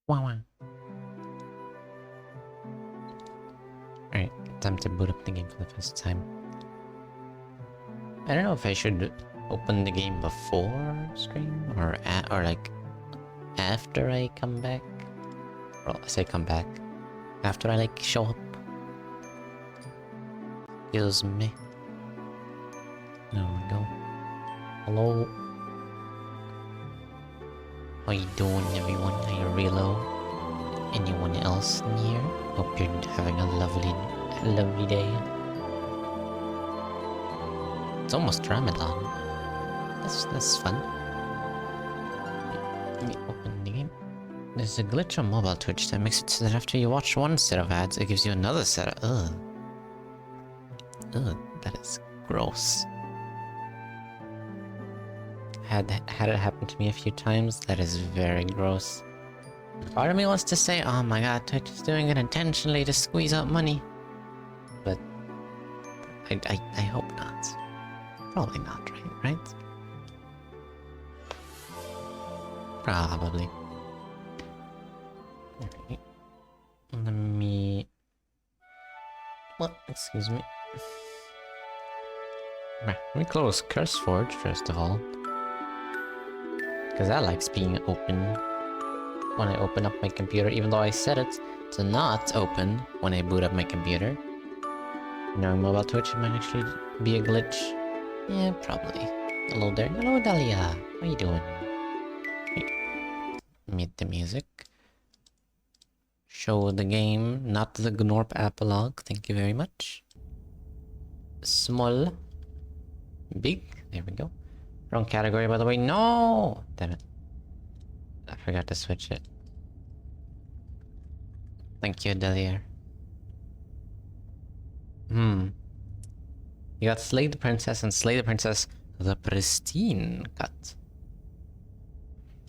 Wow, wow. Alright, time to boot up the game for the first time. I don't know if I should open the game before stream or like after I come back. Well, I say come back. After I like show up. Excuse me. There we go. Hello. How you doing, everyone? Are you real? Anyone else in here? Hope you're having a lovely day. It's almost Ramadan. That's fun. Let me open the game. There's a glitch on mobile Twitch that makes it so that after you watch one set of ads, it gives you another set of... Ugh, that is gross. Had it happen to me a few times, that is very gross. Part of me wants to say, oh my god, Twitch is doing it intentionally to squeeze out money. But I hope not. Probably not, right? Probably. Alright. Let me... What? Excuse me. Right, let me close CurseForge first of all. Because that likes being open when I open up my computer, even though I set it to not open when I boot up my computer. Knowing mobile Twitch, it might actually be a glitch. Yeah, probably. Hello there. Hello, Dahlia. How you doing? Mute the music. Show the game, not the Gnorp epilogue. Thank you very much. Small. Big. There we go. Wrong category, by the way. No! Damn it. I forgot to switch it. Thank you, Dahlia. You got Slay the Princess and Slay the Princess the Pristine cut.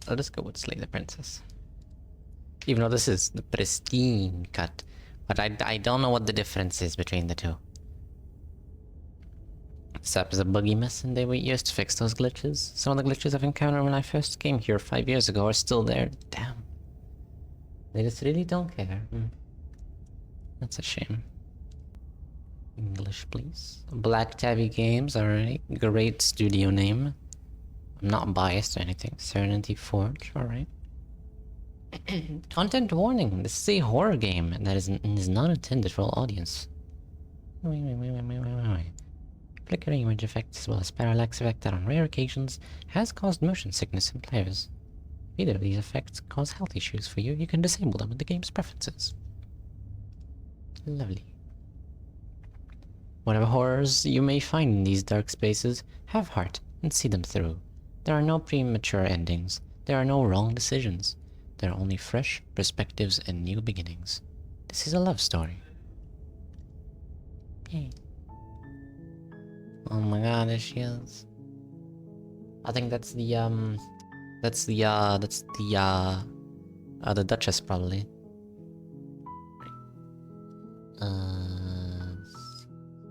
I'll just go with Slay the Princess. Even though this is the Pristine cut. But I don't know what the difference is between the two. SAP is a buggy mess and they were used to fix those glitches. Some of the glitches I've encountered when I first came here 5 years ago are still there. Damn. They just really don't care. That's a shame. English, please. Black Tabby Games, alright. Great studio name. I'm not biased or anything. Serenity Forge, alright. Content warning. This is a horror game that is not intended for all audience. Wait. Flickering image effects as well as parallax effect that on rare occasions has caused motion sickness in players. If either of these effects cause health issues for you, you can disable them in the game's preferences. Lovely. Whatever horrors you may find in these dark spaces, have heart and see them through. There are no premature endings. There are no wrong decisions. There are only fresh perspectives and new beginnings. This is a love story. Yay. Oh my god, there she is. I think that's the Duchess probably.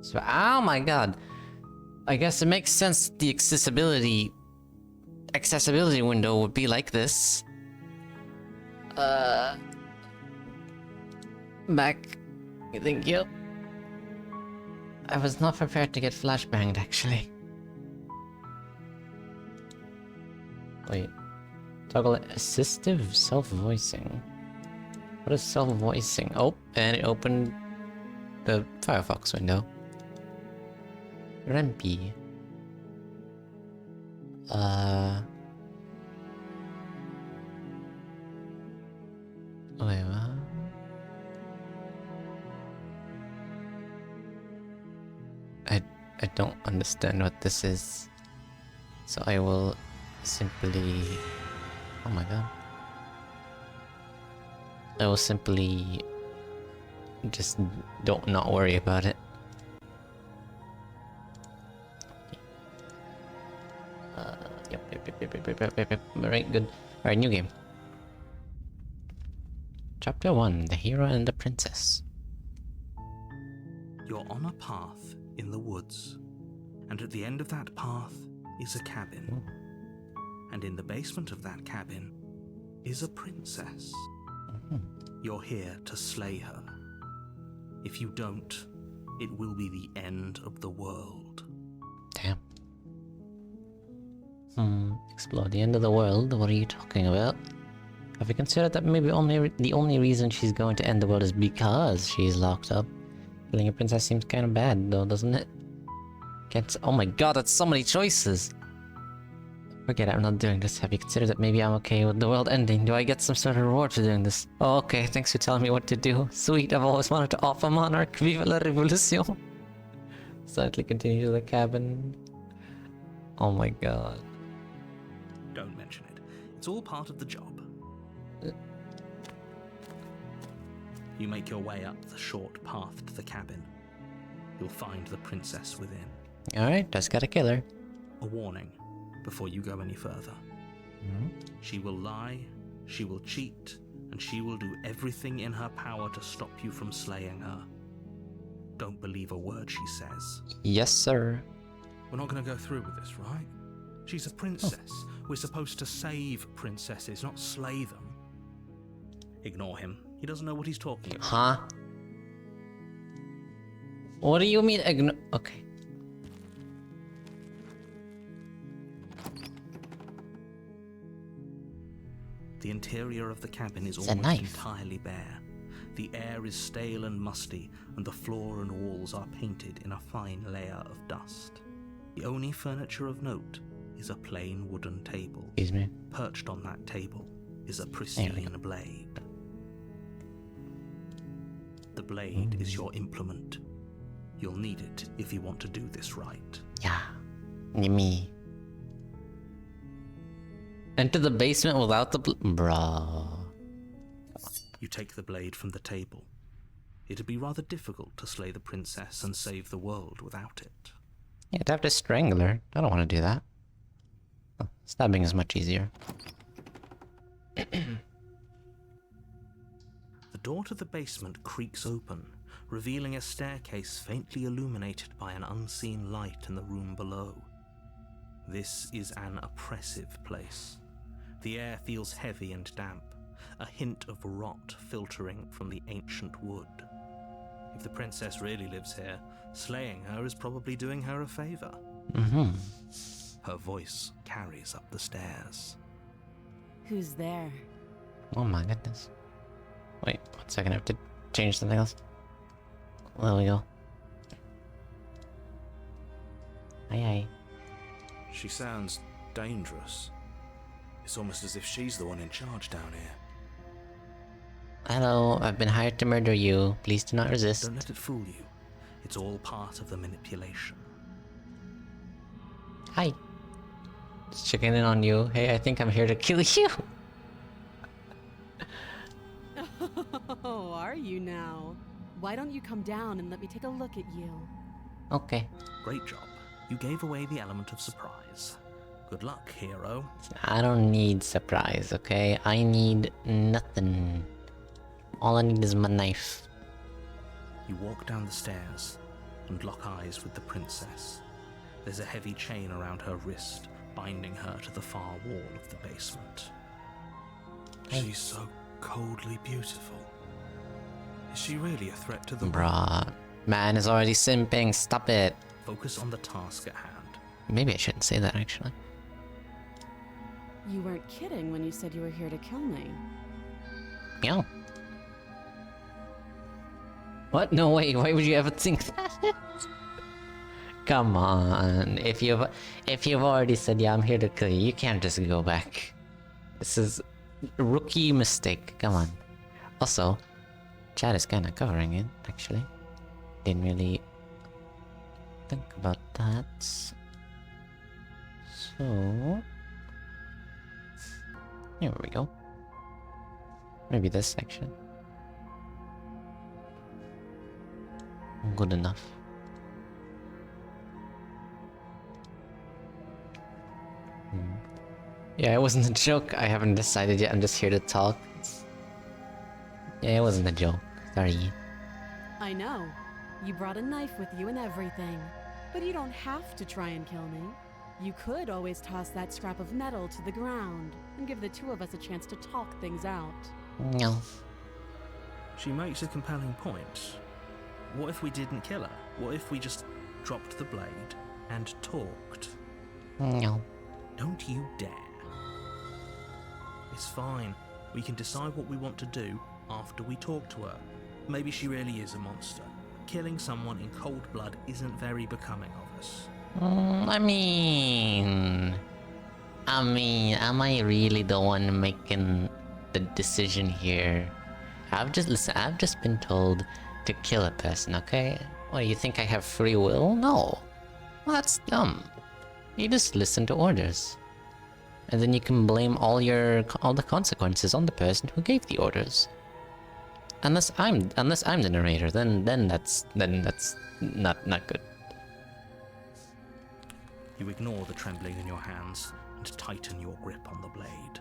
So, oh my god. I guess it makes sense the accessibility window would be like this. Back. Thank you. I was not prepared to get flashbanged, actually. Wait. Toggle assistive self-voicing. What is self-voicing? Oh, and it opened the Firefox window. Rempy. Wait, what? I don't understand what this is. So I will simply... Oh my god. I will simply... just not worry about it. Yep. Alright, good. Alright, new game. Chapter 1, The Hero and the Princess. You're on a path in the woods, and at the end of that path is a cabin. And in the basement of that cabin is a princess. You're here to slay her. If you don't, it will be the end of the world. Damn. Explore the end of the world? What are you talking about? Have you considered that maybe the only reason she's going to end the world is because she's locked up? Killing a princess seems kind of bad, though, doesn't it? Oh my god, that's so many choices! Forget it, I'm not doing this. Have you considered that maybe I'm okay with the world ending? Do I get some sort of reward for doing this? Oh, okay, thanks for telling me what to do. Sweet, I've always wanted to off a monarch. Viva la revolution! Silently continue to the cabin. Oh my god. Don't mention it. It's all part of the job. You make your way up the short path to the cabin. You'll find the princess within. Alright, just gotta kill her. A warning before you go any further. She will lie, she will cheat, and she will do everything in her power to stop you from slaying her. Don't believe a word she says. Yes, sir. We're not going to go through with this, right? She's a princess. We're supposed to save princesses, not slay them. Ignore him. He doesn't know what he's talking about. Huh? What do you mean okay. The interior of the cabin is It's a almost knife. entirely bare. The air is stale and musty, and the floor and walls are painted in a fine layer of dust. The only furniture of note is a plain wooden table. Excuse me. Perched on that table is a pristine blade. The blade is your implement. You'll need it if you want to do this right. Yeah. Me. Enter the basement without the bruh. You take the blade from the table. It'd be rather difficult to slay the princess and save the world without it. Yeah, I'd have to strangle her. I don't want to do that. Oh, stabbing is much easier. The door to the basement creaks open, revealing a staircase faintly illuminated by an unseen light in the room below. This is an oppressive place. The air feels heavy and damp, a hint of rot filtering from the ancient wood. If the princess really lives here, slaying her is probably doing her a favor. Her voice carries up the stairs. Who's there? Oh my goodness. Wait, 1 second, I have to change something else. There we go. Aye. She sounds dangerous. It's almost as if she's the one in charge down here. Hello, I've been hired to murder you. Please do not resist. Don't let it fool you. It's all part of the manipulation. Hi. Just checking in on you. Hey, I think I'm here to kill you. Oh, are you now? Why don't you come down and let me take a look at you? Okay. Great job. You gave away the element of surprise. Good luck, hero. I don't need surprise, okay? I need nothing. All I need is my knife. You walk down the stairs and lock eyes with the princess. There's a heavy chain around her wrist, binding her to the far wall of the basement. She's so coldly beautiful. Is she really a threat to the world? Bruh. Man is already simping. Stop it. Focus on the task at hand. Maybe I shouldn't say that, actually. You weren't kidding when you said you were here to kill me. Meow. What? No way. Why would you ever think that? Come on. If you've already said, yeah, I'm here to kill you, you can't just go back. This is a rookie mistake. Come on. Also, chat is kind of covering it, actually. Didn't really think about that. So... here we go. Maybe this section. Good enough. Yeah, it wasn't a joke. I haven't decided yet. I'm just here to talk. Yeah, it wasn't a joke. Sorry. I know. You brought a knife with you and everything. But you don't have to try and kill me. You could always toss that scrap of metal to the ground and give the two of us a chance to talk things out. No. She makes a compelling point. What if we didn't kill her? What if we just dropped the blade and talked? No. Don't you dare. It's fine. We can decide what we want to do after we talk to her. Maybe she really is a monster. Killing someone in cold blood isn't very becoming of us. I mean, am I really the one making the decision here? I've just been told to kill a person, okay? What, do you think I have free will? No. Well, that's dumb. You just listen to orders. And then you can blame all the consequences on the person who gave the orders. Unless I'm the narrator, then that's not good. You ignore the trembling in your hands and tighten your grip on the blade.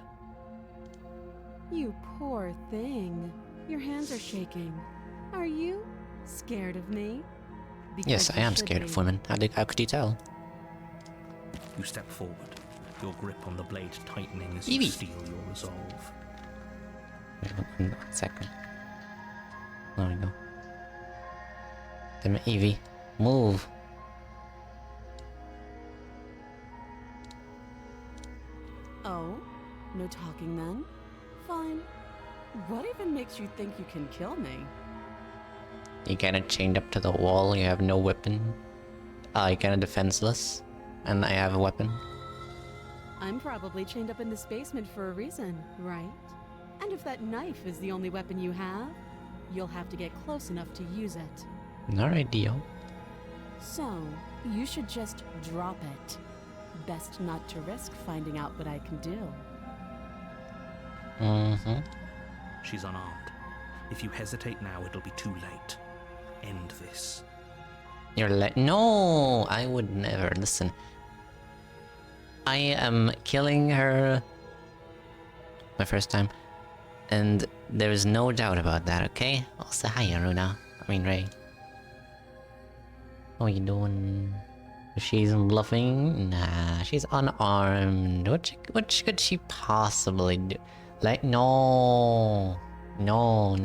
You poor thing. Your hands are shaking. Are you scared of me? Yes, Because I you am should scared be. of women. How could you tell? You step forward, your grip on the blade tightening as Evie. you steel your resolve. Wait, 1 second. There we go. Damn it, Evie. Move. Oh? No talking then? Fine. What even makes you think you can kill me? You kinda chained up to the wall, you have no weapon. You're kinda defenseless. And I have a weapon. I'm probably chained up in this basement for a reason, right? And if that knife is the only weapon you have, you'll have to get close enough to use it. Alright, Dio. So, you should just drop it. Best not to risk finding out what I can do. Mm-hmm. She's unarmed. If you hesitate now, it'll be too late. End this. You're like, no, I would never. Listen. I am killing her my first time, and there is no doubt about that, okay? Also, hi, Aruna. I mean, Ray. What are you doing? She's bluffing? Nah, she's unarmed. What could she possibly do? Like, no. No.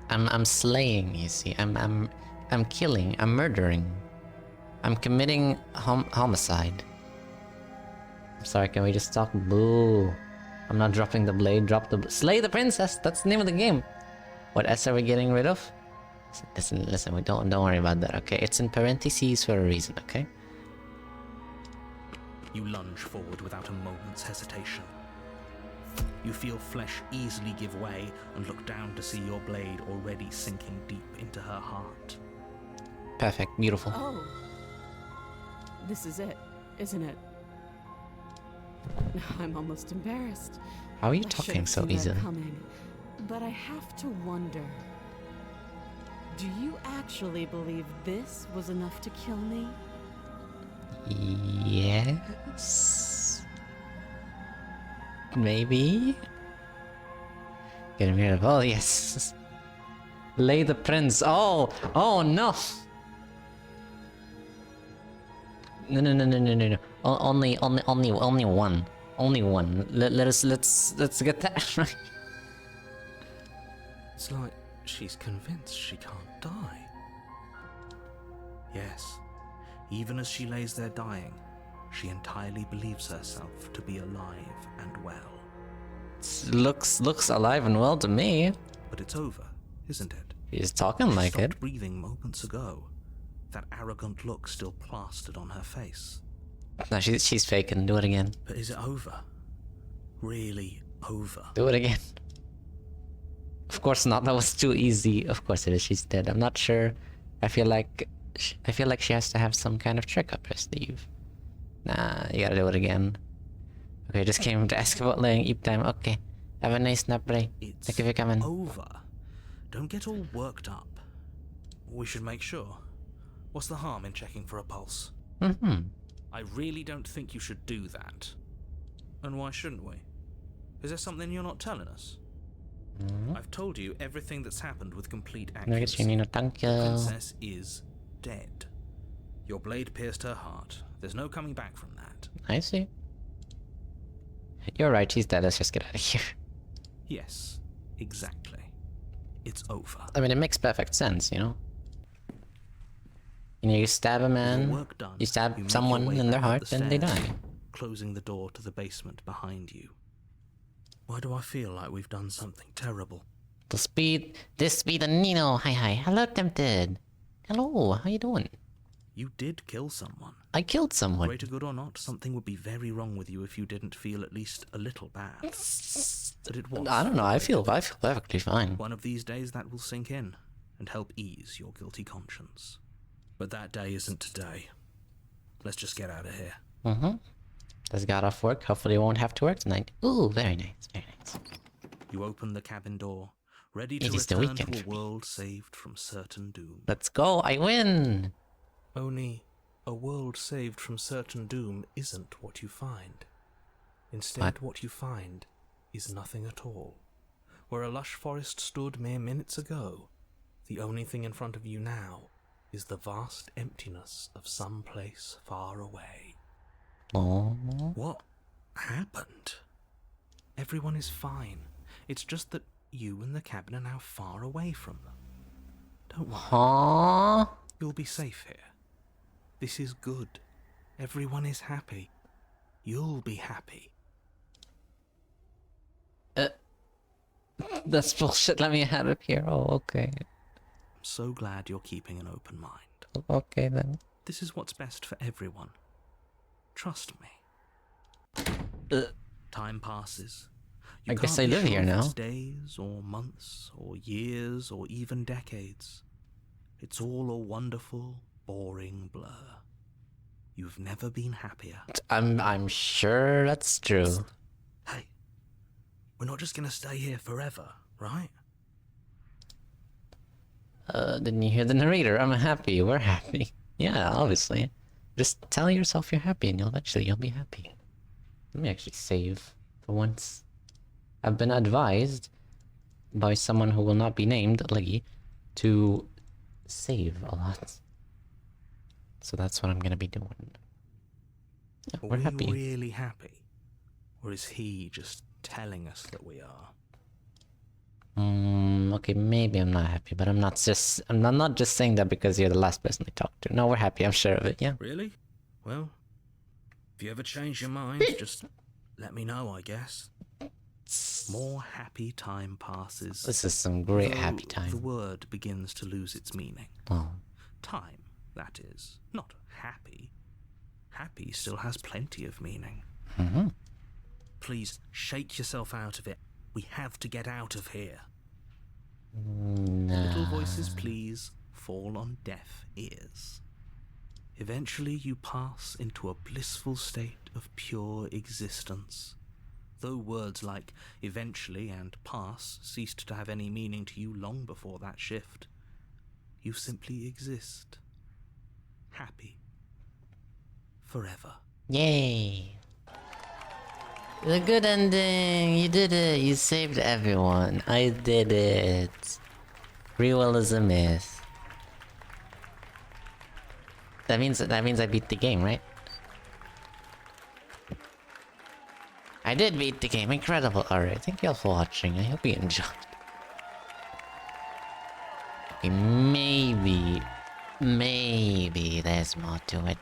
I'm slaying, you see. I'm killing. I'm murdering. I'm committing homicide. I'm sorry, can we just talk? Boo. I'm not dropping the blade, slay the princess! That's the name of the game! What S are we getting rid of? Listen, we don't worry about that, okay? It's in parentheses for a reason, okay? You lunge forward without a moment's hesitation. You feel flesh easily give way and look down to see your blade already sinking deep into her heart. Perfect, beautiful. Oh. This is it, isn't it? I'm almost embarrassed. How are you I should talking have so seen that easily? coming, but I have to wonder. Do you actually believe this was enough to kill me? Yes? Maybe? Get him here. Oh, yes. Lay the prince. Oh no. No. Only one. Only one. Let's get that right. It's like she's convinced she can't die. Yes, even as she lays there dying, she entirely believes herself to be alive and well. Looks alive and well to me. But it's over, isn't it? She's talking She like stopped it. breathing moments ago. That arrogant look still plastered on her face. No, she's faking. Do it again. But is it over? Really over? Do it again. Of course not. That was too easy. Of course it is. She's dead. I'm not sure. I feel like she has to have some kind of trick up her sleeve. Nah, you gotta do it again. Okay, just came to ask about laying Eep time. Okay. Have a nice nap, Ray. It's Thank you for coming. over. Don't get all worked up. We should make sure. What's the harm in checking for a pulse? Mm-hmm. I really don't think you should do that. And why shouldn't we? Is there something you're not telling us? I've told you everything that's happened with complete accuracy. Thank The you. princess is dead. Your blade pierced her heart. There's no coming back from that. I see. You're right, she's dead. Let's just get out of here. Yes, exactly. It's over. I mean, it makes perfect sense, you know? You know, you stab a With your man, work done, you stab make your someone way in their back up heart, the and they stairs, die. closing the door to the basement behind you. Why do I feel like we've done something terrible? This be the Nino. Hi. Hello, Tempted. Hello, how you doing? You did kill someone. I killed someone. Greater good or not, something would be very wrong with you if you didn't feel at least a little bad. But it was. I don't know, I feel perfectly fine. One of these days that will sink in and help ease your guilty conscience. But that day isn't today. Let's just get out of here. Mm-hmm. Just got off work, hopefully won't have to work tonight. Ooh, very nice, very nice. You open the cabin door, ready to It is the return weekend to a for me. world saved from certain doom. Let's go, I win! Only, a world saved from certain doom isn't what you find. Instead, what you find is nothing at all. Where a lush forest stood mere minutes ago, the only thing in front of you now is the vast emptiness of some place far away. Oh, What happened? Everyone is fine. It's just that you and the cabin are now far away from them. Don't worry, huh? you'll be safe here. This is good. Everyone is happy. You'll be happy. That's bullshit. Let me have it here. Oh, okay. I'm so glad you're keeping an open mind. Okay then. This is what's best for everyone. Trust me. Time passes. I guess can't I be live sure here if now. it's days or months or years or even decades. It's all a wonderful, boring blur. You've never been happier. I'm sure that's true. Hey, we're not just gonna stay here forever, right? Didn't you hear the narrator? I'm happy. We're happy. Yeah, obviously. Just tell yourself you're happy and you'll be happy. Let me actually save for once. I've been advised by someone who will not be named, Leggy, to save a lot. So that's what I'm gonna be doing. Yeah, Are we're we happy. really happy? Or is he just telling us that we are? Okay, maybe I'm not happy, but I'm not just saying that because you're the last person I talked to. No, we're happy, I'm sure of it, yeah. Really? Well, if you ever change your mind, just let me know, I guess. More happy time passes. This is some great though happy The time. word begins to lose its meaning. Oh. Time, that is. Not happy. Happy still has plenty of meaning. Mm-hmm. Please, shake yourself out of it. We have to get out of here. Nah. Little voices, please, fall on deaf ears. Eventually you pass into a blissful state of pure existence. Though words like eventually and pass ceased to have any meaning to you long before that shift, you simply exist. Happy. Forever. Yay. The good ending! You did it! You saved everyone! I did it! Free will is a myth. That means I beat the game, right? I did beat the game, incredible! Alright, thank you all for watching, I hope you enjoyed. Okay, maybe there's more to it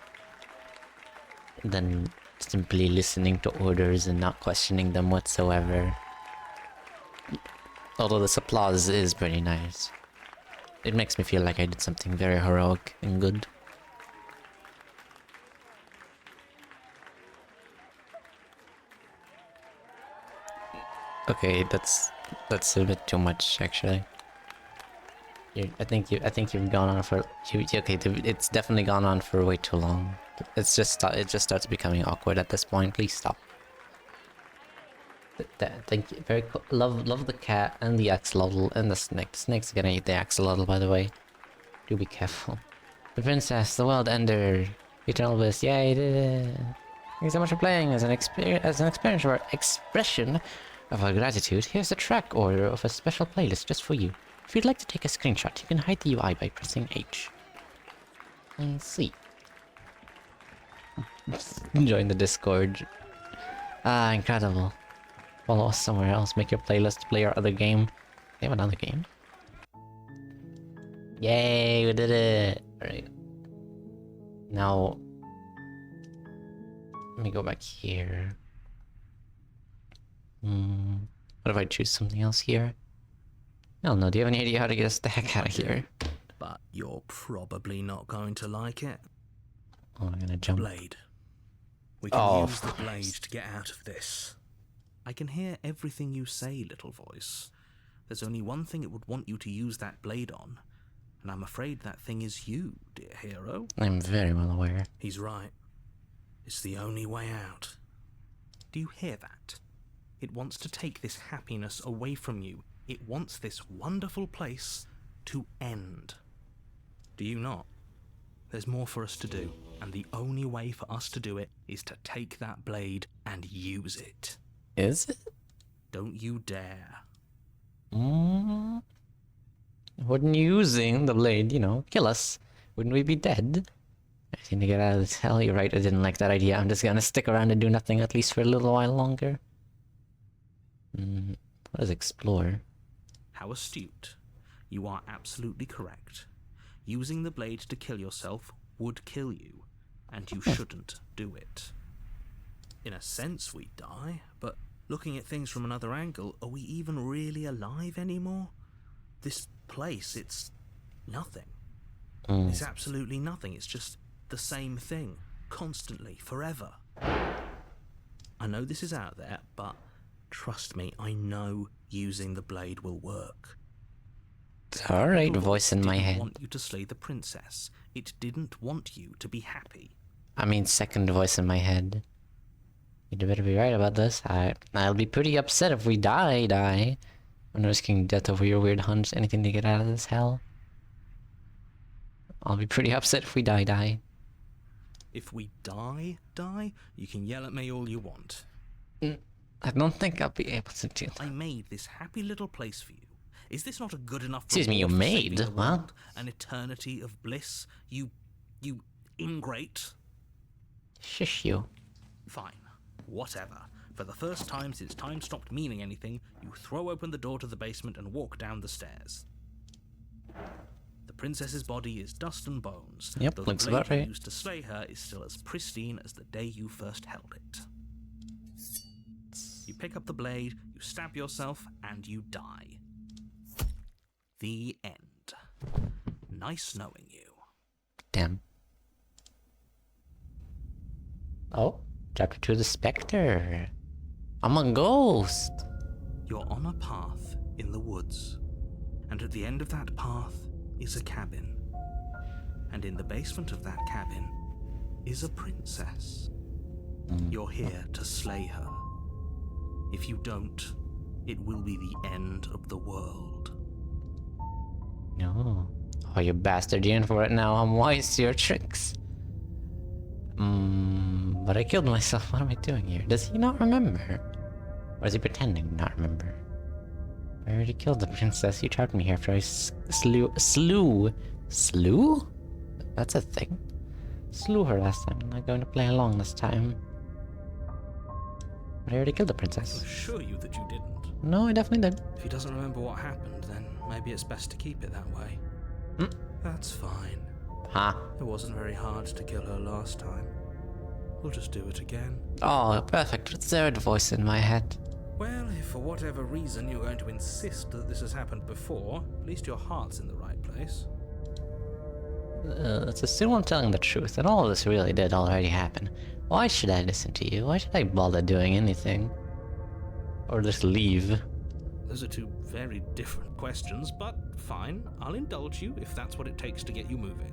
than simply listening to orders and not questioning them whatsoever. Although this applause is pretty nice. It makes me feel like I did something very heroic and good. Okay, that's a bit too much actually. I think you've gone on for okay. It's definitely gone on for way too long. It just starts becoming awkward at this point. Please stop. Thank you. Very cool. Love the cat and the axolotl and the snake. The snake's gonna eat the axolotl, by the way. Do be careful. The princess, the world ender, eternal bliss. Yay, you did it! Thanks so much for playing. As an expression of our gratitude, here's a track order of a special playlist just for you. If you'd like to take a screenshot, you can hide the UI by pressing H. I see. Join the Discord. Ah, incredible. follow us somewhere else. Make your playlist, play our other game. They have another game. Yay, we did it! Alright. Now... let me go back here. What if I choose something else here? I don't know, do you have any idea how to get us the heck out of here? But you're probably not going to like it. Oh, I'm gonna jump. Blade. We can Oh, use the of blade course. to get out of this. I can hear everything you say, little voice. There's only one thing it would want you to use that blade on, and I'm afraid that thing is you, dear hero. I'm very well aware. He's right. It's the only way out. Do you hear that? It wants to take this happiness away from you. It wants this wonderful place to end. Do you not? There's more for us to do, and the only way for us to do it is to take that blade and use it. Is it? Don't you dare. Wouldn't using the blade, you know, kill us? Wouldn't we be dead? I need to get out of this hell. You're right, I didn't like that idea. I'm just gonna stick around and do nothing at least for a little while longer. What is explore? How astute. You are absolutely correct. Using the blade to kill yourself would kill you, and you shouldn't do it. In a sense, we die, but looking at things from another angle, are we even really alive anymore? This place, it's nothing. It's absolutely nothing. It's just the same thing, constantly, forever. I know this is out there, but trust me, I know using the blade will work. Alright, The voice in my didn't head. want you to slay the princess. It didn't want you to be happy. I mean, second voice in my head. You'd better be right about this. I'll be pretty upset if we die. I'm risking death over your weird hunch. Anything to get out of this hell. I'll be pretty upset if we die. If we die, you can yell at me all you want. I don't think I'll be able to do that. I made this happy little place for you. Is this not a good enough Excuse me, you reward for made? saving the What? world? An eternity of bliss? You ingrate? Shush you. Fine. Whatever. For the first time since time stopped meaning anything, you throw open the door to the basement and walk down the stairs. The princess's body is dust and bones. Yep, though the looks blade about you right. used to slay her is still as pristine as the day you first held it. You pick up the blade, you stab yourself, and you die. The end. Nice knowing you. Damn. Oh, chapter 2, the Spectre. I'm a ghost. You're on a path in the woods, and at the end of that path is a cabin. And in the basement of that cabin is a princess. You're here to slay her. If you don't, it will be the end of the world. No. Oh, you bastard, you're in for it now. I'm wise to your tricks. But I killed myself. What am I doing here? Does he not remember? Or is he pretending to not remember? I already killed the princess. You trapped me here after I slew? That's a thing. Slew her last time. I'm not going to play along this time. But I already killed the I princess. assure you that you didn't. No, I definitely did. If he doesn't remember what happened, then maybe it's best to keep it that way. That's fine. Huh? It wasn't very hard to kill her last time. We'll just do it again. Oh, perfect. Third voice in my head. Well, if for whatever reason you're going to insist that this has happened before, at least your heart's in the right place. Let's assume I'm telling the truth, and all of this really did already happen. Why should I listen to you? Why should I bother doing anything? Or just leave? Those are two very different questions, but fine, I'll indulge you if that's what it takes to get you moving.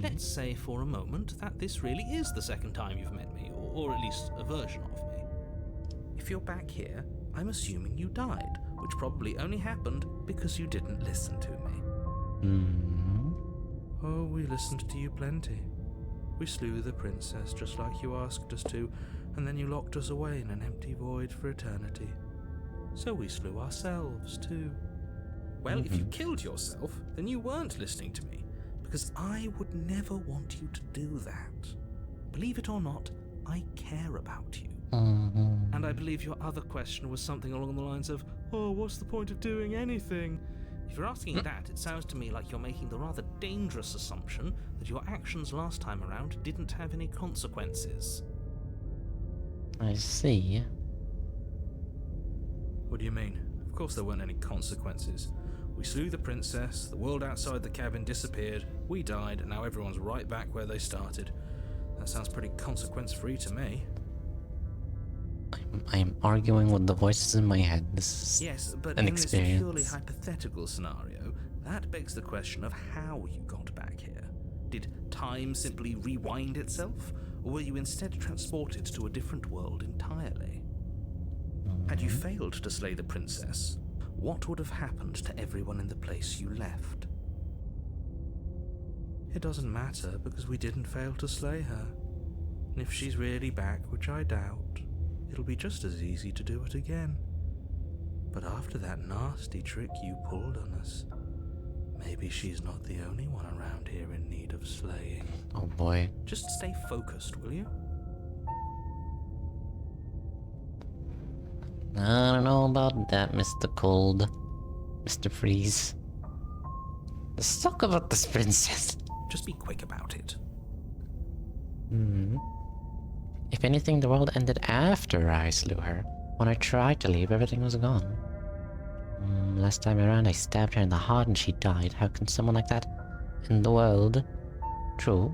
Let's say for a moment that this really is the second time you've met me, or at least a version of me. If you're back here, I'm assuming you died, which probably only happened because you didn't listen to me. Oh, we listened to you plenty. We slew the princess just like you asked us to, and then you locked us away in an empty void for eternity. So we slew ourselves too. Well, if you killed yourself, then you weren't listening to me, because I would never want you to do that. Believe it or not, I care about you. And And I believe your other question was something along the lines of, oh, what's the point of doing anything? If you're asking that, it sounds to me like you're making the rather dangerous assumption that your actions last time around didn't have any consequences. I see. What do you mean? Of course there weren't any consequences. We slew the princess, the world outside the cabin disappeared, we died, and now everyone's right back where they started. That sounds pretty consequence-free to me. I am arguing with the voices in my head. This is Yes, but an in this purely experience. hypothetical scenario, that begs the question of how you got back here. Did time simply rewind itself, or were you instead transported to a different world entirely? Had you failed to slay the princess, what would have happened to everyone in the place you left? It doesn't matter because we didn't fail to slay her. And if she's really back, which I doubt, it'll be just as easy to do it again. But after that nasty trick you pulled on us, maybe she's not the only one around here in need of slaying. Oh boy. Just stay focused, will you? I don't know about that, Mr. Cold. Mr. Freeze. Let's talk about this princess. Just be quick about it. If anything, the world ended after I slew her. When I tried to leave, everything was gone. Last time around, I stabbed her in the heart and she died. How can someone like that in the world? True.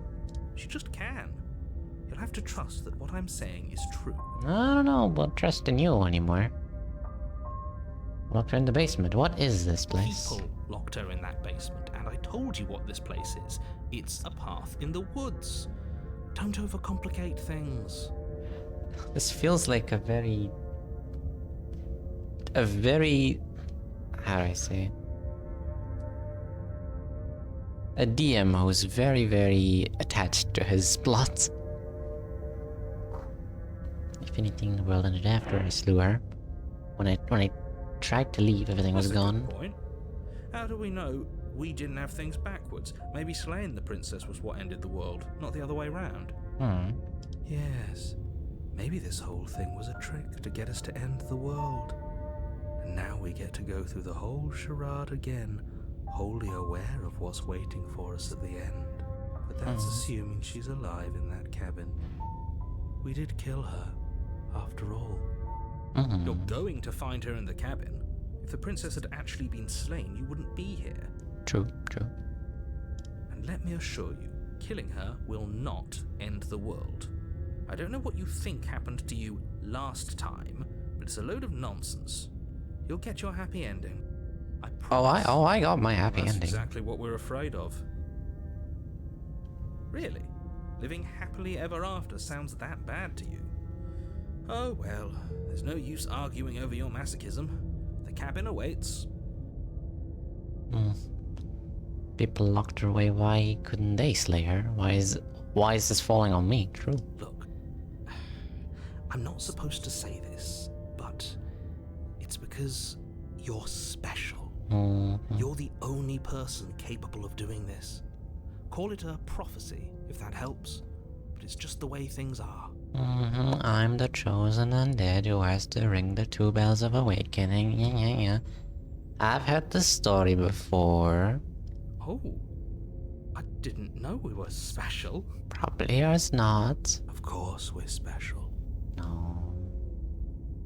She just can. You'll have to trust that what I'm saying is true. I don't know about trusting you anymore. Locked her in the basement. What is this place? People locked her in that basement, and I told you what this place is. It's a path in the woods. Don't overcomplicate things. This feels like a very... how do I say? A DM who's very, very attached to his plot. If anything, the world ended after I slew her. When I tried to leave, everything was That's a good gone. point. How do we know we didn't have things backwards? Maybe slaying the princess was what ended the world, not the other way round. Yes. Maybe this whole thing was a trick to get us to end the world. And now we get to go through the whole charade again, wholly aware of what's waiting for us at the end. But that's assuming she's alive in that cabin. We did kill her, after all. You're going to find her in the cabin. If the princess had actually been slain, you wouldn't be here. True. And let me assure you, killing her will not end the world. I don't know what you think happened to you last time, but it's a load of nonsense. You'll get your happy ending. I promise. I got my happy That's ending. exactly what we're afraid of. Really? Living happily ever after sounds that bad to you? Oh well, there's no use arguing over your masochism. The cabin awaits. People locked her away. Why couldn't they slay her? Why is this falling on me? True. Look, I'm not supposed to say this, but it's because you're special. You're the only person capable of doing this. Call it a prophecy, if that helps, but it's just the way things are. I'm the chosen undead who has to ring the 2 bells of awakening. Yeah. I've heard this story before. Oh, I didn't know we were special. Probably yours not. Of course we're special. No.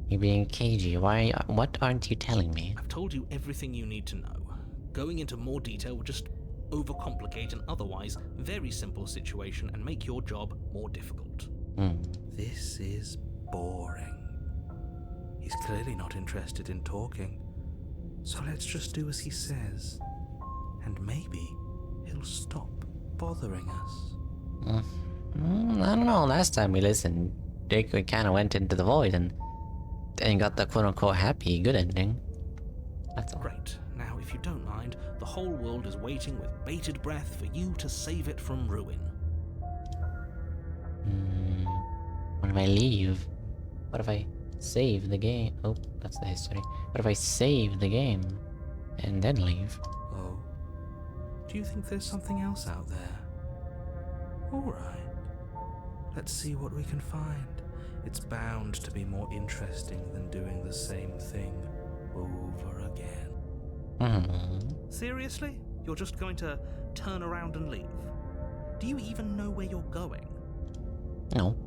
You're being cagey. What aren't you telling me? I've told you everything you need to know. Going into more detail would just overcomplicate an otherwise very simple situation and make your job more difficult. This is boring. He's clearly not interested in talking. So let's just do as he says. And maybe he'll stop bothering us. I don't know. Last time we listened, we kind of went into the void and got the quote-unquote happy, good ending. That's all. Great. Now, if you don't mind, the whole world is waiting with bated breath for you to save it from ruin. What if I leave? What if I save the game? Oh, that's the history. What if I save the game and then leave? Oh, do you think there's something else out there? Alright, let's see what we can find. It's bound to be more interesting than doing the same thing over again. Seriously? You're just going to turn around and leave? Do you even know where you're going? No.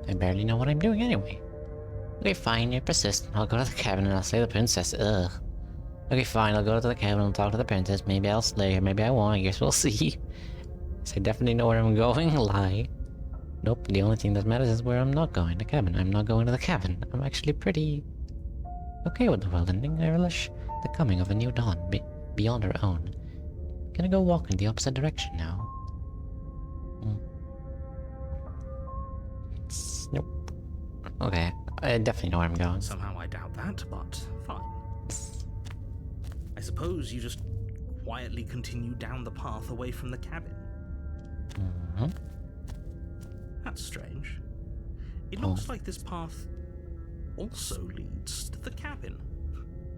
I barely know what I'm doing anyway. Okay, fine, you're persistent. I'll go to the cabin and I'll slay the princess. Ugh. Okay, fine, I'll go to the cabin and talk to the princess. Maybe I'll slay her, maybe I won't. I guess we'll see. So I definitely know where I'm going. Lie. Nope, the only thing that matters is where I'm not going. The cabin. I'm not going to the cabin. I'm actually pretty okay with the world ending. I relish the coming of a new dawn beyond our own. Gonna go walk in the opposite direction now. Nope. Okay, I definitely know where I'm going. Somehow I doubt that, but fine. I suppose you just quietly continue down the path away from the cabin. That's strange. It looks like this path also leads to the cabin.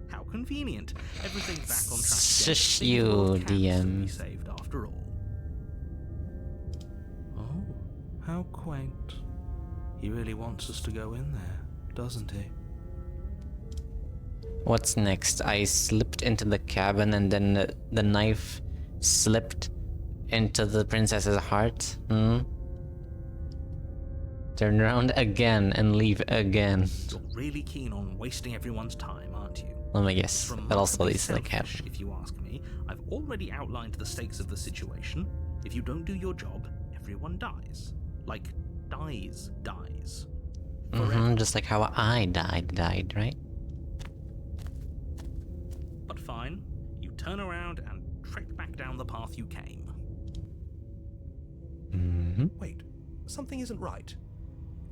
How convenient. Everything's back on track again. Shush Things you, will count to DM. be saved after all. Oh, how quaint. He really wants us to go in there, doesn't he? What's next? I slipped into the cabin and then the knife slipped into the princess's heart. Turn around again and leave again. You're really keen on wasting everyone's time, aren't you? Let me guess. That also leads to the cabin. Selfish, if you ask me. I've already outlined the stakes of the situation. If you don't do your job, everyone dies. Like, dies. Just like how I died, right? But fine, you turn around and trek back down the path you came. Wait, something isn't right.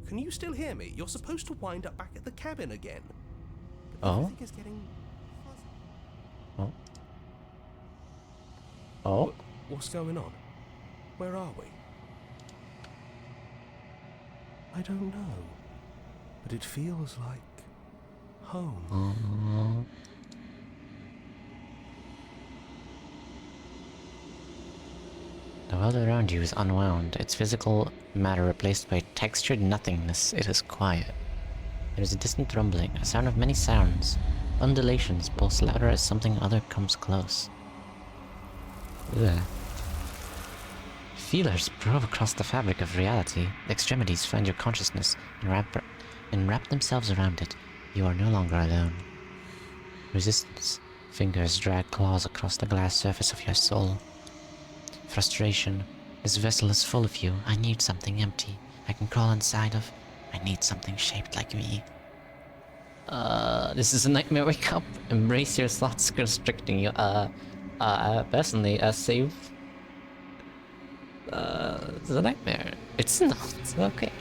Can you still hear me? You're supposed to wind up back at the cabin again. But Oh? everything is getting fuzzy. Oh? What's going on? Where are we? I don't know. But it feels like home. The world around you is unwound, its physical matter replaced by textured nothingness. It is quiet. There is a distant rumbling, a sound of many sounds. Undulations pulse louder as something other comes close. Ugh. Feelers probe across the fabric of reality. Extremities find your consciousness and wrap themselves around it. You are no longer alone. Resistance. Fingers drag claws across the glass surface of your soul. Frustration. This vessel is full of you. I need something empty I can crawl inside of. I need something shaped like me. This is a nightmare. Wake up. Embrace your thoughts constricting you. Personally, save. It's a nightmare. It's not. Okay.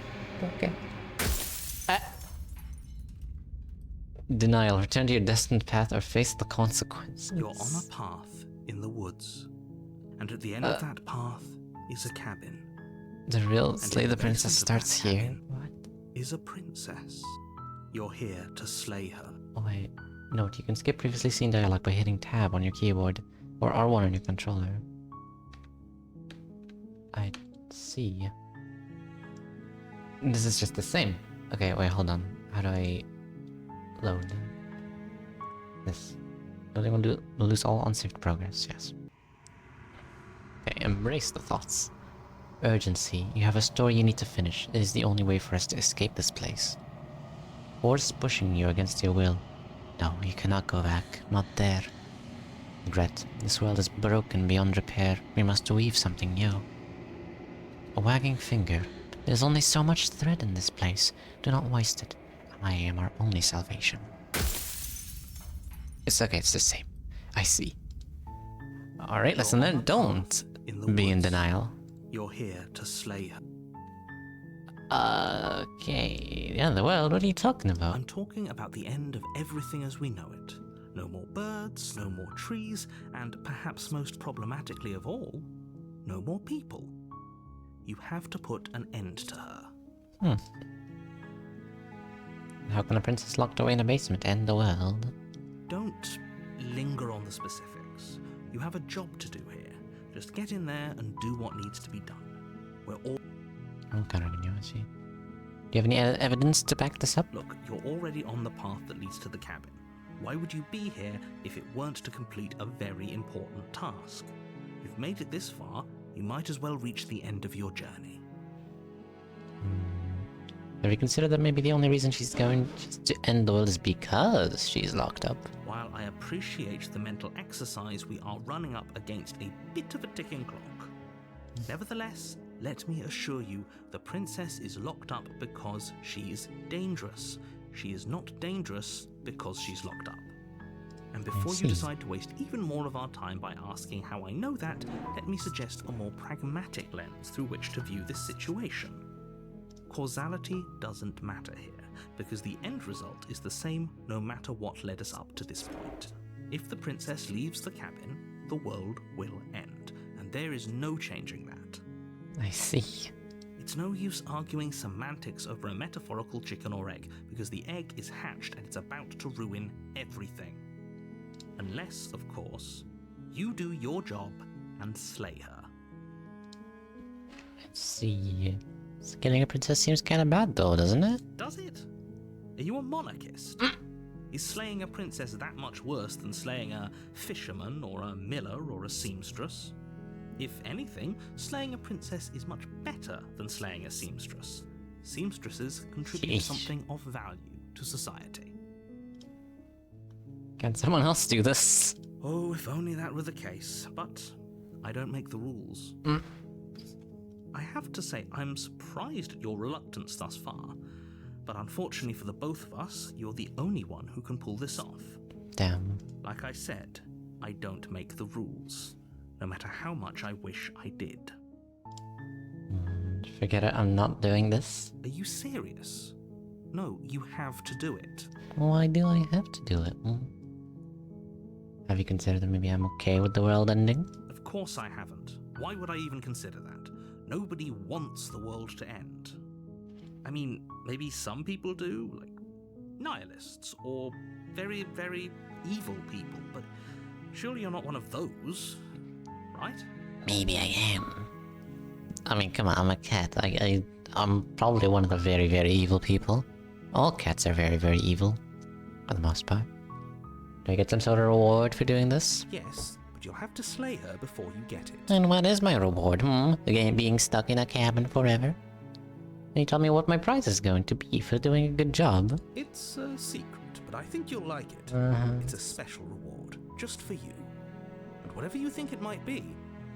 Denial. Return to your destined path or face the consequences. You're on a path in the woods, and at the end of that path is a cabin. The real And Slay in the the Princess basement of that starts here. cabin What? Is a princess. You're here to slay her. Oh wait. Note, you can skip previously seen dialogue by hitting tab on your keyboard or R1 on your controller. I see. This is just the same. Okay, wait, hold on. How do I load this? Loading will lose all unsaved progress, yes. Okay, embrace the thoughts. Urgency. You have a story you need to finish. It is the only way for us to escape this place. Force pushing you against your will. No, you cannot go back. Not there. Regret. This world is broken beyond repair. We must weave something new. A wagging finger. There's only so much thread in this place. Do not waste it. I am our only salvation. It's okay, it's the same. I see. Alright, lesson learned. Don't be in denial. You're here to slay her. Okay. The other world, what are you talking about? I'm talking about the end of everything as we know it. No more birds, no more trees, and perhaps most problematically of all, no more people. You have to put an end to her. How can a princess locked away in a basement end the world? Don't linger on the specifics. You have a job to do here. Just get in there and do what needs to be done. We're all... What kind of continuity? Do you have any evidence to back this up? Look, you're already on the path that leads to the cabin. Why would you be here if it weren't to complete a very important task? You've made it this far, you might as well reach the end of your journey. Have you considered that maybe the only reason she's going to end the world is because she's locked up? While I appreciate the mental exercise, we are running up against a bit of a ticking clock. Nevertheless, let me assure you, the princess is locked up because she's dangerous. She is not dangerous because she's locked up. And before you decide to waste even more of our time by asking how I know that, let me suggest a more pragmatic lens through which to view this situation. Causality doesn't matter here, because the end result is the same no matter what led us up to this point. If the princess leaves the cabin, the world will end, and there is no changing that. I see. It's no use arguing semantics over a metaphorical chicken or egg, because the egg is hatched and it's about to ruin everything. Unless, of course, you do your job and slay her. Let's see. Killing a princess seems kind of bad though, doesn't it? Does it? Are you a monarchist? Is slaying a princess that much worse than slaying a fisherman or a miller or a seamstress? If anything, slaying a princess is much better than slaying a seamstress. Seamstresses contribute something of value to society. Can someone else do this? Oh, if only that were the case, but I don't make the rules. I have to say, I'm surprised at your reluctance thus far, but unfortunately for the both of us, you're the only one who can pull this off. Damn. Like I said, I don't make the rules, no matter how much I wish I did. Forget it, I'm not doing this. Are you serious? No, you have to do it. Why do I have to do it? Have you considered that maybe I'm okay with the world ending? Of course I haven't. Why would I even consider that? Nobody wants the world to end. I mean, maybe some people do, like nihilists, or very, very evil people, but surely you're not one of those, right? Maybe I am. I mean, come on, I'm a cat. I'm probably one of the very, very evil people. All cats are very, very evil, for the most part. Do I get some sort of reward for doing this? Yes, but you'll have to slay her before you get it. And what is my reward, Again, being stuck in a cabin forever? Can you tell me what my prize is going to be for doing a good job? It's a secret, but I think you'll like it. It's a special reward, just for you. And whatever you think it might be,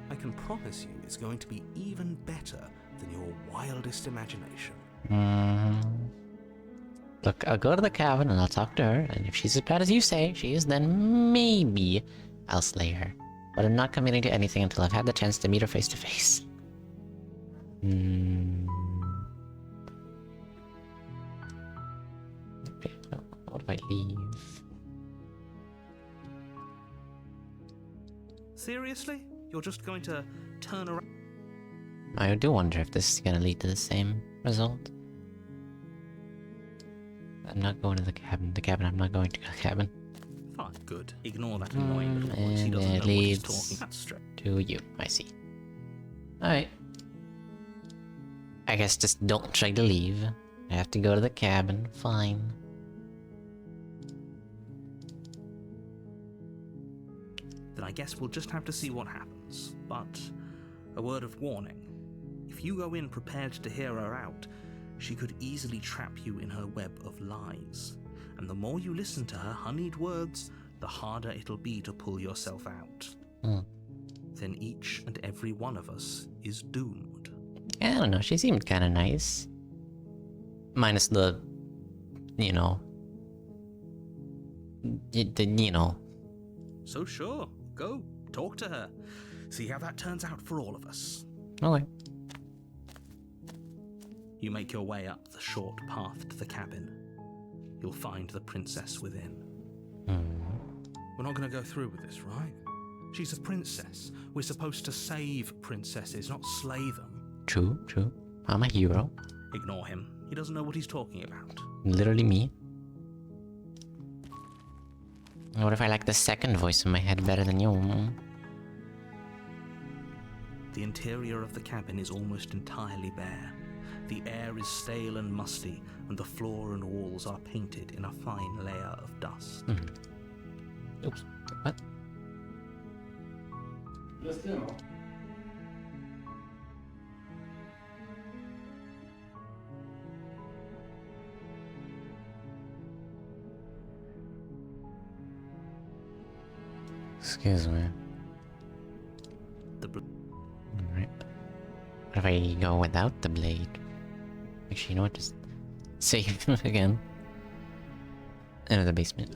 I can promise you it's going to be even better than your wildest imagination. Look, I'll go to the cabin and I'll talk to her, and if she's as bad as you say she is, then maybe I'll slay her. But I'm not committing to anything until I've had the chance to meet her face to face. Okay, so what if I leave? Seriously? You're just going to turn around? I do wonder if this is gonna lead to the same result. I'm not going to the cabin. I'm not going to the cabin. Fine, good. Ignore that annoying little voice. He And doesn't it know what he's leads talking. That's straight. to you. I see. Alright. I guess just don't try to leave. I have to go to the cabin. Fine. Then I guess we'll just have to see what happens. But a word of warning. If you go in prepared to hear her out, she could easily trap you in her web of lies. And the more you listen to her honeyed words, the harder it'll be to pull yourself out. Then each and every one of us is doomed. I don't know, she seemed kinda nice. Minus the... you know... you know... So sure, go, talk to her. See how that turns out for all of us. Okay. You make your way up the short path to the cabin. You'll find the princess within. We're not going to go through with this, right? She's a princess. We're supposed to save princesses, not slay them. True, true. I'm a hero. Ignore him. He doesn't know what he's talking about. Literally me. What if I like the second voice in my head better than you? The interior of the cabin is almost entirely bare. The air is stale and musty, and the floor and walls are painted in a fine layer of dust. Oops. What? Excuse me. Alright. What if I go without the blade? Actually, you know what? Just save again. Into the basement.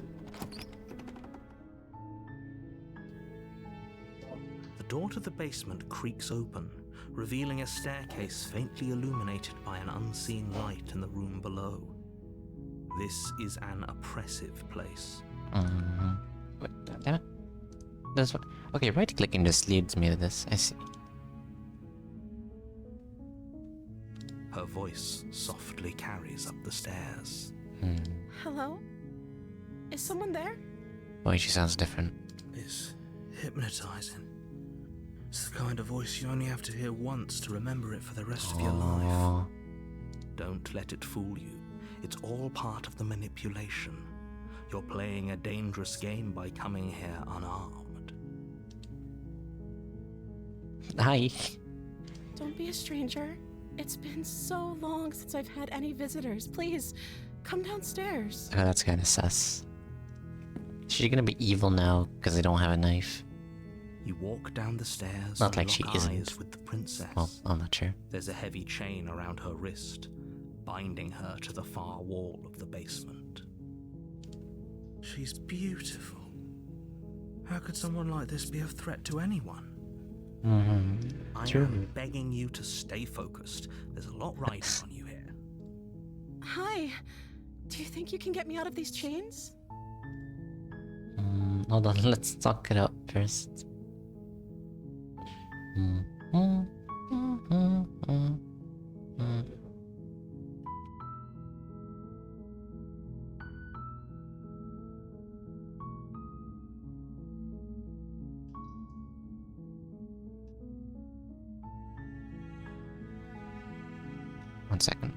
The door to the basement creaks open, revealing a staircase faintly illuminated by an unseen light in the room below. This is an oppressive place. Wait, damn it. That's what. Okay, right clicking just leads me to this. I see. Her voice softly carries up the stairs. Hello? Is someone there? Boy, she sounds different. It's hypnotizing. It's the kind of voice you only have to hear once to remember it for the rest of your life. Don't let it fool you. It's all part of the manipulation. You're playing a dangerous game by coming here unarmed. Hi. Don't be a stranger. It's been so long since I've had any visitors. Please, come downstairs. Oh, that's kind of sus. Is she gonna be evil now because I don't have a knife? You walk down the stairs Not and like she lock isn't. eyes with the princess. Well, I'm not sure. There's a heavy chain around her wrist, binding her to the far wall of the basement. She's beautiful. How could someone like this be a threat to anyone? I True. am begging you to stay focused. There's a lot riding on you here. Hi. Do you think you can get me out of these chains? Hold on, let's talk it up first. One second.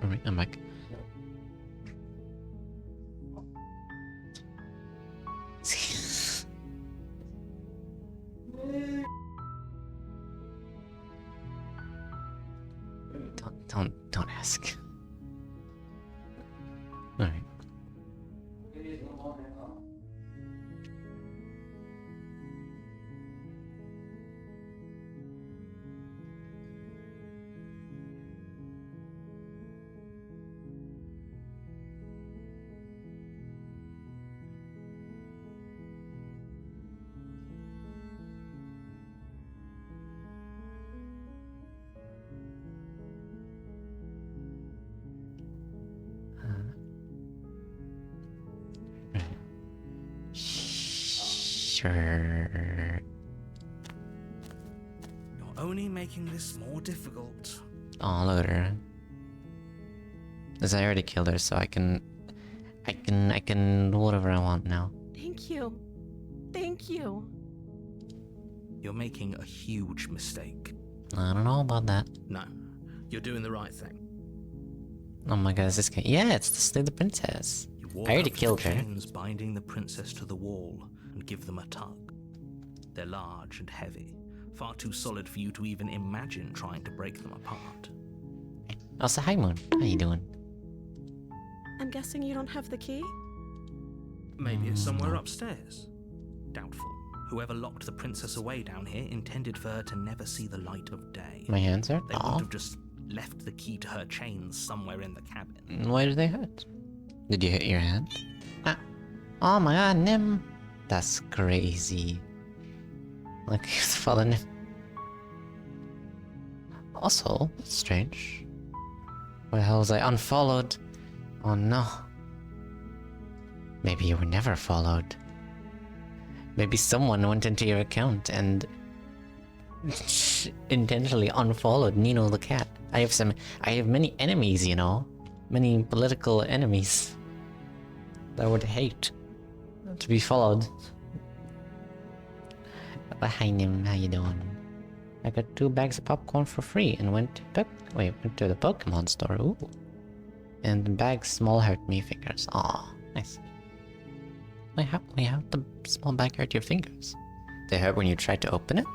Alright, I'm back. Don't ask. Alright. Sure. You're only making this more difficult. Oh, look at her. As I already killed her, so I can do whatever I want now. Thank you. Thank you. You're making a huge mistake. I don't know about that. No, you're doing the right thing. Oh my god, is this guy? Yeah, it's the princess. You walk I already up to killed the her. chains binding the princess to the wall and give them a tug. They're large and heavy, far too solid for you to even imagine trying to break them apart. Oh, so hi, Moon. How you doing? I'm guessing you don't have the key? Maybe it's somewhere upstairs. Doubtful. Whoever locked the princess away down here intended for her to never see the light of day. My hands hurt? They Aw. wouldn't have just left the key to her chains somewhere in the cabin. Why do they hurt? Did you hit your hand? Ah. Oh my god, Nim! That's crazy. Like, he's fallen. Also, that's strange. Why the hell was I unfollowed? Oh no. Maybe you were never followed. Maybe someone went into your account and intentionally unfollowed Nino the cat. I have many enemies, you know? Many political enemies that I would hate to be followed. But hi Nim, how you doing? I got 2 bags of popcorn for free and went to the Pokemon store. Ooh. And the bags small hurt me fingers. Aw, nice. Wait, how the small bag hurt your fingers? They hurt when you tried to open it?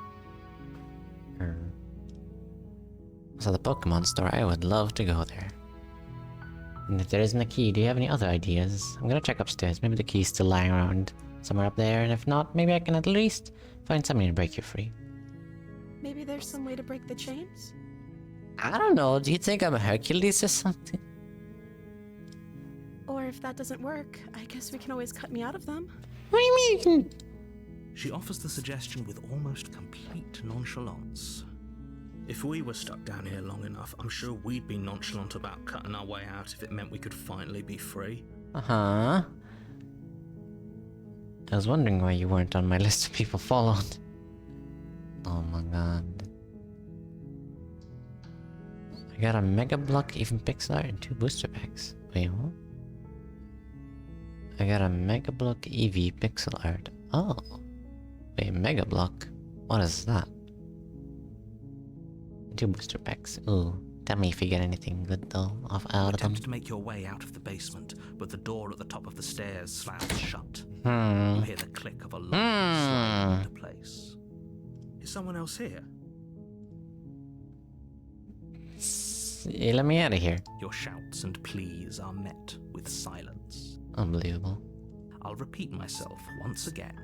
So the Pokemon store, I would love to go there. And if there isn't a key, do you have any other ideas? I'm gonna check upstairs. Maybe the key's still lying around somewhere up there, and if not, maybe I can at least find something to break you free. Maybe there's some way to break the chains? I don't know, do you think I'm a Hercules or something? Or if that doesn't work, I guess we can always cut me out of them. What do you mean? She offers the suggestion with almost complete nonchalance. If we were stuck down here long enough, I'm sure we'd be nonchalant about cutting our way out if it meant we could finally be free. Uh-huh. I was wondering why you weren't on my list of people followed. Oh my god. I got a Mega Block, even pixel art, and 2 booster packs. Wait, what? I got a Mega Block EV pixel art. Oh. Wait, Mega Block? What is that? 2 booster packs. Ooh. Tell me if you get anything good though, out of them. Attempt to make your way out of the basement, but the door at the top of the stairs slams shut. Hmm. You hear the click of a lock sliding into place. Is someone else here? Let me out of here. Your shouts and pleas are met with silence. Unbelievable. I'll repeat myself once again.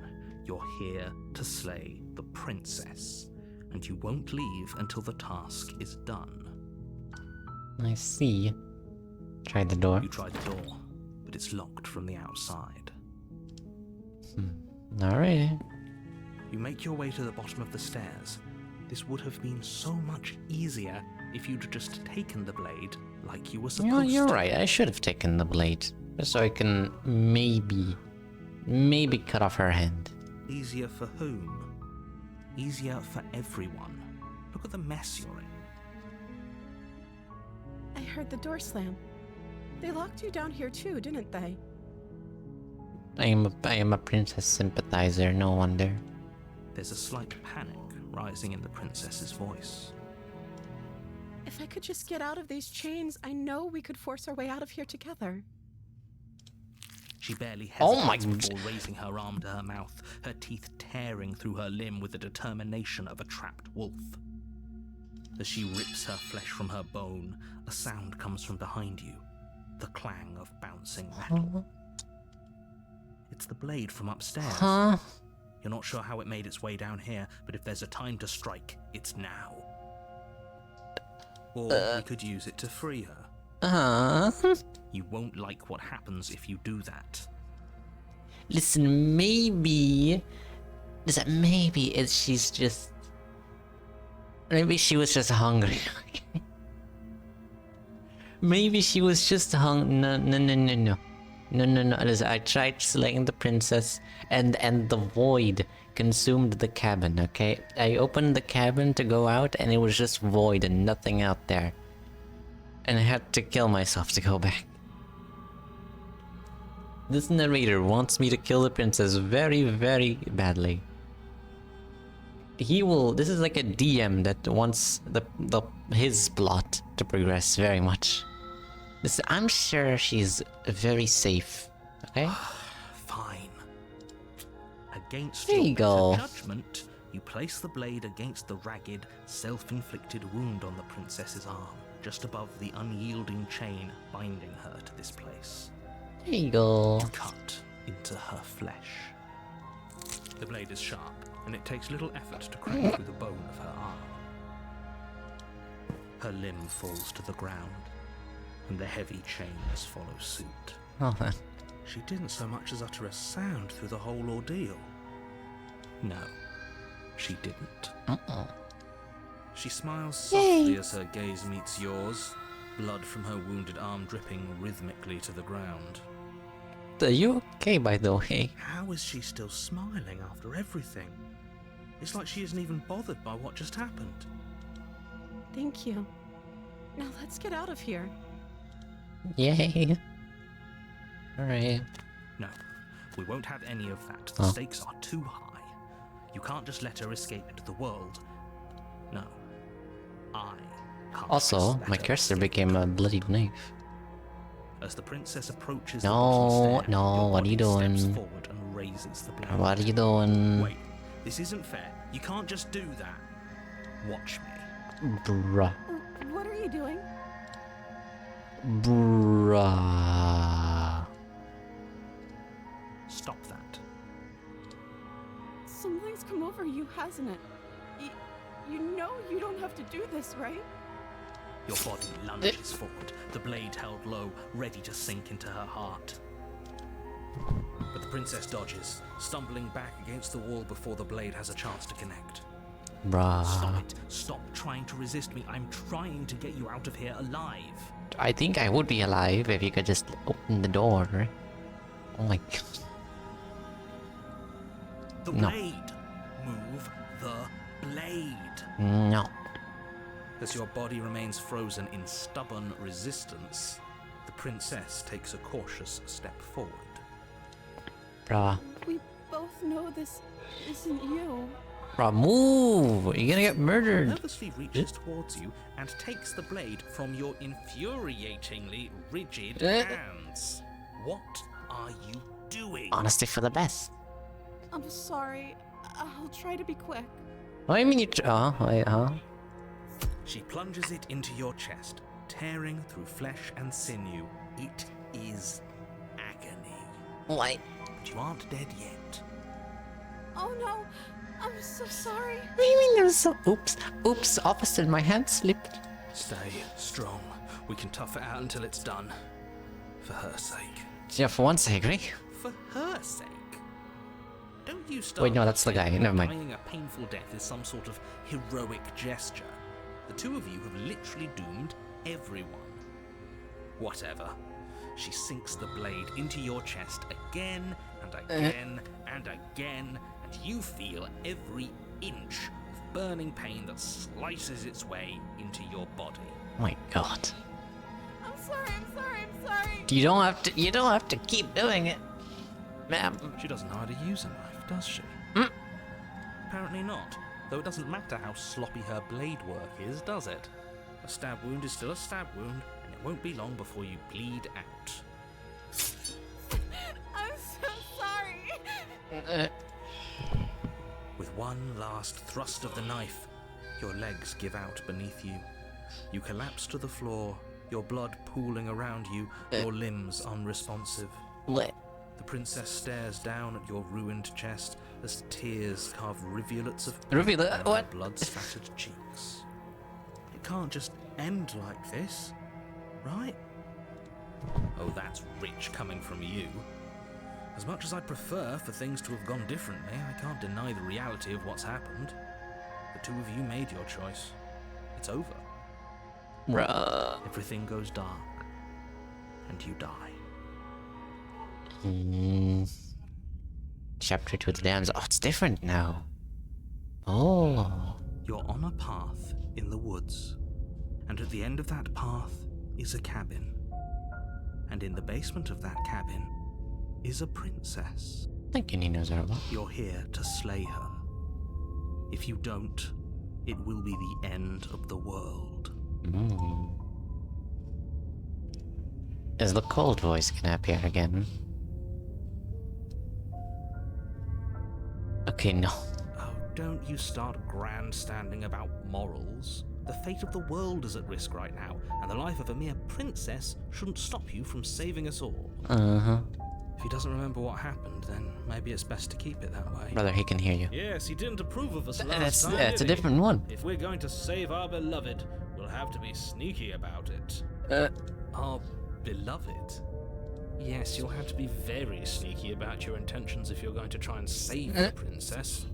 You're here to slay the princess, and you won't leave until the task is done. I see. Try the door. You try the door, but it's locked from the outside. Alright. You make your way to the bottom of the stairs. This would have been so much easier if you'd just taken the blade like you were supposed to. You're right. I should have taken the blade. So I can maybe cut off her hand. Easier for whom? Easier for everyone. Look at the mess you're in. I heard the door slam. They locked you down here too, didn't they? I am a princess sympathizer, no wonder. There's a slight panic rising in the princess's voice. If I could just get out of these chains, I know we could force our way out of here together. She barely Oh my hesitates before raising her arm to her mouth, her teeth tearing through her limb with the determination of a trapped wolf. As she rips her flesh from her bone, a sound comes from behind you, the clang of bouncing metal. It's the blade from upstairs. Huh? You're not sure how it made its way down here, but if there's a time to strike, it's now. Or we could use it to free her. You won't like what happens if you do that. Listen, maybe she's just... Maybe she was just hungry. Maybe she was just No. Listen, I tried slaying the princess and the void consumed the cabin, okay? I opened the cabin to go out and it was just void and nothing out there. And I had to kill myself to go back. This narrator wants me to kill the princess very, very badly. This is like a DM that wants his plot to progress very much. Listen, I'm sure she's very safe, okay? Fine. Against There your you go. better judgment, you place the blade against the ragged, self-inflicted wound on the princess's arm, just above the unyielding chain binding her to this place. There you go. Cut into her flesh. The blade is sharp, and it takes little effort to crack through the bone of her arm. Her limb falls to the ground, and the heavy chains follow suit. Oh, then. She didn't so much as utter a sound through the whole ordeal. No, she didn't. Uh-oh. She smiles softly as her gaze meets yours, blood from her wounded arm dripping rhythmically to the ground. Are you okay, by the way? How is she still smiling after everything? It's like she isn't even bothered by what just happened. Thank you. Now let's get out of here. Yay. Alright. No, we won't have any of that. The stakes are too high. You can't just let her escape into the world. No, I can't. Also, just my let her cursor escape. became a bloodied knife. As the princess approaches No, the bottom stair, no, your what are you body steps doing? forward and raises the blade. What are you doing? Wait, this isn't fair. You can't just do that. Watch me. Bruh. What are you doing? Bruh. Stop that. Something's come over you, hasn't it? You know you don't have to do this, right? Your body lunges forward, the blade held low, ready to sink into her heart. But the princess dodges, stumbling back against the wall before the blade has a chance to connect. Bruh. Stop it. Stop trying to resist me. I'm trying to get you out of here alive. I think I would be alive if you could just open the door. Oh my god. The No. blade. Move the blade. No. As your body remains frozen in stubborn resistance, the princess takes a cautious step forward. Bruh. We both know this isn't you. Bruh, move! You're gonna get murdered. Nervously reaches towards you and takes the blade from your infuriatingly rigid hands. What are you doing? Honesty for the best. I'm sorry. I'll try to be quick. What do you mean you wait, huh? She plunges it into your chest, tearing through flesh and sinew. It is agony. What? But you aren't dead yet. Oh no! I'm so sorry. What do you mean there was so... Oops, officer, my hand slipped. Stay strong. We can tough it out until it's done. For her sake. Yeah, for one sake, right? For her sake? Don't you start Wait, no, that's the guy. thinking Never mind. Dying a painful death is some sort of heroic gesture. The two of you have literally doomed everyone. Whatever. She sinks the blade into your chest again and again and again, and you feel every inch of burning pain that slices its way into your body. Oh my god. I'm sorry. You don't have to keep doing it. Ma'am. She doesn't know how to use a knife, does she? Apparently not. Though it doesn't matter how sloppy her blade work is, does it? A stab wound is still a stab wound, and it won't be long before you bleed out. I'm so sorry. With one last thrust of the knife, your legs give out beneath you. You collapse to the floor, your blood pooling around you, your limbs unresponsive. What? The princess stares down at your ruined chest as tears carve rivulets of Rivulet? down her What? blood-spattered cheeks. It can't just end like this, right? Oh, that's rich coming from you. As much as I'd prefer for things to have gone differently, I can't deny the reality of what's happened. The two of you made your choice. It's over. Bruh. Everything goes dark, and you die. Chapter 2 of the Dams. Oh, it's different now. Oh. You're on a path in the woods, and at the end of that path is a cabin. And in the basement of that cabin is a princess. Thank you, Nino Zorba. You're here to slay her. If you don't, it will be the end of the world. Is the cold voice gonna appear again? Okay, no. Oh, don't you start grandstanding about morals. The fate of the world is at risk right now, and the life of a mere princess shouldn't stop you from saving us all. Uh-huh. If he doesn't remember what happened, then maybe it's best to keep it that way. Brother, he can hear you. Yes, he didn't approve of us last That's time, it's a did he? different one. If we're going to save our beloved, we'll have to be sneaky about it. Our beloved? Yes, you'll have to be very sneaky about your intentions if you're going to try and save the princess.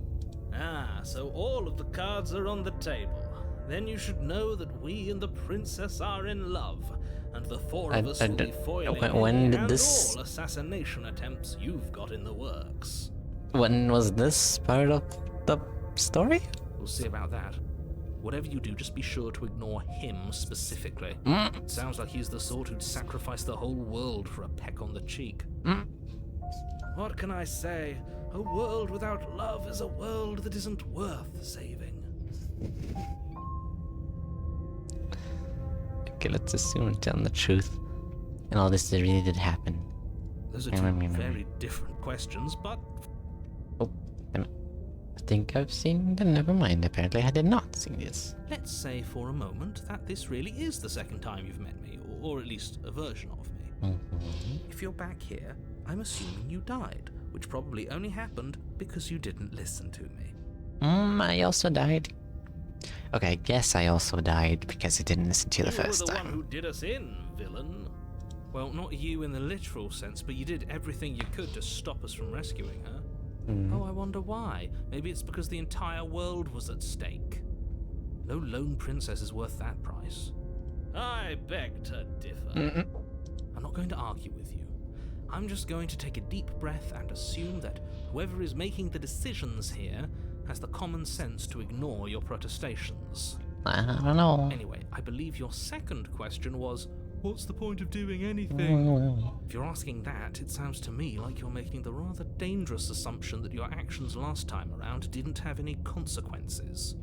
Ah, so all of the cards are on the table. Then you should know that we and the princess are in love, and the four of us will be foiling when did and this... all assassination attempts you've got in the works. When was this part of the story? We'll see about that. Whatever you do, just be sure to ignore him specifically. It sounds like he's the sort who'd sacrifice the whole world for a peck on the cheek. What can I say? A world without love is a world that isn't worth saving. Okay, let's assume we're telling the truth. And all this really did happen. Those are two very different questions, but... Oh, damn it. I think I've seen the... Never mind, apparently I did not see this. Let's say for a moment that this really is the second time you've met me, or at least a version of me. If you're back here, I'm assuming you died, which probably only happened because you didn't listen to me. I also died. Okay, I guess I also died because I didn't listen to you the first You were the time. one who did us in, villain. Well, not you in the literal sense, but you did everything you could to stop us from rescuing her. Oh, I wonder why. Maybe it's because the entire world was at stake. No lone princess is worth that price. I beg to differ. I'm not going to argue with you. I'm just going to take a deep breath and assume that whoever is making the decisions here has the common sense to ignore your protestations. I don't know. Anyway, I believe your second question was, what's the point of doing anything? If you're asking that, it sounds to me like you're making the rather dangerous assumption that your actions last time around didn't have any consequences.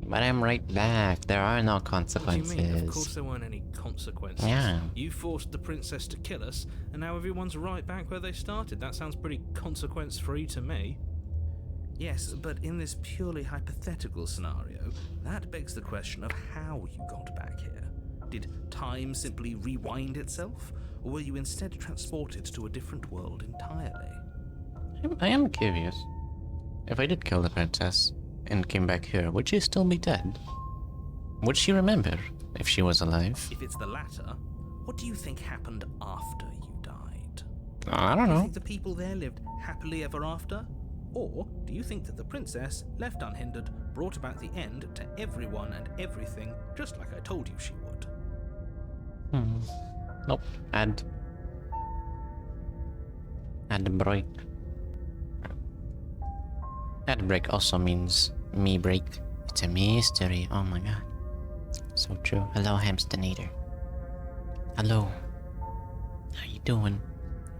But I'm right back. There are no What do consequences. you mean? Of course there weren't any consequences. Yeah. You forced the princess to kill us, and now everyone's right back where they started. That sounds pretty consequence-free to me. Yes, but in this purely hypothetical scenario, that begs the question of how you got back here. Did time simply rewind itself, or were you instead transported to a different world entirely? I am curious. If I did kill the princess and came back here, would she still be dead? Would she remember if she was alive? If it's the latter, what do you think happened after you died? I don't Do you know. think the people there lived happily ever after? Or do you think that the princess, left unhindered, brought about the end to everyone and everything, just like I told you she would? Nope. Add break. Add break also means me break. It's a mystery. Oh my god. So true. Hello, Hamstonator. Hello. How you doing?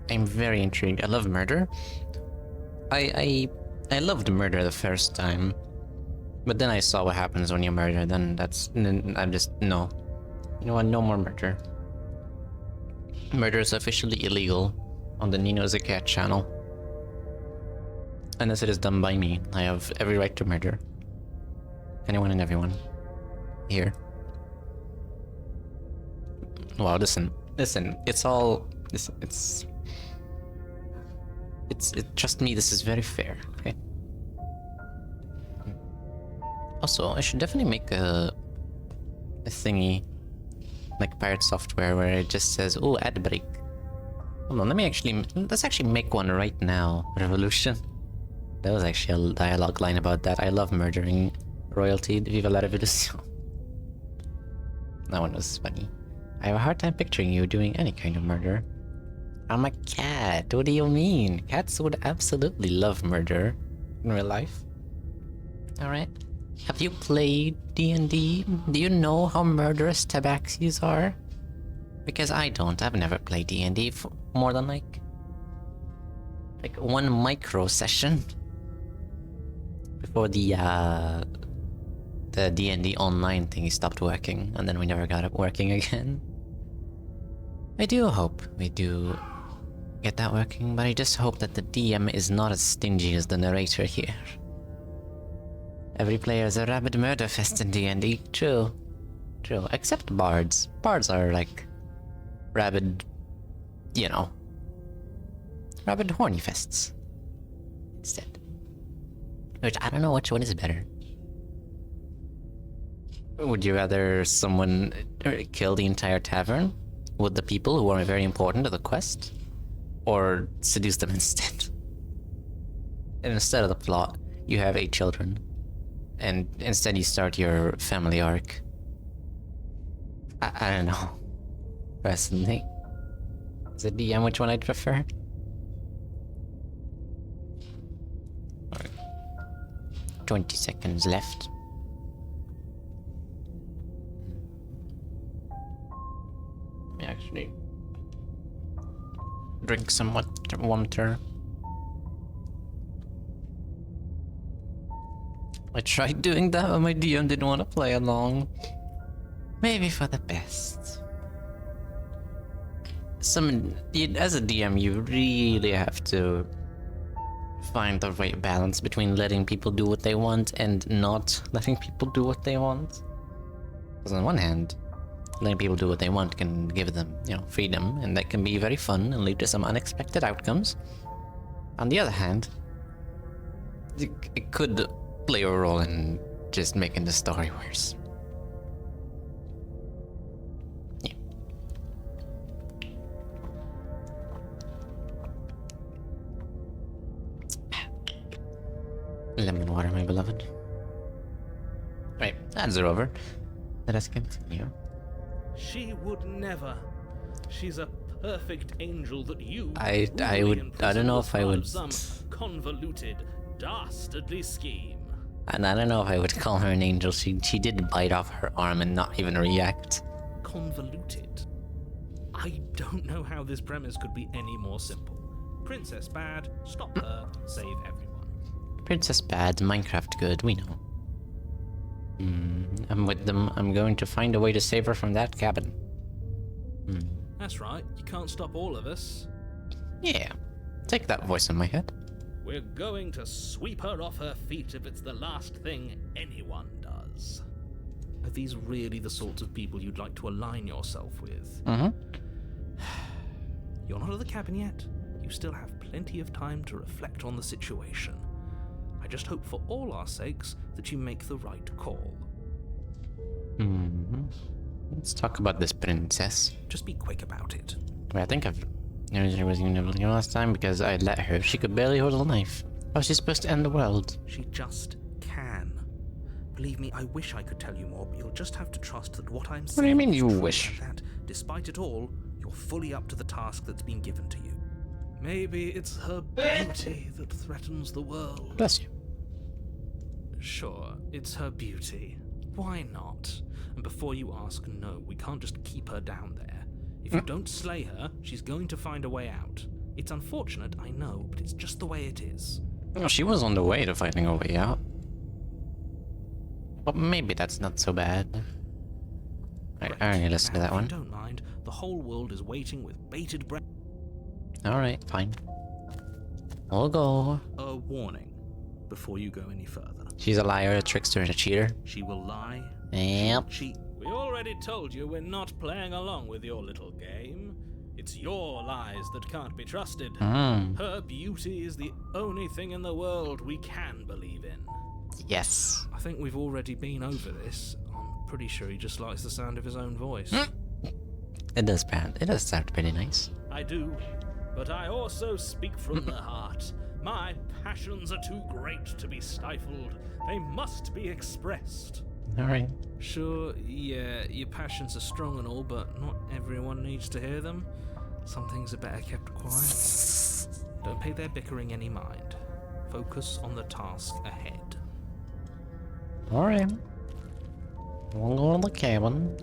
I'm very intrigued. I love murder. I loved murder the first time, but then I saw what happens when you murder. Then I'm just no. You know what? No more murder. Murder is officially illegal on the Nino's a Cat channel. Unless it is done by me. I have every right to murder anyone and everyone here. Wow, listen. It's all. Trust me, this is very fair. Okay. Also, I should definitely make a thingy, like Pirate Software, where it just says, "Oh, ad break." Hold on, let's actually make one right now. Revolution. That was actually a dialogue line about that. I love murdering royalty. Viva la revolution. That one was funny. I have a hard time picturing you doing any kind of murder. I'm a cat. What do you mean? Cats would absolutely love murder in real life. Alright. Have you played D&D? Do you know how murderous tabaxis are? Because I don't. I've never played D&D for more than like one micro session before the D&D online thing stopped working, and then we never got it working again. I do hope we do get that working, but I just hope that the DM is not as stingy as the narrator here. Every player is a rabid murder fest in D&D. True. Except bards. Bards are like rabid, rabid horny fests instead. Which I don't know which one is better. Would you rather someone kill the entire tavern with the people who are very important to the quest? or seduce them instead. And instead of the plot, you have 8 children. And instead you start your family arc. I don't know. Personally. Is it DM which one I'd prefer? Alright. 20 seconds left. Let me actually drink some water. I tried doing that, but my DM didn't want to play along. Maybe for the best. As a DM, you really have to find the right balance between letting people do what they want and not letting people do what they want. Because on one hand, letting people do what they want can give them, freedom, and that can be very fun and lead to some unexpected outcomes. On the other hand, it could play a role in just making the story worse. Yeah. Lemon water, my beloved. Right, ads are over. Let us continue. She would never. She's a perfect angel that you. I don't know if I would. Some convoluted, dastardly scheme. And I don't know if I would call her an angel. She did bite off her arm and not even react. Convoluted. I don't know how this premise could be any more simple. Princess bad, stop her, save everyone. Princess bad, Minecraft good, we know. I'm with them. I'm going to find a way to save her from that cabin. That's right, you can't stop all of us. Yeah, take that voice in my head. We're going to sweep her off her feet if it's the last thing anyone does. Are these really the sorts of people you'd like to align yourself with? You're not at the cabin yet. You still have plenty of time to reflect on the situation. I just hope for all our sakes that you make the right call. Let's talk about this princess. Just be quick about it. I think I've noticed her was even last time because I let her. She could barely hold a knife. How was she supposed to end the world? She just can. Believe me, I wish I could tell you more, but you'll just have to trust that what I'm saying. What do you mean is you true, wish? and that, despite it all, you're fully up to the task that's been given to you. Maybe it's her beauty that threatens the world. Bless you. Sure, it's her beauty. Why not? And before you ask, no, we can't just keep her down there. If you don't slay her, she's going to find a way out. It's unfortunate, I know, but it's just the way it is. Well, she was on the way to finding a way out. But maybe that's not so bad. I already listened to that one. Don't mind. The whole world is waiting with bated breath. Alright, fine. We'll go. A warning before you go any further. She's a liar, a trickster, and a cheater. She will lie. Yep. Cheat. We already told you we're not playing along with your little game. It's your lies that can't be trusted. Her beauty is the only thing in the world we can believe in. Yes. I think we've already been over this. I'm pretty sure he just likes the sound of his own voice. It does sound pretty nice. I do, but I also speak from the heart. My passions are too great to be stifled. They must be expressed. Alright. Sure, yeah, your passions are strong and all, but not everyone needs to hear them. Some things are better kept quiet. Don't pay their bickering any mind. Focus on the task ahead. Alright. We'll go to the cabin.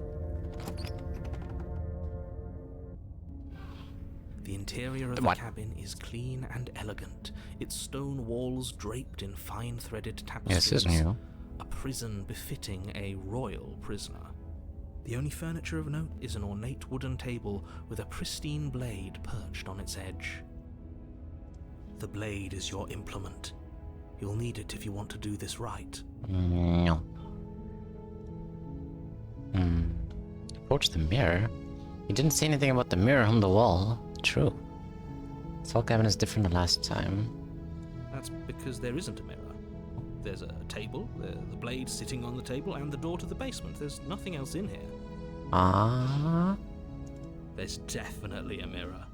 The interior of the cabin is clean and elegant, its stone walls draped in fine-threaded tapestries. Yes, isn't you? A prison befitting a royal prisoner. The only furniture of note is an ornate wooden table with a pristine blade perched on its edge. The blade is your implement. You'll need it if you want to do this right. No. Approach the mirror? You didn't say anything about the mirror on the wall. True. This whole cabin is different than last time. That's because there isn't a mirror. There's a table, the blade sitting on the table, and the door to the basement. There's nothing else in here. Ah. There's definitely a mirror.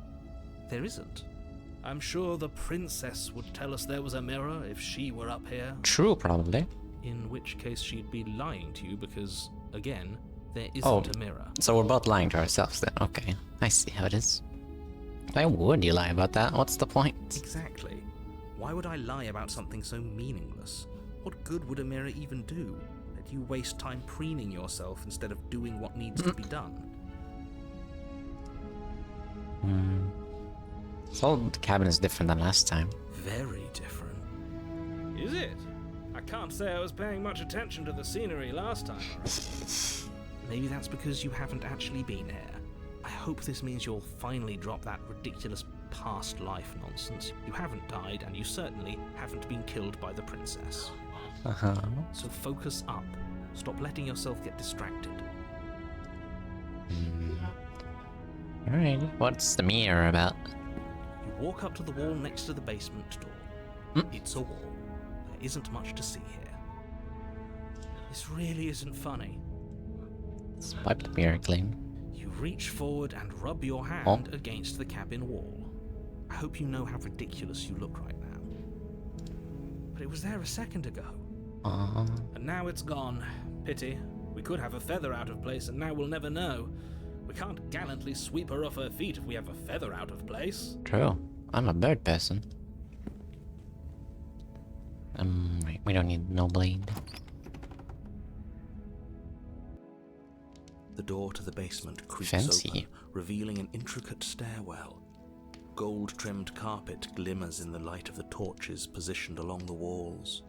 There isn't. I'm sure the princess would tell us there was a mirror if she were up here. True, probably. In which case she'd be lying to you because, again, there isn't a mirror. So we're both lying to ourselves then. Okay, I see how it is. Why would you lie about that? What's the point? Exactly. Why would I lie about something so meaningless? What good would a mirror even do? That you waste time preening yourself instead of doing what needs to be done. So the cabin is different than last time. Very different. Is it? I can't say I was paying much attention to the scenery last time around. Maybe that's because you haven't actually been here. I hope this means you'll finally drop that ridiculous past life nonsense. You haven't died, and you certainly haven't been killed by the princess. So focus up. Stop letting yourself get distracted. Alright, what's the mirror about? You walk up to the wall next to the basement door. It's a wall. There isn't much to see here. This really isn't funny. Swipe the mirror claim. You reach forward and rub your hand against the cabin wall. I hope you know how ridiculous you look right now. But it was there a second ago. And now it's gone. Pity. We could have a feather out of place and now we'll never know. We can't gallantly sweep her off her feet if we have a feather out of place. True. I'm a bird person. Right, we don't need no blade. The door to the basement creaks Fancy. open, revealing an intricate stairwell. Gold-trimmed carpet glimmers in the light of the torches positioned along the walls.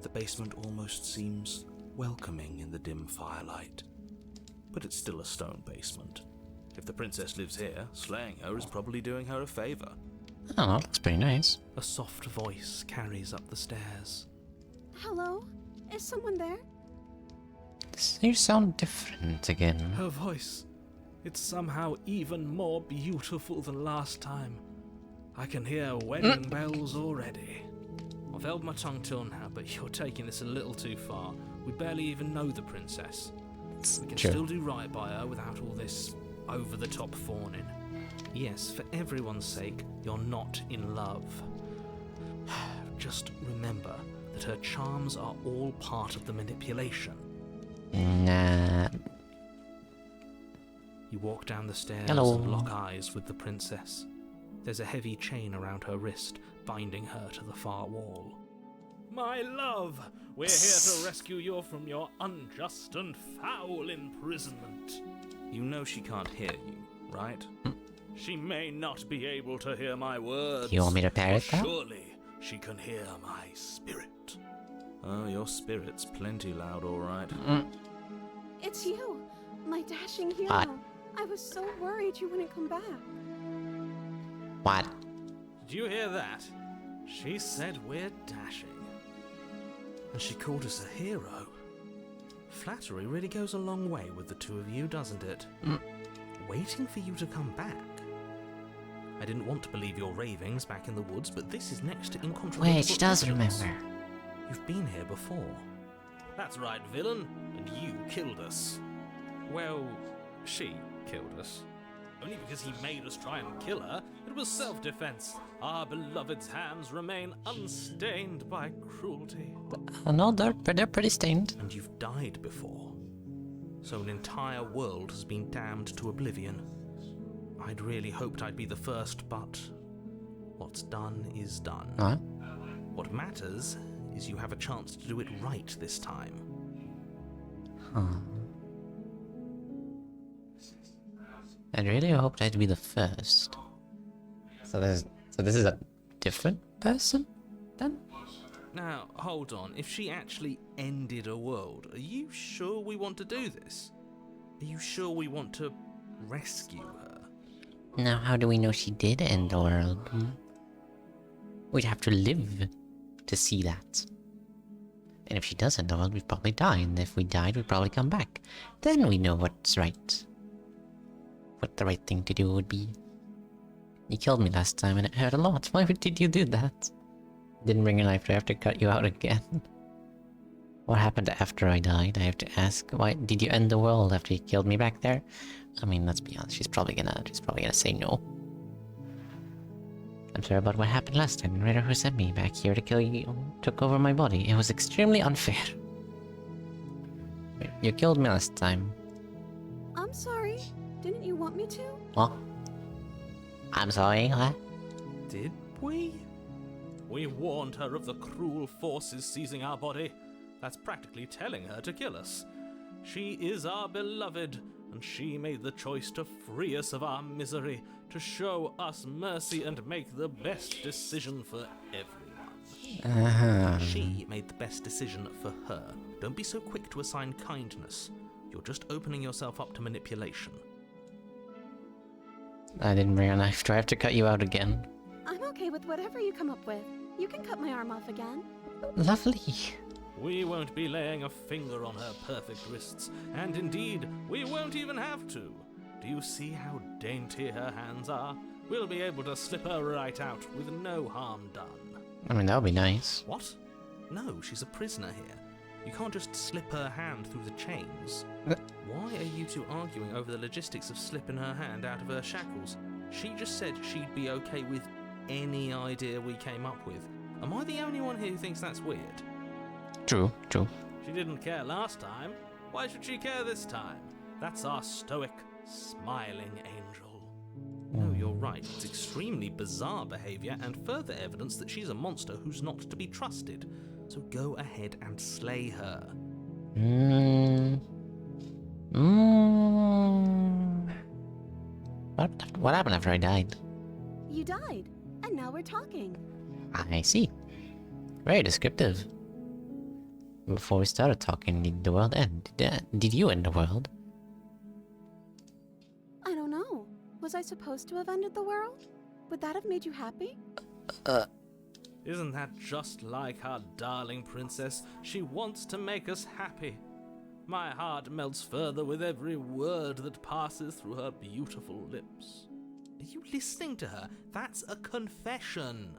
The basement almost seems welcoming in the dim firelight. But it's still a stone basement. If the princess lives here, slaying her is probably doing her a favor. Oh, looks pretty nice. A soft voice carries up the stairs. Hello? Is someone there? You sound different again. Her voice. It's somehow even more beautiful than last time. I can hear wedding bells already. I've held my tongue till now, but you're taking this a little too far. We barely even know the princess. We can still do right by her without all this over-the-top fawning. Yes, for everyone's sake, you're not in love. Just remember that her charms are all part of the manipulation. Nah. You walk down the stairs Hello. and lock eyes with the princess. There's a heavy chain around her wrist, binding her to the far wall. My love, we're here to rescue you from your unjust and foul imprisonment. You know she can't hear you, right? She may not be able to hear my words. You want me to parrot but that? surely she can hear my spirit. Oh, your spirit's plenty loud, all right. It's you, my dashing hero. What? I was so worried you wouldn't come back. What? Did you hear that? She said we're dashing. And she called us a hero. Flattery really goes a long way with the two of you, doesn't it? Waiting for you to come back. I didn't want to believe your ravings back in the woods, but this is next to incontrovertible Wait, she does evidence. remember. You've been here before. That's right, villain. And you killed us. Well, she killed us. Only because he made us try and kill her. It was self-defense. Our beloved's hands remain unstained by cruelty. No, they're pretty stained. And you've died before. So an entire world has been damned to oblivion. I'd really hoped I'd be the first, but what's done is done. Huh? What matters is you have a chance to do it right this time. I really hoped I'd be the first. So this is a different person, then? Now, hold on. If she actually ended a world, are you sure we want to do this? Are you sure we want to rescue her? Now, how do we know she did end the world? We'd have to live to see that. And if she does end the world, we'd probably die. And if we died, we'd probably come back. Then we know what's right. What the right thing to do would be. You killed me last time and it hurt a lot. Why did you do that? Didn't bring a knife, do I have to cut you out again? What happened after I died? I have to ask. Why did you end the world after you killed me back there? I mean, let's be honest, she's probably gonna say no. I'm sorry about what happened last time. The writer who sent me back here to kill you took over my body. It was extremely unfair. You killed me last time. I'm sorry. Didn't you want me to? What? I'm sorry, what? Did we? We warned her of the cruel forces seizing our body. That's practically telling her to kill us. She is our beloved, and she made the choice to free us of our misery, to show us mercy and make the best decision for everyone. She made the best decision for her. Don't be so quick to assign kindness. You're just opening yourself up to manipulation. I didn't bring a knife. Do I have to cut you out again? I'm okay with whatever you come up with. You can cut my arm off again. Lovely. We won't be laying a finger on her perfect wrists, and indeed, we won't even have to. Do you see how dainty her hands are? We'll be able to slip her right out with no harm done. I mean, that would be nice. What? No, she's a prisoner here. You can't just slip her hand through the chains. Why are you two arguing over the logistics of slipping her hand out of her shackles? She just said she'd be okay with any idea we came up with. Am I the only one here who thinks that's weird? True, true. She didn't care last time. Why should she care this time? That's our stoic, smiling angel. No, you're right. It's extremely bizarre behavior and further evidence that she's a monster who's not to be trusted. So go ahead and slay her. What happened after I died? You died, and now we're talking. I see. Very descriptive. Before we started talking, did the world end? Did you end the world? I don't know. Was I supposed to have ended the world? Would that have made you happy? Isn't that just like our darling princess? She wants to make us happy. My heart melts further with every word that passes through her beautiful lips. Are you listening to her? That's a confession.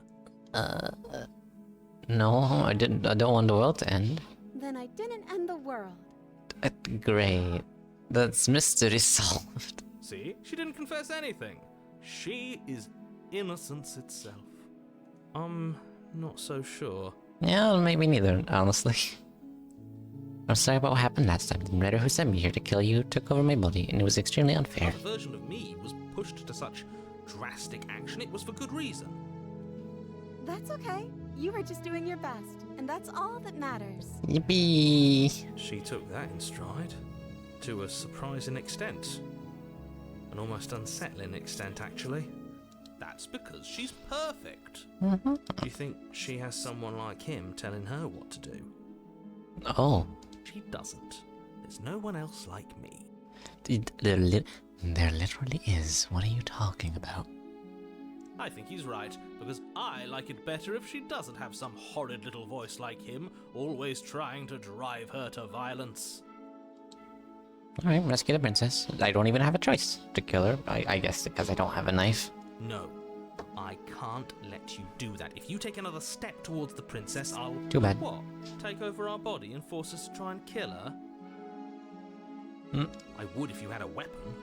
No, I didn't. I don't want the world to end. Then I didn't end the world. Great. That's mystery solved. See? She didn't confess anything. She is innocence itself. I'm not so sure. Yeah, maybe neither, honestly. I'm sorry about what happened last time. The writer who sent me here to kill you took over my body, and it was extremely unfair. The version of me was pushed to such drastic action. It was for good reason. That's okay. You were just doing your best, and that's all that matters. Yippee! She took that in stride. To a surprising extent. An almost unsettling extent, actually. That's because she's perfect. Do you think she has someone like him telling her what to do? Oh. She doesn't. There's no one else like me. There literally is. What are you talking about? I think he's right, because I like it better if she doesn't have some horrid little voice like him, always trying to drive her to violence. Alright, rescue the princess. I don't even have a choice to kill her. I guess because I don't have a knife. No, I can't let you do that. If you take another step towards the princess, I'll... Too bad. What? Take over our body and force us to try and kill her? I would if you had a weapon.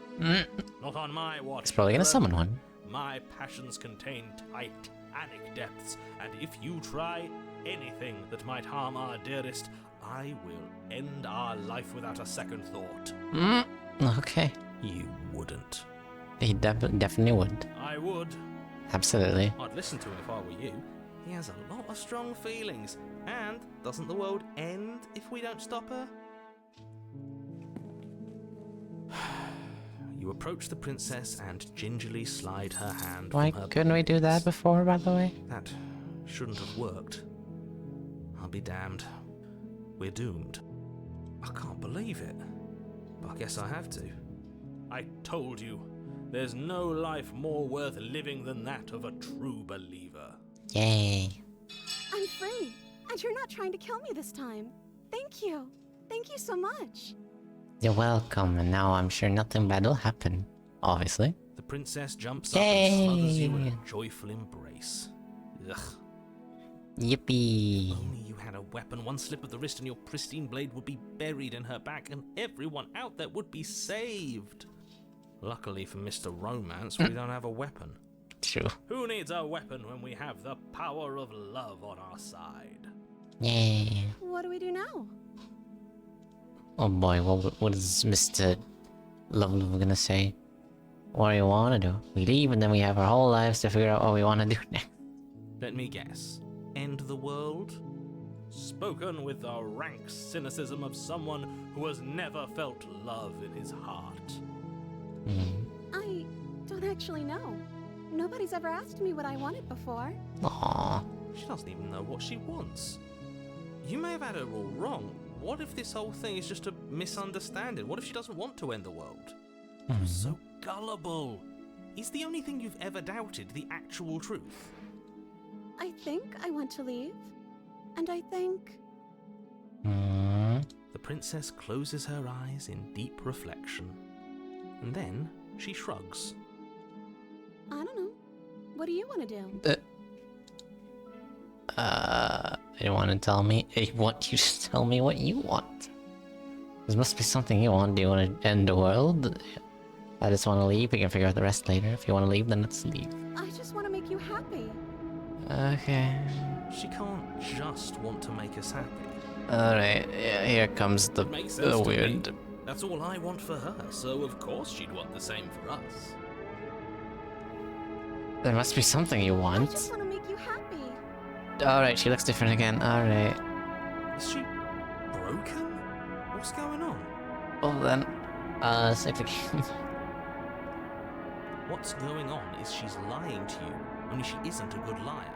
Not on my watch. It's probably gonna Helen. summon one. My passions contain titanic depths, and if you try anything that might harm our dearest, I will end our life without a second thought. Okay. You wouldn't. He definitely would. I would. Absolutely. I'd listen to him if I were you. He has a lot of strong feelings. And doesn't the world end if we don't stop her? You approach the princess and gingerly slide her hand Why from her couldn't we do that before, by the way? That shouldn't have worked. I'll be damned. We're doomed. I can't believe it. But I guess I have to. I told you. There's no life more worth living than that of a true believer. Yay. I'm free, and you're not trying to kill me this time. Thank you. Thank you so much. You're welcome, and now I'm sure nothing bad will happen. Obviously. The princess jumps up and smothers you in Yay. a joyful embrace. Ugh. Yippee. Only you had a weapon. One slip of the wrist and your pristine blade would be buried in her back, and everyone out there would be saved. Luckily for Mr. Romance, we don't have a weapon. true. Who needs a weapon when we have the power of love on our side? Yeah. What do we do now? Oh boy, what is Mr. Love gonna say? What do you wanna do? We leave and then we have our whole lives to figure out what we wanna do next. Let me guess. End the world? Spoken with the rank cynicism of someone who has never felt love in his heart. I don't actually know. Nobody's ever asked me what I wanted before. Aww. She doesn't even know what she wants. You may have had her all wrong. What if this whole thing is just a misunderstanding? What if she doesn't want to end the world? You're so gullible. Is the only thing you've ever doubted the actual truth? I think I want to leave. And I think... The princess closes her eyes in deep reflection. And then she shrugs. I don't know. What do you want to do? You want to tell me? I want you to tell me what you want. There must be something you want. Do you want to end the world? I just want to leave. We can figure out the rest later. If you want to leave, then let's leave. I just want to make you happy. Okay. She can't just want to make us happy. Alright, yeah, here comes the Makes sense to weird... me. That's all I want for her, so of course she'd want the same for us. There must be something you I want. just want to make you happy. Alright, she looks different again. Alright. Is she broken? What's going on? Well then, save the game. What's going on is she's lying to you, only she isn't a good liar.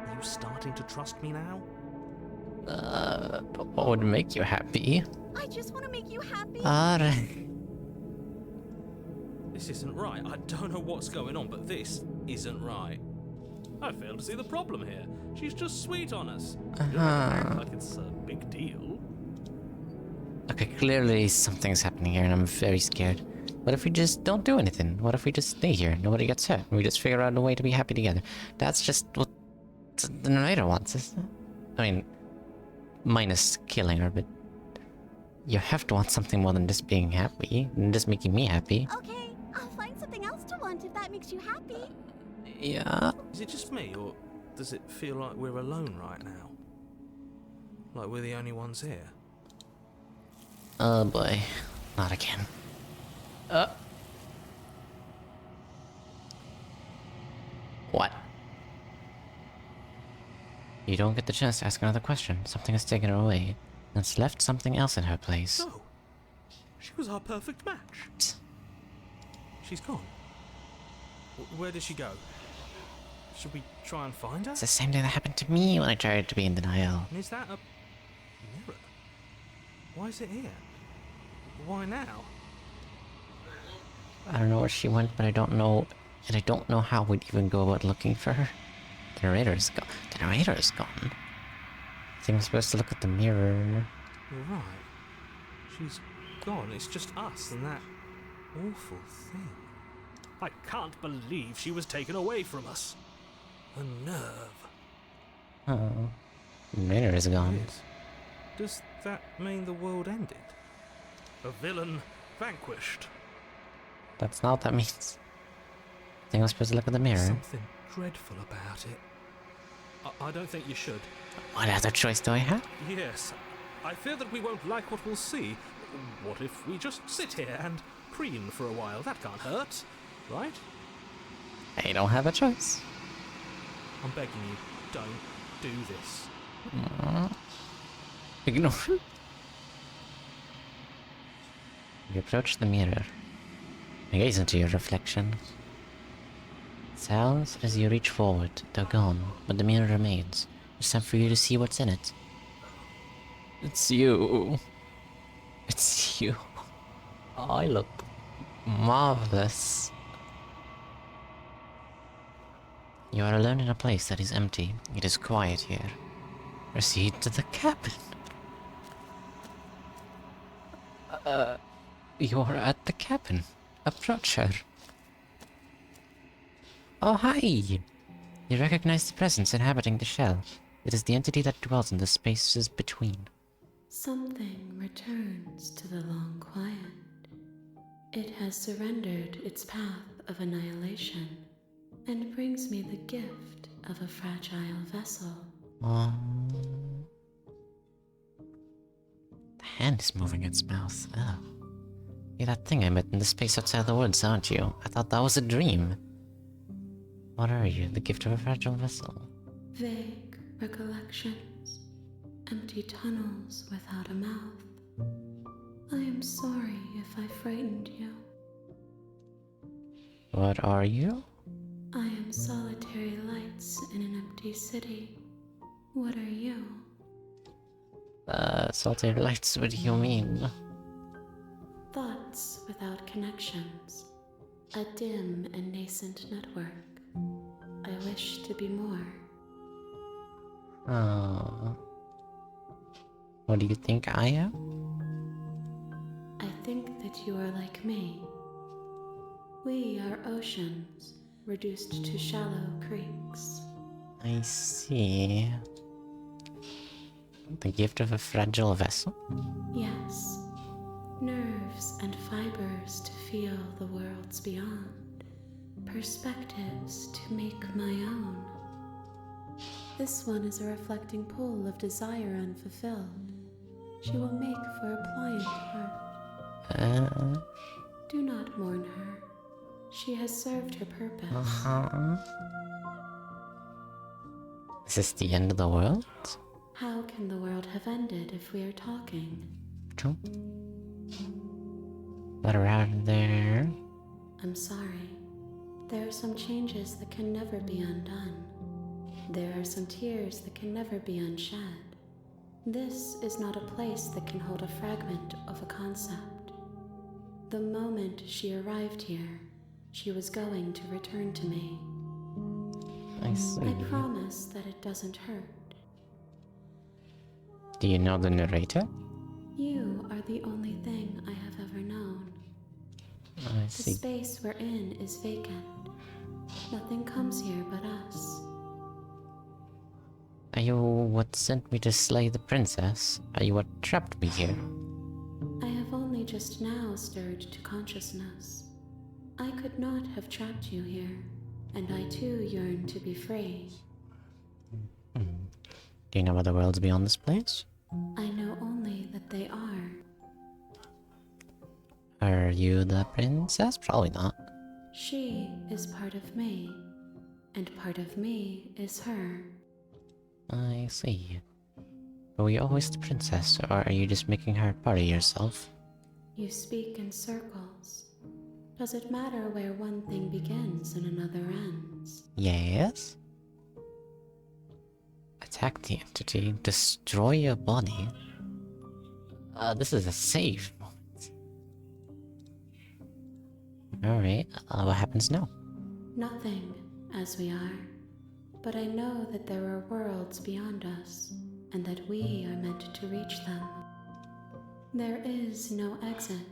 Are you starting to trust me now? But what would make you happy? I just want to make you happy. Alright. This isn't right. I don't know what's going on, but this isn't right. I fail to see the problem here. She's just sweet on us. You don't have to act like it's a big deal. Okay, clearly something's happening here and I'm very scared. What if we just don't do anything? What if we just stay here? Nobody gets hurt. We just figure out a way to be happy together. That's just what the narrator wants, isn't it? I mean, minus killing her, but you have to want something more than just being happy and just making me happy. Okay, I'll find something else to want if that makes you happy. Yeah. Is it just me, or does it feel like we're alone right now? Like we're the only ones here? Oh boy. Not again. What? You don't get the chance to ask another question. Something has taken her away. And it's left something else in her place. So, she was our perfect match. She's gone. Where did she go? Should we try and find her? It's the same thing that happened to me when I tried to be in denial. And is that a mirror? Why is it here? Why now? I don't know where she went, but I don't know... And I don't know how we'd even go about looking for her. The narrator is gone. The narrator is gone. I think I'm supposed to look at the mirror. You're right. She's gone. It's just us and that awful thing. I can't believe she was taken away from us. The nerve. Oh. The narrator is gone. Yes. Does that mean the world ended? A villain vanquished. That's not what that means. I think I'm supposed to look at the mirror. Something dreadful about it. I don't think you should. What other choice do I have? Yes. I fear that we won't like what we'll see. What if we just sit here and preen for a while? That can't hurt, right? I don't have a choice. I'm begging you, don't do this. Ignore. You approach the mirror. Gaze into your reflection. Sounds as you reach forward. They're gone, but the mirror remains. It's time for you to see what's in it. It's you. It's you. I look marvelous. You are alone in a place that is empty. It is quiet here. Proceed to the cabin. You are at the cabin. Approach her. Oh, hi! You recognize the presence inhabiting the shell. It is the entity that dwells in the spaces between. Something returns to the long quiet. It has surrendered its path of annihilation and brings me the gift of a fragile vessel. Oh. The hand is moving its mouth. Oh. You're that thing I met in the space outside the woods, aren't you? I thought that was a dream. What are you? The gift of a fragile vessel? Vague recollections, empty tunnels without a mouth. I am sorry if I frightened you. What are you? I am solitary lights in an empty city. What are you? Salty lights, what do you mean? Thoughts without connections. A dim and nascent network. I wish to be more. Oh. What do you think I am? I think that you are like me. We are oceans, reduced to shallow creeks. I see. The gift of a fragile vessel? Yes. Nerves and fibers to feel the worlds beyond. Perspectives to make my own. This one is a reflecting pool of desire unfulfilled. She will make for a pliant heart. Do not mourn her. She has served her purpose. Is this the end of the world? How can the world have ended if we are talking? True. But around there... I'm sorry. There are some changes that can never be undone. There are some tears that can never be unshed. This is not a place that can hold a fragment of a concept. The moment she arrived here, she was going to return to me. I see. I promise that it doesn't hurt. Do you know the narrator? You are the only thing I have ever known. I The see. space we're in is vacant. Nothing comes here but us. Are you what sent me to slay the princess? Are you what trapped me here? I have only just now stirred to consciousness. I could not have trapped you here, and I too yearn to be free. Do you know other worlds beyond this place? I know only that they are. Are you the princess? Probably not. She is part of me, and part of me is her. I see. Were you always the princess, or are you just making her part of yourself? You speak in circles. Does it matter where one thing begins and another ends? Yes? Attack the entity, destroy your body. This is a save moment. Alright, what happens now? Nothing, as we are. But I know that there are worlds beyond us, and that we are meant to reach them. There is no exit,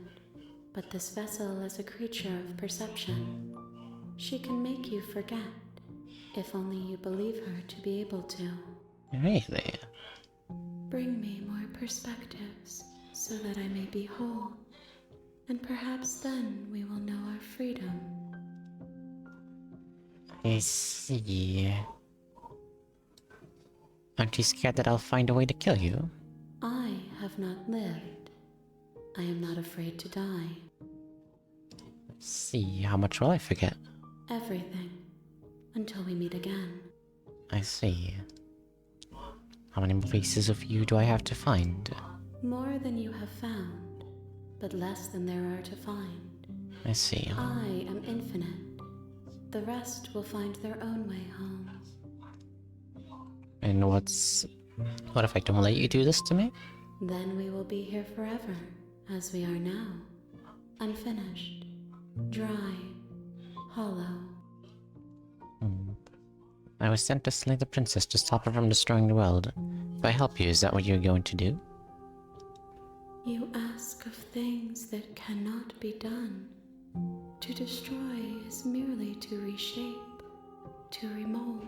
but this vessel is a creature of perception. She can make you forget, if only you believe her to be able to. Really? Bring me more perspectives, so that I may be whole, and perhaps then we will know our freedom. I see. Aren't you scared that I'll find a way to kill you? I have not lived. I am not afraid to die. Let's see, how much will I forget? Everything. Until we meet again. I see. How many pieces of you do I have to find? More than you have found, but less than there are to find. I see. I am infinite. The rest will find their own way home. And what if I don't let you do this to me? Then we will be here forever, as we are now. Unfinished. Dry. Hollow. I was sent to slay the princess to stop her from destroying the world. If I help you, is that what you're going to do? You ask of things that cannot be done. To destroy is merely to reshape, to remold.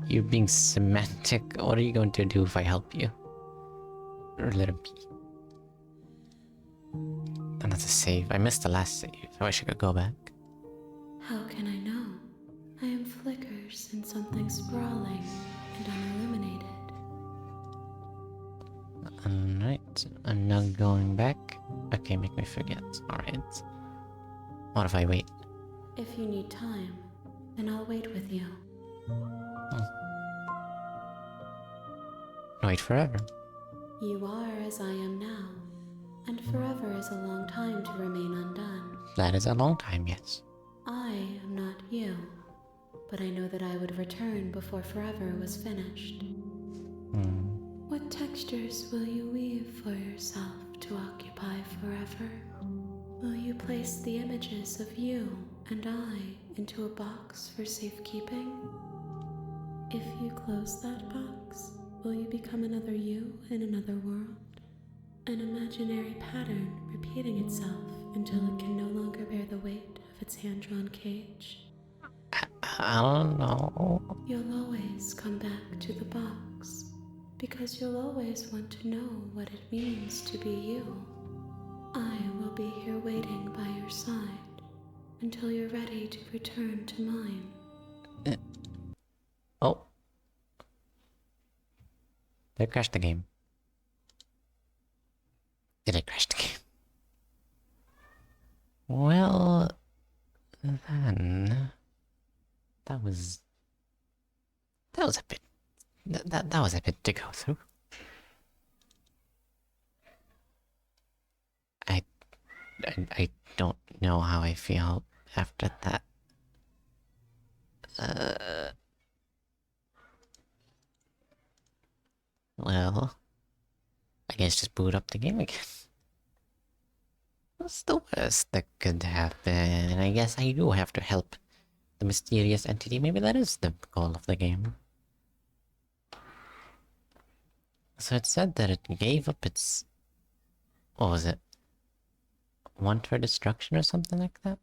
You're being semantic. What are you going to do if I help you? Or let it be? Another save. I missed the last save. I wish I could go back. immerse in something sprawling and unilluminated. Alright, I'm not going back. Okay, make me forget. Alright. What if I wait? If you need time, then I'll wait with you. Wait forever. You are as I am now, and forever is a long time to remain undone. That is a long time, yes. I am not you, but I know that I would return before forever was finished. What textures will you weave for yourself to occupy forever? Will you place the images of you and I into a box for safekeeping? If you close that box, will you become another you in another world? An imaginary pattern repeating itself until it can no longer bear the weight of its hand-drawn cage? I don't know. You'll always come back to the box, because you'll always want to know what it means to be you. I will be here waiting by your side until you're ready to return to mine. Oh. Did I crash the game? Did I crash the game? Well, then... That was a bit... That was a bit to go through. I don't know how I feel after that. Well, I guess just boot up the game again. What's the worst that could happen? I guess I do have to help the mysterious entity. Maybe that is the goal of the game. So it said that it gave up its... What was it? Want for destruction or something like that?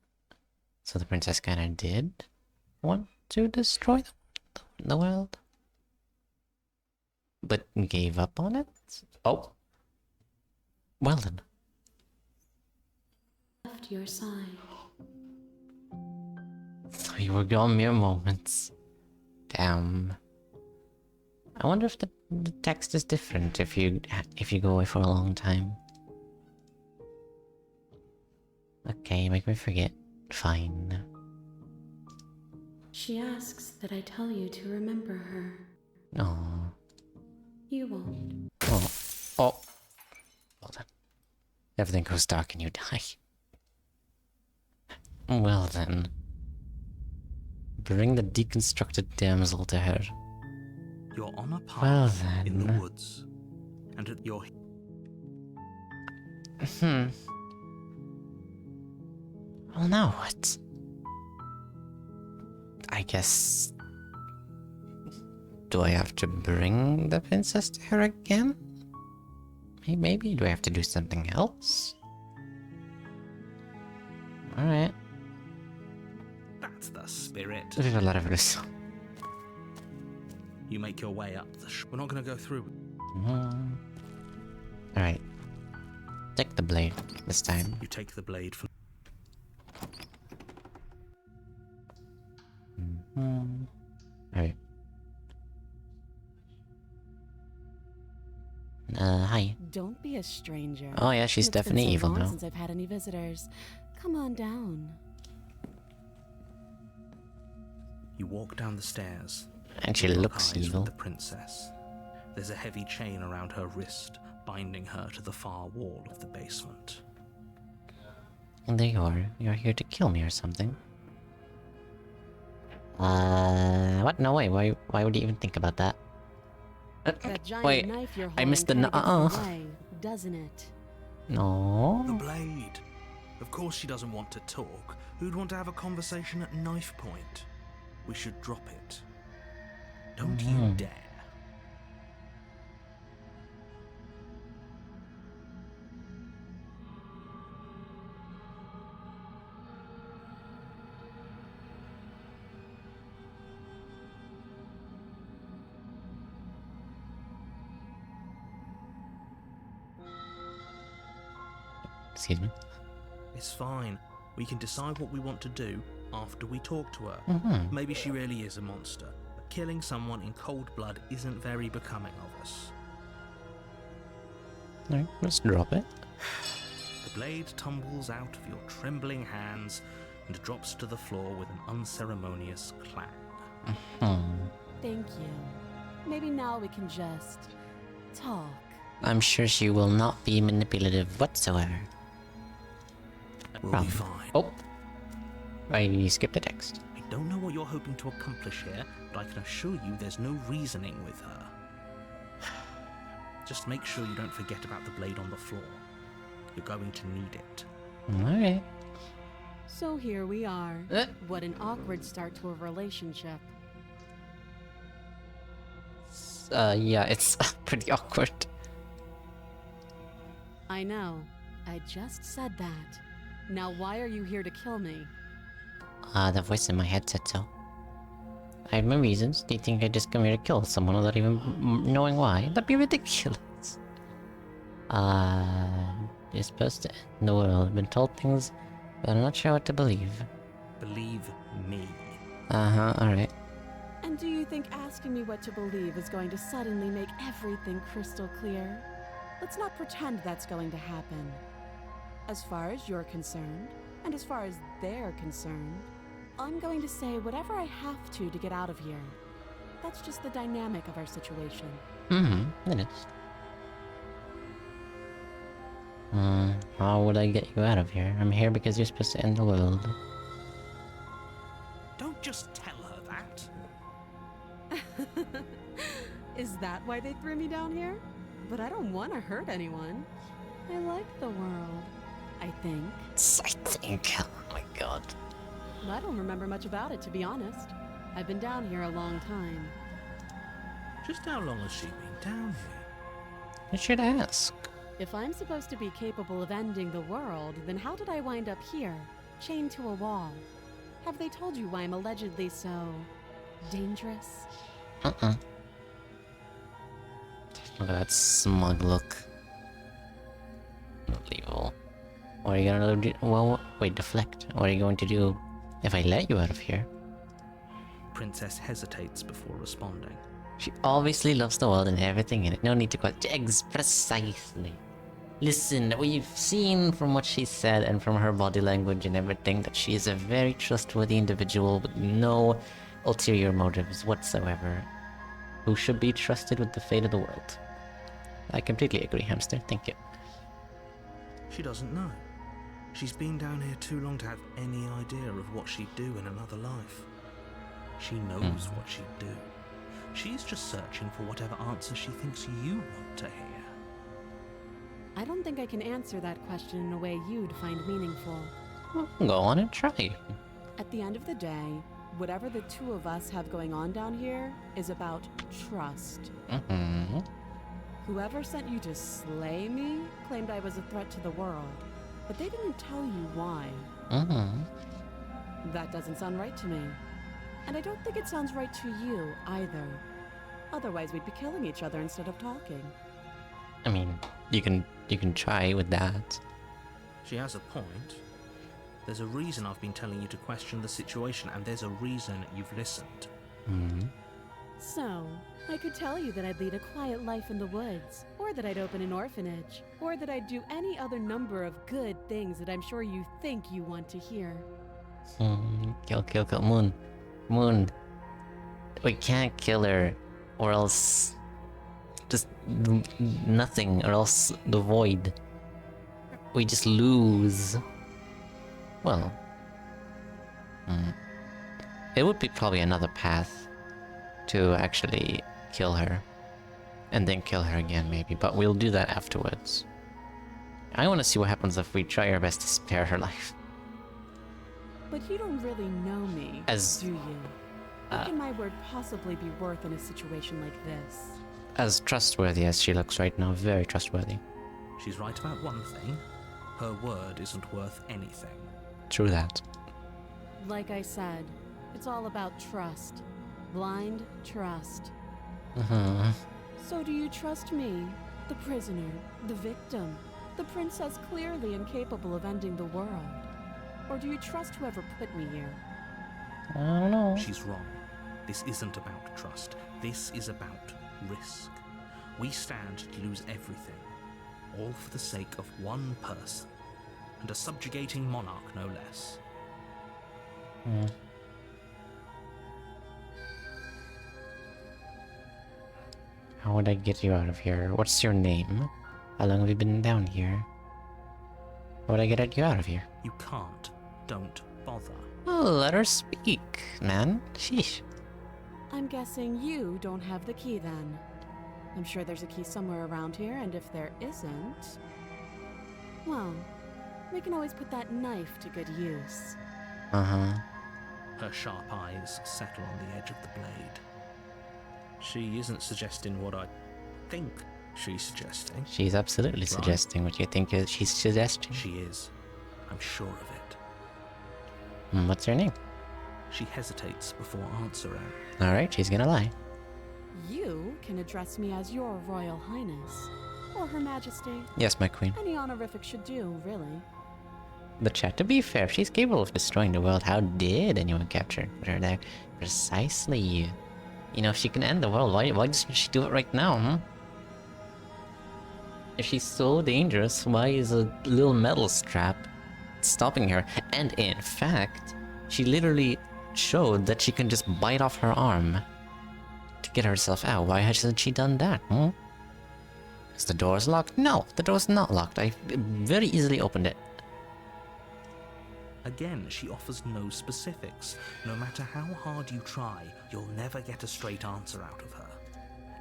So the princess kinda did want to destroy the world? But gave up on it? Oh. Well then. Left your side. So you were gone mere moments. Damn. I wonder if the text is different if you go away for a long time. Okay, make me forget. Fine. She asks that I tell you to remember her. No. You won't. Oh. Oh. Well then. Everything goes dark and you die. Well then. Bring the deconstructed damsel to her. You're on a path Well in the then. woods, and at your Well, now what? I guess... Do I have to bring the princess to her again? Maybe? Do I have to do something else? Alright. That's the spirit. There's a lot of this. You make your way up the We're not going to go through. Alright. Take the blade this time. You take the blade from... Alright. Hi. Don't be a stranger. Oh yeah, she's It's been definitely so evil long now. Since I've had any visitors. Come on down. You walk down the stairs. And she You lock looks eyes with evil. the princess. There's a heavy chain around her wrist, binding her to the far wall of the basement. And there you are. You're here to kill me or something. What? No way. Why would you even think about that? That giant Wait, knife you're I holding missed the kinda gets in the nuh-uh. way, doesn't it? The No. blade! Of course she doesn't want to talk. Who'd want to have a conversation at knife point? We should drop it. Don't you dare. Excuse me. It's fine. We can decide what we want to do after we talk to her. Mm-hmm. Maybe she really is a monster, but killing someone in cold blood isn't very becoming of us. Alright, let's drop it. The blade tumbles out of your trembling hands and drops to the floor with an unceremonious clang. Thank you. Maybe now we can just talk. I'm sure she will not be manipulative whatsoever. We'll Probably. be fine. Oh! I skipped the text. I don't know what you're hoping to accomplish here, but I can assure you there's no reasoning with her. Just make sure you don't forget about the blade on the floor. You're going to need it. Alright. So here we are. What an awkward start to a relationship. Yeah, it's pretty awkward. I know. I just said that. Now why are you here to kill me? The voice in my head said so. I have my reasons. Do you think I just come here to kill someone without even knowing why? That'd be ridiculous. You're supposed to end the world. I've been told things, but I'm not sure what to believe. Believe me. Uh-huh, alright. And do you think asking me what to believe is going to suddenly make everything crystal clear? Let's not pretend that's going to happen. As far as you're concerned, and as far as they're concerned, I'm going to say whatever I have to get out of here. That's just the dynamic of our situation. Mm-hmm, it is. How would I get you out of here? I'm here because you're supposed to end the world. Don't just tell her that. Is that why they threw me down here? But I don't want to hurt anyone. I like the world, I think. I think. Oh my god. I don't remember much about it, to be honest. I've been down here a long time. Just how long has she been down here? I should ask. If I'm supposed to be capable of ending the world, then how did I wind up here, chained to a wall? Have they told you why I'm allegedly so dangerous? Look at that smug look. Unbelievable. What are you gonna do? Well, wait, deflect. What are you going to do if I let you out of here? Princess hesitates before responding. She obviously loves the world and everything in it. No need to question. Precisely. Listen, we've seen from what she said and from her body language and everything that she is a very trustworthy individual with no ulterior motives whatsoever, who should be trusted with the fate of the world. I completely agree, Hamster. Thank you. She doesn't know. She's been down here too long to have any idea of what she'd do in another life. She knows what she'd do. She's just searching for whatever answer she thinks you want to hear. I don't think I can answer that question in a way you'd find meaningful. Well, go on and try. At the end of the day, whatever the two of us have going on down here is about trust. Mm-hmm. Whoever sent you to slay me claimed I was a threat to the world, but they didn't tell you why. Mm-hmm. That doesn't sound right to me. And I don't think it sounds right to you either. Otherwise we'd be killing each other instead of talking. I mean, you can try with that. She has a point. There's a reason I've been telling you to question the situation, and there's a reason you've listened. Mm-hmm. So, I could tell you that I'd lead a quiet life in the woods, or that I'd open an orphanage, or that I'd do any other number of good things that I'm sure you think you want to hear. Kill. Moon. We can't kill her, or else just nothing, or else the void. We just lose. Well, it would be probably another path to actually kill her, and then kill her again maybe, but we'll do that afterwards. I want to see what happens if we try our best to spare her life. But you don't really know me, do you? What can my word possibly be worth in a situation like this? As trustworthy as she looks right now, very trustworthy. She's right about one thing. Her word isn't worth anything. True that. Like I said, it's all about trust. Blind trust. So do you trust me, the prisoner, the victim, the princess clearly incapable of ending the world? Or do you trust whoever put me here? I don't know. She's wrong. This isn't about trust. This is about risk. We stand to lose everything, all for the sake of one person, and a subjugating monarch no less. Hmm. How would I get you out of here? What's your name? How long have you been down here? How would I get you out of here? You can't. Don't bother. Oh, let her speak, man. Sheesh. I'm guessing you don't have the key then. I'm sure there's a key somewhere around here, and if there isn't... well, we can always put that knife to good use. Uh-huh. Her sharp eyes settle on the edge of the blade. She isn't suggesting what I think she's suggesting. She's absolutely suggesting what you think she's suggesting. She is. I'm sure of it. What's her name? She hesitates before answering. Alright, she's gonna lie. You can address me as your Royal Highness, or Her Majesty. Yes, my queen. Any honorific should do, really. But chat, to be fair, she's capable of destroying the world. How did anyone capture her there? Precisely. You know, if she can end the world, why doesn't she do it right now, huh? If she's so dangerous, why is a little metal strap stopping her? And in fact, she literally showed that she can just bite off her arm to get herself out. Why hasn't she done that, huh? Is the door's locked? No, the door's not locked. I very easily opened it. Again, she offers no specifics. No matter how hard you try, you'll never get a straight answer out of her.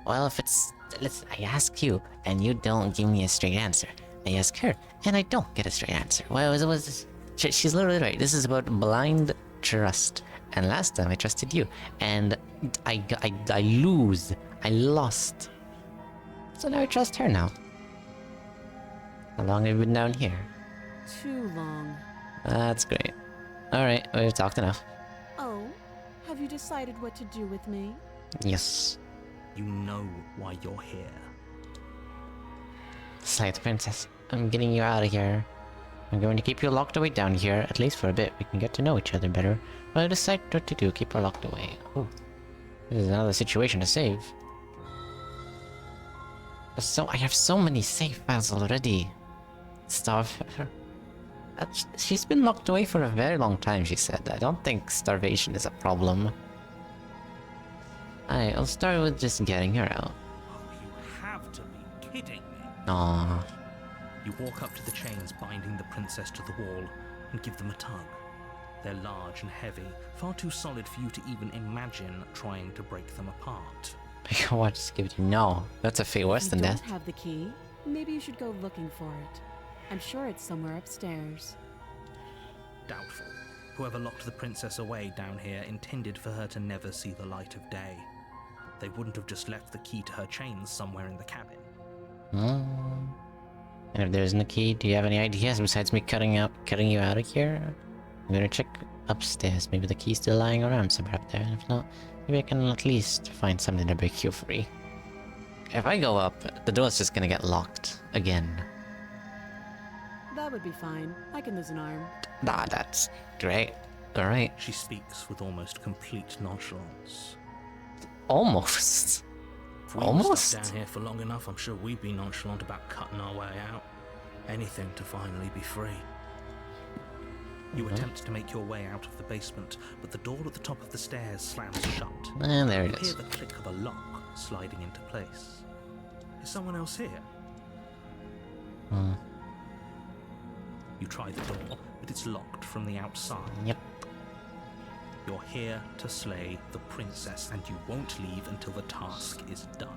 Well, if it's... Listen, I ask you, and you don't give me a straight answer. I ask her, and I don't get a straight answer. Well, she's literally right. This is about blind trust. And last time I trusted you, and I lose. I lost. So now I trust her now. How long have you been down here? Too long. That's great. Alright, we've talked enough. Oh, have you decided what to do with me? Yes. You know why you're here. Slight princess, I'm getting you out of here. I'm going to keep you locked away down here, at least for a bit. We can get to know each other better. Well, I decide what to do, keep her locked away. Oh, this is another situation to save. So, I have so many save files already. Starve. She's been locked away for a very long time, she said. I don't think starvation is a problem. I'll start with just getting her out. Oh, you have to be kidding me. Aww. You walk up to the chains binding the princess to the wall and give them a tug. They're large and heavy, far too solid for you to even imagine trying to break them apart. What? Just give it. No, that's a fate worse than If you death. don't have the key, maybe you should go looking for it. I'm sure it's somewhere upstairs. Doubtful. Whoever locked the princess away down here intended for her to never see the light of day. They wouldn't have just left the key to her chains somewhere in the cabin. And if there isn't a key, do you have any ideas besides me cutting you out of here? I'm gonna check upstairs. Maybe the key's still lying around somewhere up there. And if not, maybe I can at least find something to break you free. If I go up, the door's just gonna get locked again. That would be fine. I can lose an arm. Ah, that's great. Alright. She speaks with almost complete nonchalance. Almost. If we were Almost. stuck down here for long enough, I'm sure we'd be nonchalant about cutting our way out. Anything to finally be free. You attempt to make your way out of the basement, but the door at the top of the stairs slams shut. And there You it hear is. the click of a lock sliding into place. Is someone else here? You try the door, but it's locked from the outside. Yep. You're here to slay the princess, and you won't leave until the task is done.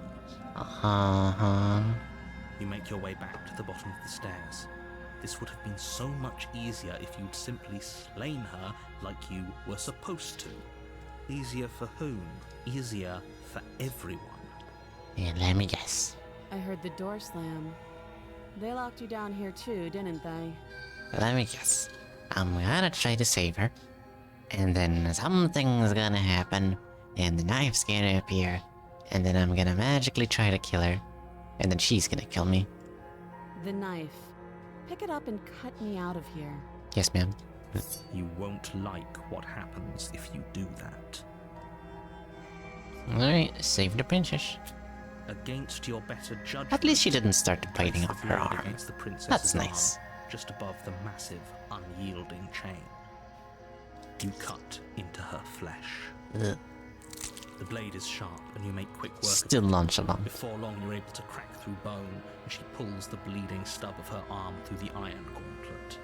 You make your way back to the bottom of the stairs. This would have been so much easier if you'd simply slain her like you were supposed to. Easier for whom? Easier for everyone. And let me guess. I heard the door slam. They locked you down here too, didn't they? Let me guess. I'm gonna try to save her. And then something's gonna happen. And the knife's gonna appear. And then I'm gonna magically try to kill her. And then she's gonna kill me. The knife. Pick it up and cut me out of here. Yes, ma'am. You won't like what happens if you do that. Alright, save the princess. Against your better judgment. At least she didn't start biting place off the her blade arm. against the princess's That's nice. arm, just above the massive, unyielding chain. You cut into her flesh. Ugh. The blade is sharp, and you make quick work of Still it. nonchalant. Before long, you're able to crack through bone, and she pulls the bleeding stub of her arm through the iron gauntlet.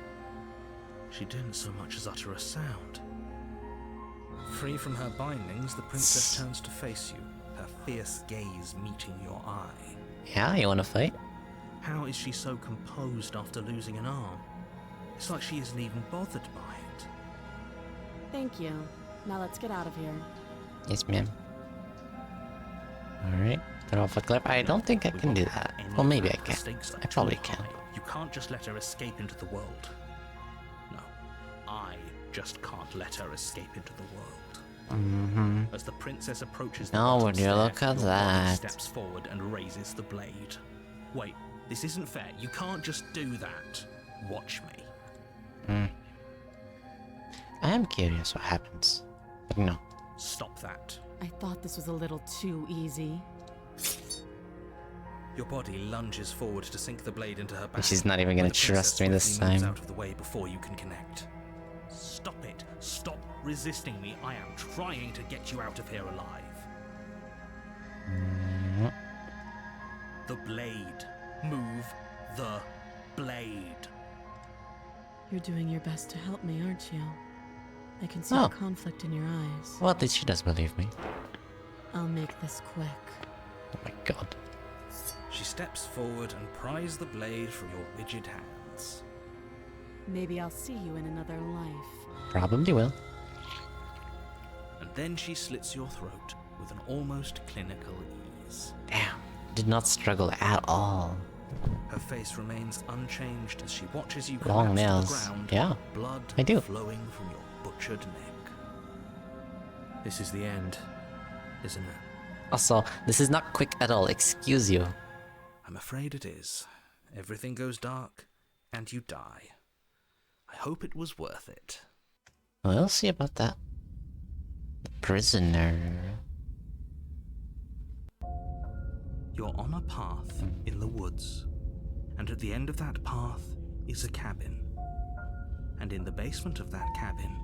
She didn't so much as utter a sound. Free from her bindings, the princess turns to face you, her fierce gaze meeting your eye. Yeah, you wanna fight? How is she so composed after losing an arm? It's like she isn't even bothered by it. Thank you. Now let's get out of here. Yes, ma'am. Alright, get off a cliff. I don't think I We can won't do have that. any Well, maybe I of that. The can. stakes are I probably too can. high. You can't just let her escape into the world. No, I just can't let her escape into the world. Mm-hmm. As the princess approaches the Oh, bottom would you stair, look at your body that. steps forward and raises the blade. Wait, this isn't fair. You can't just do that. Watch me. I am curious what happens. But no. Stop that. I thought this was a little too easy. Your body lunges forward to sink the blade into her back. She's not even gonna but the princess trust me this swiftly moves time. out of the way before you can connect. Stop it. Stop resisting me. I am trying to get you out of here alive. The blade. Move the blade. You're doing your best to help me, aren't you? I can see Oh. the conflict in your eyes. Well, at least she does believe me. I'll make this quick. Oh my god. She steps forward and pries the blade from your rigid hands. Maybe I'll see you in another life. Probably will. And then she slits your throat with an almost clinical ease. Damn. Did not struggle at all. Her face remains unchanged as she watches you Long collapse to nails. the ground, Yeah. blood I do. flowing from your butchered neck. This is the end, isn't it? Also, this is not quick at all. Excuse you. I'm afraid it is. Everything goes dark, and you die. I hope it was worth it. We'll see about that. The prisoner. You're on a path in the woods, and at the end of that path is a cabin. And in the basement of that cabin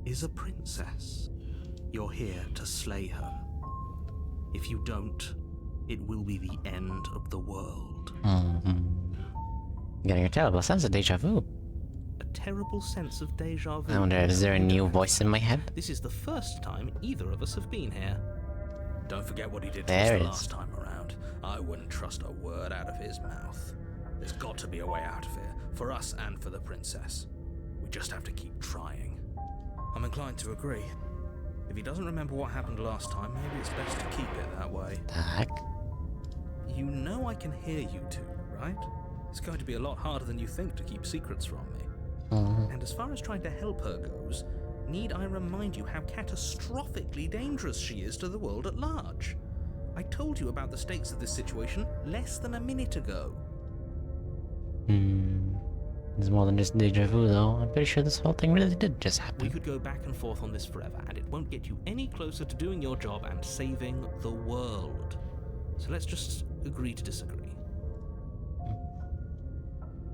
is a princess. You're here to slay her. If you don't, it will be the end of the world. Getting a terrible sense of deja vu. A terrible sense of deja vu. I wonder, is there a new voice in my head? This is the first time either of us have been here. Don't forget what he did to There us it the is. last time around. I wouldn't trust a word out of his mouth. There's got to be a way out of here, for us and for the princess. We just have to keep trying. I'm inclined to agree. If he doesn't remember what happened last time, maybe it's best to keep it that way. The heck? You know I can hear you two, right? It's going to be a lot harder than you think to keep secrets from me. And as far as trying to help her goes, need I remind you how catastrophically dangerous she is to the world at large? I told you about the stakes of this situation less than a minute ago. It's more than just deja vu, though. I'm pretty sure this whole thing really did just We happen. could go back and forth on this forever, and it won't get you any closer to doing your job and saving the world. So let's just agree to disagree.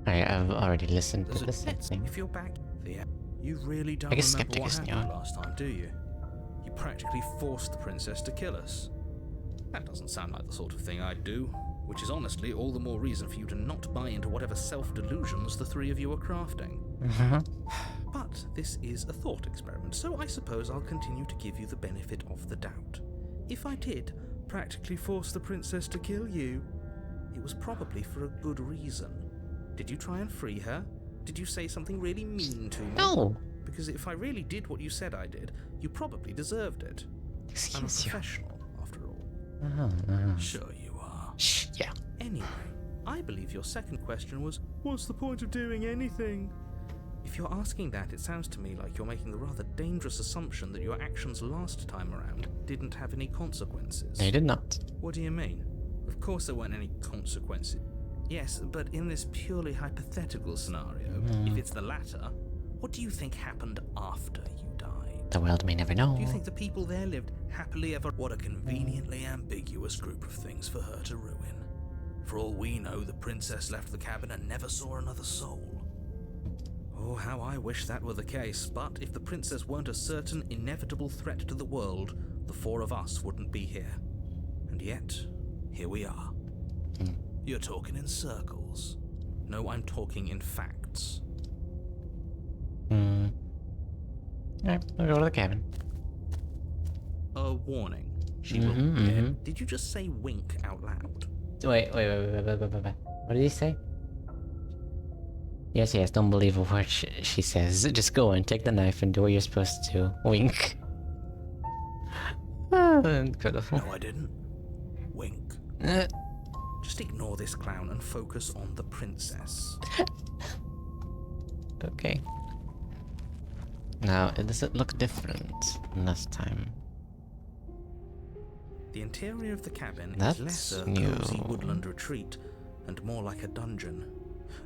I've already listened There's to a this chance thing. if you're back. You really don't I guess remember Skeptic what is happened new. last time, do you? You practically forced the princess to kill us. That doesn't sound like the sort of thing I'd do, which is honestly all the more reason for you to not buy into whatever self-delusions the three of you are crafting. But this is a thought experiment, so I suppose I'll continue to give you the benefit of the doubt. If I did practically force the princess to kill you, it was probably for a good reason. Did you try and free her? Did you say something really mean to me? No! Because if I really did what you said I did, you probably deserved it. I'm a Excuse you. professional, after all. Sure you are. Shh, yeah. Anyway, I believe your second question was, what's the point of doing anything? If you're asking that, it sounds to me like you're making the rather dangerous assumption that your actions last time around didn't have any consequences. I did not. What do you mean? Of course there weren't any consequences. Yes, but in this purely hypothetical scenario, if it's the latter, What do you think happened after you died? The world may never know. Do you think the people there lived happily ever? What a conveniently ambiguous group of things for her to ruin. For all we know, the princess left the cabin and never saw another soul. Oh, how I wish that were the case, but if the princess weren't a certain, inevitable threat to the world, the four of us wouldn't be here. And yet, here we are. You're talking in circles. No, I'm talking in facts. Alright, we'll go to the cabin. A warning. She will... Did you just say wink out loud? Wait. What did he say? Yes, don't believe a word she says. Just go and take the knife and do what you're supposed to. Wink. Incredible. No, I didn't. Wink. Just ignore this clown and focus on the princess. Okay. Now, does it look different than last time? The interior of the cabin That's is less a new. cozy woodland retreat and more like a dungeon.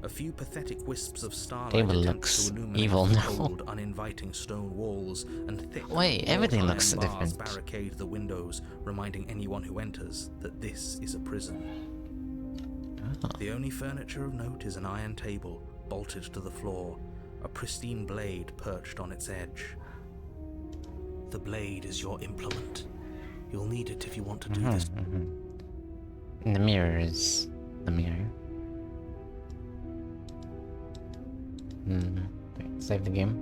A few pathetic wisps of starlight Table attempt looks to illuminate evil the now. cold, uninviting stone walls, and thick Wait, everything wrought looks iron bars different. barricade the windows, reminding anyone who enters that this is a prison. Oh. The only furniture of note is an iron table bolted to the floor, a pristine blade perched on its edge. The blade is your implement. You'll need it if you want to do this. And the mirror is the mirror. Wait, save the game.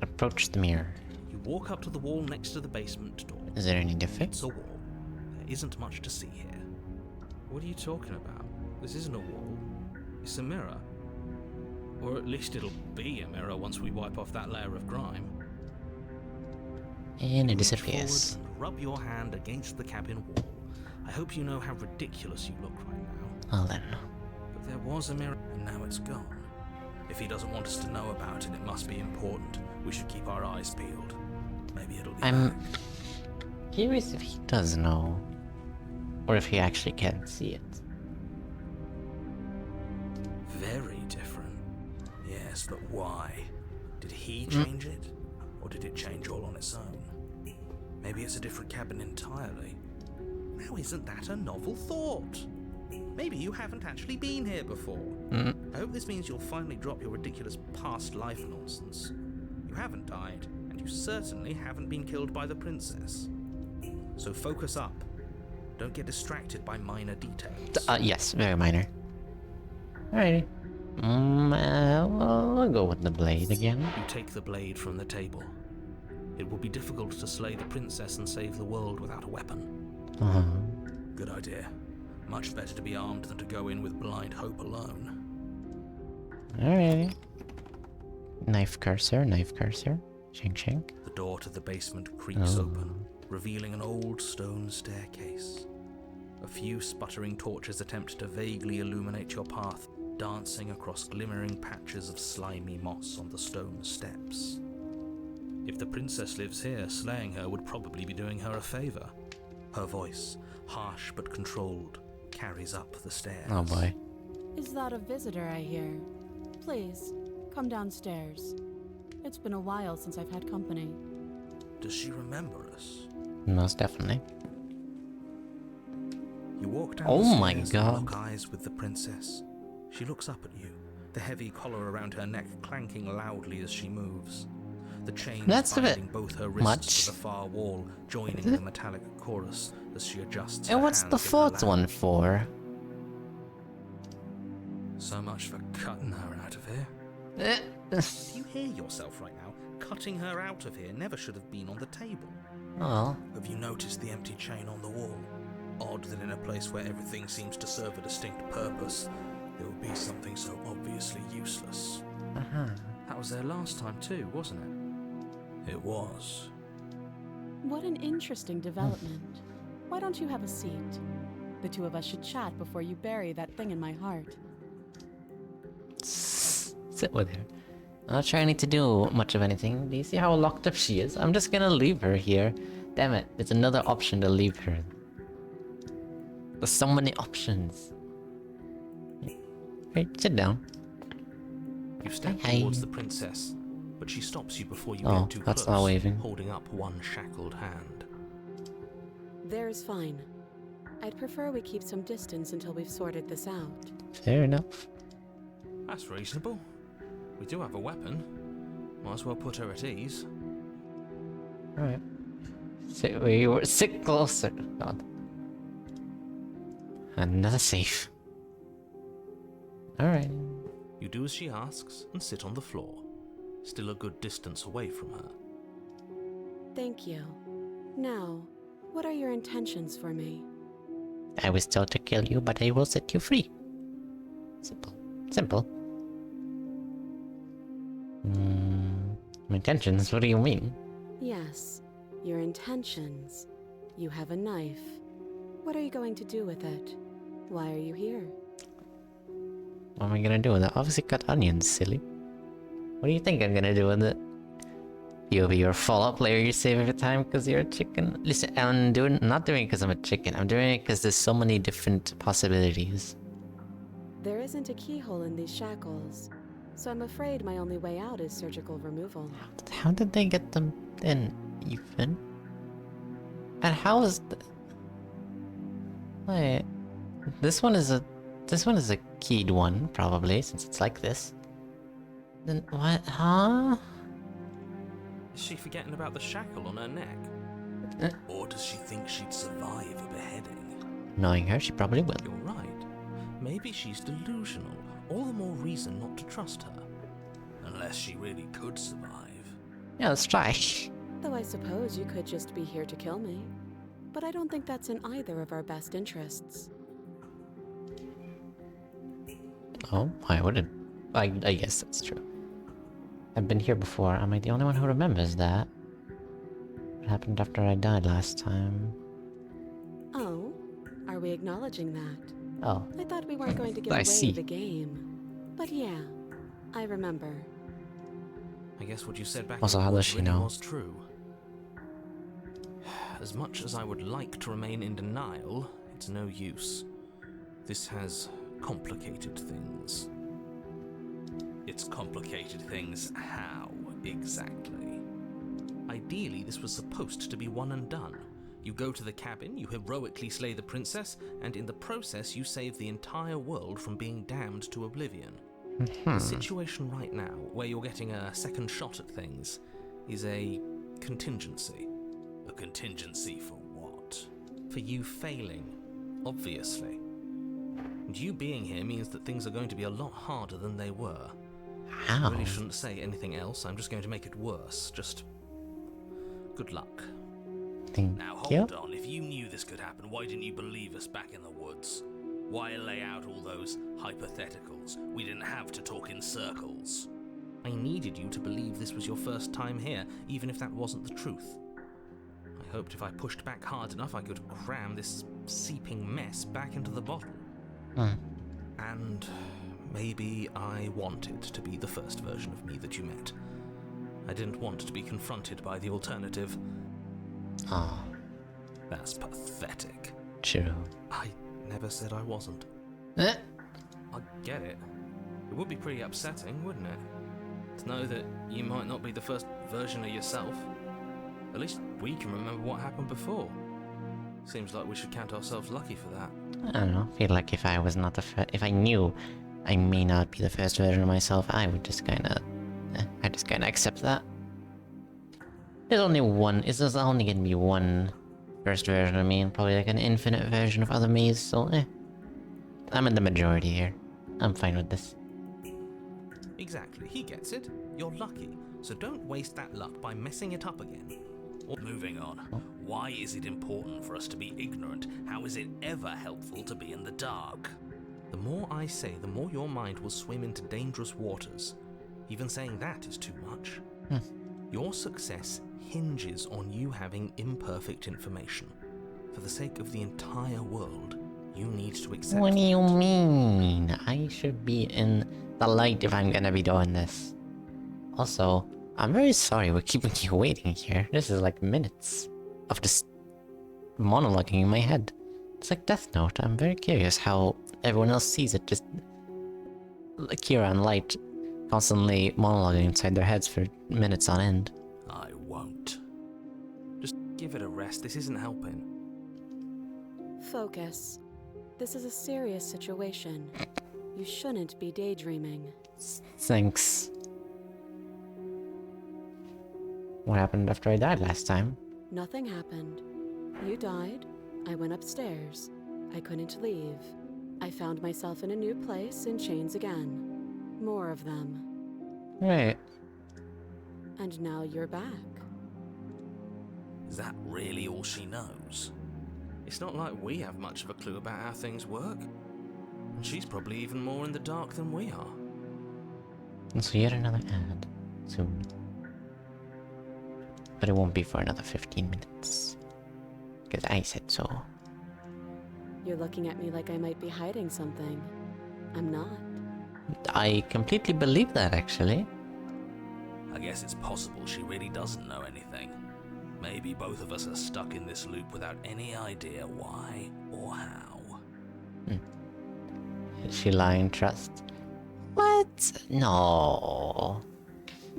Approach the mirror. You walk up to the wall next to the basement door. Is there any defect? It's a wall. There isn't much to see here. What are you talking about? This isn't a wall. It's a mirror. Or at least it'll be a mirror once we wipe off that layer of grime. And it Reach disappears. forward and rub your hand against the cabin wall. I hope you know how ridiculous you look right now. Well then. But there was a mirror, and now it's gone. If he doesn't want us to know about it, it must be important. We should keep our eyes peeled. Maybe it'll be I'm back. curious if he does know. Or if he actually can see it. Very different. Yes, but why? Did he change it? Or did it change all on its own? Maybe it's a different cabin entirely. Now isn't that a novel thought? Maybe you haven't actually been here before. I hope this means you'll finally drop your ridiculous past life nonsense. You haven't died, and you certainly haven't been killed by the princess. So focus up. Don't get distracted by minor details. Yes, very minor. Alrighty. Well, I'll go with the blade again. You take the blade from the table. It will be difficult to slay the princess and save the world without a weapon. Good idea. Much better to be armed than to go in with blind hope alone. Alrighty. Knife cursor. Shink shink. The door to the basement creaks open, revealing an old stone staircase. A few sputtering torches attempt to vaguely illuminate your path, dancing across glimmering patches of slimy moss on the stone steps. If the princess lives here, slaying her would probably be doing her a favor. Her voice, harsh but controlled, carries up the stairs. Oh boy. Is that a visitor I hear? Please, come downstairs. It's been a while since I've had company. Does she remember us? Most definitely. You walk down Oh the my stairs God. and lock eyes with the princess. She looks up at you, the heavy collar around her neck clanking loudly as she moves. The chains That's a bit binding both her wrists much. to the far wall, joining the metallic chorus as she adjusts her And what's the hands in her fourth lap. one for? So much for cutting her out of here. Do you hear yourself right now? Cutting her out of here never should have been on the table. Well, Have you noticed the empty chain on the wall? Odd that in a place where everything seems to serve a distinct purpose, there would be something so obviously useless. That was there last time too, wasn't it? It was. What an interesting development. Why don't you have a seat? The two of us should chat before you bury that thing in my heart. sit with her. I'm not sure I need to do much of anything. Do you see how locked up she is? I'm just gonna leave her here. Damn it, it's another option to leave her. There's so many options. Right, sit down. You step Hi. towards the princess, but she stops you before you Oh, get too that's close, not waving. holding up one shackled hand. There's fine. I'd prefer we keep some distance until we've sorted this out. Fair enough. That's reasonable. We do have a weapon. Might as well put her at ease. Alright. Sit closer. God. Another safe. Alright. You do as she asks and sit on the floor, still a good distance away from her. Thank you. Now, what are your intentions for me? I was told to kill you, but I will set you free. Simple. Simple. My intentions? What do you mean? Yes, your intentions. You have a knife. What are you going to do with it? Why are you here? What am I gonna do with it? Obviously cut onions, silly. What do you think I'm gonna do with it? You'll be your follow-up player you save every time because you're a chicken. Listen, I'm not doing it because I'm a chicken. I'm doing it because there's so many different possibilities. There isn't a keyhole in these shackles, so I'm afraid my only way out is surgical removal. How did they get them in, Ethan? And how is wait, this one is a keyed one, probably, since it's like this. Then what? Huh? Is she forgetting about the shackle on her neck? Or does she think she'd survive a beheading? Knowing her, she probably will. You're right. Maybe she's delusional. All the more reason not to trust her. Unless she really could survive. Yeah, let's try. Though I suppose you could just be here to kill me. But I don't think that's in either of our best interests. Oh, why would it? I guess that's true. I've been here before. Am I the only one who remembers that? What happened after I died last time? Oh? Are we acknowledging that? Oh, I thought we weren't going to give I away see. the game. But yeah, I remember. I guess what you said back Also, in the how does woods she really know? was true. As much as I would like to remain in denial, it's no use. This has complicated things. It's complicated things how, exactly? Ideally, this was supposed to be one and done. You go to the cabin, you heroically slay the princess, and in the process you save the entire world from being damned to oblivion. The situation right now, where you're getting a second shot at things, is a contingency. A contingency for what? For you failing, obviously. And you being here means that things are going to be a lot harder than they were. I how? really shouldn't say anything else, I'm just going to make it worse. Just good luck. Thank Now you. hold on, if you knew this could happen, why didn't you believe us back in the woods? Why lay out all those hypotheticals? We didn't have to talk in circles. I needed you to believe this was your first time here, even if that wasn't the truth. I hoped if I pushed back hard enough I could cram this seeping mess back into the bottle. And maybe I wanted to be the first version of me that you met. I didn't want to be confronted by the alternative. Oh, That's pathetic. true. I never said I wasn't. Eh? I get it. It would be pretty upsetting, wouldn't it? To know that you might not be the first version of yourself. At least we can remember what happened before. Seems like we should count ourselves lucky for that. I don't know. I feel like if I was not the if I knew I may not be the first version of myself, I would just kinda accept that. There's only one. There's only gonna be one first version of me, and probably like an infinite version of other me's. So, I'm in the majority here. I'm fine with this. Exactly, he gets it. You're lucky, so don't waste that luck by messing it up again. Moving on. Why is it important for us to be ignorant? How is it ever helpful to be in the dark? The more I say, the more your mind will swim into dangerous waters. Even saying that is too much. Your success hinges on you having imperfect information. For the sake of the entire world, you need to accept What do you that. mean? I should be in the light if I'm gonna be doing this. Also, I'm very sorry we're keeping you waiting here. This is like minutes of just monologuing in my head. It's like Death Note. I'm very curious how everyone else sees it. Just Kira and Light constantly monologuing inside their heads for minutes on end. I won't. Just give it a rest. This isn't helping. Focus. This is a serious situation. You shouldn't be daydreaming. Thanks. What happened after I died last time? Nothing happened. You died. I went upstairs. I couldn't leave. I found myself in a new place in chains again. More of them. Right. And now you're back. Is that really all she knows? It's not like we have much of a clue about how things work. And she's probably even more in the dark than we are. And so yet another ad. Soon. But it won't be for another 15 minutes. Because I said so. You're looking at me like I might be hiding something. I'm not. I completely believe that, actually. I guess it's possible she really doesn't know anything. Maybe both of us are stuck in this loop without any idea why or how. Is she lying, Trust? What? No.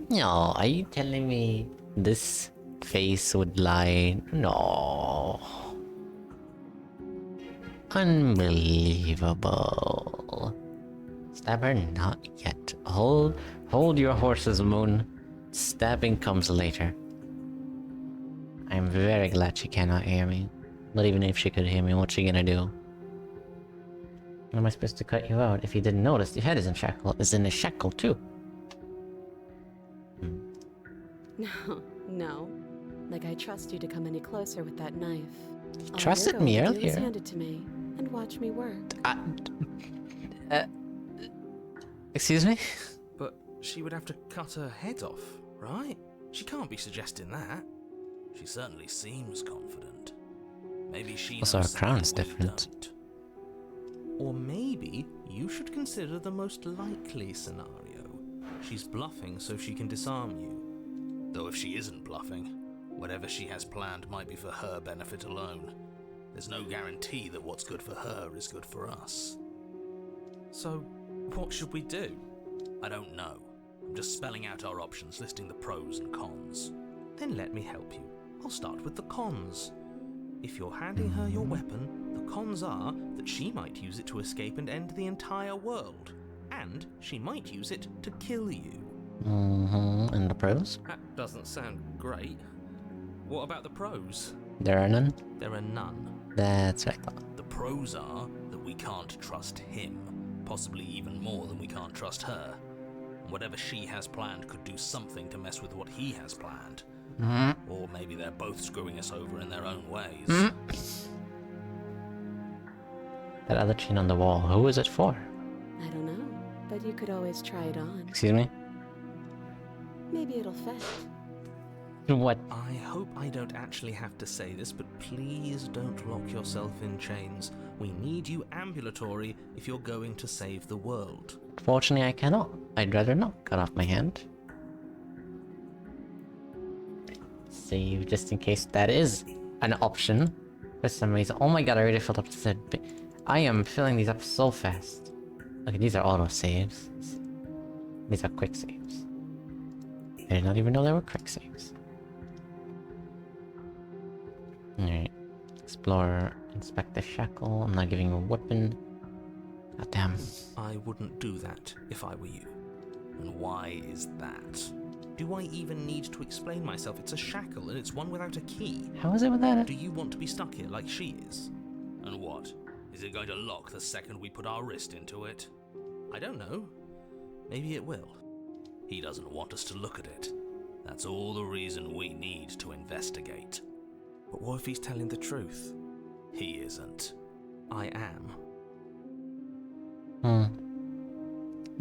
No, are you telling me this face would lie? No. Unbelievable. Stab her? Not yet. Hold your horses, Moon. Stabbing comes later. I'm very glad she cannot hear me. But even if she could hear me, what's she gonna do? How am I supposed to cut you out? If you didn't notice, your head is in a shackle too. No, no. Like I trust you to come any closer with that knife. All Trusted you're me going to do is earlier. hand it to me and watch me work. Excuse me? But she would have to cut her head off, right? She can't be suggesting that. She certainly seems confident. Maybe she Also, knows her crown's something we different. don't. Or maybe you should consider the most likely scenario. She's bluffing so she can disarm you. Though if she isn't bluffing, whatever she has planned might be for her benefit alone. There's no guarantee that what's good for her is good for us. So, what should we do? I don't know. I'm just spelling out our options, listing the pros and cons. Then let me help you. I'll start with the cons. If you're handing her your weapon, the cons are that she might use it to escape and end the entire world. And she might use it to kill you. And the pros? That doesn't sound great. What about the pros? There are none? There are none. That's what I thought. The pros are that we can't trust him, possibly even more than we can't trust her. And whatever she has planned could do something to mess with what he has planned. Or maybe they're both screwing us over in their own ways. That other chain on the wall, who is it for? I don't know, but you could always try it on. Excuse me? Maybe it'll fit. What? I hope I don't actually have to say this, but please don't lock yourself in chains. We need you ambulatory if you're going to save the world. Fortunately, I cannot. I'd rather not cut off my hand. Save just in case that is an option for some reason. Oh my god, I already filled up the third bit. I am filling these up so fast. Okay, these are auto saves. These are quick saves. I did not even know there were quick saves. Alright. Explore, inspect the shackle. I'm not giving you a weapon. God damn. I wouldn't do that if I were you. And why is that? Do I even need to explain myself? It's a shackle and it's one without a key. How is it with that? Do you want to be stuck here like she is? And what? Is it going to lock the second we put our wrist into it? I don't know. Maybe it will. He doesn't want us to look at it. That's all the reason we need to investigate. But what if he's telling the truth? He isn't. I am.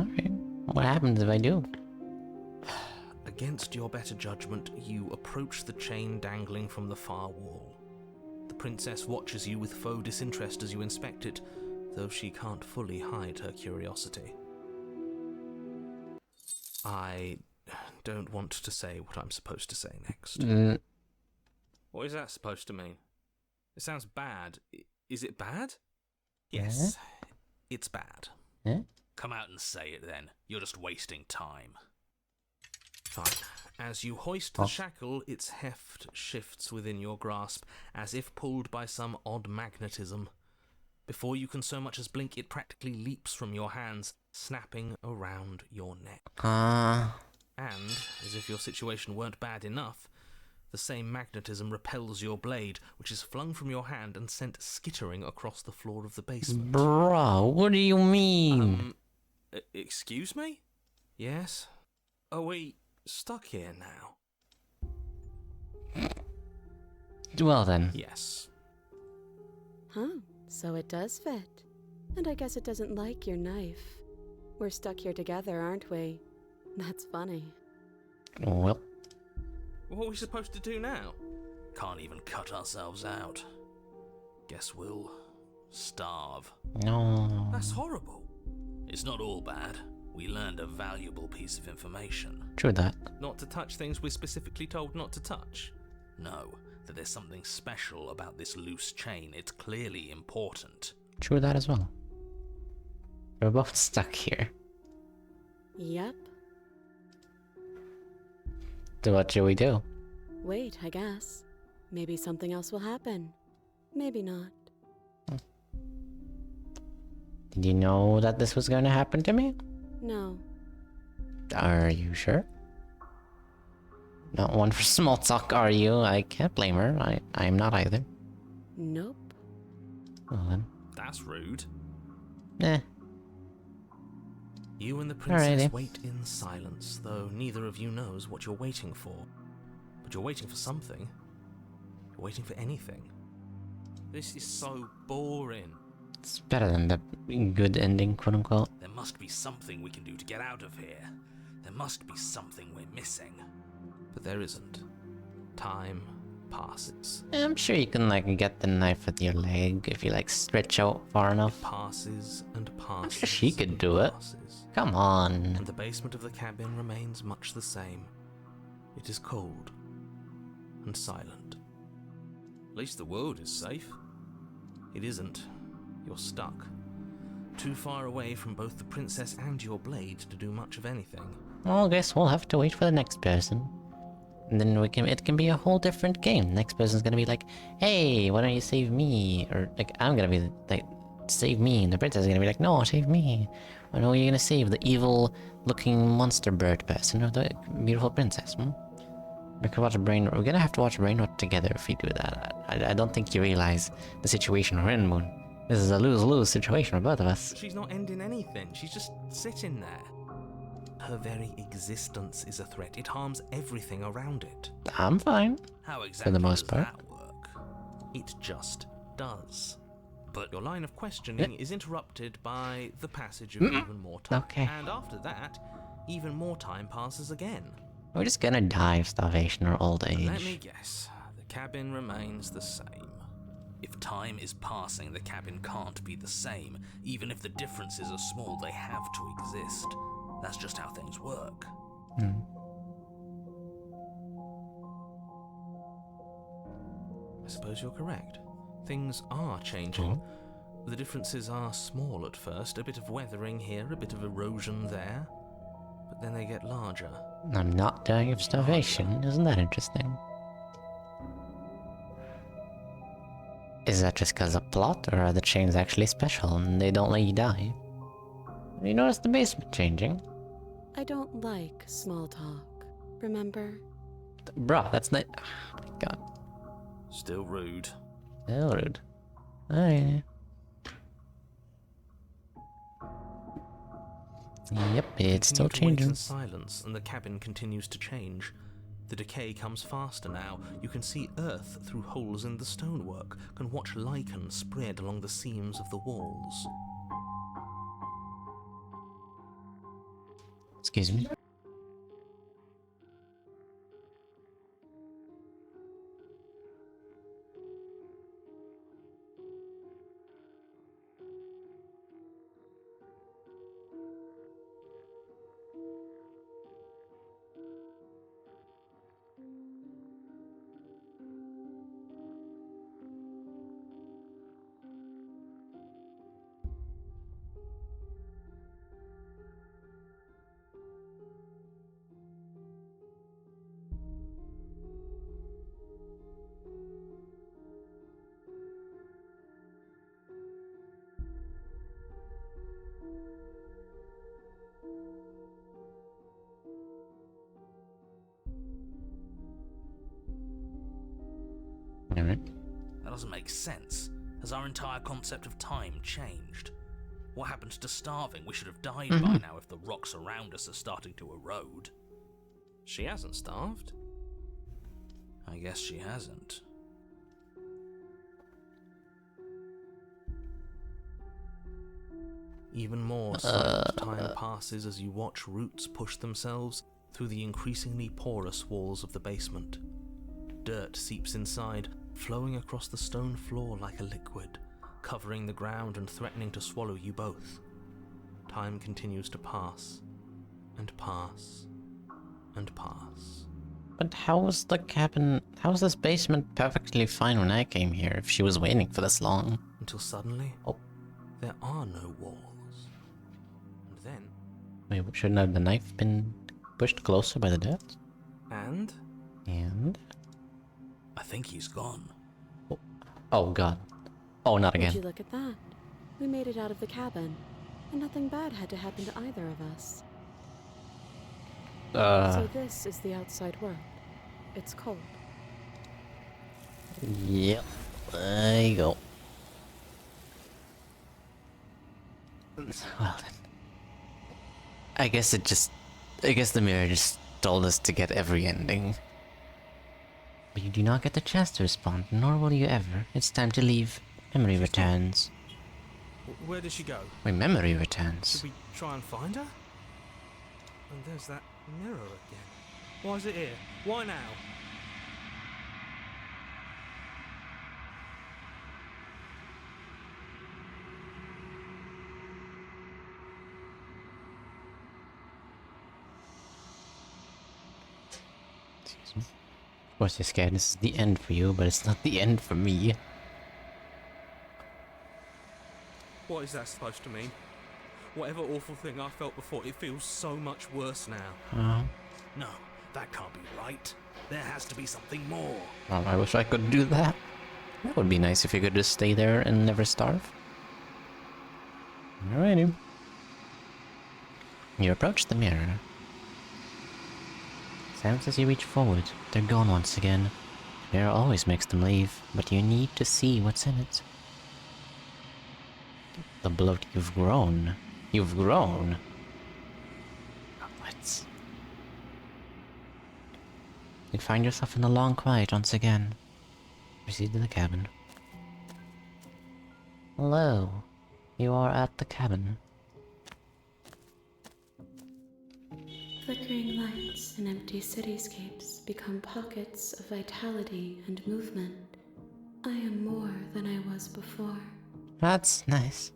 Alright. What happens if I do? Against your better judgment, you approach the chain dangling from the far wall. The princess watches you with faux disinterest as you inspect it, though she can't fully hide her curiosity. I don't want to say what I'm supposed to say next. What is that supposed to mean? It sounds bad. Is it bad? Yes, it's bad. Eh? Come out and say it then. You're just wasting time. Fine. As you hoist the shackle, its heft shifts within your grasp, as if pulled by some odd magnetism. Before you can so much as blink, it practically leaps from your hands, snapping around your neck. And, as if your situation weren't bad enough, the same magnetism repels your blade, which is flung from your hand and sent skittering across the floor of the basement. Bro, what do you mean? Excuse me? Yes? Are we stuck here now? Well then. Yes. Huh, so it does fit. And I guess it doesn't like your knife. We're stuck here together, aren't we? That's funny. Well. What are we supposed to do now? Can't even cut ourselves out. Guess we'll starve. No. That's horrible. It's not all bad. We learned a valuable piece of information. True that. Not to touch things we're specifically told not to touch. No, that there's something special about this loose chain. It's clearly important. True that as well. We're both stuck here. Yep. So what should we do? Wait, I guess. Maybe something else will happen. Maybe not. Did you know that this was going to happen to me? No. Are you sure? Not one for small talk, are you? I can't blame her. I am not either. Nope. Well then. That's rude. Eh. You and the princess Alrighty. wait in silence, though neither of you knows what you're waiting for. But you're waiting for something. You're waiting for anything. This is so boring. It's better than the good ending, quote unquote. There must be something we can do to get out of here. There must be something we're missing. But there isn't. Time passes. I'm sure you can like get the knife with your leg if you like stretch out far enough. Passes and passes. I'm sure she could and do it. passes. Come on. And the basement of the cabin remains much the same. It is cold and silent. At least the world is safe. It isn't. You're stuck. Too far away from both the princess and your blade to do much of anything. Well, I guess we'll have to wait for the next person. And then it can be a whole different game. Next person's gonna be like, hey, why don't you save me? Or like, I'm gonna be like, save me. And the princess is gonna be like, no, save me. I know you're gonna save the evil looking monster bird person or the beautiful princess. We could watch Brain. We're gonna have to watch Brain Rot together if we do that. I don't think you realize the situation we're in, Moon. This is a lose-lose situation for both of us. She's not ending anything. She's just sitting there. Her very existence is a threat. It harms everything around it. I'm fine. How exactly the most does part. that work? It just does. But Your line of questioning is interrupted by the passage of even more time. Okay. And after that, even more time passes again. We're just gonna die of starvation or old age. Let me guess. The cabin remains the same. if time is passing, the cabin can't be the same. Even if the differences are small, they have to exist. That's just how things work. I suppose you're correct. Things are changing. The differences are small at first, a bit of weathering here, a bit of erosion there, but then they get larger. I'm not dying of starvation. Isn't that interesting? Is that just because of plot, or are the chains actually special and they don't let you die? You notice the basement changing? I don't like small talk, remember? Bruh, that's not... Oh my god. Still rude. Hell rude. Alright. Yep, it's still Continue to wait changing. in silence, and the cabin continues to change. The decay comes faster now. You can see earth through holes in the stonework, can watch lichen spread along the seams of the walls. Excuse me. doesn't make sense. Has our entire concept of time changed? What happened to starving? We should have died by now if the rocks around us are starting to erode. She hasn't starved. I guess she hasn't. Even more silent time passes as you watch roots push themselves through the increasingly porous walls of the basement. Dirt seeps inside, flowing across the stone floor like a liquid, covering the ground and threatening to swallow you both. Time continues to pass, and pass, and pass. But how was the cabin... How was this basement perfectly fine when I came here if she was waiting for this long? Until suddenly, there are no walls. And then... Wait, shouldn't have the knife been pushed closer by the dirt? And? And? I think he's gone. Oh god. Oh, not Would again. you look at that? We made it out of the cabin, and nothing bad had to happen to either of us. So this is the outside world. It's cold. Yep. There you go. Well then. I guess the mirror just told us to get every ending. But you do not get the chance to respond, nor will you ever. It's time to leave. Memory returns. Where did she go? Wait, memory returns. Should we try and find her? And there's that mirror again. Why is it here? Why now? Excuse me. Of course you're scared. This is the end for you, but it's not the end for me. What is that supposed to mean? Whatever awful thing I felt before, it feels so much worse now. No, that can't be right. There has to be something more. Well, I wish I could do that. That would be nice if you could just stay there and never starve. Alrighty. You approach the mirror. Sounds as you reach forward. They're gone once again. Mirror always makes them leave, but you need to see what's in it. The bloat, you've grown. You've grown. What? You find yourself in the long quiet once again. Proceed to the cabin. Hello. You are at the cabin. Flickering lights and empty cityscapes become pockets of vitality and movement. I am more than I was before. That's nice.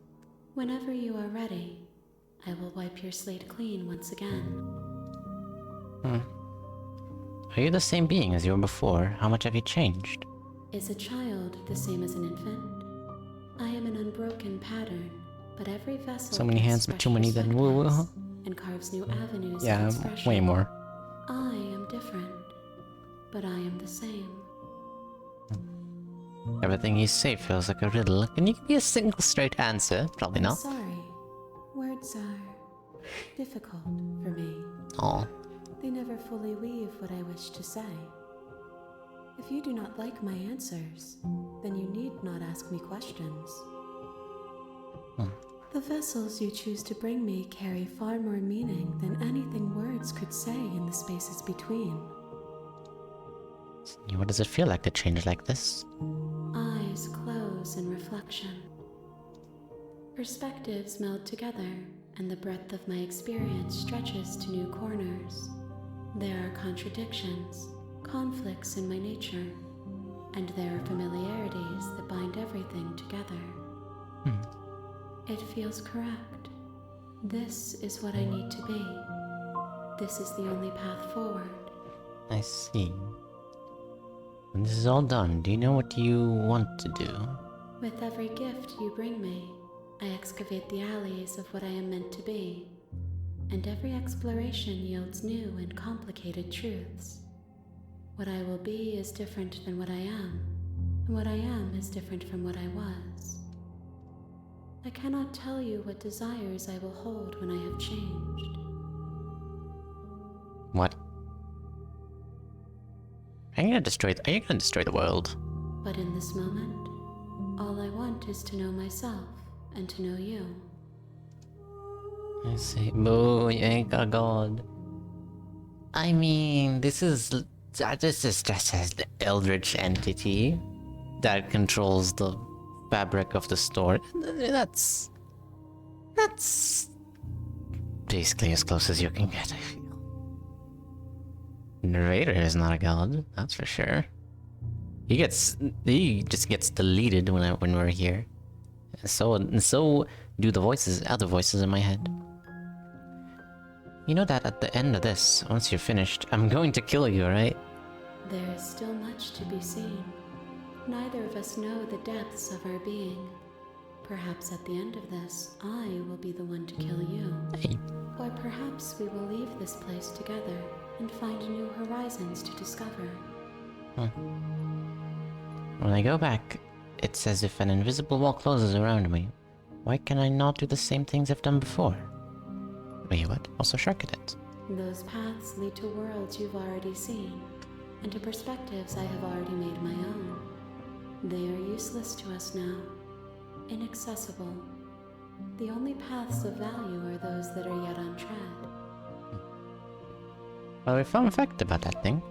Whenever you are ready, I will wipe your slate clean once again. Are you the same being as you were before? How much have you changed? Is a child the same as an infant? I am an unbroken pattern, but every vessel So many gives hands, but too fresh many then woo perspectives woo. and carves new avenues Yeah, of expression. way more. I am different, but I am the same. Everything you say feels like a riddle. Can you give me a single straight answer? Probably not. Sorry, words are difficult for me. Oh. They never fully weave what I wish to say. If you do not like my answers, then you need not ask me questions. The vessels you choose to bring me carry far more meaning than anything words could say in the spaces between. What does it feel like to change like this? Eyes close in reflection. Perspectives meld together, and the breadth of my experience stretches to new corners. There are contradictions, conflicts in my nature, and there are familiarities that bind everything together. It feels correct. This is what I need to be. This is the only path forward. I see. When this is all done, do you know what you want to do? With every gift you bring me, I excavate the alleys of what I am meant to be, and every exploration yields new and complicated truths. What I will be is different than what I am, and what I am is different from what I was. I cannot tell you what desires I will hold when I have changed. What? Are you gonna destroy the world? But in this moment, All I want is to know myself and to know you. I see. Boo, you ain't got gold. I mean, this is just an eldritch entity that controls the fabric of the store. That's basically as close as you can get, I feel. Narrator is not a god, that's for sure. He just gets deleted when we're here. So do the voices, other voices in my head. You know that at the end of this, once you're finished, I'm going to kill you, right? There is still much to be seen. Neither of us know the depths of our being. Perhaps at the end of this, I will be the one to kill you. Hey. Or perhaps we will leave this place together and find new horizons to discover. When I go back, it's as if an invisible wall closes around me. Why can I not do the same things I've done before? Wait, what? Also Shark Cadet. Those paths lead to worlds you've already seen, and to perspectives I have already made my own. They are useless to us now, inaccessible. The only paths of value are those that are yet untread. Well, a fun fact about that thing.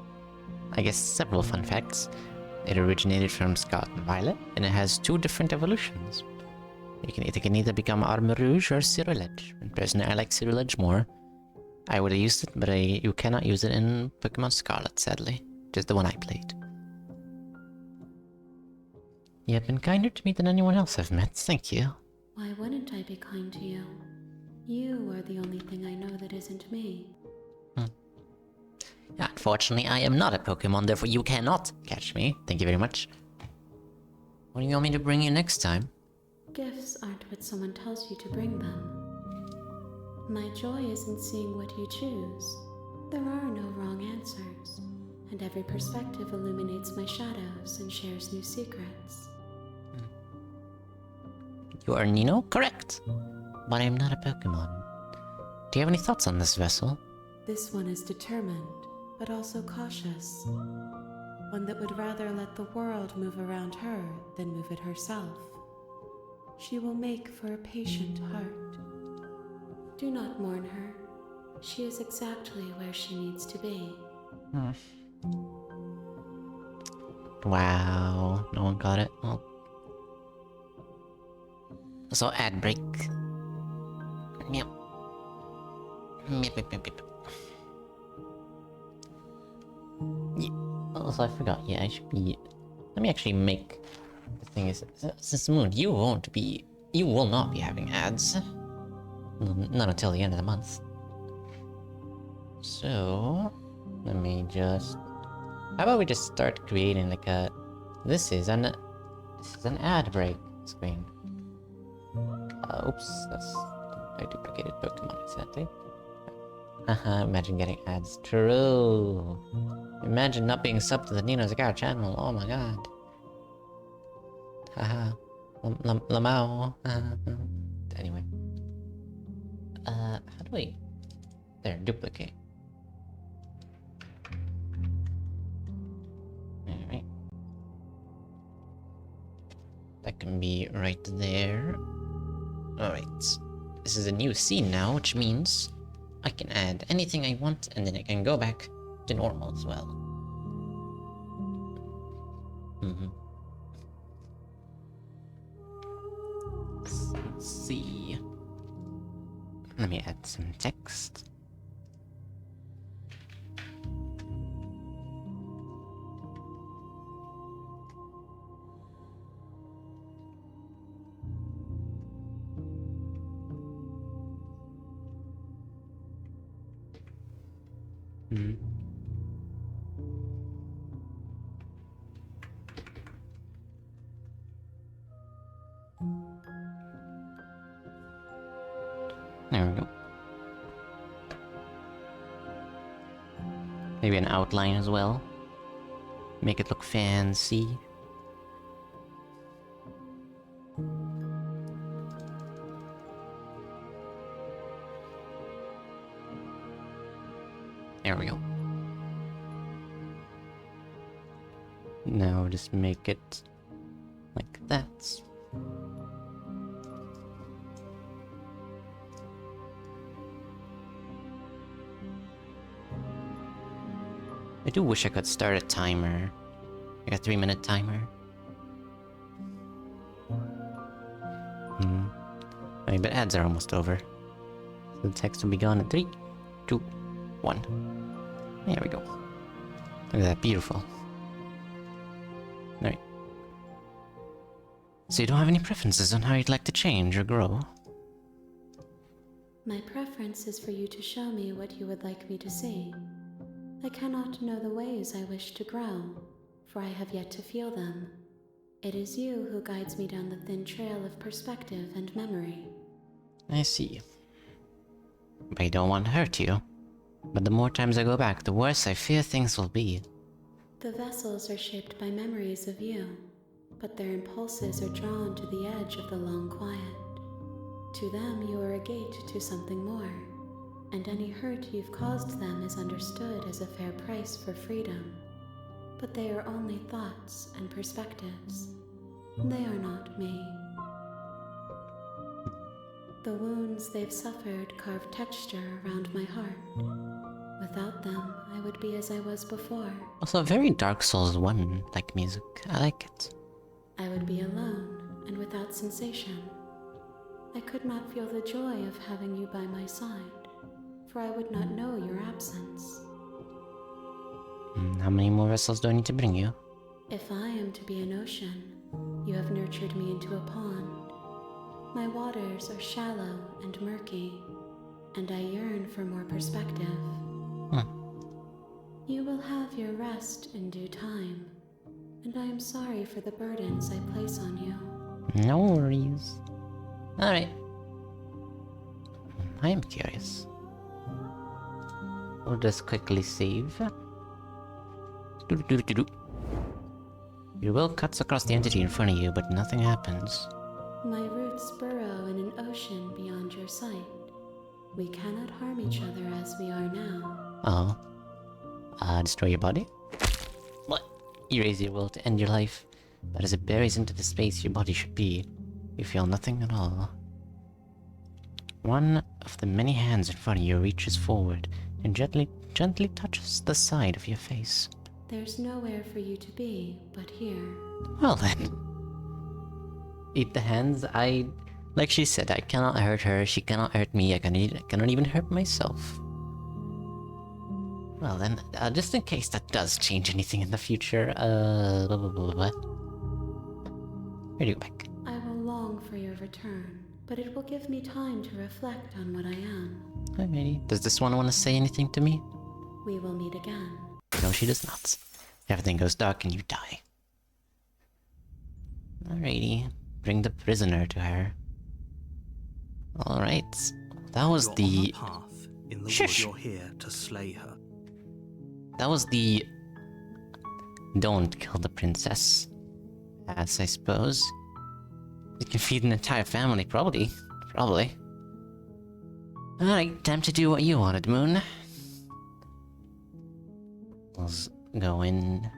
I guess several fun facts. It originated from Scott and Violet, and it has 2 different evolutions. It can either become Armor Rouge or Cyrilege. And personally, I like Cyrilege more. I would have used it, but you cannot use it in Pokemon Scarlet, sadly. Just the one I played. You have been kinder to me than anyone else I've met, thank you. Why wouldn't I be kind to you? You are the only thing I know that isn't me. Unfortunately, I am not a Pokemon, therefore you cannot catch me. Thank you very much. What do you want me to bring you next time? Gifts aren't what someone tells you to bring them. My joy is in seeing what you choose. There are no wrong answers, and every perspective illuminates my shadows and shares new secrets. You are Nino? Correct. But I am not a Pokemon. Do you have any thoughts on this vessel? This one is determined, but also cautious. One that would rather let the world move around her than move it herself. She will make for a patient heart. Do not mourn her. She is exactly where she needs to be. Wow, no one got it. Well. So ad break. Yep. Yeah. Also, I forgot. Yeah, I should be. Let me actually make. The thing is, since Moon, you will not be having ads. Not until the end of the month. So, let me just. How about we just start creating like a. This is an ad break screen. Oops, I duplicated Pokemon accidentally. Haha, imagine getting ads. True. Imagine not being subbed to the Nino Zagara channel. Oh my god. Haha. Lamau. Anyway. How do we... There, duplicate. Alright. That can be right there. Alright. This is a new scene now, which means I can add anything I want, and then I can go back to normal as well. Let's see. Let me add some text. There we go. Maybe an outline as well. Make it look fancy. There we go. Now just make it like that. I do wish I could start a timer. Like a 3-minute timer. I mean, but ads are almost over. So the text will be gone in 3, 2, 1. There we go. Look at that, beautiful. Alright. So you don't have any preferences on how you'd like to change or grow? My preference is for you to show me what you would like me to see. I cannot know the ways I wish to grow, for I have yet to feel them. It is you who guides me down the thin trail of perspective and memory. I see. But I don't want to hurt you. But the more times I go back, the worse I fear things will be. The vessels are shaped by memories of you, but their impulses are drawn to the edge of the long quiet. To them, you are a gate to something more, and any hurt you've caused them is understood as a fair price for freedom. But they are only thoughts and perspectives. They are not me. The wounds they've suffered carve texture around my heart. Without them, I would be as I was before. Also, very Dark Souls 1 like music. I like it. I would be alone and without sensation. I could not feel the joy of having you by my side, for I would not know your absence. How many more vessels do I need to bring you? If I am to be an ocean, you have nurtured me into a pond. My waters are shallow and murky, and I yearn for more perspective. You will have your rest in due time, and I am sorry for the burdens I place on you. No worries. Alright. I am curious. We'll just quickly save. Your will cuts across the entity in front of you, but nothing happens. My roots burrow in an ocean beyond your sight. We cannot harm each other as we are now. Oh. Destroy your body? What? Erase your will to end your life, but as it buries into the space your body should be, you feel nothing at all. One of the many hands in front of you reaches forward and gently touches the side of your face. There's nowhere for you to be but here. Well then. Eat the hands. Like she said, I cannot hurt her, she cannot hurt me, I cannot even hurt myself. Well then, just in case that does change anything in the future, Where do you go back? I will long for your return, but it will give me time to reflect on what I am. Alrighty. Does this one want to say anything to me? We will meet again. No, she does not. Everything goes dark and you die. Alrighty. Bring the prisoner to her. Alright. That was You're on the... the path. In the Shush. wood, you're here to slay her. That was the... Don't kill the princess. As I suppose. It can feed an entire family, probably. Probably. Alright, time to do what you wanted, Moon. Let's go in.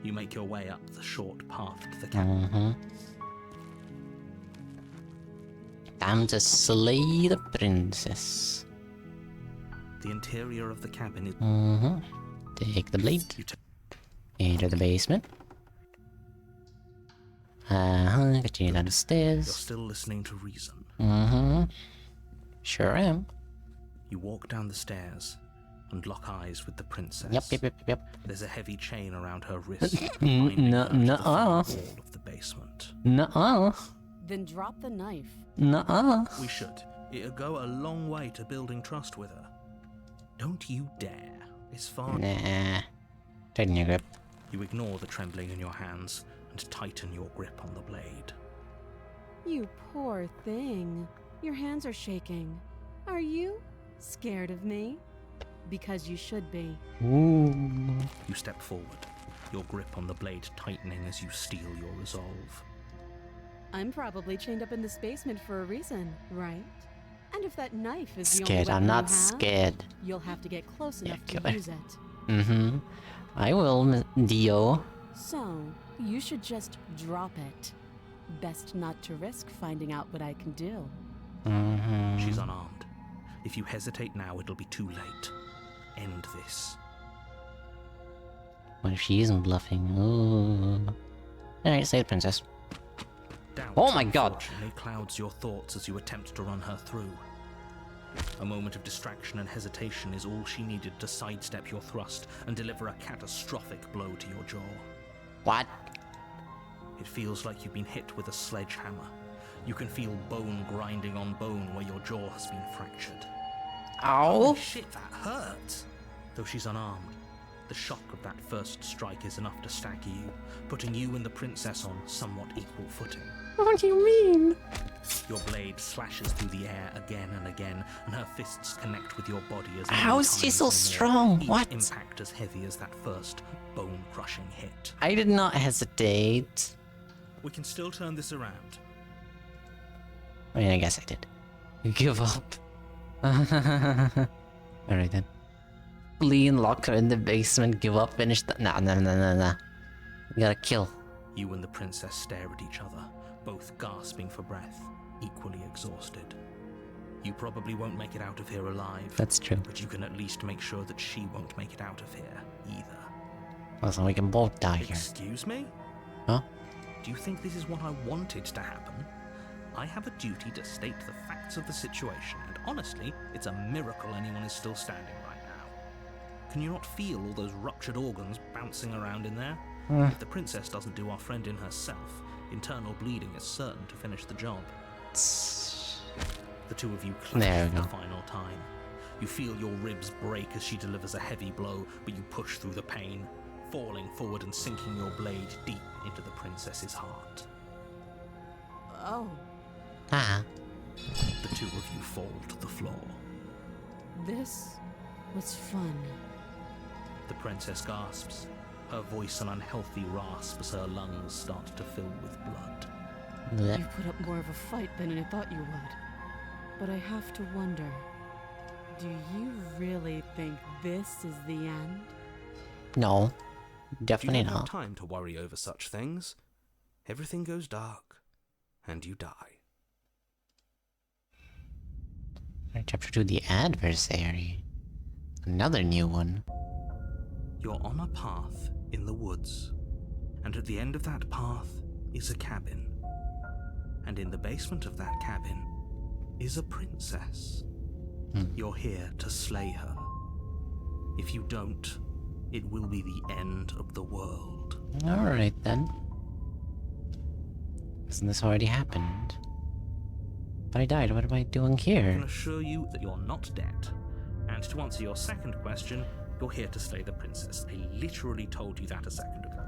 You make your way up the short path to the cabin. Time to slay the princess. The interior of the cabin is... Take the blade. You Enter the basement. Continue down the You're stairs. still listening to reason. Sure am. You walk down the stairs and lock eyes with the princess. Yep. There's a heavy chain around her wrist, No, binding her to the far nuh-uh. wall of the basement. Nuh-uh. Then drop the knife. Nuh-uh. We should. It'll go a long way to building trust with her. Don't you dare. It's far... Nah. Tighten your grip. You ignore the trembling in your hands and tighten your grip on the blade. You poor thing. Your hands are shaking. Are you scared of me? Because you should be. Ooh. You step forward, your grip on the blade tightening as you steel your resolve. I'm probably chained up in this basement for a reason, right? And if that knife is the only Scared. weapon I'm you not have, scared. you'll have to get close Yeah, enough kill to her. use it. I will, Dio. So, you should just drop it. Best not to risk finding out what I can do. She's unarmed. If you hesitate now, it'll be too late. End this. What if she isn't bluffing? Ooh. Alright, say the princess. Doubt, Oh my god! unfortunately, clouds your thoughts as you attempt to run her through. A moment of distraction and hesitation is all she needed to sidestep your thrust and deliver a catastrophic blow to your jaw. What? It feels like you've been hit with a sledgehammer. You can feel bone grinding on bone where your jaw has been fractured. Ow! Holy shit, that hurt! Though she's unarmed, the shock of that first strike is enough to stagger you, putting you and the princess on somewhat equal footing. What do you mean? Your blade slashes through the air again and again, and her fists connect with your body as How many is she times so or more, strong? each What? impact as heavy as that first bone-crushing hit. I did not hesitate. We can still turn this around. I mean, I guess I did. Give up. Alright then. Flee and lock her in the basement, give up, finish the— Nah. We gotta kill. You and the princess stare at each other, both gasping for breath, equally exhausted. You probably won't make it out of here alive. That's true. But you can at least make sure that she won't make it out of here, either. Well, so we can both die here. Excuse me? Huh? Do you think this is what I wanted to happen? I have a duty to state the facts of the situation, and honestly, it's a miracle anyone is still standing right now. Can you not feel all those ruptured organs bouncing around in there? If the princess doesn't do our friend in herself, internal bleeding is certain to finish the job. The two of you There clash we for go. the final time. You feel your ribs break as she delivers a heavy blow, but you push through the pain, falling forward and sinking your blade deep into the princess's heart. Oh, Ah. The two of you fall to the floor. this was fun. The princess gasps, her voice an unhealthy rasp as her lungs start to fill with blood. Blech. You put up more of a fight than I thought you would. But I have to wonder, do you really think this is the end? No. You Definitely don't have not. time to worry over such things. Everything goes dark, and you die. Alright, chapter 2, The Adversary. Another new one. You're on a path in the woods, and at the end of that path is a cabin. And in the basement of that cabin is a princess. You're here to slay her. If you don't, it will be the end of the world. Alright then. Hasn't this already happened? But I died, what am I doing I here? can assure you that you're not dead. And to answer your second question, you're here to slay the princess. I literally told you that a second ago.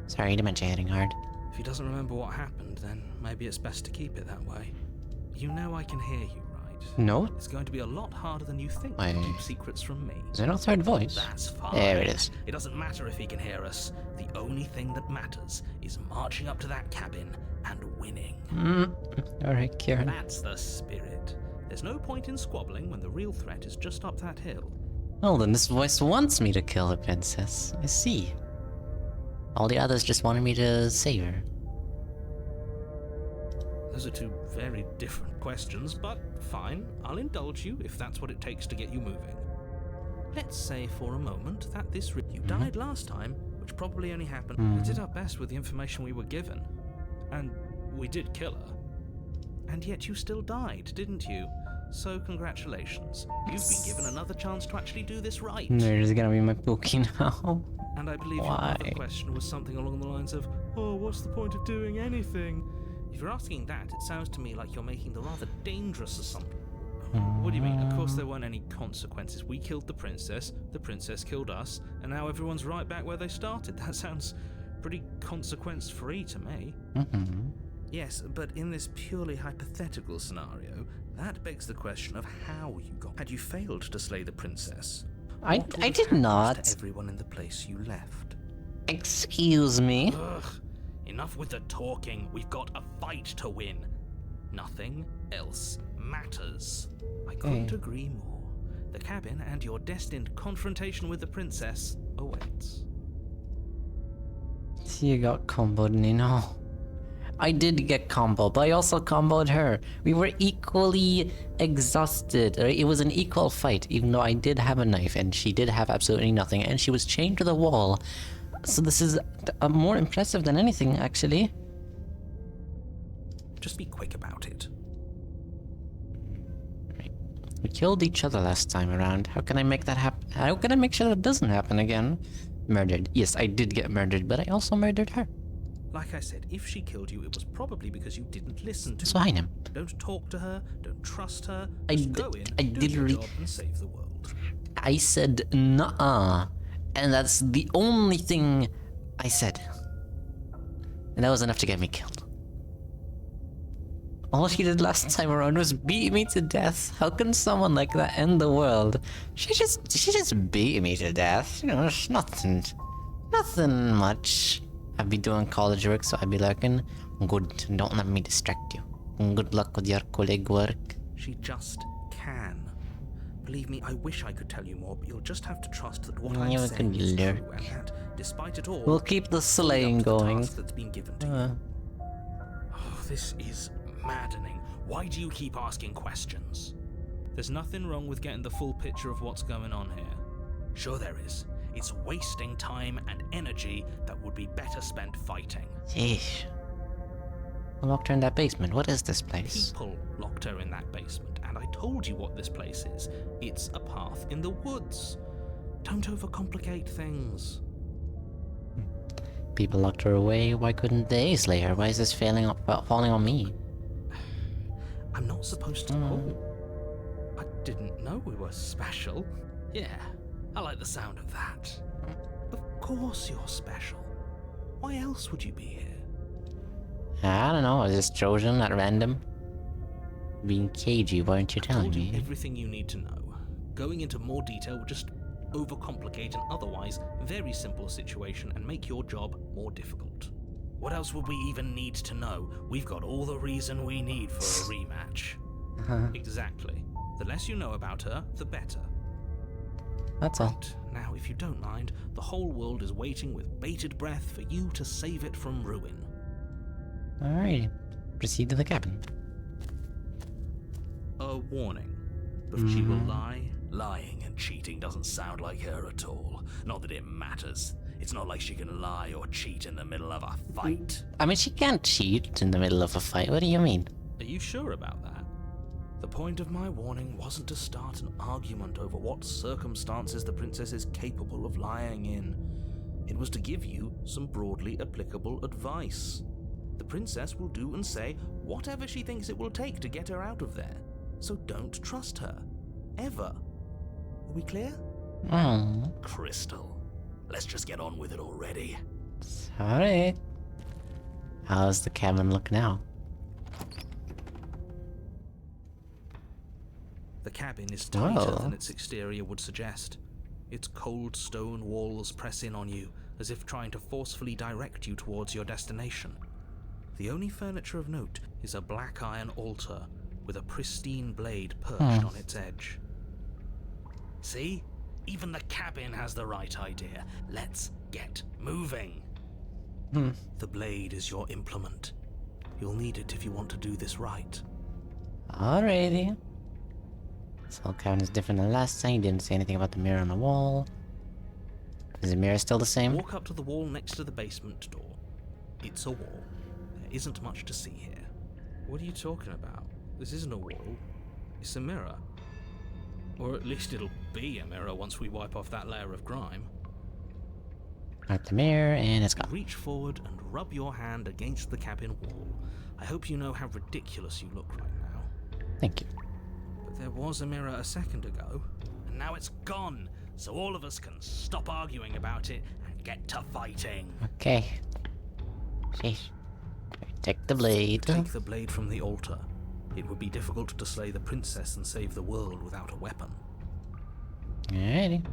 Sorry, dementia hitting hard. If he doesn't remember what happened, then maybe it's best to keep it that way. You know I can hear you, right? No? It's going to be a lot harder than you think Why? to keep secrets from me. Is there no third voice? That's fine. There it is. It doesn't matter if he can hear us. The only thing that matters is marching up to that cabin and winning. Alright, Kieran. That's the spirit. There's no point in squabbling when the real threat is just up that hill. Oh, then this voice wants me to kill the princess. I see. All the others just wanted me to save her. Those are two very different questions, but fine, I'll indulge you if that's what it takes to get you moving. Let's say for a moment that you died last time, which probably only happened. We did our best with the information we were given. And we did kill her. And yet you still died, didn't you? So congratulations. You've been given another chance to actually do this right. There's gonna be my Pookie now. And I believe Why? your other question was something along the lines of, oh, what's the point of doing anything? If you're asking that, it sounds to me like you're making the rather dangerous assumption. What do you mean? Of course there weren't any consequences. We killed the princess killed us, and now everyone's right back where they started. That sounds pretty consequence-free to me. Yes, but in this purely hypothetical scenario, that begs the question of how you got. Had you failed to slay the princess, I what would have did happened not. to everyone in the place you left? Excuse me. Ugh, enough with the talking. We've got a fight to win. Nothing else matters. I couldn't agree more. The cabin and your destined confrontation with the princess awaits. You got comboed, Nino. I did get comboed, but I also comboed her. We were equally exhausted. Right? It was an equal fight, even though I did have a knife and she did have absolutely nothing, and she was chained to the wall. So this is more impressive than anything, actually. Just be quick about it. We killed each other last time around. How can I make that happen? How can I make sure that doesn't happen again? Murdered. Yes, I did get murdered, but I also murdered her. Like I said, if she killed you, it was probably because you didn't listen to So I am. Don't talk to her, don't trust her, I just go in, do your job and save the world. I said nuh-uh. And that's the only thing I said. And that was enough to get me killed. All she did last time around was beat me to death. How can someone like that end the world? She just beat me to death. You know, it's nothing much. I'd be doing college work, so I'd be lurking. Good, don't let me distract you. Good luck with your colleague work. She just can. Believe me, I wish I could tell you more, but you'll just have to trust that what I'm saying is true, and that, despite it all, we'll keep the slaying going. That's been given to you. Oh, this is maddening. Why do you keep asking questions? There's nothing wrong with getting the full picture of what's going on here. Sure there is. It's wasting time and energy that would be better spent fighting. Sheesh. I locked her in that basement. What is this place? People locked her in that basement, and I told you what this place is. It's a path in the woods. Don't overcomplicate things. People locked her away. Why couldn't they slay her? Why is this falling on me? I'm not supposed to know. I didn't know we were special. Yeah, I like the sound of that. Of course you're special. Why else would you be here? I don't know. I just chosen at random. Being cagey, why aren't you telling me? Everything you need to know. Going into more detail would just overcomplicate an otherwise very simple situation and make your job more difficult. What else would we even need to know? We've got all the reason we need for a rematch. Exactly. The less you know about her, the better. That's all. Right. Now, if you don't mind, the whole world is waiting with bated breath for you to save it from ruin. Alrighty. Proceed to the cabin. A warning. But she will lie. Lying and cheating doesn't sound like her at all. Not that it matters. It's not like she can lie or cheat in the middle of a fight. I mean, she can't cheat in the middle of a fight. What do you mean? Are you sure about that? The point of my warning wasn't to start an argument over what circumstances the princess is capable of lying in. It was to give you some broadly applicable advice. The princess will do and say whatever she thinks it will take to get her out of there. So don't trust her. Ever. Are we clear? Crystal. Let's just get on with it already. Sorry. How's the cabin look now? The cabin is tighter than its exterior would suggest. Its cold stone walls press in on you, as if trying to forcefully direct you towards your destination. The only furniture of note is a black iron altar with a pristine blade perched on its edge. See? Even the cabin has the right idea. Let's get moving. The blade is your implement. You'll need it if you want to do this right. Alrighty. This whole cabin is different than last time. You didn't say anything about the mirror on the wall. Is the mirror still the same? Walk up to the wall next to the basement door. It's a wall. There isn't much to see here. What are you talking about? This isn't a wall. It's a mirror. Or at least it'll be a mirror once we wipe off that layer of grime. At the mirror, and it's gone. Reach forward and rub your hand against the cabin wall. I hope you know how ridiculous you look right now. Thank you. But there was a mirror a second ago. And now it's gone, so all of us can stop arguing about it and get to fighting. Okay. Sheesh. Take the blade. Take the blade from the altar. It would be difficult to slay the princess and save the world without a weapon. Alrighty.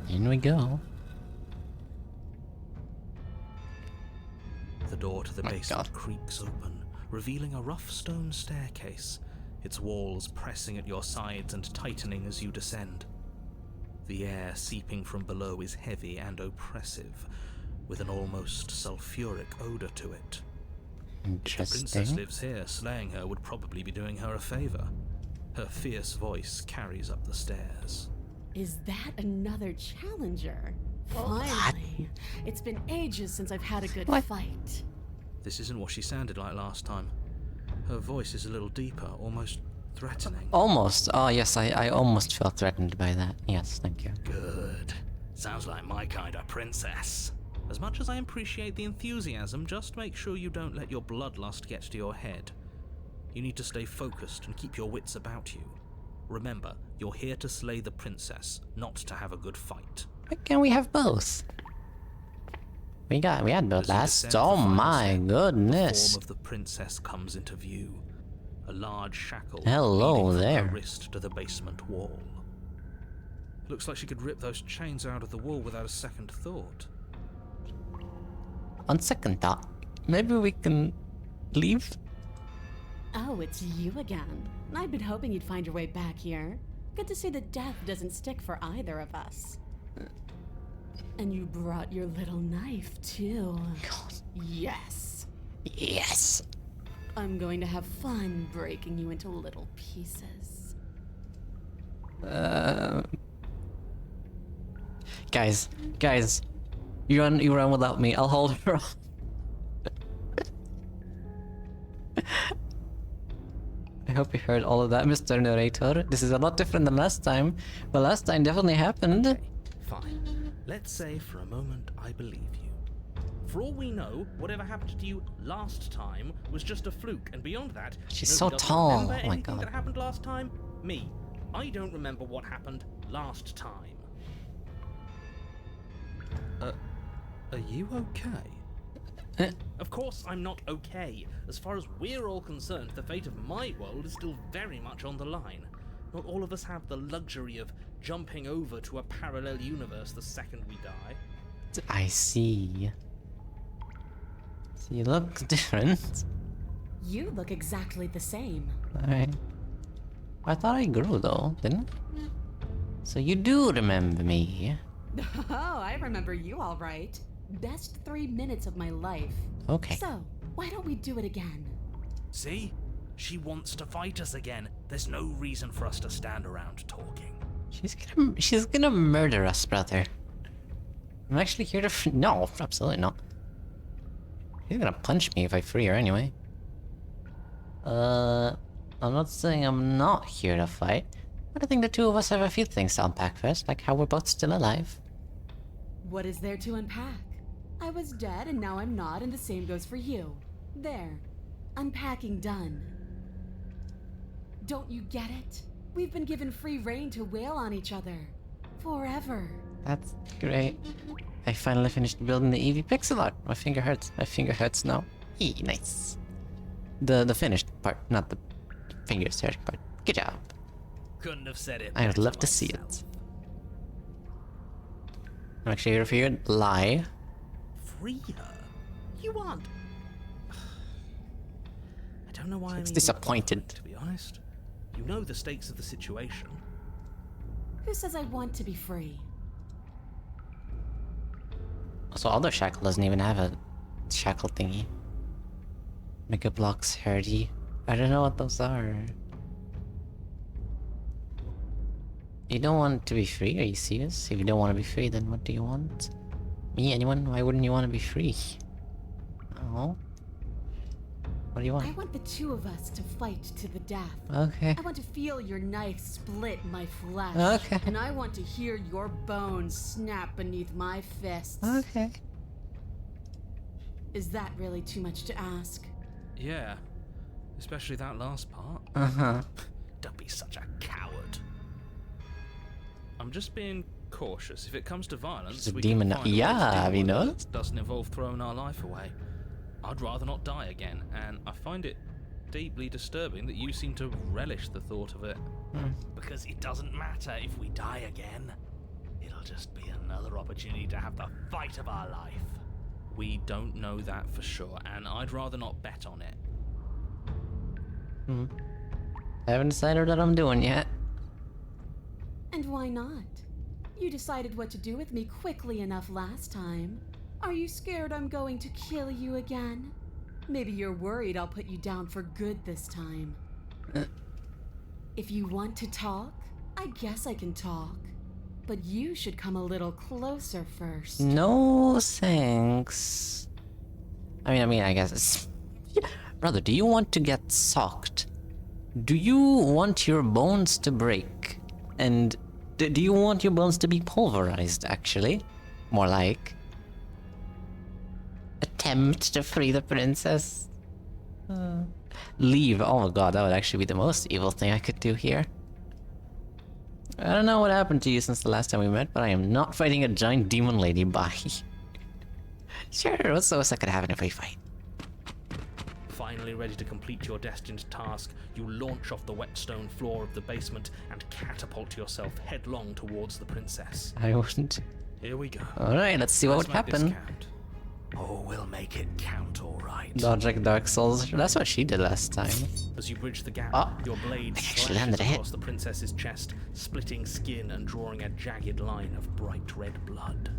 In we go. The door to the basement God. creaks open, revealing a rough stone staircase, its walls pressing at your sides and tightening as you descend. The air seeping from below is heavy and oppressive. with an almost sulfuric odor to it. If the princess Interesting. lives here, slaying her would probably be doing her a favor. Her fierce voice carries up the stairs. Is that another challenger? Finally. It's been ages since I've had a good What? fight. This isn't what she sounded like last time. Her voice is a little deeper, almost threatening. Almost. Oh, yes, I almost felt threatened by that. Yes, thank you. Good. Sounds like my kind of princess. As much as I appreciate the enthusiasm, just make sure you don't let your bloodlust get to your head. You need to stay focused and keep your wits about you. Remember, you're here to slay the princess, not to have a good fight. Why can't we have both? We had both As you last. descend Oh the final my step, goodness. The form of the princess comes into view. A large shackle Hello leading from there. her wrist to the basement wall. It looks like she could rip those chains out of the wall without a second thought. On second thought, maybe we can leave? Oh, it's you again. I'd been hoping you'd find your way back here. Good to see that death doesn't stick for either of us. And you brought your little knife, too. Yes. Yes. I'm going to have fun breaking you into little pieces. Guys, you run without me. I'll hold her off. I hope you heard all of that, Mr. Narrator. This is a lot different than last time. But last time definitely happened. Fine. Let's say for a moment I believe you. For all we know, whatever happened to you last time was just a fluke, and beyond that, She's you so know who doesn't tall. remember Oh my anything God. that happened last time? Me. I don't remember what happened last time. Are you okay? Of course I'm not okay. As far as we're all concerned, the fate of my world is still very much on the line. Not all of us have the luxury of jumping over to a parallel universe the second we die. I see. So you look different. You look exactly the same. Alright. I thought I grew though, didn't I? So you do remember me. Oh, I remember you all right. Best 3 minutes of my life. Okay. So, why don't we do it again? See? She wants to fight us again. There's no reason for us to stand around talking. She's gonna murder us, brother. I'm actually here to no, absolutely not. She's gonna punch me if I free her anyway. I'm not saying I'm not here to fight, but I think the two of us have a few things to unpack first, like how we're both still alive. What is there to unpack? I was dead and now I'm not, and the same goes for you. There. Unpacking done. Don't you get it? We've been given free rein to wail on each other. Forever. That's great. I finally finished building the Eevee pixel art. My finger hurts. My finger hurts now. Nice. The finished part, not the fingers hurt part. Good job. Couldn't have said it. I would better love to see myself. it. I'm actually here for you. Lie. Free her? You aren't. I don't know why I'm It's even disappointed. bothered, to be honest. You know the stakes of the situation. Who says I want to be free? Also, Other Shackle doesn't even have a shackle thingy. Mega Blocks, Hardy. I don't know what those are. You don't want to be free? Are you serious? If you don't want to be free, then what do you want? Me? Anyone? Why wouldn't you want to be free? Oh. What do you I want? want the two of us to fight to the death. Okay. I want to feel your knife split my flesh. Okay. And I want to hear your bones snap beneath my fists. Okay. Is that really too much to ask? Yeah. Especially that last part. Uh-huh. Don't be such a coward. I'm just being cautious. If it comes to violence, She's a we demon. can find a way to Yeah, deal have you with it noticed? that doesn't involve throwing our life away. I'd rather not die again, and I find it deeply disturbing that you seem to relish the thought of it. Because it doesn't matter if we die again. It'll just be another opportunity to have the fight of our life. We don't know that for sure, and I'd rather not bet on it. I haven't decided what I'm doing yet. And why not? You decided what to do with me quickly enough last time. Are you scared I'm going to kill you again? Maybe you're worried I'll put you down for good this time. If you want to talk, I guess I can talk. But you should come a little closer first. No thanks. I mean, I guess it's... Brother, do you want to get socked? Do you want your bones to break? And do you want your bones to be pulverized, actually? More like... Attempt to free the princess? Leave. Oh my god, that would actually be the most evil thing I could do here. I don't know what happened to you since the last time we met, but I am not fighting a giant demon lady. Bye. Sure, what's the worst that could happen if we fight? Finally ready to complete your destined task, you launch off the wet stone floor of the basement and catapult yourself headlong towards the princess. I wouldn't. Here we go. Alright, let's see what would Let's make this happen. count. Oh, we'll make it count, all right. Dodge like Dark Souls. That's what she did last time. As you bridge the gap, Oh, your blade I actually slashes landed a hit. across the princess's chest, splitting skin and drawing a jagged line of bright red blood.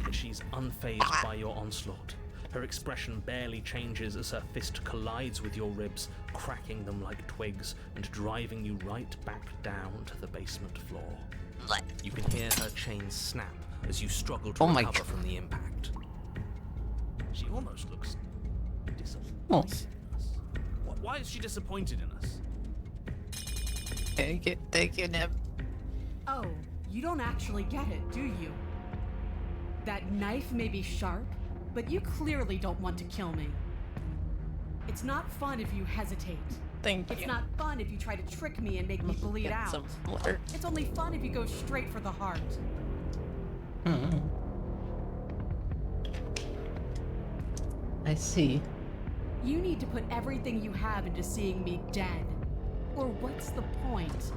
But she's unfazed by your onslaught. Her expression barely changes as her fist collides with your ribs, cracking them like twigs and driving you right back down to the basement floor. You can hear her chains snap as you struggle to Oh my recover from the impact. She almost looks disappointed Oh. in us. Why is she disappointed in us? Thank you, Neb. Oh, you don't actually get it, do you? That knife may be sharp, but you clearly don't want to kill me. It's not fun if you hesitate. Thank It's you. not fun if you try to trick me and make me bleed Get out. some blood. It's only fun if you go straight for the heart. I see. You need to put everything you have into seeing me dead. Or what's the point?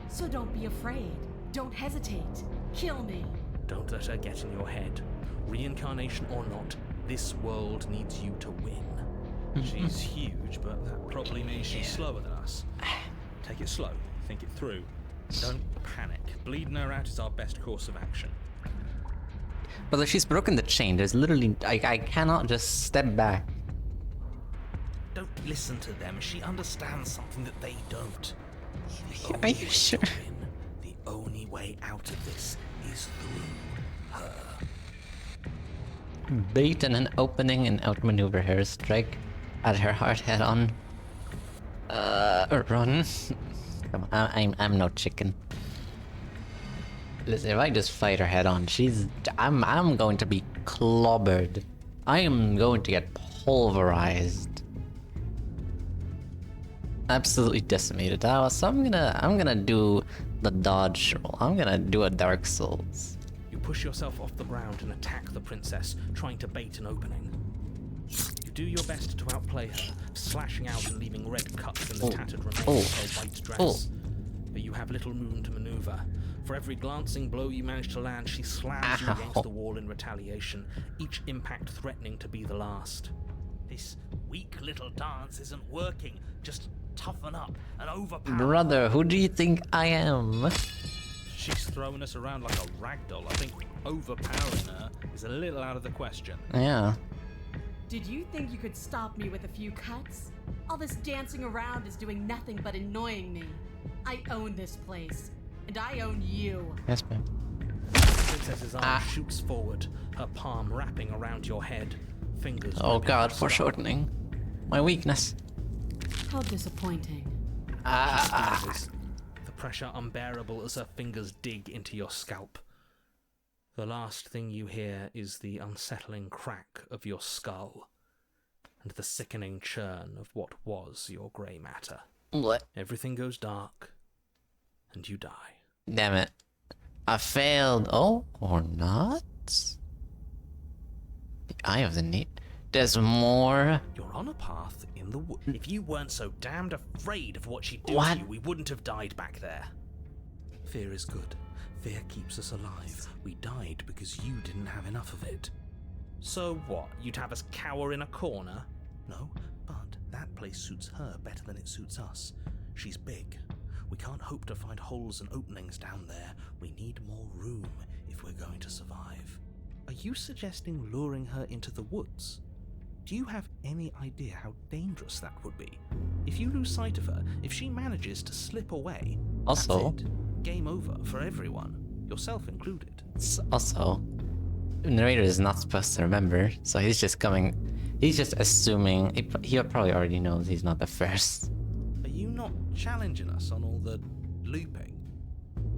So don't be afraid. Don't hesitate. Kill me. Don't let her get in your head. Reincarnation or not, this world needs you to win. She's huge, but that probably means she's slower than us. Take it slow. Think it through. Don't panic. Bleeding her out is our best course of action. But if she's broken the chain, there's literally... I cannot just step back. Don't listen to them. She understands something that they don't. The Are only you way to sure? win, the only way out of this is through her. Bait and an opening and outmaneuver her. Strike at her heart head on. Run. Come on, I'm no chicken. Listen, if I just fight her head on, I'm going to be clobbered. I am going to get pulverized. Absolutely decimated. So I'm gonna do the dodge roll. I'm gonna do a Dark Souls. You push yourself off the ground and attack the princess, trying to bait an opening. You do your best to outplay her, slashing out and leaving red cuts in the tattered remains of her white dress. But you have little room to maneuver. For every glancing blow you manage to land, she slams you against the wall in retaliation, each impact threatening to be the last. This weak little dance isn't working. Just toughen up and overpower. Brother, who do you think I am? She's throwing us around like a ragdoll. I think overpowering her is a little out of the question. Yeah. Did you think you could stop me with a few cuts? All this dancing around is doing nothing but annoying me. I own this place, and I own you. Yes, ma'am. The princess's arm shoots forward, her palm wrapping around your head. Fingers. Oh gripping god, your skull. foreshortening. My weakness. How disappointing. Squeezes, the pressure unbearable as her fingers dig into your scalp. The last thing you hear is the unsettling crack of your skull and the sickening churn of what was your grey matter. What? Everything goes dark, and you die. Damn it. I failed. Oh, or not? The Eye of the Need. There's more. You're on a path in the wood. If you weren't so damned afraid of what she'd do What? to you, we wouldn't have died back there. Fear is good. Fear keeps us alive. We died because you didn't have enough of it. So what? You'd have us cower in a corner? No, but that place suits her better than it suits us. She's big. We can't hope to find holes and openings down there. We need more room if we're going to survive. Are you suggesting luring her into the woods? Do you have any idea how dangerous that would be? If you lose sight of her, if she manages to slip away, Also, that's it. Game over for everyone, yourself included. also, the narrator is not supposed to remember, so he's just assuming, he probably already knows he's not the first. Are you not challenging us on all the looping?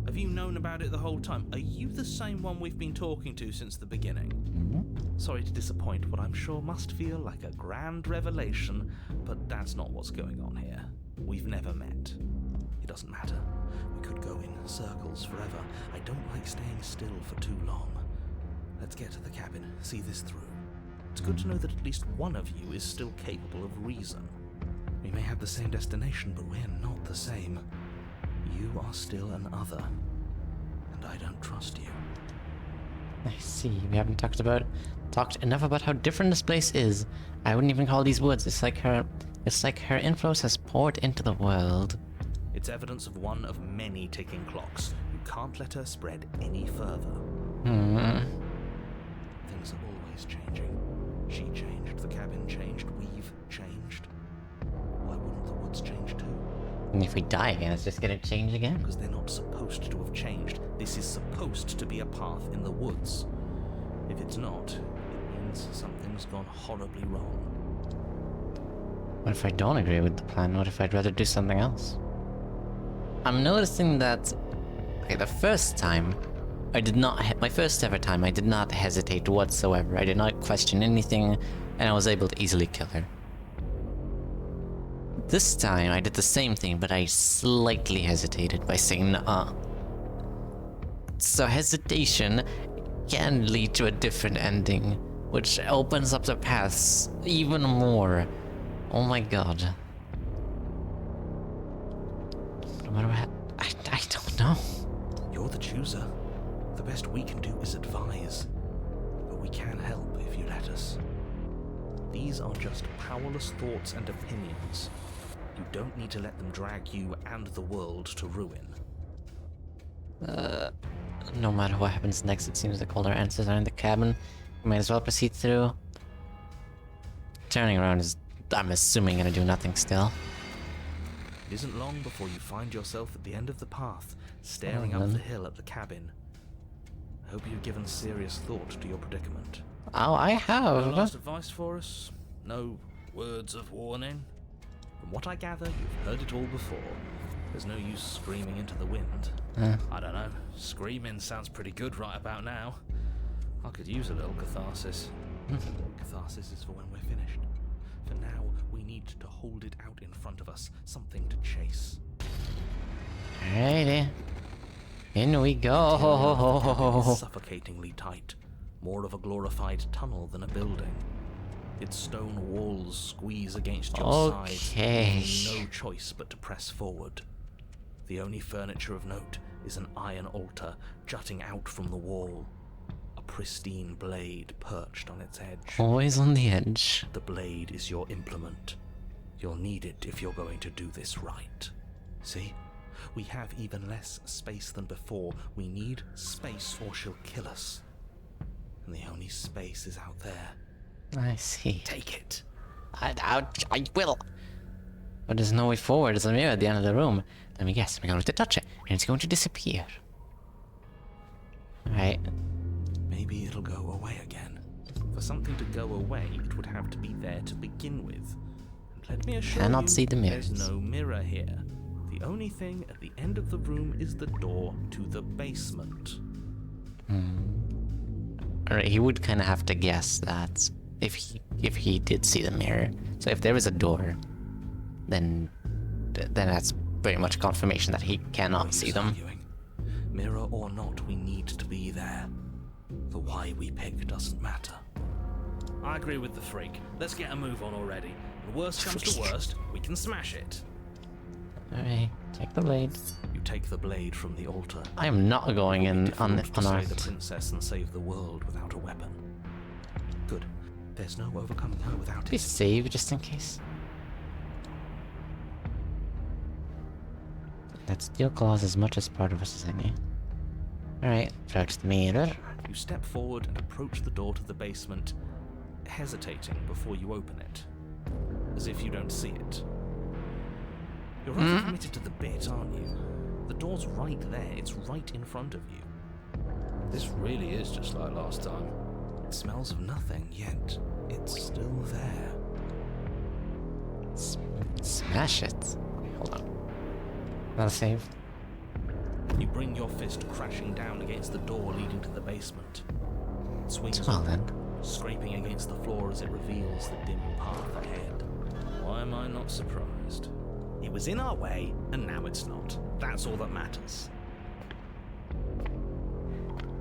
Have you known about it the whole time? Are you the same one we've been talking to since the beginning? Mm-hmm. Sorry to disappoint what I'm sure must feel like a grand revelation, but that's not what's going on here. We've never met. It doesn't matter. We could go in circles forever. I don't like staying still for too long. Let's get to the cabin, see this through. It's good to know that at least one of you is still capable of reason. We may have the same destination, but we're not the same. You are still an other, and I don't trust you. I see. We haven't talked enough about how different this place is. I wouldn't even call these woods. It's like her influence has poured into the world. It's evidence of one of many ticking clocks. You can't let her spread any further. Things are always changing. She changed, the cabin changed, we've changed. Why wouldn't the woods change too? And if we die again, it's just gonna change again. Because they're not supposed to have changed. This is supposed to be a path in the woods. If it's not, it means something's gone horribly wrong. What if I don't agree with the plan? What if I'd rather do something else? I'm noticing that, okay, the first time, my first ever time, I did not hesitate whatsoever. I did not question anything, and I was able to easily kill her. This time, I did the same thing, but I slightly hesitated by saying nuh-uh. So hesitation can lead to a different ending, which opens up the paths even more. Oh my god. No matter what, I don't know. You're the chooser. The best we can do is advise. But we can help if you let us. These are just powerless thoughts and opinions. You don't need to let them drag you and the world to ruin. No matter what happens next, it seems like all our answers are in the cabin. We might as well proceed through. Turning around is, I'm assuming, gonna do nothing still. It isn't long before you find yourself at the end of the path, staring up the hill at the cabin. I hope you've given serious thought to your predicament. Oh, I No have. last advice for us? No words of warning? From what I gather, you've heard it all before. There's no use screaming into the wind. I don't know. Screaming sounds pretty good right about now. I could use a little catharsis. Catharsis is for when we're finished. For now, we need to hold it out in front of us. Something to chase. Alrighty. In we It's go. suffocatingly tight. More of a glorified tunnel than a building. Its stone walls squeeze against your sides, Okay. leaving you no choice but to press forward. The only furniture of note is an iron altar jutting out from the wall. A pristine blade perched on its edge. Always on the edge. The blade is your implement. You'll need it if you're going to do this right. See? We have even less space than before. We need space or she'll kill us. And the only space is out there. I see. Take it. I will. But there's no way forward. There's a mirror at the end of the room. Let me guess. I'm going to touch it, and it's going to disappear. Alright. Maybe it'll go away again. For something to go away, it would have to be there to begin with. And let me assure Cannot you, see the mirrors. there's no mirror here. The only thing at the end of the room is the door to the basement. Alright, he would kind of have to guess that if he did see the mirror. So if there is a door, then that's very much confirmation that he No cannot use see them. arguing. Mirror or not, we need to be there. The why we pick doesn't matter. I agree with the freak. Let's get a move on already. And worst comes to worst, we can smash it. Alright, take the blade. You take the blade from the altar. I am not going in Difficult to on our... slay the princess and save the world without a weapon. Good. There's no overcoming her without Be it. save just in case. That steel claws as much as part of us as any. Alright, approach the mirror. You step forward and approach the door to the basement, hesitating before you open it, as if you don't see it. You're rather committed to the bit, aren't you? The door's right there, it's right in front of you. This really is just like last time. It smells of nothing, yet it's still there. Smash it. Hold on. That'll save. You bring your fist crashing down against the door leading to the basement. It swings Well then. scraping against the floor as it reveals the dim path ahead. Why am I not surprised? It was in our way, and now it's not. That's all that matters.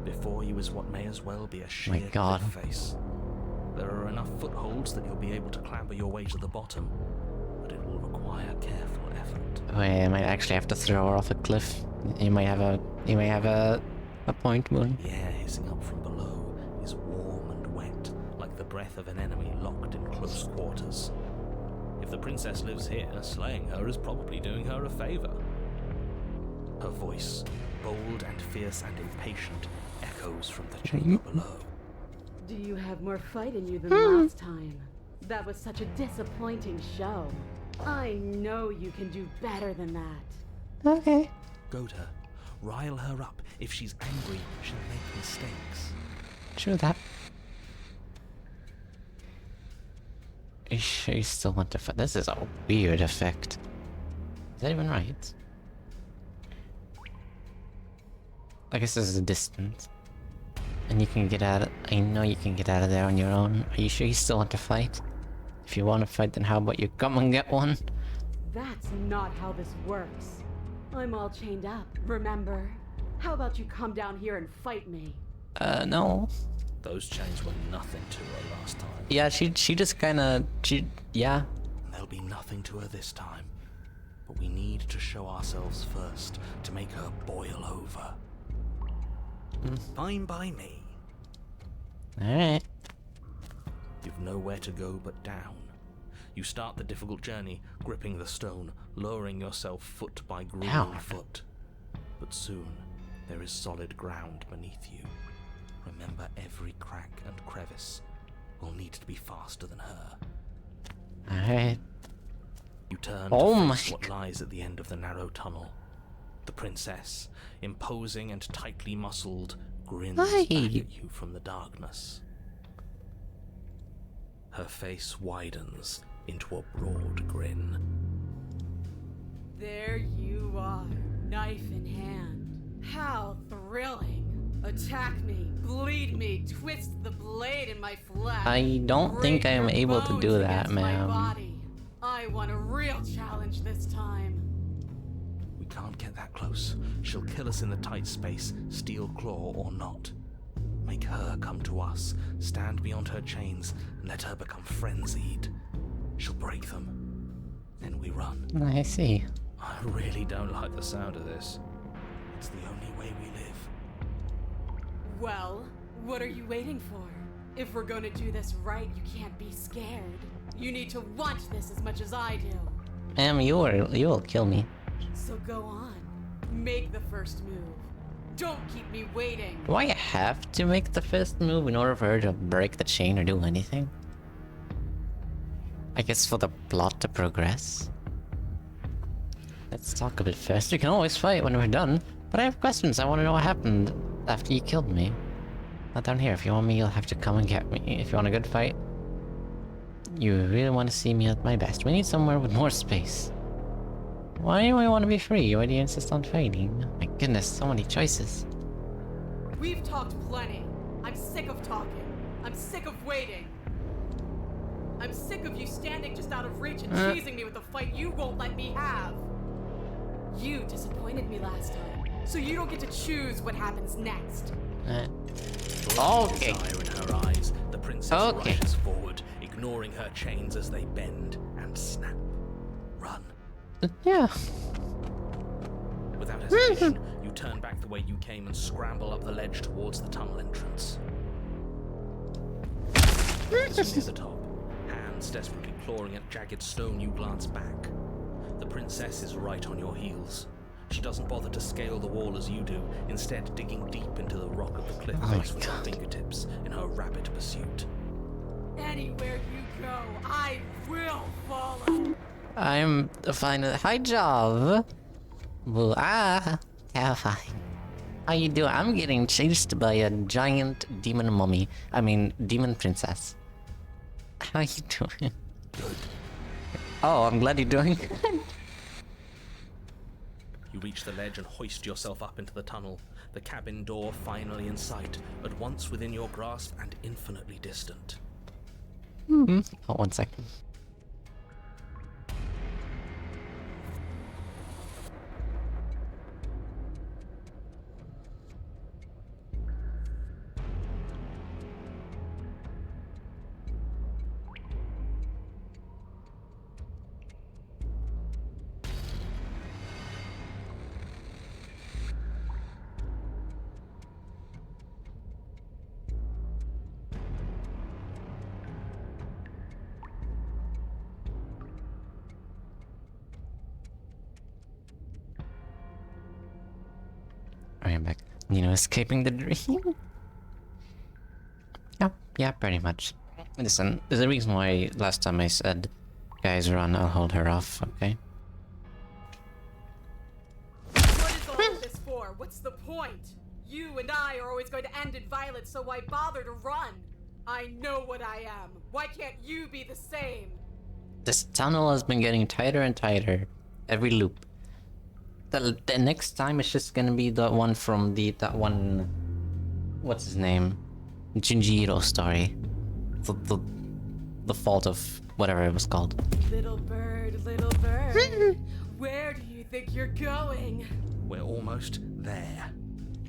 Before you is what may as well be a sheer God. cliff face. There are enough footholds that you'll be able to clamber your way to the bottom, but it will require careful effort. Wait, I might actually have to throw her off a cliff. You might have a point, Moon. The air hissing up from below is warm and wet, like the breath of an enemy locked in close quarters. If the princess lives here, slaying her is probably doing her a favor. Her voice, bold and fierce and impatient, echoes from the chamber below. Do you have more fight in you than last time? That was such a disappointing show. I know you can do better than that. Okay. Goad her. Rile her up. If she's angry, she'll make mistakes. True that. Are you sure you still want to fight? This is a weird effect. Is that even right? I guess this is a distance. And you can get out of... I know you can get out of there on your own. Are you sure you still want to fight? If you want to fight, then how about you come and get one? That's not how this works. I'm all chained up, remember? How about you come down here and fight me? No. Those chains were nothing to her last time. Yeah, she just kinda... yeah. There'll be nothing to her this time. But we need to show ourselves first to make her boil over. Fine by me. Alright. You've nowhere to go but down. You start the difficult journey, gripping the stone, lowering yourself foot by grueling foot. But soon, there is solid ground beneath you. Remember, every crack and crevice will need to be faster than her. Alright. You turn Oh to my face what lies at the end of the narrow tunnel. The princess, imposing and tightly muscled, grins back at you from the darkness. Her face widens into a broad grin. There you are, knife in hand. How thrilling. Attack me, bleed me, twist the blade in my flesh. I don't think I am Break your able to bones do that, against my ma'am. body. I want a real challenge this time. We can't get that close. She'll kill us in the tight space, steel claw or not. Make her come to us, stand beyond her chains, and let her become frenzied. She'll break them. Then we run. I see. I really don't like the sound of this. It's the only way we live. Well, what are you waiting for? If we're gonna do this right, you can't be scared. You need to want this as much as I do. Ma'am, you will kill me. So go on. Make the first move. Don't keep me waiting. Do I have to make the first move in order for her to break the chain or do anything? I guess for the plot to progress. Let's talk a bit first. We can always fight when we're done, but I have questions. I want to know what happened after you killed me. Not down here. If you want me, you'll have to come and get me. If you want a good fight, you really want to see me at my best. We need somewhere with more space. Why do I want to be free? Why do you insist on fighting? My goodness, so many choices. We've talked plenty. I'm sick of talking. I'm sick of waiting. I'm sick of you standing just out of reach and teasing me with a fight you won't let me have. You disappointed me last time, so you don't get to choose what happens next. Okay. Desire in her eyes, the princess rushes forward, ignoring her chains as they bend and snap. Run. Yeah. Without hesitation, you turn back the way you came and scramble up the ledge towards the tunnel entrance. As you near the top, hands desperately clawing at jagged stone, you glance back. The princess is right on your heels. She doesn't bother to scale the wall as you do, instead digging deep into the rock of the cliff Oh my face with her God. fingertips in her rapid pursuit. Anywhere you go, I will follow. I'm fine. Hi, job. Well, terrifying. How you doing? I'm getting chased by a giant demon mummy. I mean, demon princess. How you doing? Oh, I'm glad you're doing good. You reach the ledge and hoist yourself up into the tunnel, the cabin door finally in sight, at once within your grasp and infinitely distant. Oh, 1 second. I am back. You know, escaping the dream? Yeah, pretty much. Listen, there's a reason why last time I said, guys, run, I'll hold her off, okay? What is all of this for? What's the point? You and I are always going to end in violence, so why bother to run? I know what I am. Why can't you be the same? This tunnel has been getting tighter and tighter every loop. The next time it's just gonna be the one from that one, what's his name? Junjiro story. The fault of whatever it was called. Little bird, where do you think you're going? We're almost there.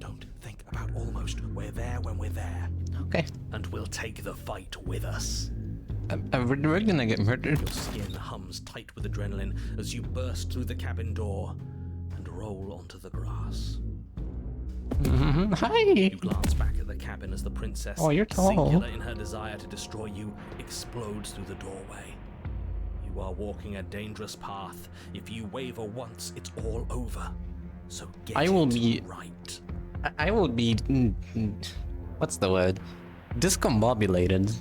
Don't think about almost. We're there when we're there. Okay. And we'll take the fight with us. We're gonna get murdered. Your skin hums tight with adrenaline as you burst through the cabin door and roll onto the grass. Hi! You glance back at the cabin as the princess, Oh, you're tall. singular in her desire to destroy you, explodes through the doorway. You are walking a dangerous path. If you waver once, it's all over. So get I will it be- right. I will be... what's the word? Discombobulated.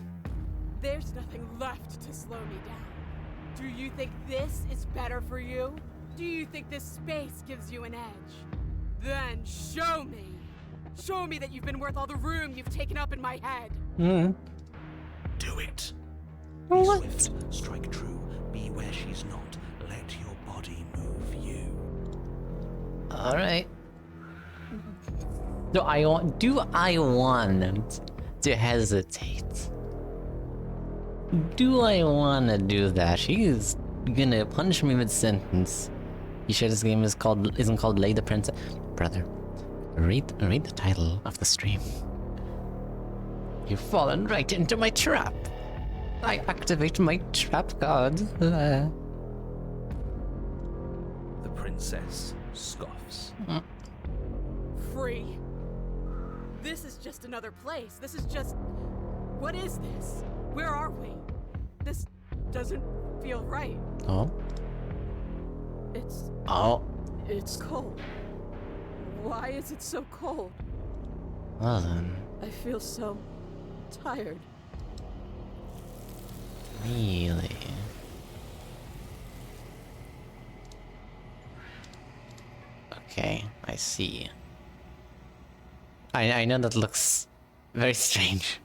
There's nothing left to slow me down. Do you think this is better for you? Do you think this space gives you an edge? Then show me. Show me that you've been worth all the room you've taken up in my head. Do it. Be What? swift, strike true, be where she's not. Let your body move you. Alright. Do I want to hesitate? Do I want to do that? She's gonna punch me mid-sentence. You sure this game isn't called Lay the Princess? Brother, read the title of the stream. You've fallen right into my trap. I activate my trap card. The princess scoffs. Free. This is just another place. This is just... What is this? Where are we? This doesn't feel right. Oh. It's cold. Why is it so cold? Well then. I feel so tired. Really? Okay, I see. I know that looks very strange.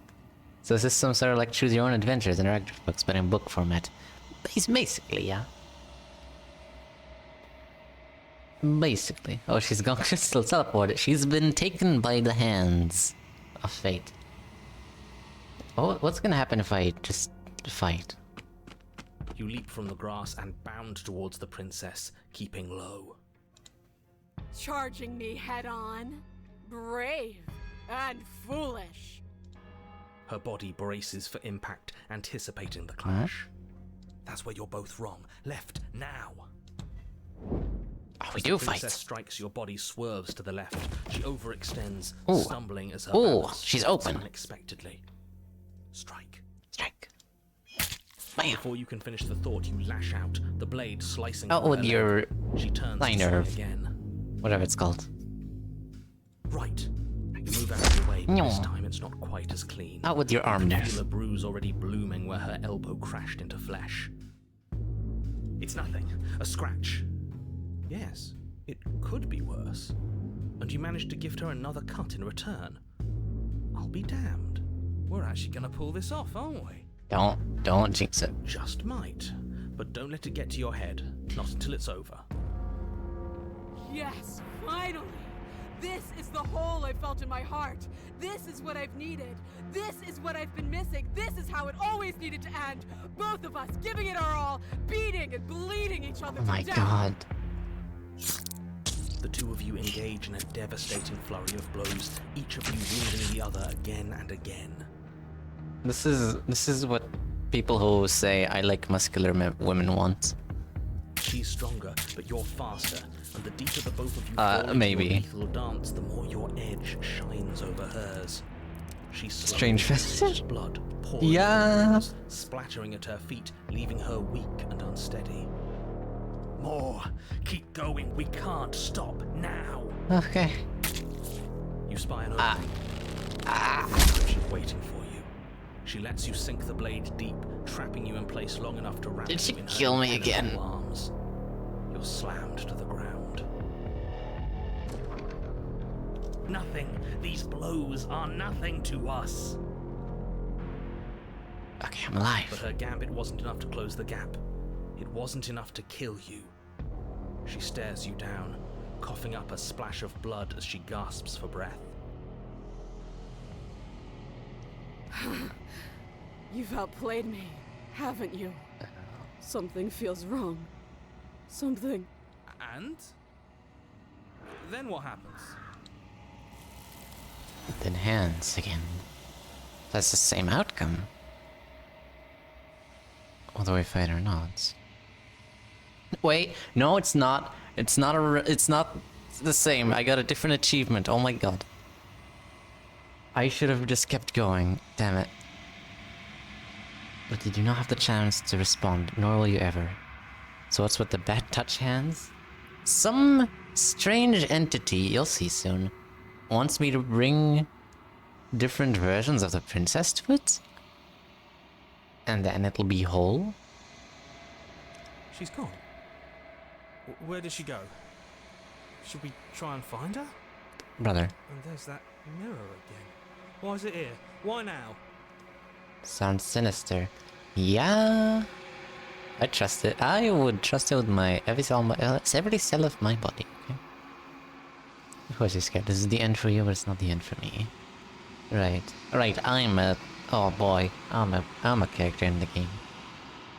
So this is some sort of like choose your own adventures interactive books, but in book format. Basically, yeah. Basically. Oh, she's gone crystal teleported. She's been taken by the hands of fate. Oh, what's gonna happen if I just fight? You leap from the grass and bound towards the princess, keeping low. Charging me head on? Brave and foolish. Her body braces for impact, anticipating the clash. That's where you're both wrong. Left, now. Oh, we As do the fight. princess strikes, your body swerves to the left. She overextends, Ooh. stumbling as her Ooh, balance she's shifts open. unexpectedly. Strike. Strike. Bam. Before you can finish the thought, you lash out, the blade slicing Oh, through with her your leg. She turns thigh to swing nerve. again. Whatever it's called. Right. You move out of the way, but this No. time it's not quite as clean. Out with your arm You there. can feel a bruise already blooming where her elbow crashed into flesh. It's nothing. A scratch. Yes, it could be worse. And you managed to gift her another cut in return. I'll be damned. We're actually gonna pull this off, aren't we? Don't jinx it. Just might. But don't let it get to your head. Not until it's over. Yes, finally! This is the hole I felt in my heart. This is what I've needed. This is what I've been missing. This is how it always needed to end. Both of us giving it our all, beating and bleeding each other Oh to my death. god. The two of you engage in a devastating flurry of blows, each of you wounding the other again and again. This is what people who say I like muscular women want. She's stronger, but you're faster, and the deeper the both of you fall into maybe. your lethal dance, the more your edge shines over hers. She Strange slowly fetish. releases blood, pouring Yeah. from her, splattering at her feet, leaving her weak and unsteady. More! Keep going, we can't stop now! Okay. You spy an opening. She's waiting for you. She lets you sink the blade deep, trapping you in place long enough to wrap Did she you in her kill me impenetrable again? arms. You're slammed to the ground. Nothing. These blows are nothing to us. Okay, I'm But alive. her gambit wasn't enough to close the gap. It wasn't enough to kill you. She stares you down, coughing up a splash of blood as she gasps for breath. You've outplayed me, haven't you? Something feels wrong. Something. And? Then what happens? Then hands again. That's the same outcome. Whether we fight or not. Wait, no, it's not. It's not it's not the same. I got a different achievement. Oh my god. I should have just kept going. Damn it. But you do not have the chance to respond, nor will you ever. So what's with the bad touch hands? Some strange entity, you'll see soon, wants me to bring different versions of the princess to it? And then it'll be whole? She's gone. Where did she go? Should we try and find her? Brother, And there's that mirror again. Why is it here? Why now? sounds sinister. Yeah, I trust it. I would trust it with my every cell of my body. Okay? Of course you're scared. This is the end for you, but it's not the end for me. Right. Oh boy. I'm a character in the game.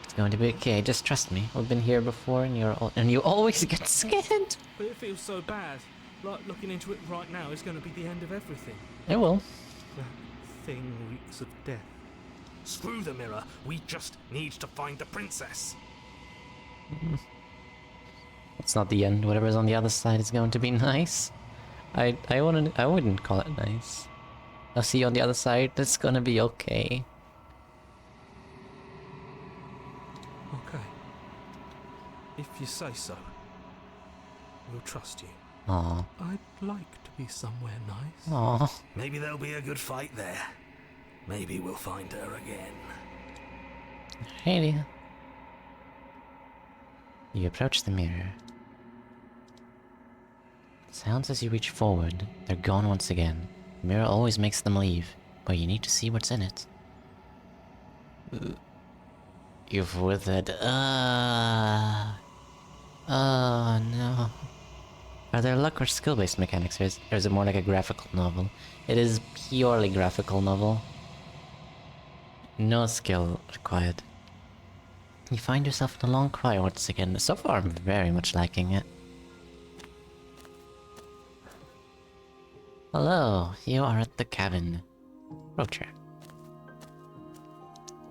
It's going to be okay. Just trust me. We've been here before, and you always get scared. But it feels so bad. Like looking into it right now is going to be the end of everything. It will. That thing reeks of death. Screw the mirror. We just need to find the princess. It's not the end. Whatever's on the other side is going to be nice. I wouldn't call it nice. I'll see you on the other side. It's gonna be okay. Okay. If you say so, we'll trust you. Aw. I'd like to be somewhere nice. Aw. Maybe there'll be a good fight there. Maybe we'll find her again. Hey, you approach the mirror. Sounds as you reach forward. They're gone once again. The mirror always makes them leave, but you need to see what's in it. You've withered. Oh no. Are there luck or skill-based mechanics, or is it more like a graphical novel? It is purely graphical novel. No skill required. You find yourself in a long cry once again. So far, I'm very much liking it. Hello, you are at the cabin. Rocher.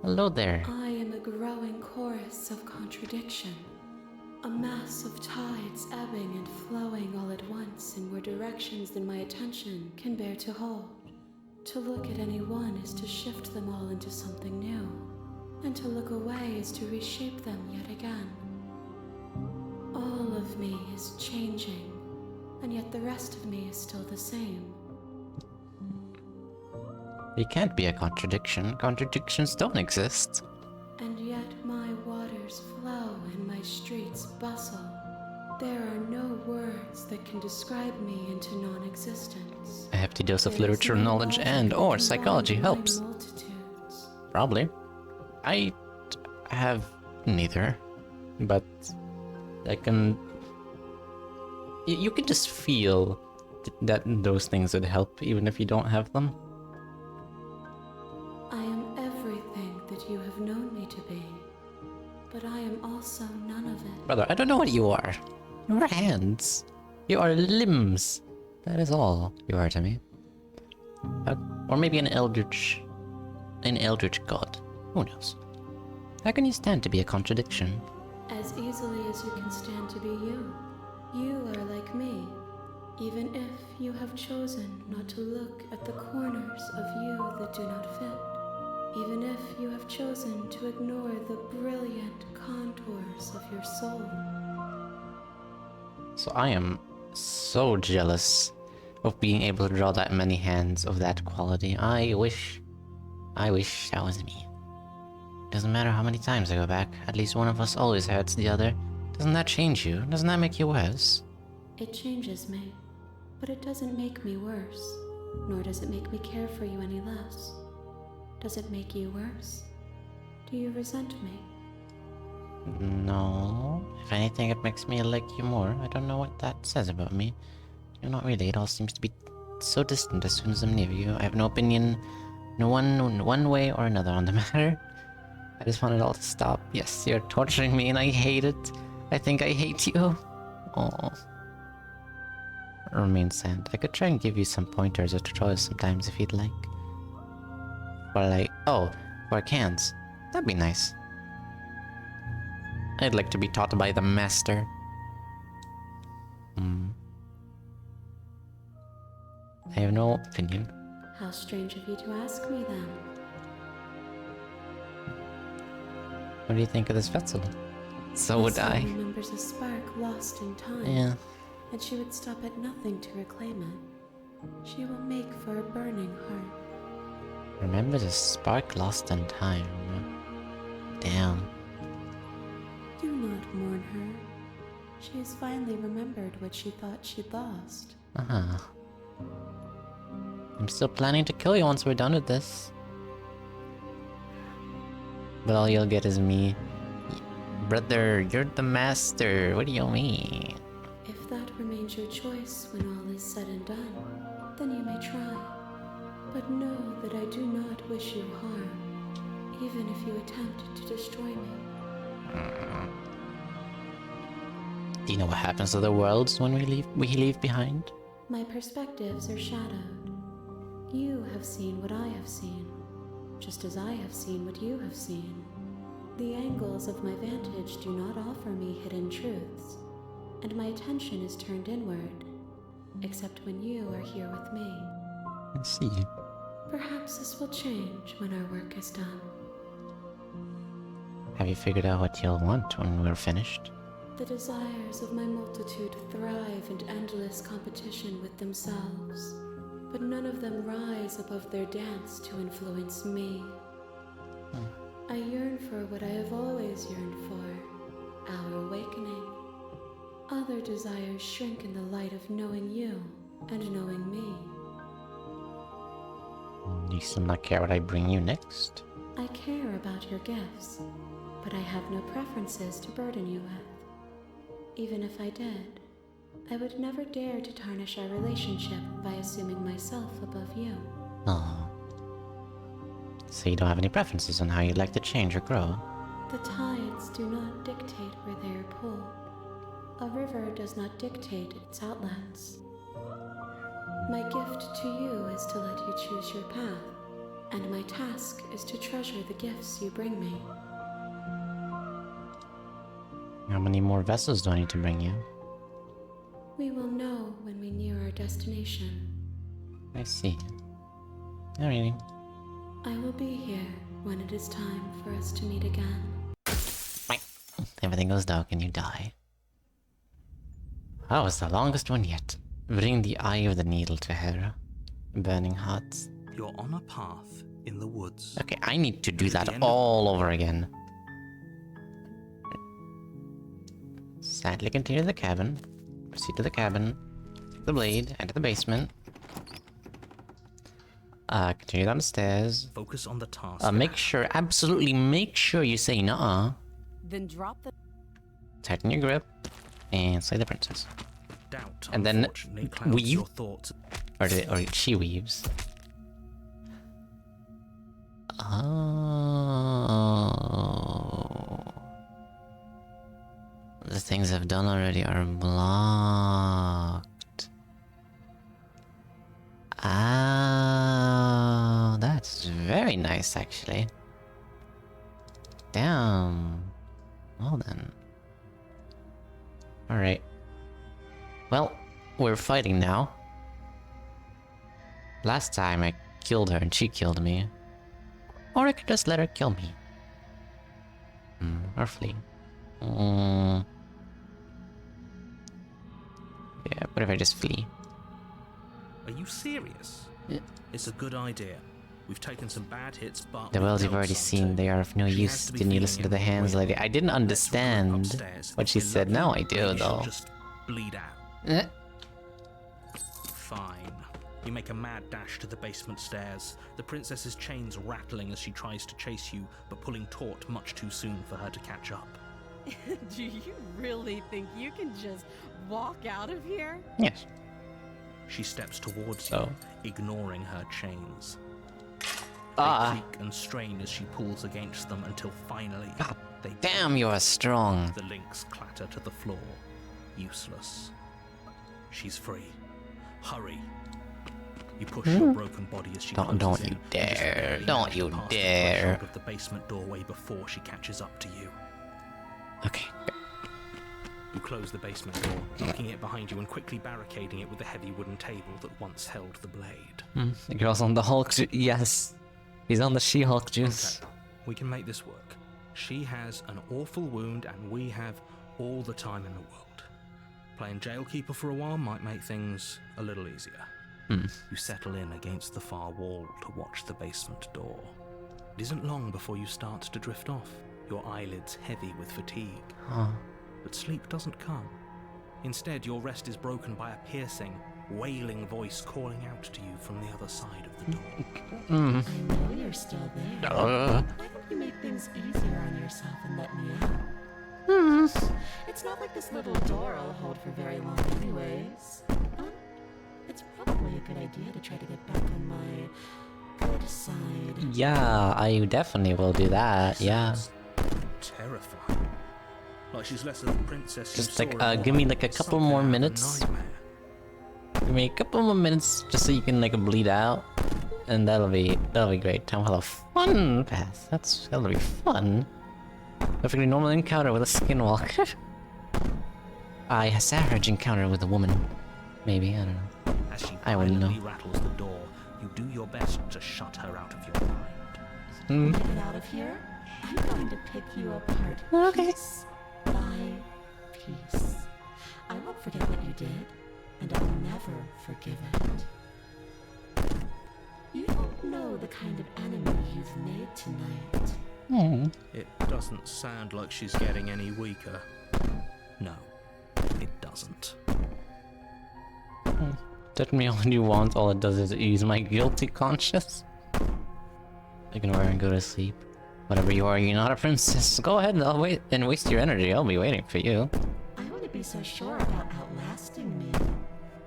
Hello there. I am a growing chorus of contradiction. A mass of tides ebbing and flowing all at once in more directions than my attention can bear to hold. To look at any one is to shift them all into something new, and to look away is to reshape them yet again. All of me is changing, and yet the rest of me is still the same. It can't be a contradiction. Contradictions don't exist. And yet my waters flow and my streets bustle. There are no words that can describe me into non-existence. A hefty dose of There is literature no knowledge logic and that or can psychology bind my helps. multitudes. Probably. I have neither. But I can... You can just feel that those things would help even if you don't have them. I am everything that you have known me to be, but I am also none of it. Brother, I don't know what you are. You are hands. You are limbs. That is all you are to me. Or maybe an eldritch god. Who knows? How can you stand to be a contradiction? As easily as you can stand to be you. You are like me, even if you have chosen not to look at the corners of you that do not fit. Even if you have chosen to ignore the brilliant contours of your soul. So I am so jealous of being able to draw that many hands of that quality. I wish that was me. Doesn't matter how many times I go back, at least one of us always hurts the other. Doesn't that change you? Doesn't that make you worse? It changes me, but it doesn't make me worse, nor does it make me care for you any less. Does it make you worse? Do you resent me? No. If anything, it makes me like you more. I don't know what that says about me. You're not really. It all seems to be so distant as soon as I'm near you. I have no opinion, no one way or another on the matter. I just want it all to stop. Yes, you're torturing me and I hate it. I think I hate you. Oh. Remain sad. I could try and give you some pointers or tutorials sometimes if you'd like. For cans. That'd be nice. I'd like to be taught by the master. I have no opinion. How strange of you to ask me then. What do you think of this vessel? So would This I. one remembers a spark lost in time. Yeah. And she would stop at nothing to reclaim it. She will make for a burning heart. Remember the spark lost in time. Damn. Do not mourn her. She has finally remembered what she thought she'd lost. Uh-huh. I'm still planning to kill you once we're done with this. But all you'll get is me. Brother, you're the master. What do you mean? If that remains your choice when all is said and done, then you may try. But know that I do not wish you harm, even if you attempt to destroy me. Do you know what happens to the worlds when we leave behind? My perspectives are shadowed. You have seen what I have seen, just as I have seen what you have seen. The angles of my vantage do not offer me hidden truths, and my attention is turned inward, except when you are here with me. I see. Perhaps this will change when our work is done. Have you figured out what you'll want when we're finished? The desires of my multitude thrive in endless competition with themselves, but none of them rise above their dance to influence me. I yearn for what I have always yearned for, our awakening. Other desires shrink in the light of knowing you and knowing me. You still not care what I bring you next? I care about your gifts, but I have no preferences to burden you with. Even if I did, I would never dare to tarnish our relationship by assuming myself above you. Oh. So you don't have any preferences on how you'd like to change or grow? The tides do not dictate where they are pulled. A river does not dictate its outlets. My gift to you is to let you choose your path, and my task is to treasure the gifts you bring me. How many more vessels do I need to bring you? We will know when we near our destination. I see. Alrighty. I will be here when it is time for us to meet again. Everything goes dark and you die. That was the longest one yet. Bring the eye of the needle to her. Burning hot. You're on a path in the woods. Okay, I need to do At the that end of- all over again. Sadly continue to the cabin. Proceed to the cabin. Take the blade. Enter the basement. Continue down the stairs. Focus on the task. Make sure, absolutely make sure you say nuh-uh. Then drop the. Tighten your grip. And slay the princess. Doubt, and then unfortunately, clouds weave? your thoughts. Or she weaves. Oh. The things I've done already are blocked. Ah, that's very nice actually. Damn. Well then. Alright. Well, we're fighting now. Last time I killed her and she killed me. Or I could just let her kill me. Or flee. Yeah, what if I just flee? Are you serious? Yeah. It's a good idea. We've taken some bad hits, but The we've wells you've killed already some seen, too. they are of no She use. has to be Didn't you feeling listen to the it hands way. lady? I didn't Let's run understand upstairs. what If she we said. love Now you, I do maybe she'll though. just bleed out. Eh. Fine. You make a mad dash to the basement stairs, the princess's chains rattling as she tries to chase you, but pulling taut much too soon for her to catch up. Do you really think you can just walk out of here? Yes. She steps towards you, Oh. ignoring her chains. Ah. They creak and strain as she pulls against them until finally God they damn, you are strong. The links clatter to the floor. Useless. She's free. Hurry. You push your broken body as she Don't closes you in, and just dare. barely Don't manage you past dare. The threshold of the basement doorway before she catches up to you. Okay. You close the basement door, locking it behind you and quickly barricading it with the heavy wooden table that once held the blade. The girl's on the Hulk. Yes. He's on the She-Hulk juice. Okay, we can make this work. She has an awful wound and we have all the time in the world. Playing jailkeeper for a while might make things a little easier. You settle in against the far wall to watch the basement door. It isn't long before you start to drift off, your eyelids heavy with fatigue. Oh. But sleep doesn't come. Instead, your rest is broken by a piercing, wailing voice calling out to you from the other side of the door. I know you're still there. Why don't you make things easier on yourself and let me out? It's not like this little door will hold for very long anyways. It's probably a good idea to try to get back on my good side. Yeah, I definitely will do that. Yeah. Terrifying. Like she's less of the princess you Just saw like, and give more me like a couple something more out of a minutes. nightmare. Give me a couple more minutes just so you can like bleed out, and that'll be great. Time for the fun path. That'll be fun. Perfectly normal encounter with a skinwalker. A savage encounter with a woman. Maybe, I don't know. As she I wouldn't know. violently rattles the door, you do your best to shut her out of your mind. When I get out of here, I'm going to pick you apart piece by piece. I won't forget what you did, and I'll never forgive it. You don't know the kind of enemy you've made tonight. It doesn't sound like she's getting any weaker. No, it doesn't. Let me all you want, all it does is ease my guilty conscience. Ignore and go to sleep. Whatever you are, you're not a princess. Go ahead, I'll wait and waste your energy. I'll be waiting for you. I wouldn't be so sure about outlasting me.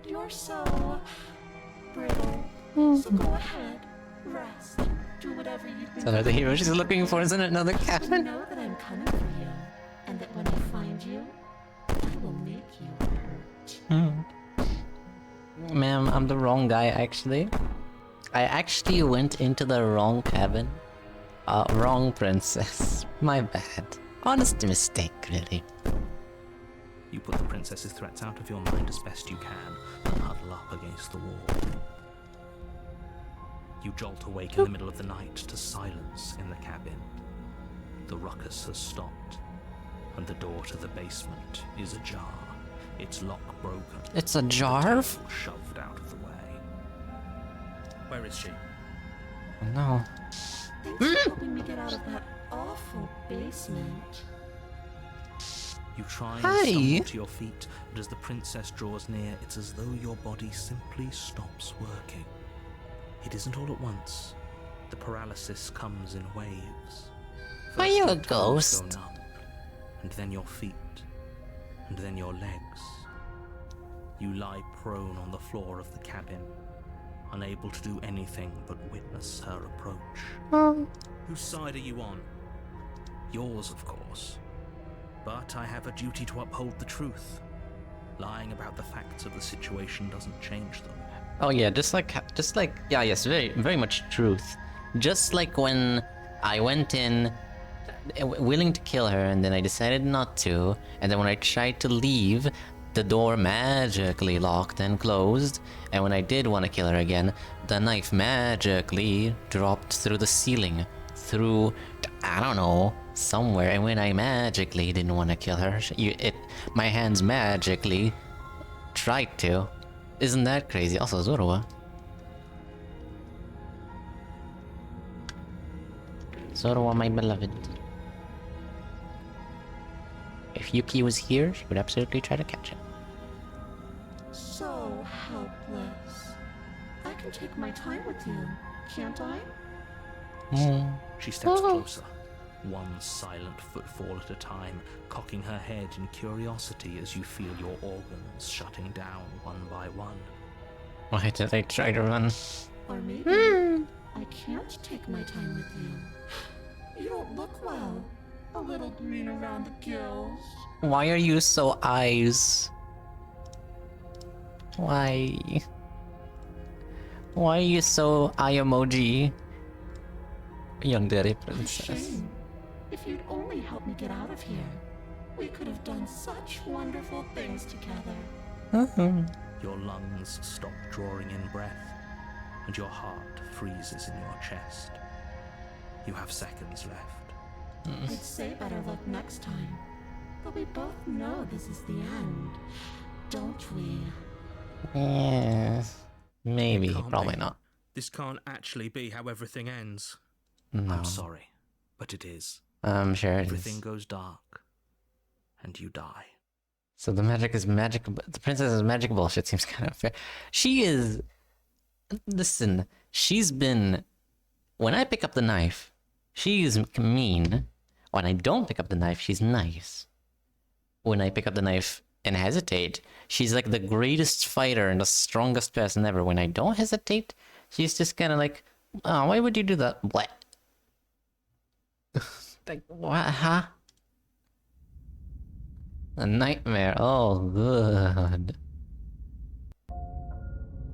You're so brittle. So go ahead, rest, do whatever you think. So the hero she's looking for is in another You cabin. know that I'm coming for you, and that when I find you, I will make you hurt. Ma'am, I'm the wrong guy actually. I actually went into the wrong cabin. Wrong princess. My bad. Honest mistake, really. You put the princess's threats out of your mind as best you can and huddle up against the wall. You jolt awake in the middle of the night to silence in the cabin. The ruckus has stopped, and the door to the basement is ajar, its lock broken. It's a the jar? table shoved out of the way. Where is she? No. Thanks for helping me get out of that awful basement. You try and Hi. stumble to your feet, but as the princess draws near, it's as though your body simply stops working. It isn't all at once. The paralysis comes in waves. Are First you your a toes ghost? go numb, and then your feet, and then your legs. You lie prone on the floor of the cabin, unable to do anything but witness her approach. Whose side are you on? Yours, of course. But I have a duty to uphold the truth. Lying about the facts of the situation doesn't change them. Oh yeah, just like yeah, yes, very much truth. Just like when I went in willing to kill her and then I decided not to, and then when I tried to leave, the door magically locked and closed, and when I did want to kill her again, the knife magically dropped through the ceiling, through, I don't know, somewhere, and when I magically didn't want to kill her, my hands magically tried to. Isn't that crazy? Also, Zorua. Zorua, my beloved. If Yuki was here, she would absolutely try to catch him. So helpless. I can take my time with you, can't I? She steps closer, one silent footfall at a time, cocking her head in curiosity as you feel your organs shutting down one by one. Why did I try to run? Or maybe I can't take my time with you. You don't look well. A little green around the gills. Why are you so eyes? Why? Why are you so eye emoji? Yandere princess. Shame. If you'd only help me get out of here, we could have done such wonderful things together. Your lungs stop drawing in breath, and your heart freezes in your chest. You have seconds left. I'd say better luck next time. But we both know this is the end, don't we? Yes. Maybe, Can't probably be. not. This can't actually be how everything ends. No. I'm sorry, but it is. I'm sure it Everything is. goes dark, and you die. So the magic is magic. The princess's magic bullshit seems kind of fair. She is. Listen, she's been. When I pick up the knife, she's mean. When I don't pick up the knife, she's nice. When I pick up the knife and hesitate, she's like the greatest fighter and the strongest person ever. When I don't hesitate, she's just kind of like, oh, why would you do that? What? Like, what? Huh? A nightmare. Oh, good.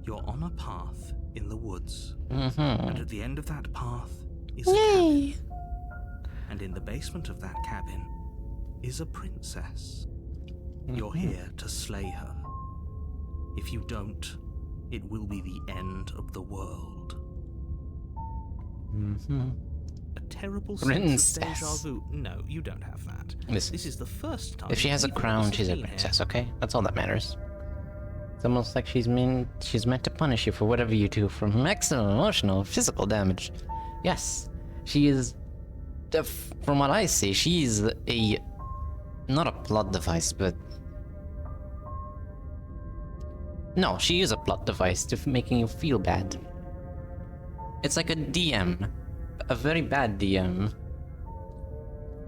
You're on a path in the woods, Mm-hmm. and at the end of that path is a cabin. And in the basement of that cabin is a princess. You're here to slay her. If you don't, it will be the end of the world. Mm-hmm. A terrible sense of Princess. deja vu. No, you don't have that. Listen, This is the first time. if she has a either of crown, us she's a have been princess, here. okay? That's all that matters. It's almost like she's meant to punish you for whatever you do, for maximum emotional, physical damage. Yes, she is. From what I see, she's a not a plot device, but no, she is a plot device to making you feel bad. It's like a DM, a very bad DM,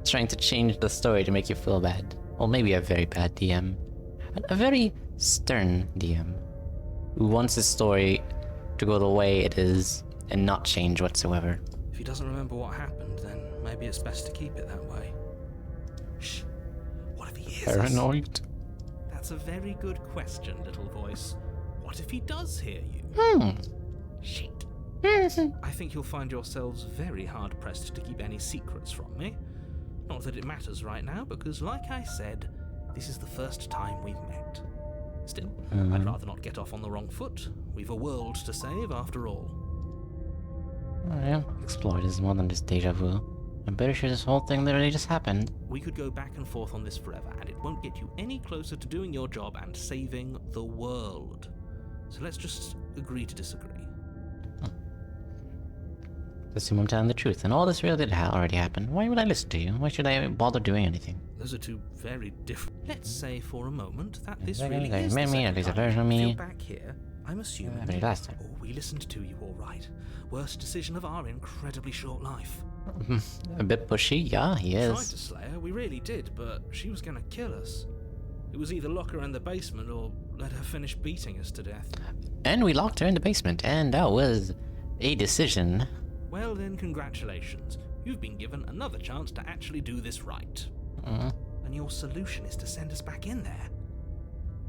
trying to change the story to make you feel bad. Or maybe a very bad DM. A very stern DM who wants his story to go the way it is and not change whatsoever. If he doesn't remember what happened, then maybe it's best to keep it that way. Shh. What if he hears us? Paranoid. That's a very good question, little voice. What if he does hear you? Shit. I think you'll find yourselves very hard pressed to keep any secrets from me. Not that it matters right now, because like I said, this is the first time we've met. Still, I'd rather not get off on the wrong foot. We've a world to save after all. Oh, yeah, explored is more than just deja vu. I'm pretty sure this whole thing literally just happened. We could go back and forth on this forever, and it won't get you any closer to doing your job and saving the world. So let's just agree to disagree. Assume I'm telling the truth, and all this really did already happen. Why would I listen to you? Why should I bother doing anything? Those are two very different. Let's say for a moment that this Okay, really okay, is the me, at second least a time. version of If me. you're back here, I'm assuming. Happened last time. Oh, we listened to you, all right. Worst decision of our incredibly short life. A bit pushy, yeah, he We tried is. to slay her, we really did, but she was gonna kill us. It was either lock her in the basement or let her finish beating us to death. And we locked her in the basement, and that was a decision. Well then, congratulations. You've been given another chance to actually do this right. And your solution is to send us back in there.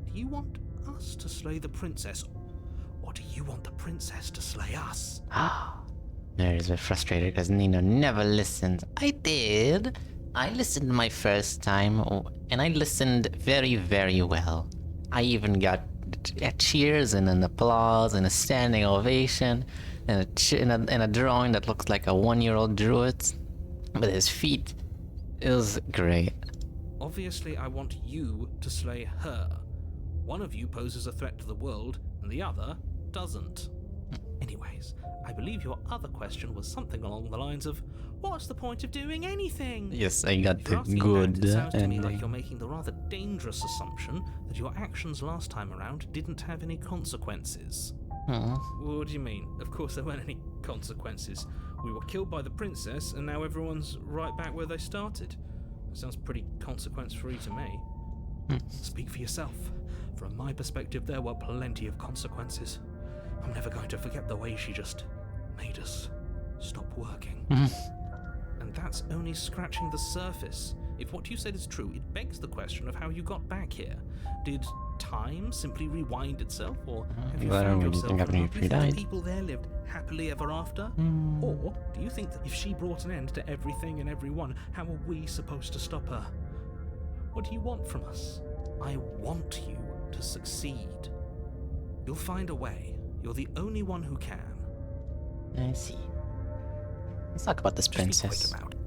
Do you want us to slay the princess, or do you want the princess to slay us? Nerd is a bit frustrated because Nino never listens. I did. I listened my first time, and I listened very, very well. I even got cheers and an applause and a standing ovation and a drawing that looks like a 1-year-old drew it with his feet. It was great. Obviously, I want you to slay her. One of you poses a threat to the world, and the other doesn't. Anyways, I believe your other question was something along the lines of, what's the point of doing anything? Yes, I got If the you're asking good that, it sounds to me ending. like you're making the rather dangerous assumption that your actions last time around didn't have any consequences. What do you mean? Of course there weren't any consequences. We were killed by the princess, and now everyone's right back where they started. That sounds pretty consequence-free to me. Speak for yourself. From my perspective, there were plenty of consequences. I'm never going to forget the way she just made us stop working. And that's only scratching the surface. If what you said is true, it begs the question of how you got back here. Did time simply rewind itself, or have you Well, found what do you yourself think happened if and you the died? people there lived happily ever after? Or do you think that if she brought an end to everything and everyone, how are we supposed to stop her? What do you want from us? I want you to succeed. You'll find a way. You're the only one who can. I see. Let's talk about this Just be princess. quick about it.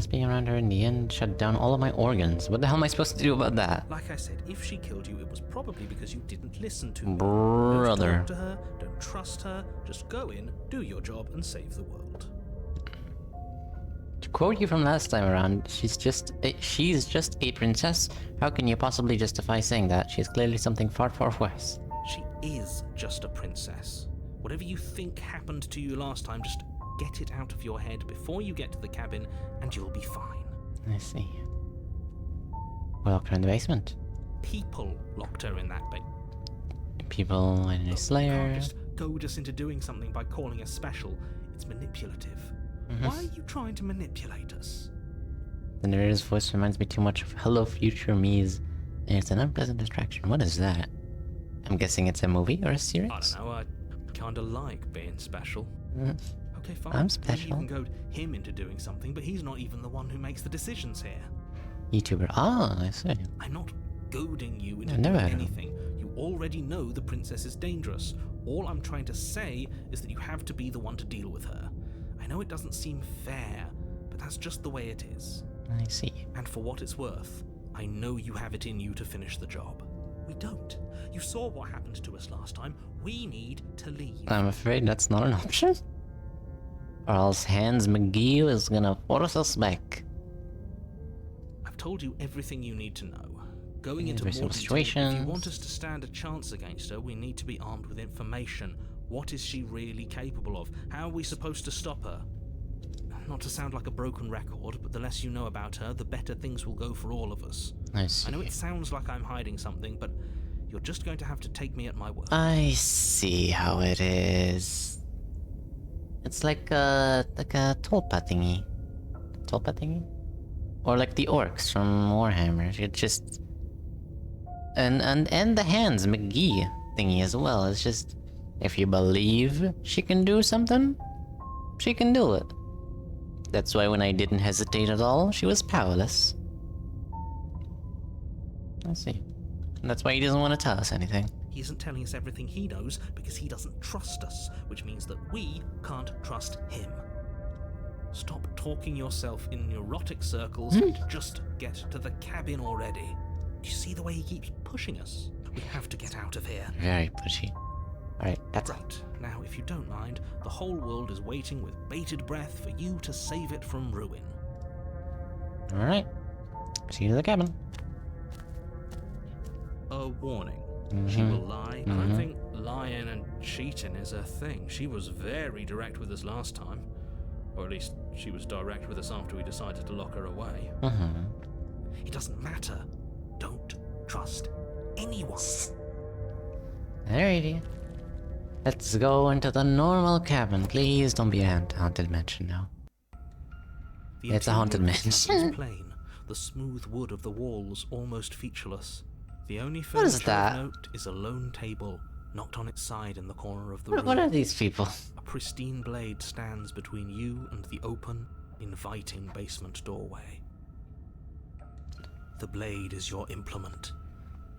Speaking around her in the end shut down all of my organs. What the hell am I supposed to do about that? Like I said, if she killed you, it was probably because you didn't listen to her. Brother. Don't talk to her, don't trust her, just go in, do your job, and save the world. To quote you from last time around, she's just a princess. How can you possibly justify saying that? She's clearly something far, far worse. She is just a princess. Whatever you think happened to you last time, just get it out of your head before you get to the cabin, and you'll be fine. I see. We locked her in the basement. People locked her in that basement. People and a You can't slayer. just goad us into doing something by calling us special. It's manipulative. Why are you trying to manipulate us? The narrator's voice reminds me too much of Hello Future Me's, and it's an unpleasant distraction. What is that? I'm guessing it's a movie or a series? I don't know, I kinda like being special. Okay, fine. I'm Maybe special. you can goad him into doing something, but he's not even the one who makes the decisions here. YouTuber. Ah, I see. I'm not goading you into I've never doing heard of him. anything. You already know the princess is dangerous. All I'm trying to say is that you have to be the one to deal with her. I know it doesn't seem fair, but that's just the way it is. I see. And for what it's worth, I know you have it in you to finish the job. We don't. You saw what happened to us last time. We need to leave. I'm afraid that's not an option. Or else Hans McGee is gonna force us back. I've told you everything you need to know. Going into There's more some detail, if you situations. want us to stand a chance against her, we need to be armed with information. What is she really capable of? How are we supposed to stop her? Not to sound like a broken record, but the less you know about her, the better things will go for all of us. I see. I know it sounds like I'm hiding something, but you're just going to have to take me at my word. I see how it is. It's like a tulpa thingy. Tulpa thingy? Or like the orcs from Warhammer. It just and the Hans McGee thingy as well. It's just if you believe she can do something, she can do it. That's why when I didn't hesitate at all, she was powerless. I see. And that's why he doesn't want to tell us anything. He isn't telling us everything he knows because he doesn't trust us, which means that we can't trust him. Stop talking yourself in neurotic circles and just get to the cabin already. Do you see the way he keeps pushing us? We have to get out of here. Very pushy. Alright, that's Right, now if you don't mind, the whole world is waiting with bated breath for you to save it from ruin. Alright. See you to the cabin. A warning. She will lie. I don't think lying and cheating is her thing. She was very direct with us last time. Or at least she was direct with us after we decided to lock her away. It doesn't matter. Don't trust anyone. Alrighty. Let's go into the normal cabin. Please don't be a haunted mansion now. The It's a haunted interior of the mansion. cabin is plain, the smooth wood of the walls almost featureless. The only What is furniture that? of note is a lone table, knocked on its side in the corner of the What are room. these people? A pristine blade stands between you and the open, inviting basement doorway. The blade is your implement.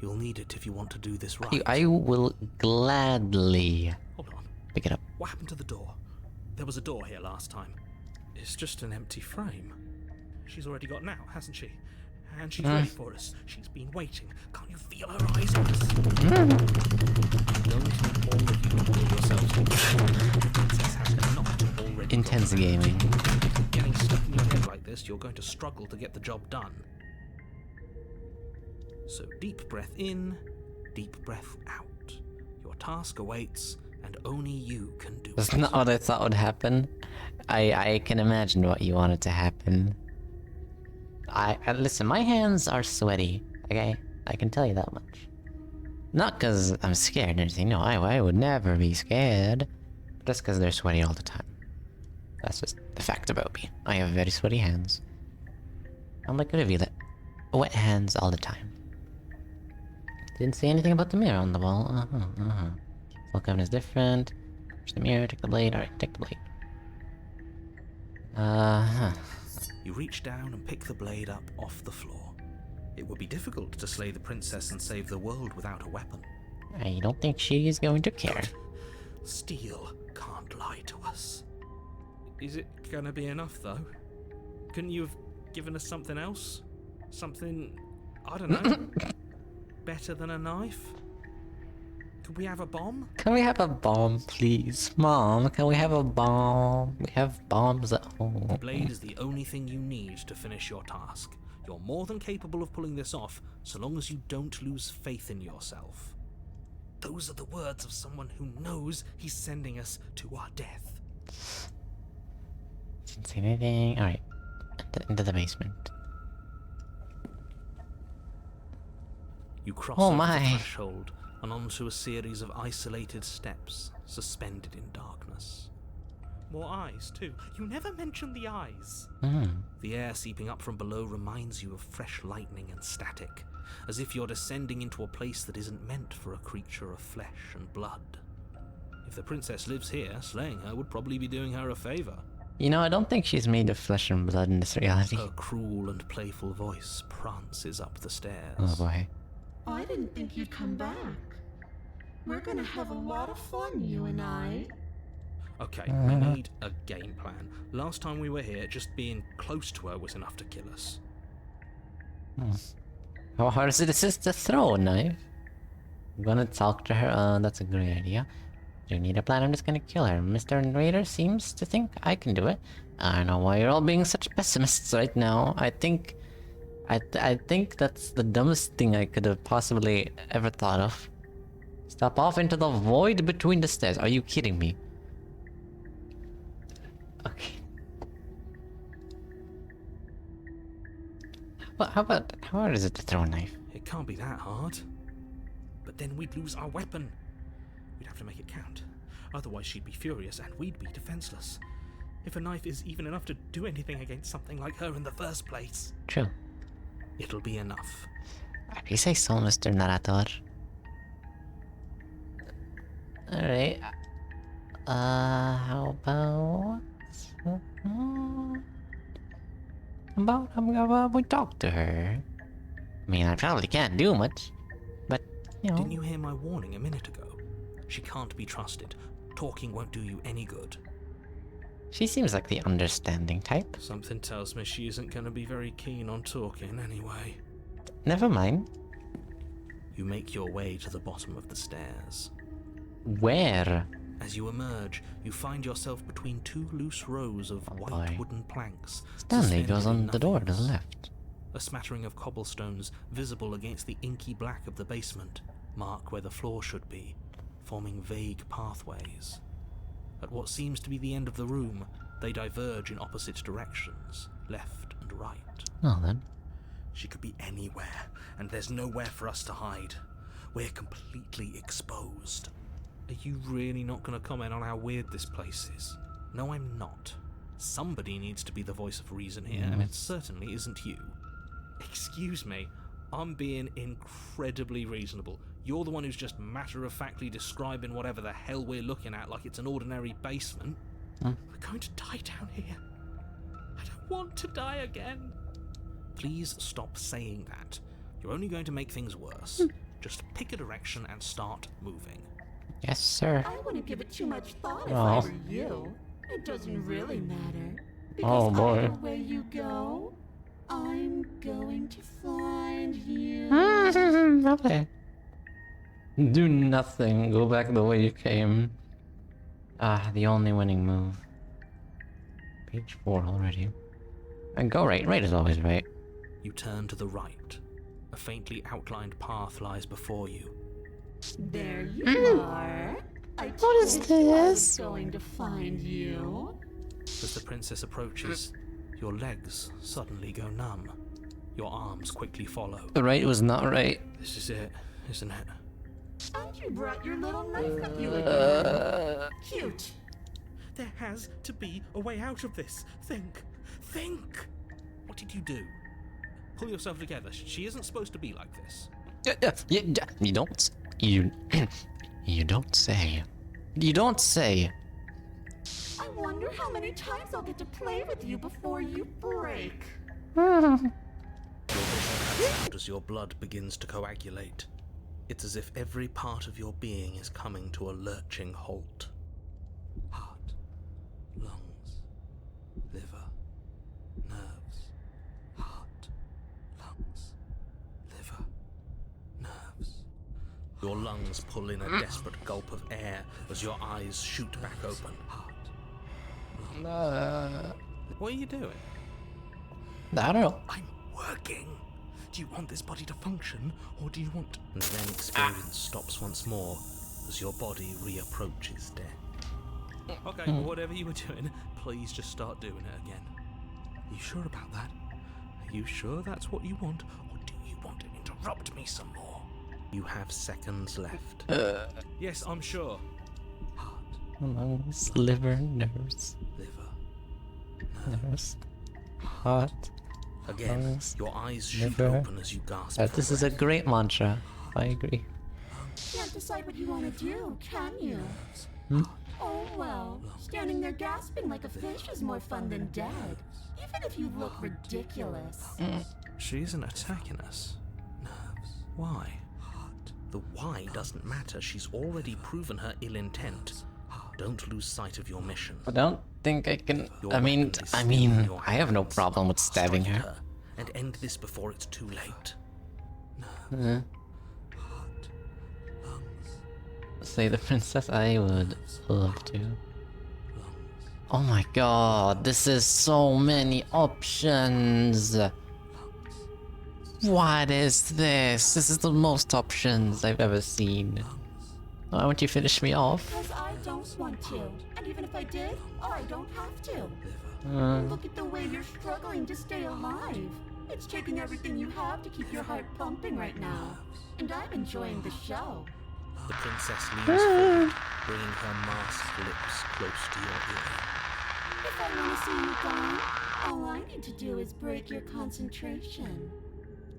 You'll need it if you want to do this right. I will gladly Hold on. pick it up. What happened to the door? There was a door here last time. It's just an empty frame. She's already got now, hasn't she? And she's ready for us. She's been waiting. Can't you feel her eyes on us? I'm going to need all of you to pull yourselves together. The princess has not already Intense got gaming. Getting stuck in your head like this, you're going to struggle to get the job done. So deep breath in, deep breath out. Your task awaits, and only you can do That's it. not what I thought would happen. I can imagine what you wanted to happen. I listen, my hands are sweaty, okay? I can tell you that much. Not because I'm scared or anything, no, I would never be scared. Just because they're sweaty all the time. That's just the fact about me. I have very sweaty hands. I'm like Olivia, wet hands all the time. Didn't say anything about the mirror on the wall. Full cabin is different. There's the mirror, take the blade. Alright, take the blade. You reach down and pick the blade up off the floor. It would be difficult to slay the princess and save the world without a weapon. I don't think she is going to care. Steel can't lie to us. Is it gonna be enough, though? Couldn't you have given us something else? Something, I don't know, better than a knife? Could we have a bomb? Can we have a bomb, please? Mom, can we have a bomb? We have bombs at home. The blade is the only thing you need to finish your task. You're more than capable of pulling this off, so long as you don't lose faith in yourself. Those are the words of someone who knows he's sending us to our death. Didn't say anything. Alright. Into the basement. You cross Oh over my. the threshold and onto a series of isolated steps suspended in darkness. More eyes, too. You never mentioned the eyes. The air seeping up from below reminds you of fresh lightning and static, as if you're descending into a place that isn't meant for a creature of flesh and blood. If the princess lives here, slaying her would probably be doing her a favor. You know, I don't think she's made of flesh and blood in this reality. Her cruel and playful voice prances up the stairs. Oh boy. I didn't think you'd come back. We're gonna have a lot of fun, you and I. Okay, we need a game plan. Last time we were here, just being close to her was enough to kill us. How hard is it? This is the throw knife. I'm gonna talk to her. That's a great idea. Do you need a plan? I'm just gonna kill her. Mr. Narrator seems to think I can do it. I don't know why you're all being such pessimists right now. I think that's the dumbest thing I could have possibly ever thought of. Stop off into the void between the stairs. Are you kidding me? Okay. How hard is it to throw a knife? It can't be that hard. But then we'd lose our weapon. We'd have to make it count. Otherwise she'd be furious and we'd be defenseless. If a knife is even enough to do anything against something like her in the first place, True. it'll be enough. If you say so, Mr. Narrator. Alright. How about... How about we talk to her? I mean, I probably can't do much, but, you know... Didn't you hear my warning a minute ago? She can't be trusted. Talking won't do you any good. She seems like the understanding type. Something tells me she isn't going to be very keen on talking anyway. Never mind. You make your way to the bottom of the stairs. Where? As you emerge, you find yourself between two loose rows of white boy. wooden planks. Stanley suspended goes in on the door to the nothingness. left. A smattering of cobblestones, visible against the inky black of the basement, mark where the floor should be, forming vague pathways. At what seems to be the end of the room, they diverge in opposite directions, left and right. Well then. She could be anywhere, and there's nowhere for us to hide. We're completely exposed. Are you really not going to comment on how weird this place is? No, I'm not. Somebody needs to be the voice of reason here, and it certainly isn't you. Excuse me, I'm being incredibly reasonable. You're the one who's just matter-of-factly describing whatever the hell we're looking at like it's an ordinary basement. We're going to die down here. I don't want to die again. Please stop saying that. You're only going to make things worse. Just pick a direction and start moving. Yes, sir. I wouldn't give it too much thought if Oh. I were you. It doesn't really matter. Oh, Because boy. either way you go, I'm going to find you. Okay. Do nothing. Go back the way you came. Ah, the only winning move. Page 4 already. And go right. Right is always right. You turn to the right. A faintly outlined path lies before you. There you are. I told is you I was this? going to find you. As the princess approaches, your legs suddenly go numb. Your arms quickly follow. The right was not right. This is it, isn't it? And you brought your little knife with you again. Cute. There has to be a way out of this. Think. What did you do? Pull yourself together. She isn't supposed to be like this. You don't. You. You don't say. You don't say. I wonder how many times I'll get to play with you before you break. Your vision has as your blood begins to coagulate. It's as if every part of your being is coming to a lurching halt. Heart, lungs, liver, nerves. Heart, lungs, liver, nerves. Your lungs pull in a desperate gulp of air as your eyes shoot back open. Heart, lungs. What are you doing? I don't know. I'm working. Do you want this body to function, or do you want... And then experience stops once more, as your body reapproaches death. Okay, whatever you were doing, please just start doing it again. You sure about that? Are you sure that's what you want, or do you want to interrupt me some more? You have seconds left. Yes, I'm sure. Heart, Lungs, liver, nerves, liver, nerves, heart. Again, Lungs, your eyes shoot liver. open as you gasp. for This is a breath. great mantra. I agree. Can't decide what you want to do, can you? Oh well, standing there gasping like a fish is more fun than dead. Even if you look ridiculous. She isn't attacking us. Nerves. Why? The why doesn't matter. She's already proven her ill intent. Don't lose sight of your mission. I don't think I can. Your I mean, weapon is still in your I have no hands. problem with stabbing Strike her. and end this before it's too late. Heart, lungs, Say the princess, I would love to. lungs. Oh my god, this is so many options. What is this? This is the most options I've ever seen. Why won't you finish me off? Because I don't want to. And even if I did, I don't have to. Look at the way you're struggling to stay alive. It's taking everything you have to keep your heart pumping right now. And I'm enjoying the show. The princess leans forward, bringing her masked lips close to your ear. If I want to see you gone, all I need to do is break your concentration.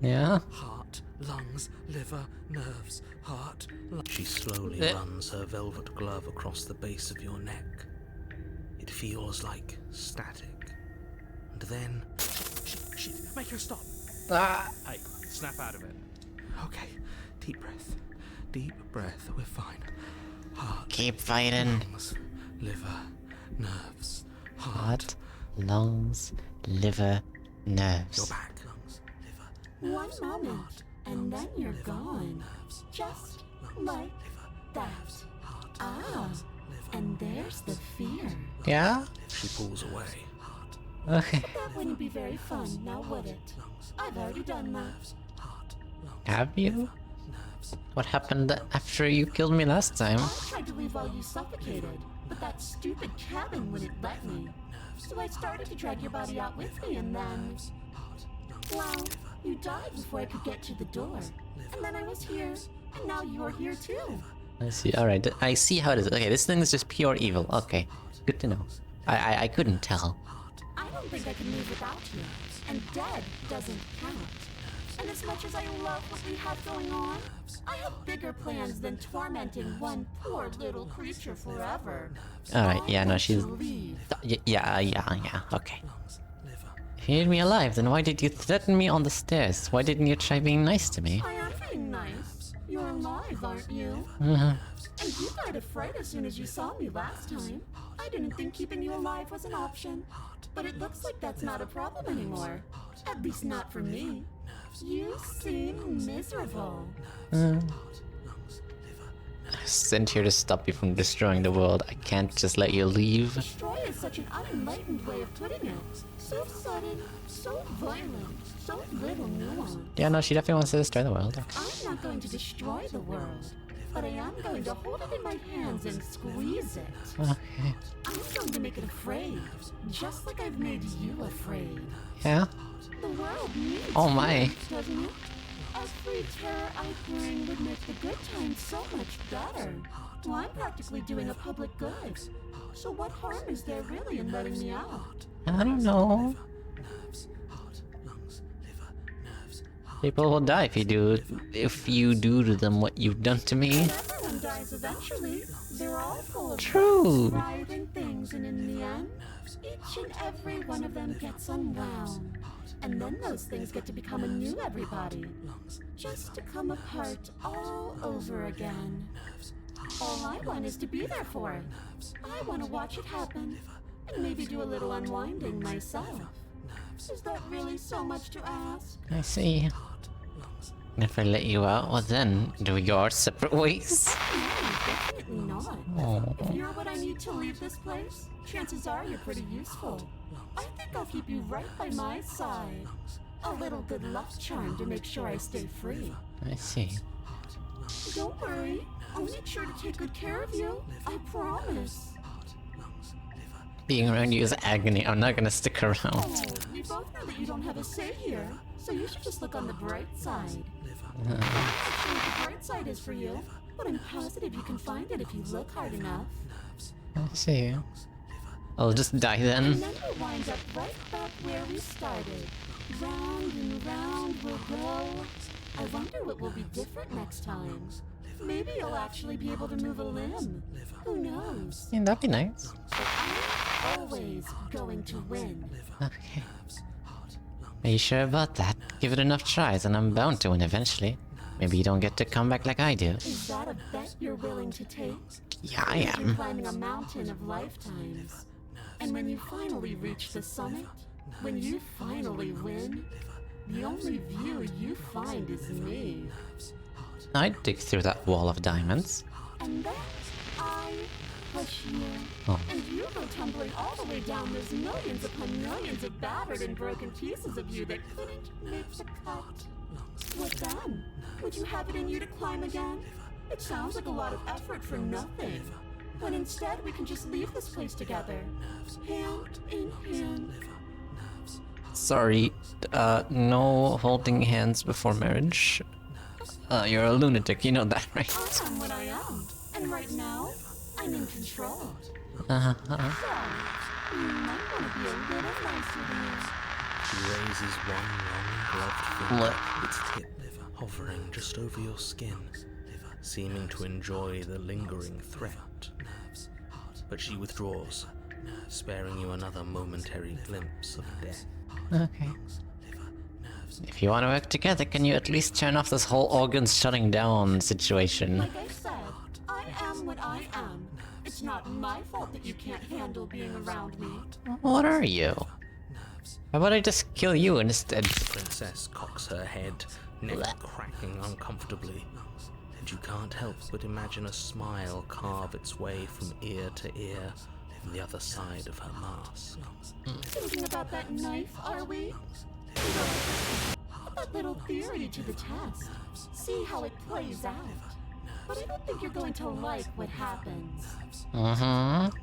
Yeah? Heart, lungs, liver, nerves, heart, She slowly runs her velvet glove across the base of your neck. It feels like static. And then... Shit, make her stop! Ah. Hey, snap out of it. Okay, deep breath. Deep breath, we're fine. Heart, Keep fighting. lungs, liver, nerves, Heart, lungs, liver, Your nerves. back, lungs, liver, One moment, and then you're gone. Just like that. Ah, and there's the fear. Yeah? she pulls away. Okay. That wouldn't be very fun, now would it? I've already done that. Have you? What happened after you killed me last time? I tried to leave while you suffocated, but that stupid cabin wouldn't let me. So I started to drag your body out with me, and then... Well, you died before I could get to the door. And then I was here, and now you're here too. I see. Alright, I see how it is. Okay, this thing is just pure evil. Okay, good to know. I couldn't tell. I don't think I can move without you, and dead doesn't count. And as much as I love what we have going on, I have bigger plans than tormenting one poor little creature forever. Alright, yeah, no, I she's... want to leave. Yeah, okay. If you need me alive, then why did you threaten me on the stairs? Why didn't you try being nice to me? I am being nice. You're alive, aren't you? Uh-huh. And you died of fright as soon as you saw me last time. I didn't think keeping you alive was an option. But it looks like that's not a problem anymore. At least not for me. You seem miserable. Sent here to stop you from destroying the world. I can't just let you leave. Destroy is such an unenlightened way of putting it. So sudden, so violent, so little nuance. Yeah, no, she definitely wants to destroy the world. I'm not going to destroy the world, but I am going to hold it in my hands and squeeze it. Okay. I'm going to make it afraid, just like I've made you afraid. Yeah? The world needs Oh my. change, doesn't it? Every terror I bring would make the good times so much better. Well, I'm practically doing a public good. So what harm is there really in letting me out? I don't know. People will die if you do to them what you've done to me. Everyone dies eventually. They're all full of True. thriving things, and in the end, each and every one of them gets unwound. And then those things get to become a new everybody. Just to come apart all over again. All I want is to be there for it. I want to watch it happen. And maybe do a little unwinding myself. Is that really so much to ask? I see. If I let you out, well then, do we go our separate ways? No, definitely not. Oh. If you're what I need to leave this place, chances are you're pretty useful. I think I'll keep you right by my side. A little good luck charm to make sure I stay free. I see. Don't worry, I'll make sure to take good care of you. I promise. Being around you is agony. I'm not gonna stick around. Oh, we both know that you don't have a say here, so you should just look on the bright side. I'm not sure what the bright side is for you, but I'm positive you can find it if you look hard enough. I see. I'll just die then. And then we'll wind up right back where we started. Round and round we'll go. I wonder what will be different next time. Maybe you'll actually be able to move a limb. Who knows? Yeah, that'd be nice. But I'm always going to win. Okay. Are you sure about that? Give it enough tries and I'm bound to win eventually. Maybe you don't get to come back like I do. Is that a bet you're willing to take? Yeah, I You're am. climbing a mountain of lifetimes. And when you finally reach the summit, when you finally win, the only view you find is me. I'd dig through that wall of diamonds. And then I push you. Oh. And you go tumbling all the way down those millions upon millions of battered and broken pieces of you that couldn't make the cut. What then? Would you have it in you to climb again? It sounds like a lot of effort for nothing. When instead we can just leave this place together. Hand in hand. Sorry, no holding hands before marriage. You're a lunatic, you know that, right? I am what I am. And right now, I'm in control. Uh-huh. So, you might want to be a little nicer to me. She raises one long gloved What? finger, its tip hovering just over your skin, seeming to enjoy the lingering threat. But she withdraws, sparing you another momentary glimpse of death. Okay. If you want to work together, can you at least turn off this whole organs shutting down situation? Like I said, I am what I am. It's it's not my fault that you can't handle being around me. What are you? How about I just kill you instead? The princess cocks her head, neck cracking uncomfortably, and you can't help but imagine a smile carve its way from ear to ear on the other side of her mask. Thinking about that knife, are we? Put that little theory to the test. See how it plays out. But I don't think you're going to like what happens.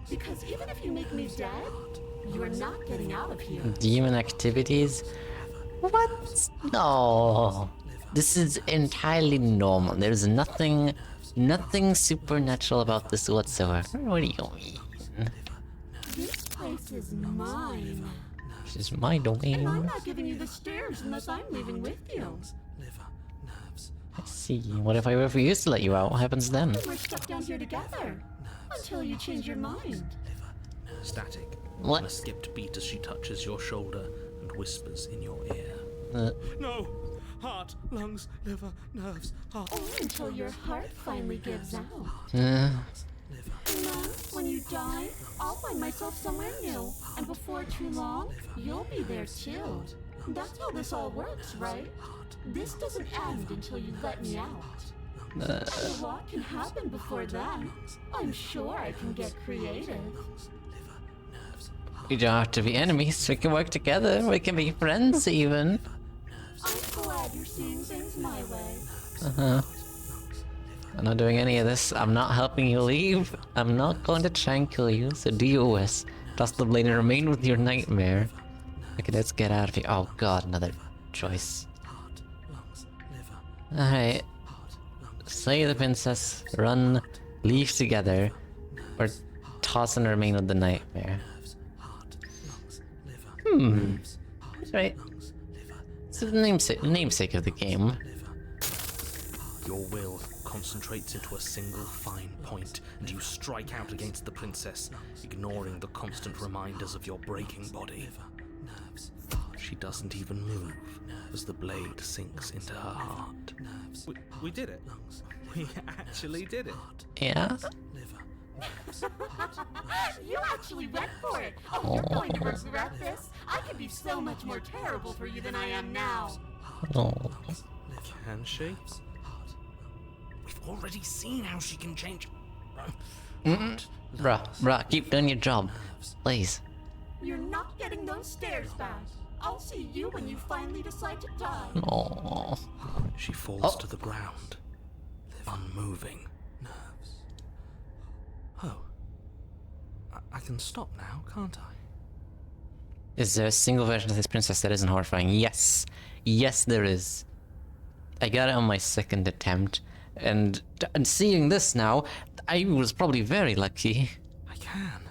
Because even if you make me dead, you're not getting out of here. Demon activities? What? No. This is entirely normal. There's nothing supernatural about this whatsoever. What do you mean? This place is mine. This is my domain. And I'm not giving you the stairs unless I'm leaving with you. I see. What if I refuse to let you out? What happens then? We're stuck down here together. Until you change your mind. Static. What? And a skipped beat as she touches your shoulder and whispers in your ear. No! Heart, lungs, liver, nerves, heart. Or until your heart finally gives out. Uh, And then, when you die, I'll find myself somewhere new. And before too long, you'll be there too. That's how this all works, right? This doesn't end until you let me out. A lot can happen before then. I'm sure I can get creative. we don't have to be enemies. We can work together. We can be friends even. I'm glad you're seeing things my way. I'm not doing any of this. I'm not helping you leave. I'm not going to try and kill you. So do your worst. Toss the blade and remain with your nightmare. Okay, let's get out of here. Oh god, another choice. Alright. Slay the princess, run, leave together, or toss and remain with the nightmare. Right. It's the namesake of the game. Your will concentrates into a single fine point, and you strike out against the princess, ignoring the constant reminders of your breaking body. She doesn't even move as the blade sinks into her heart. We did it. We actually did it. Yeah? You actually went for it. Oh, you're going to regret this. I could be so much more terrible for you than I am now. Oh. Can she? We've already seen how she can change. Bruh, keep doing your job. Please. You're not getting those stairs back. I'll see you when you finally decide to die. Oh. She falls to the ground, unmoving. Oh. I can stop now, can't I? Is there a single version of this princess that isn't horrifying? Yes. Yes, there is. I got it on my second attempt, and seeing this now, I was probably very lucky. I can.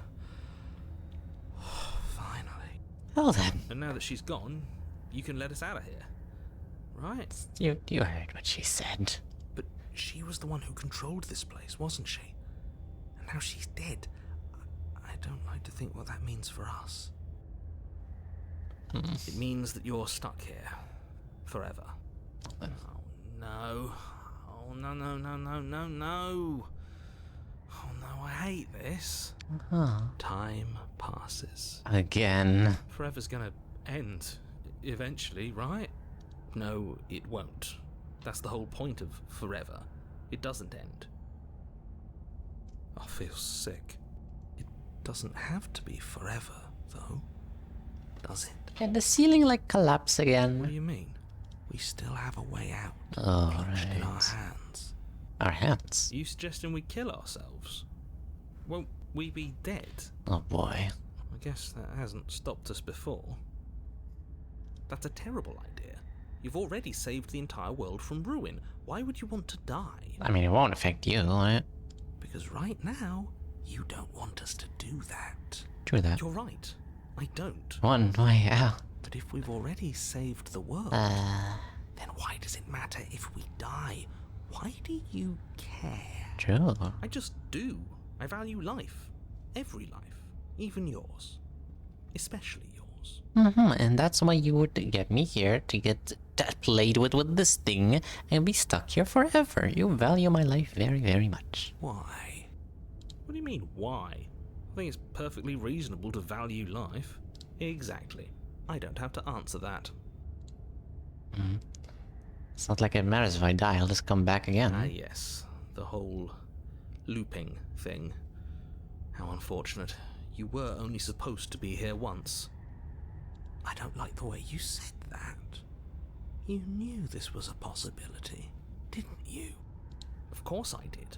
Finally. Well then, And now that she's gone, you can let us out of here. Right? you heard what she said. But she was the one who controlled this place, wasn't she? And now she's dead. I don't like to think what that means for us. It means that you're stuck here. Forever. Oh no. Oh no, no, no, no, no, no. Oh no, I hate this. Time passes. Again. Forever's gonna end eventually, right? No, it won't. That's the whole point of forever. It doesn't end. I feel sick. It doesn't have to be forever, though. Does it? Can the ceiling like collapse What do again? you mean? We still have a way out. Oh, Clutched in our right. hands. Our hands. Are you suggesting we kill ourselves? Won't we be dead? Oh boy. I guess that hasn't stopped us before. That's a terrible idea. You've already saved the entire world from ruin. Why would you want to die? I mean, it won't affect you, will it? Because right now, you don't want us to do that. True that. You're right. I don't. One way out. But if we've already saved the world, then why does it matter if we die? Why do you care? True. I just do. I value life. Every life. Even yours. Especially yours. And that's why you would get me here to get played with this thing and be stuck here forever. You value my life very, very much. Why? What do you mean, why? I think it's perfectly reasonable to value life. Exactly. I don't have to answer that. It's not like it matters if I die, I'll just come back again. Ah, yes. The whole looping thing. How unfortunate. You were only supposed to be here once. I don't like the way you said that. You knew this was a possibility, didn't you? Of course I did.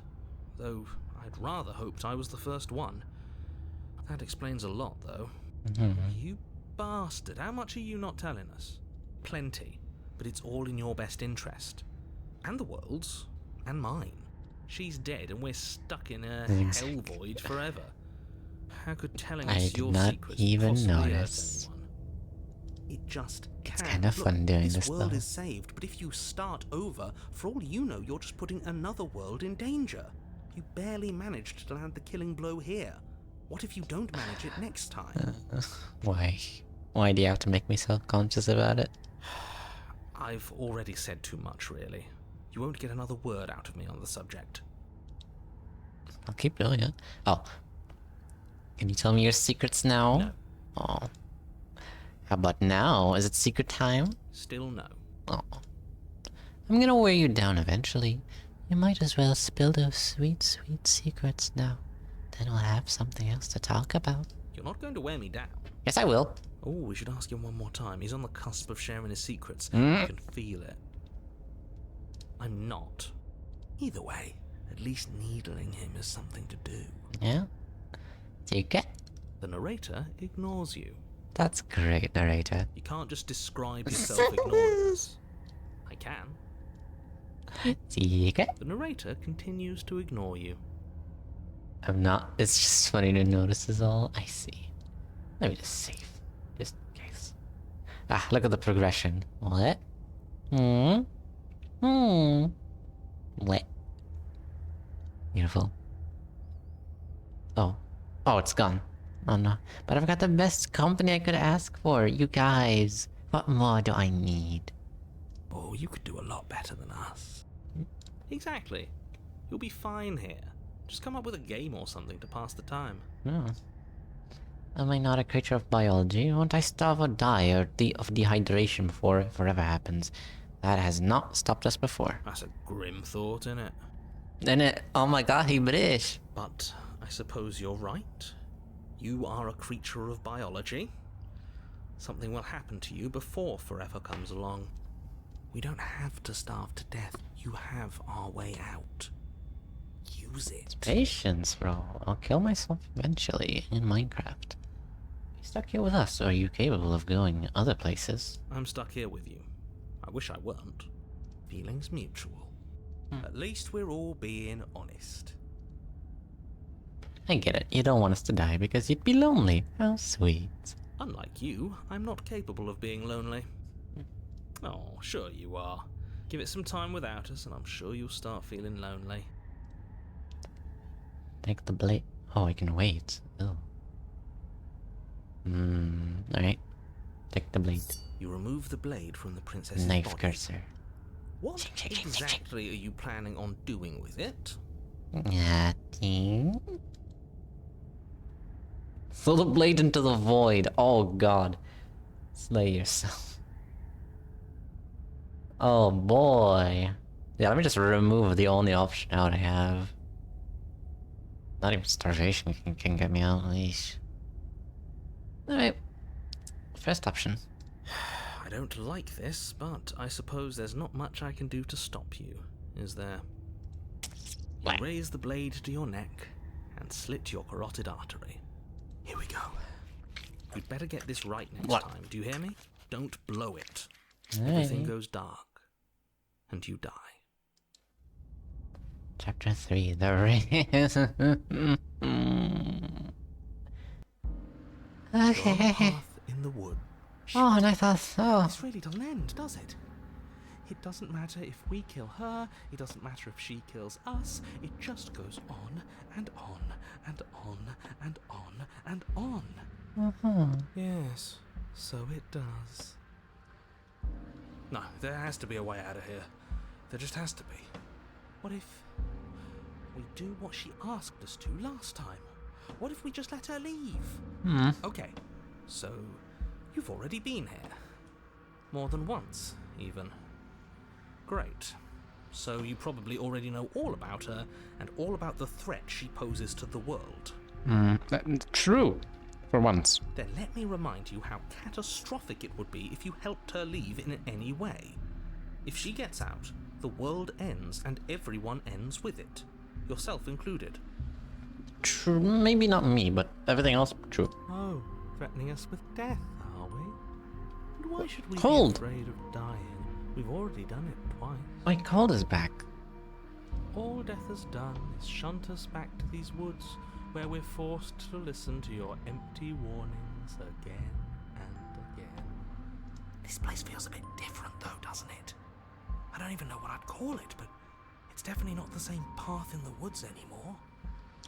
Though I'd rather hoped I was the first one. That explains a lot, though. You bastard, how much are you not telling us? Plenty, but it's all in your best interest. And the world's, and mine. She's dead and we're stuck in a hell void forever. How could telling I us did your not secrets even possibly hurt notice. anyone? It just can. It's kind of Look, fun doing this this world though. is saved, but if you start over, for all you know, you're just putting another world in danger. You barely managed to land the killing blow here. What if you don't manage it next time? Why? Why do you have to make me self-conscious about it? I've already said too much, really. You won't get another word out of me on the subject. I'll keep doing it. Oh. Can you tell me your secrets now? No. Oh. How about now? Is it secret time? Still no. Oh. I'm gonna wear you down eventually. You might as well spill those sweet, sweet secrets now. Then we'll have something else to talk about. You're not going to wear me down. Yes, I will. Oh, we should ask him one more time. He's on the cusp of sharing his secrets. Mm. I can feel it. I'm not. Either way, at least needling him is something to do. Yeah? Secret? The narrator ignores you. That's great, narrator. You can't just describe yourself ignoring us. I can. Secret? The narrator continues to ignore you. I'm not. It's just funny to notice is all. I see. Let me just save. Just in case. Ah, look at the progression. What? What? Beautiful. Oh. Oh, it's gone. Oh no. But I've got the best company I could ask for. You guys. What more do I need? Oh, you could do a lot better than us. Exactly. You'll be fine here. Just come up with a game or something to pass the time. No. Am I not a creature of biology? Won't I starve or die of dehydration before it forever happens? That has not stopped us before. That's a grim thought, innit? And it, oh my god, he British. But I suppose you're right. You are a creature of biology. Something will happen to you before forever comes along. We don't have to starve to death. You have our way out. Use it. Patience, bro. I'll kill myself eventually in Minecraft. You stuck here with us, or are you capable of going other places? I'm stuck here with you. I wish I weren't. Feelings mutual. At least we're all being honest. I get it. You don't want us to die because you'd be lonely. How sweet. Unlike you, I'm not capable of being lonely. Oh, sure you are. Give it some time without us, and I'm sure you'll start feeling lonely. Take the blade. Oh, I can wait. Oh. Alright. Take the blade. You remove the blade from the princess's Knife body. cursor. What exactly are you planning on doing with it? Nothing. Throw the blade into the void. Oh god. Slay yourself. Oh boy. Yeah, let me just remove the only option out I have. Not even starvation can get me out, leash. Alright. First option. I don't like this, but I suppose there's not much I can do to stop you, is there? You What? raise the blade to your neck and slit your carotid artery. Here we go. You'd better get this right next What? time, do you hear me? Don't blow it. Alright. Everything goes dark, and you die. Chapter 3, the race. Your Okay. path in the wood. Oh, and I thought, oh. This really doesn't end, does it? It doesn't matter if we kill her, it doesn't matter if she kills us, it just goes on and on and on and on and on. Yes, so it does. No, there has to be a way out of here. There just has to be. What if we do what she asked us to last time? What if we just let her leave? Okay, so you've already been here. More than once, even. Great. So you probably already know all about her and all about the threat she poses to the world. True. For once. Then let me remind you how catastrophic it would be if you helped her leave in any way. If she gets out, the world ends and everyone ends with it. Yourself included. True. Maybe not me, but everything else true. Oh, threatening us with death, are we? And why should we Cold. be afraid of dying? We've already done it twice. My cold is back. All death has done is shunt us back to these woods, where we're forced to listen to your empty warnings again and again. This place feels a bit different though, doesn't it? I don't even know what I'd call it, but it's definitely not the same path in the woods anymore.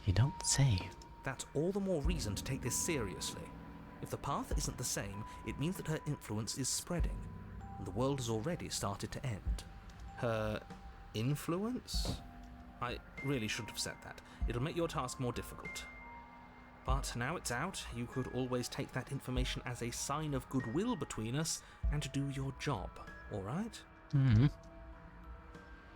You don't say. That's all the more reason to take this seriously. If the path isn't the same, it means that her influence is spreading, and the world has already started to end. Her influence? I really shouldn't have said that. It'll make your task more difficult. But now it's out, you could always take that information as a sign of goodwill between us and do your job, alright? You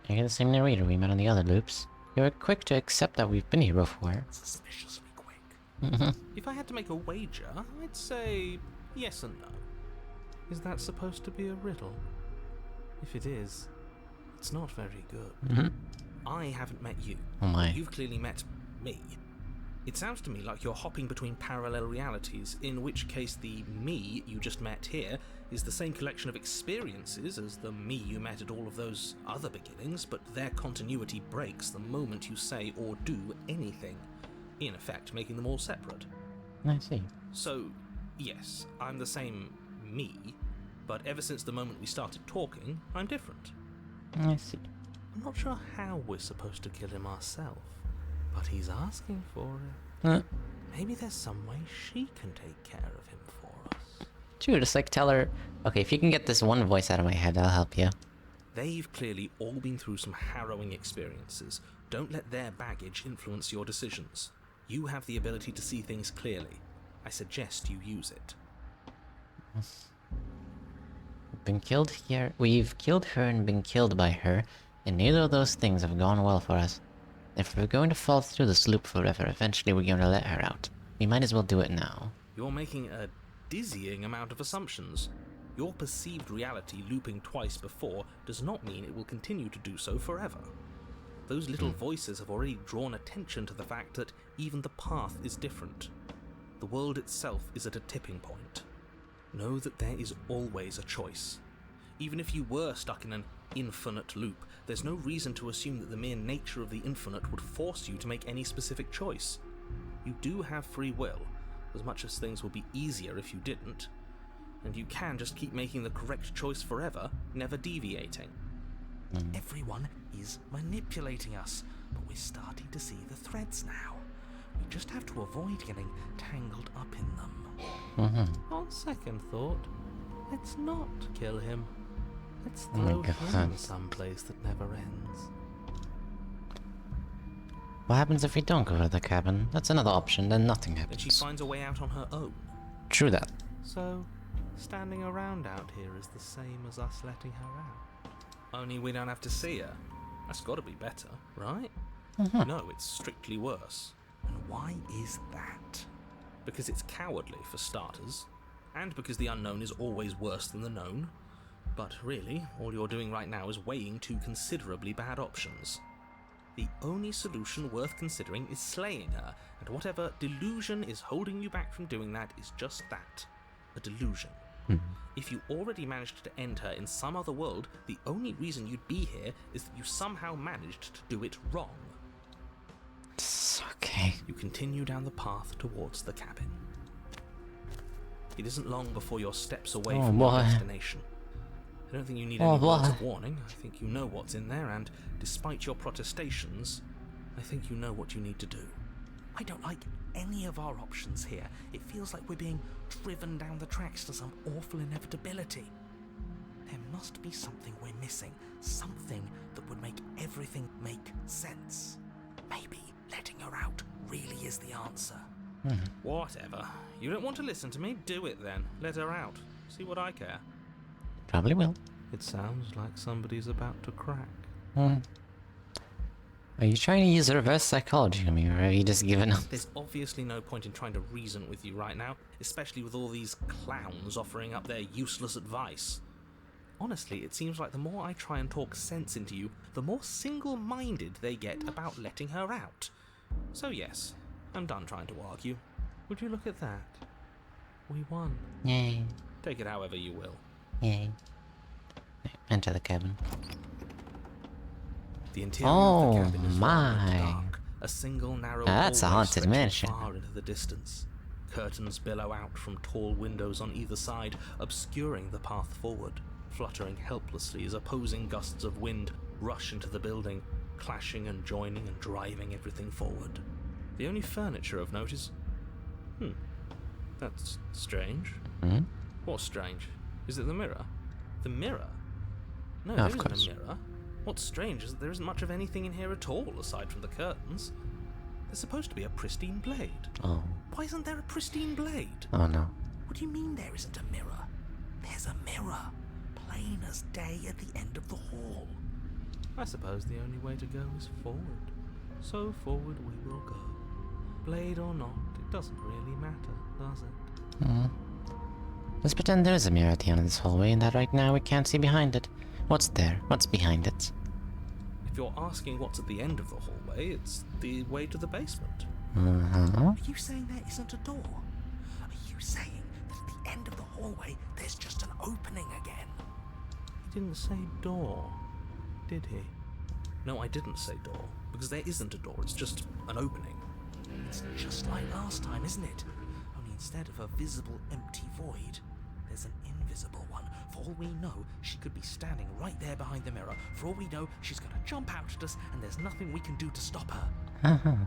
get the same narrator we met on the other loops. You were quick to accept that we've been here before. Suspiciously quick. If I had to make a wager, I'd say yes and no. Is that supposed to be a riddle? If it is, it's not very good. I haven't met you. Oh my. You've clearly met me. It sounds to me like you're hopping between parallel realities, in which case the me you just met here is the same collection of experiences as the me you met at all of those other beginnings, but their continuity breaks the moment you say or do anything, in effect making them all separate. I see. So, yes, I'm the same me, but ever since the moment we started talking, I'm different. I see. I'm not sure how we're supposed to kill him ourselves, but he's asking for it. Maybe there's some way she can take care of him for us. True, just like tell her, okay, if you can get this one voice out of my head, I'll help you. They've clearly all been through some harrowing experiences. Don't let their baggage influence your decisions. You have the ability to see things clearly. I suggest you use it. Been killed here. We've killed her and been killed by her, and neither of those things have gone well for us. If we're going to fall through this loop forever, eventually we're going to let her out. We might as well do it now. You're making a dizzying amount of assumptions. Your perceived reality looping twice before does not mean it will continue to do so forever. Those little voices have already drawn attention to the fact that even the path is different. The world itself is at a tipping point. Know that there is always a choice. Even if you were stuck in an infinite loop, there's no reason to assume that the mere nature of the infinite would force you to make any specific choice. You do have free will, as much as things would be easier if you didn't. And you can just keep making the correct choice forever, never deviating. Everyone is manipulating us, but we're starting to see the threads now. We just have to avoid getting tangled up in them. On second thought, let's not kill him. Let's throw him someplace that never ends. What happens if we don't go to the cabin? That's another option, then nothing Then she happens. finds a way out on her own. True that. So, standing around out here is the same as us letting her out. Only we don't have to see her. That's gotta be better, right? No, it's strictly worse. And why is that? Because it's cowardly, for starters. And because the unknown is always worse than the known. But really, all you're doing right now is weighing two considerably bad options. The only solution worth considering is slaying her, and whatever delusion is holding you back from doing that is just that. A delusion. If you already managed to end her in some other world, the only reason you'd be here is that you somehow managed to do it wrong. It's okay. You continue down the path towards the cabin. It isn't long before you're steps away from your destination. I don't think you need any words of warning. I think you know what's in there, and despite your protestations, I think you know what you need to do. I don't like any of our options here. It feels like we're being driven down the tracks to some awful inevitability. There must be something we're missing, something that would make everything make sense. Maybe letting her out really is the answer. Whatever. You don't want to listen to me? Do it then. Let her out. See what I care. Probably will. It sounds like somebody's about to crack. Are you trying to use reverse psychology on me, or have you just given up? There's obviously no point in trying to reason with you right now, especially with all these clowns offering up their useless advice. Honestly, it seems like the more I try and talk sense into you, the more single-minded they get about letting her out. So yes, I'm done trying to argue. Would you look at that? We won. Yay. Take it however you will. Yay. Enter the cabin. The interior of the cabin is my. long and dark. A single narrow That's a hallway haunted stretching mansion. far into the distance. Curtains billow out from tall windows on either side, obscuring the path forward, fluttering helplessly as opposing gusts of wind rush into the building, clashing and joining and driving everything forward. The only furniture of note is... that's strange. What's strange? Is it the mirror? The mirror? No, there Of isn't course. a mirror. What's strange is that there isn't much of anything in here at all, aside from the curtains. There's supposed to be a pristine blade. Oh. Why isn't there a pristine blade? Oh no. What do you mean there isn't a mirror? There's a mirror, plain as day at the end of the hall. I suppose the only way to go is forward. So forward we will go. Blade or not, it doesn't really matter, does it? Let's pretend there is a mirror at the end of this hallway and that right now we can't see behind it. What's there? What's behind it? If you're asking what's at the end of the hallway, it's the way to the basement. Uh-huh. Are you saying there isn't a door? Are you saying that at the end of the hallway there's just an opening again? He didn't say door, did he? No, I didn't say door, because there isn't a door, it's just an opening. It's just like last time, isn't it? Only instead of a visible empty void, there's an invisible one. For all we know, she could be standing right there behind the mirror. For all we know, she's going to jump out at us, and there's nothing we can do to stop her.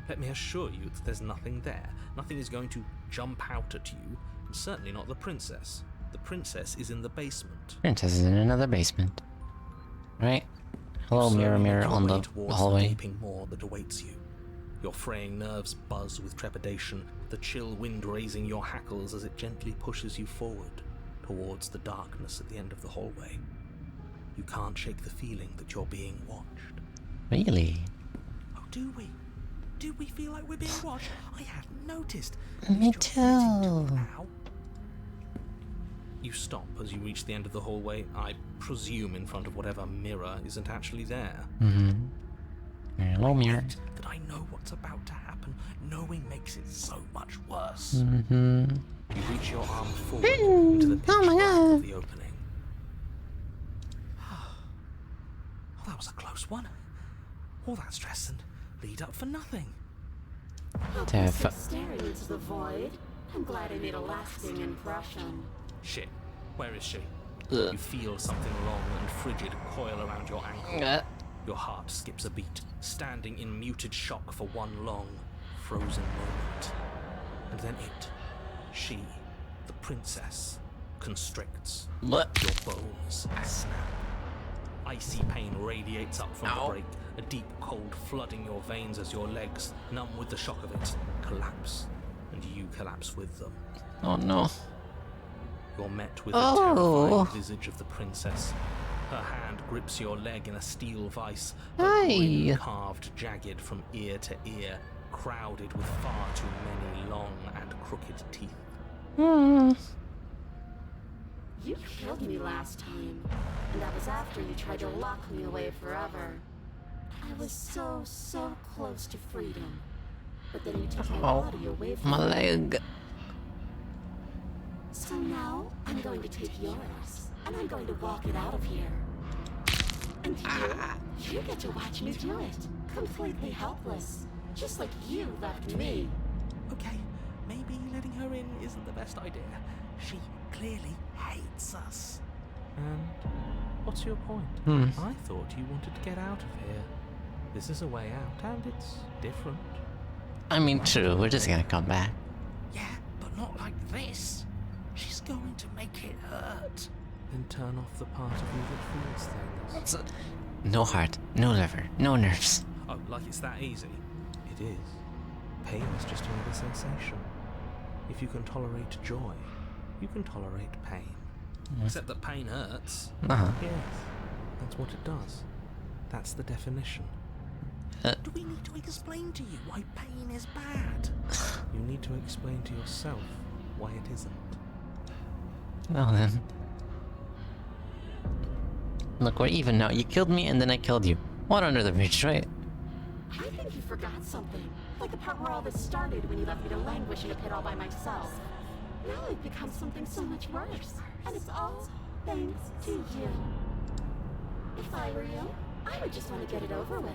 Let me assure you that there's nothing there. Nothing is going to jump out at you, and certainly not the princess. The princess is in the basement. Princess is in another basement. Right? Hello, So mirror, you mirror make your on way the towards hallway. The gaping maw that awaits you. Your fraying nerves buzz with trepidation, the chill wind raising your hackles as it gently pushes you forward, towards the darkness at the end of the hallway. You can't shake the feeling that you're being watched. Really? Oh, do we? Do we feel like we're being watched? I hadn't noticed. Me At least you're admitting to too. it now. You stop as you reach the end of the hallway, I presume in front of whatever mirror isn't actually there. Hello, mirror. That I know what's about to happen. Knowing makes it so much worse. Mm-hmm. You reach your arm forward into the pitch black of the opening. Oh, that was a close one. All that stress and lead up for nothing. Terrifying. Staring into the void. I'm glad I made a lasting impression. Shit, where is she? You feel something long and frigid coil around your ankle. Your heart skips a beat, standing in muted shock for one long, frozen moment. And then she, the princess, constricts. Your bones snap. Icy pain radiates up from the break, a deep cold flooding your veins as your legs, numb with the shock of it, collapse. And you collapse with them. Oh no. You're met with the terrifying visage of the princess. Her hand grips your leg in a steel vice, her grin carved jagged from ear to ear, crowded with far too many long and crooked teeth. You killed me last time, and that was after you tried to lock me away forever. I was so close to freedom, but then you took my body away from My me. leg. So now I'm going to take yours, and I'm going to walk it out of here. And you get to watch me do it, completely helpless, just like you left me. Okay, maybe letting her in isn't the best idea. She clearly hates us. And what's your point? I thought you wanted to get out of here. This is a way out, and it's different. I mean, true, we're just gonna come back. Yeah, but not like this. She's going to make it hurt. Then turn off the part of you that feels things. No heart, no liver, no nerves. Oh, like it's that easy? It is. Pain is just another sensation. If you can tolerate joy, you can tolerate pain. Except that pain hurts. Uh-huh. Yes, that's what it does. That's the definition. Do we need to explain to you why pain is bad? You need to explain to yourself why it isn't. Well then. Look, we're even now. You killed me and then I killed you. Water under the bridge, right? I think you forgot something. Like the part where all this started when you left me to languish in a pit all by myself. Now I've become something so much worse. And it's all thanks to you. If I were you, I would just want to get it over with.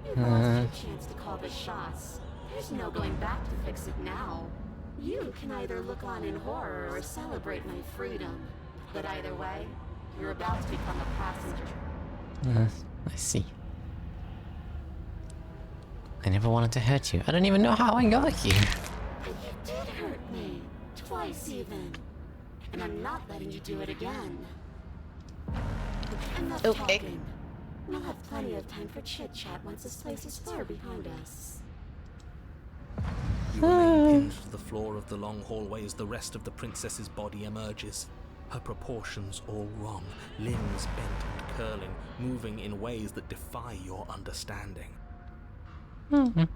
You've lost your chance to call the shots. There's no going back to fix it now. You can either look on in horror or celebrate my freedom. But either way, you're about to become a passenger. I see. I never wanted to hurt you. I don't even know how I got here. And you did hurt me. Twice even. And I'm not letting you do it again. Enough Okay. talking. We'll have plenty of time for chit-chat once this place is far behind us. You remain pinned to the floor of the long hallway as the rest of the princess's body emerges. Her proportions all wrong, limbs bent and curling, moving in ways that defy your understanding. Her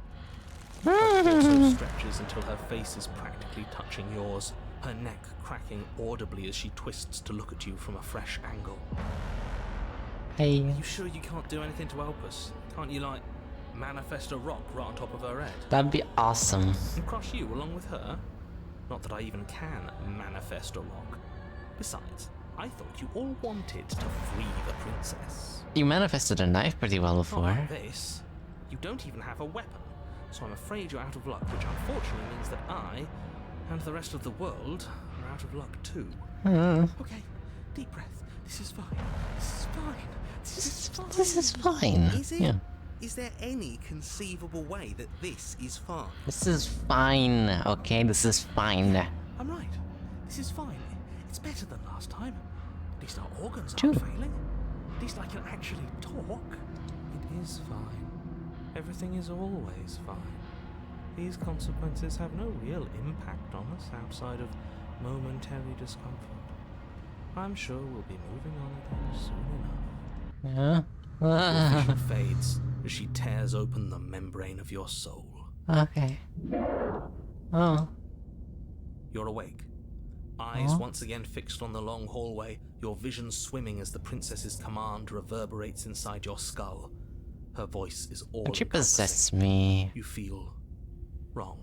torso stretches until her face is practically touching yours, her neck cracking audibly as she twists to look at you from a fresh angle. Hey. Are you sure you can't do anything to help us? Can't you, like, manifest a rock right on top of her head? That'd be awesome. And crush you along with her? Not that I even can manifest a rock. Besides, I thought you all wanted to free the princess. You manifested a knife pretty well Not before. like this. You don't even have a weapon, so I'm afraid you're out of luck, which unfortunately means that I, and the rest of the world, are out of luck too. Okay, deep breath. This is fine. This is fine. This is fine. This is fine. Is it? Yeah. Is there any conceivable way that this is fine? This is fine. Okay, this is fine. I'm right. This is fine. It's better than last time. At least our organs True. aren't failing. At least I can actually talk. It is fine. Everything is always fine. These consequences have no real impact on us outside of momentary discomfort. I'm sure we'll be moving on again soon enough. Yeah. Your vision fades as she tears open the membrane of your soul. Okay. Oh. You're awake. Eyes once again fixed on the long hallway, your vision swimming as the princess's command reverberates inside your skull. Her voice is all Don't you possess me? You feel wrong.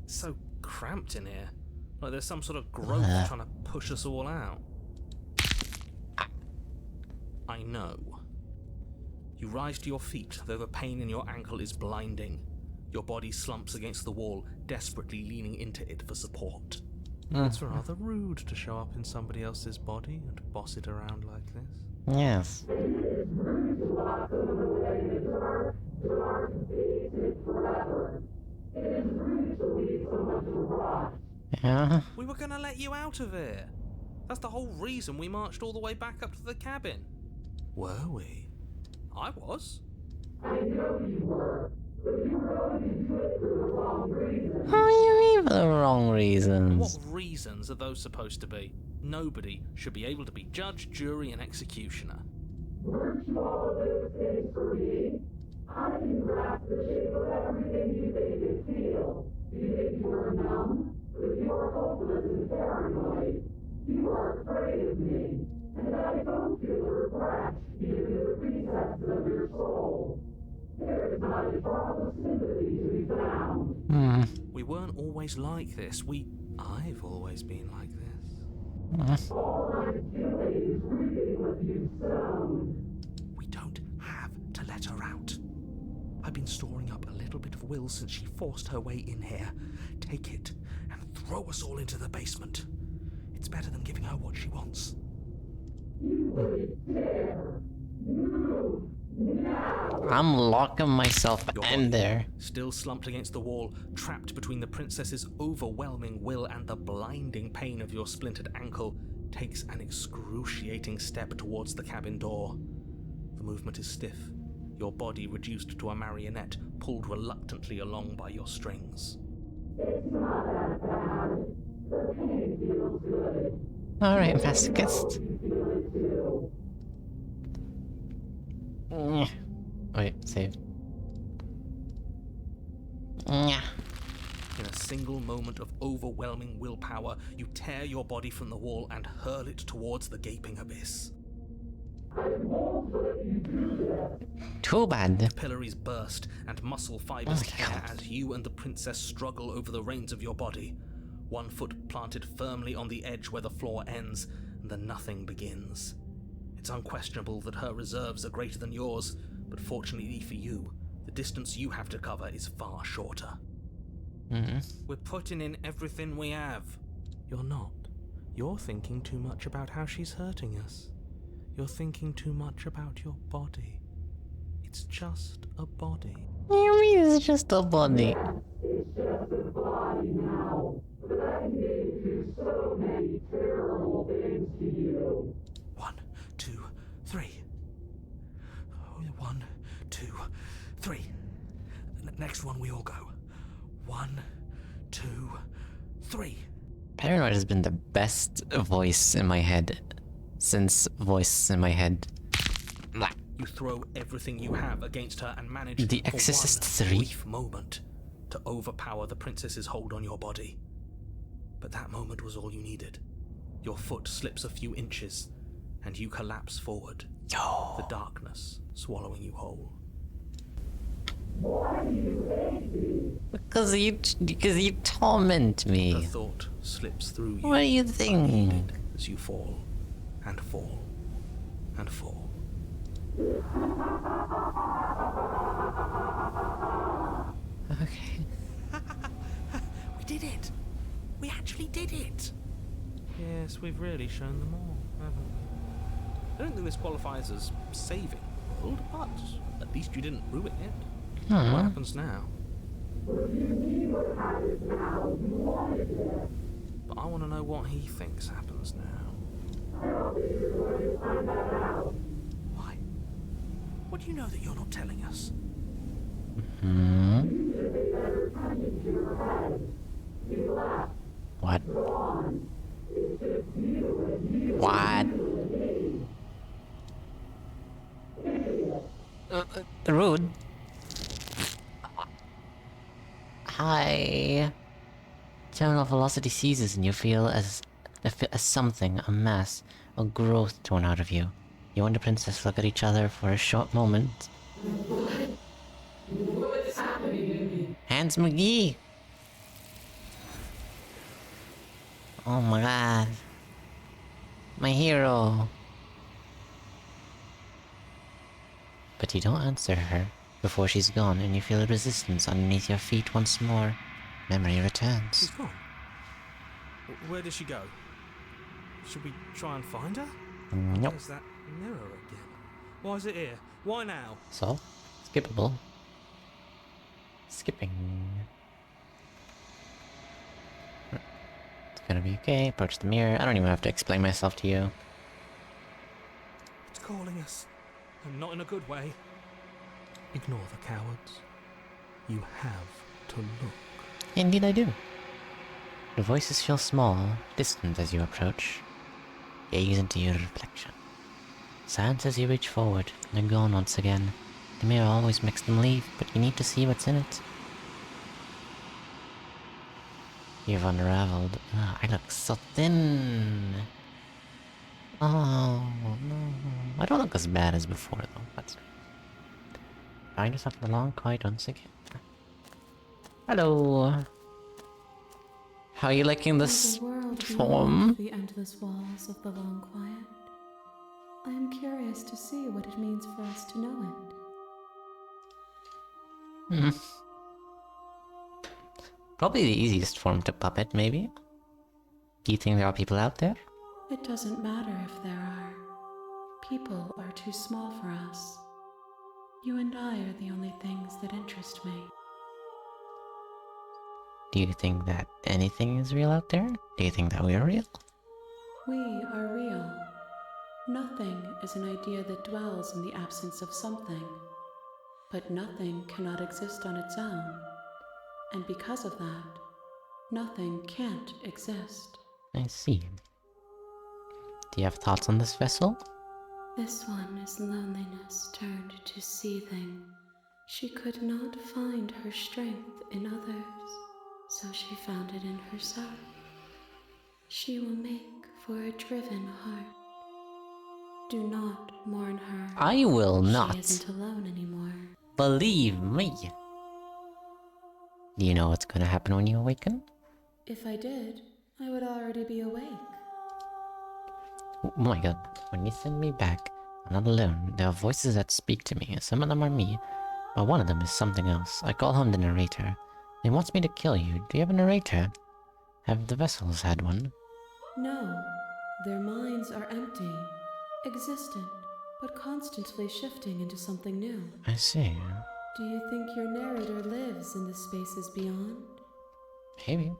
It's so cramped in here. Like there's some sort of growth trying to push us all out. I know. You rise to your feet, though the pain in your ankle is blinding. Your body slumps against the wall, desperately leaning into it for support. It's rather rude to show up in somebody else's body and boss it around like this. Yes. Yeah. We were gonna let you out of here. That's the whole reason we marched all the way back up to the cabin. Were we? I was. How you mean for the wrong What reasons? reasons are those supposed to be? Nobody should be able to be judge, jury, and executioner. We weren't always like this. I've always been like this. We don't have to let her out. I've been storing up a little bit of will since she forced her way in here. Take it and throw us all into the basement. It's better than giving her what she wants. I'm locking myself Your in body, there. still slumped against the wall, trapped between the princess's overwhelming will and the blinding pain of your splintered ankle, takes an excruciating step towards the cabin door. movement is stiff, your body reduced to a marionette pulled reluctantly along by your strings. Alright, masochist. Wait, save. In a single moment of overwhelming willpower, you tear your body from the wall and hurl it towards the gaping abyss. Too bad. Capillaries burst and muscle fibers tear as you and the princess struggle over the reins of your body. One foot planted firmly on the edge where the floor ends, and the nothing begins. It's unquestionable that her reserves are greater than yours, but fortunately for you, the distance you have to cover is far shorter. We're putting in everything we have. You're not. You're thinking too much about how she's hurting us. You're thinking too much about your body. It's just a body. What do you mean it's just a body? One, two, three. 1, 2, 3. Next one we all go. 1, 2, 3. Paranoid has been the best voice in my head since Voice in My Head. Blah. You throw everything you have against her and manage The for Exorcist one 3. brief moment to overpower the princess's hold on your body. But that moment was all you needed. Your foot slips a few inches and you collapse forward. The darkness swallowing you whole. Because you torment The me. thought slips through you. What do you think? unheeded as you fall and fall and fall. Okay. We did it! We actually did it! Yes, we've really shown them all, haven't we? I don't think this qualifies as saving the world, but at least you didn't ruin it. What happens now? But I want to know what he thinks happens now. Why? What do you know that you're not telling us? What? What? Rude. Hi. Terminal velocity ceases and you feel as something, a mass, a growth torn out of you. You and the princess look at each other for a short moment. What's happening to me? Hans McGee! Oh my god. My hero. But you don't answer her before she's gone and you feel resistance underneath your feet once more. Memory returns. She's gone. Where did she go? Should we try and find her? Nope. There's that mirror again. Why is it here? Why now? So, skippable. Skipping. It's gonna be okay. Approach the mirror. I don't even have to explain myself to you. It's calling us. And not in a good way. Ignore the cowards. You have to look. Indeed I do. The voices feel small, distant as you approach. Gaze into your reflection. Silence as you reach forward. They're gone once again. The mirror always makes them leave, but you need to see what's in it. You've unraveled. Ah, I look so thin. Oh, no. I don't look as bad as before, though. That's nice. Find yourself in the long quiet once again. Hello. How are you liking this There's a world form? beyond the endless walls of the long quiet. I am curious to see what it means for us to know it. Probably the easiest form to puppet, maybe? Do you think there are people out there? It doesn't matter if there are. People are too small for us. You and I are the only things that interest me. Do you think that anything is real out there? Do you think that we're real? We are real. Nothing is an idea that dwells in the absence of something, but nothing cannot exist on its own, and because of that, nothing can't exist. I see. Do you have thoughts on this vessel? This one is loneliness turned to seething. She could not find her strength in others, so she found it in herself. She will make for a driven heart. Do not mourn her. I will not. She isn't alone anymore. Believe me. Do you know what's gonna happen when you awaken? If I did, I would already be awake. Oh my god, when you send me back, I'm not alone. There are voices that speak to me. Some of them are me, but one of them is something else. I call him the narrator. He wants me to kill you. Do you have a narrator? Have the vessels had one? No, their minds are empty, existent, but constantly shifting into something new. I see. Do you think your narrator lives in the spaces beyond? Maybe.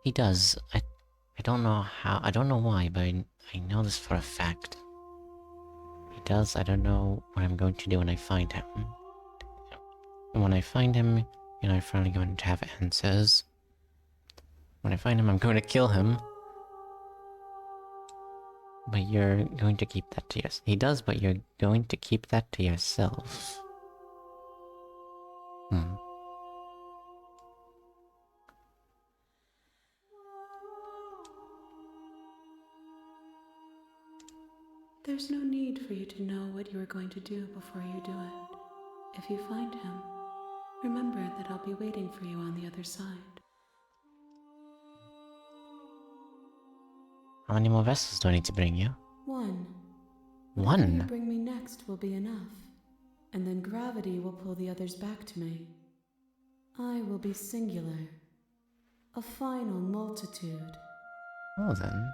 He does. I don't know how, I don't know why, but I know this for a fact. He does. I don't know what I'm going to do when I find him. And when I find him, you know, I'm finally going to have answers. When I find him, I'm going to kill him. But you're going to keep that to yourself. He does, but you're going to keep that to yourself. There's no need for you to know what you are going to do before you do it. If you find him, remember that I'll be waiting for you on the other side. How many more vessels do I need to bring you? One. One? Whatever you bring me next will be enough, and then gravity will pull the others back to me. I will be singular, a final multitude. Well then.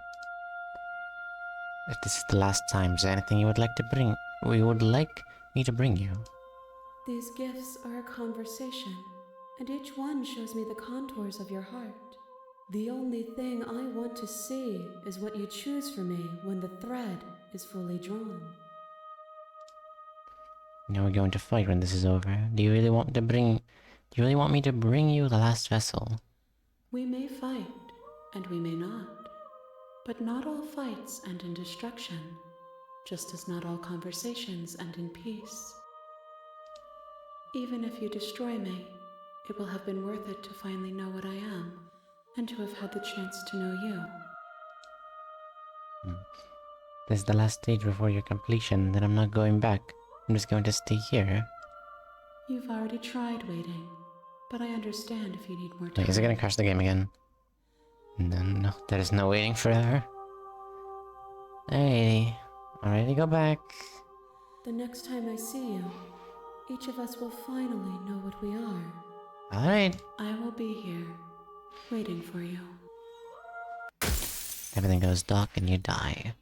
If this is the last time, is there anything you would like to bring? You would like me to bring you? These gifts are a conversation, and each one shows me the contours of your heart. The only thing I want to see is what you choose for me when the thread is fully drawn. Now we're going to fight when this is over. Do you really want me to bring you the last vessel? We may fight, and we may not. But not all fights end in destruction, just as not all conversations end in peace. Even if you destroy me, it will have been worth it to finally know what I am, and to have had the chance to know you. This is the last stage before your completion, then I'm not going back. I'm just going to stay here. You've already tried waiting, but I understand if you need more time. Wait, is it gonna crash the game again? No, there is no waiting forever. Alrighty, already go back. The next time I see you, each of us will finally know what we are. Alright. I will be here, waiting for you. Everything goes dark and you die.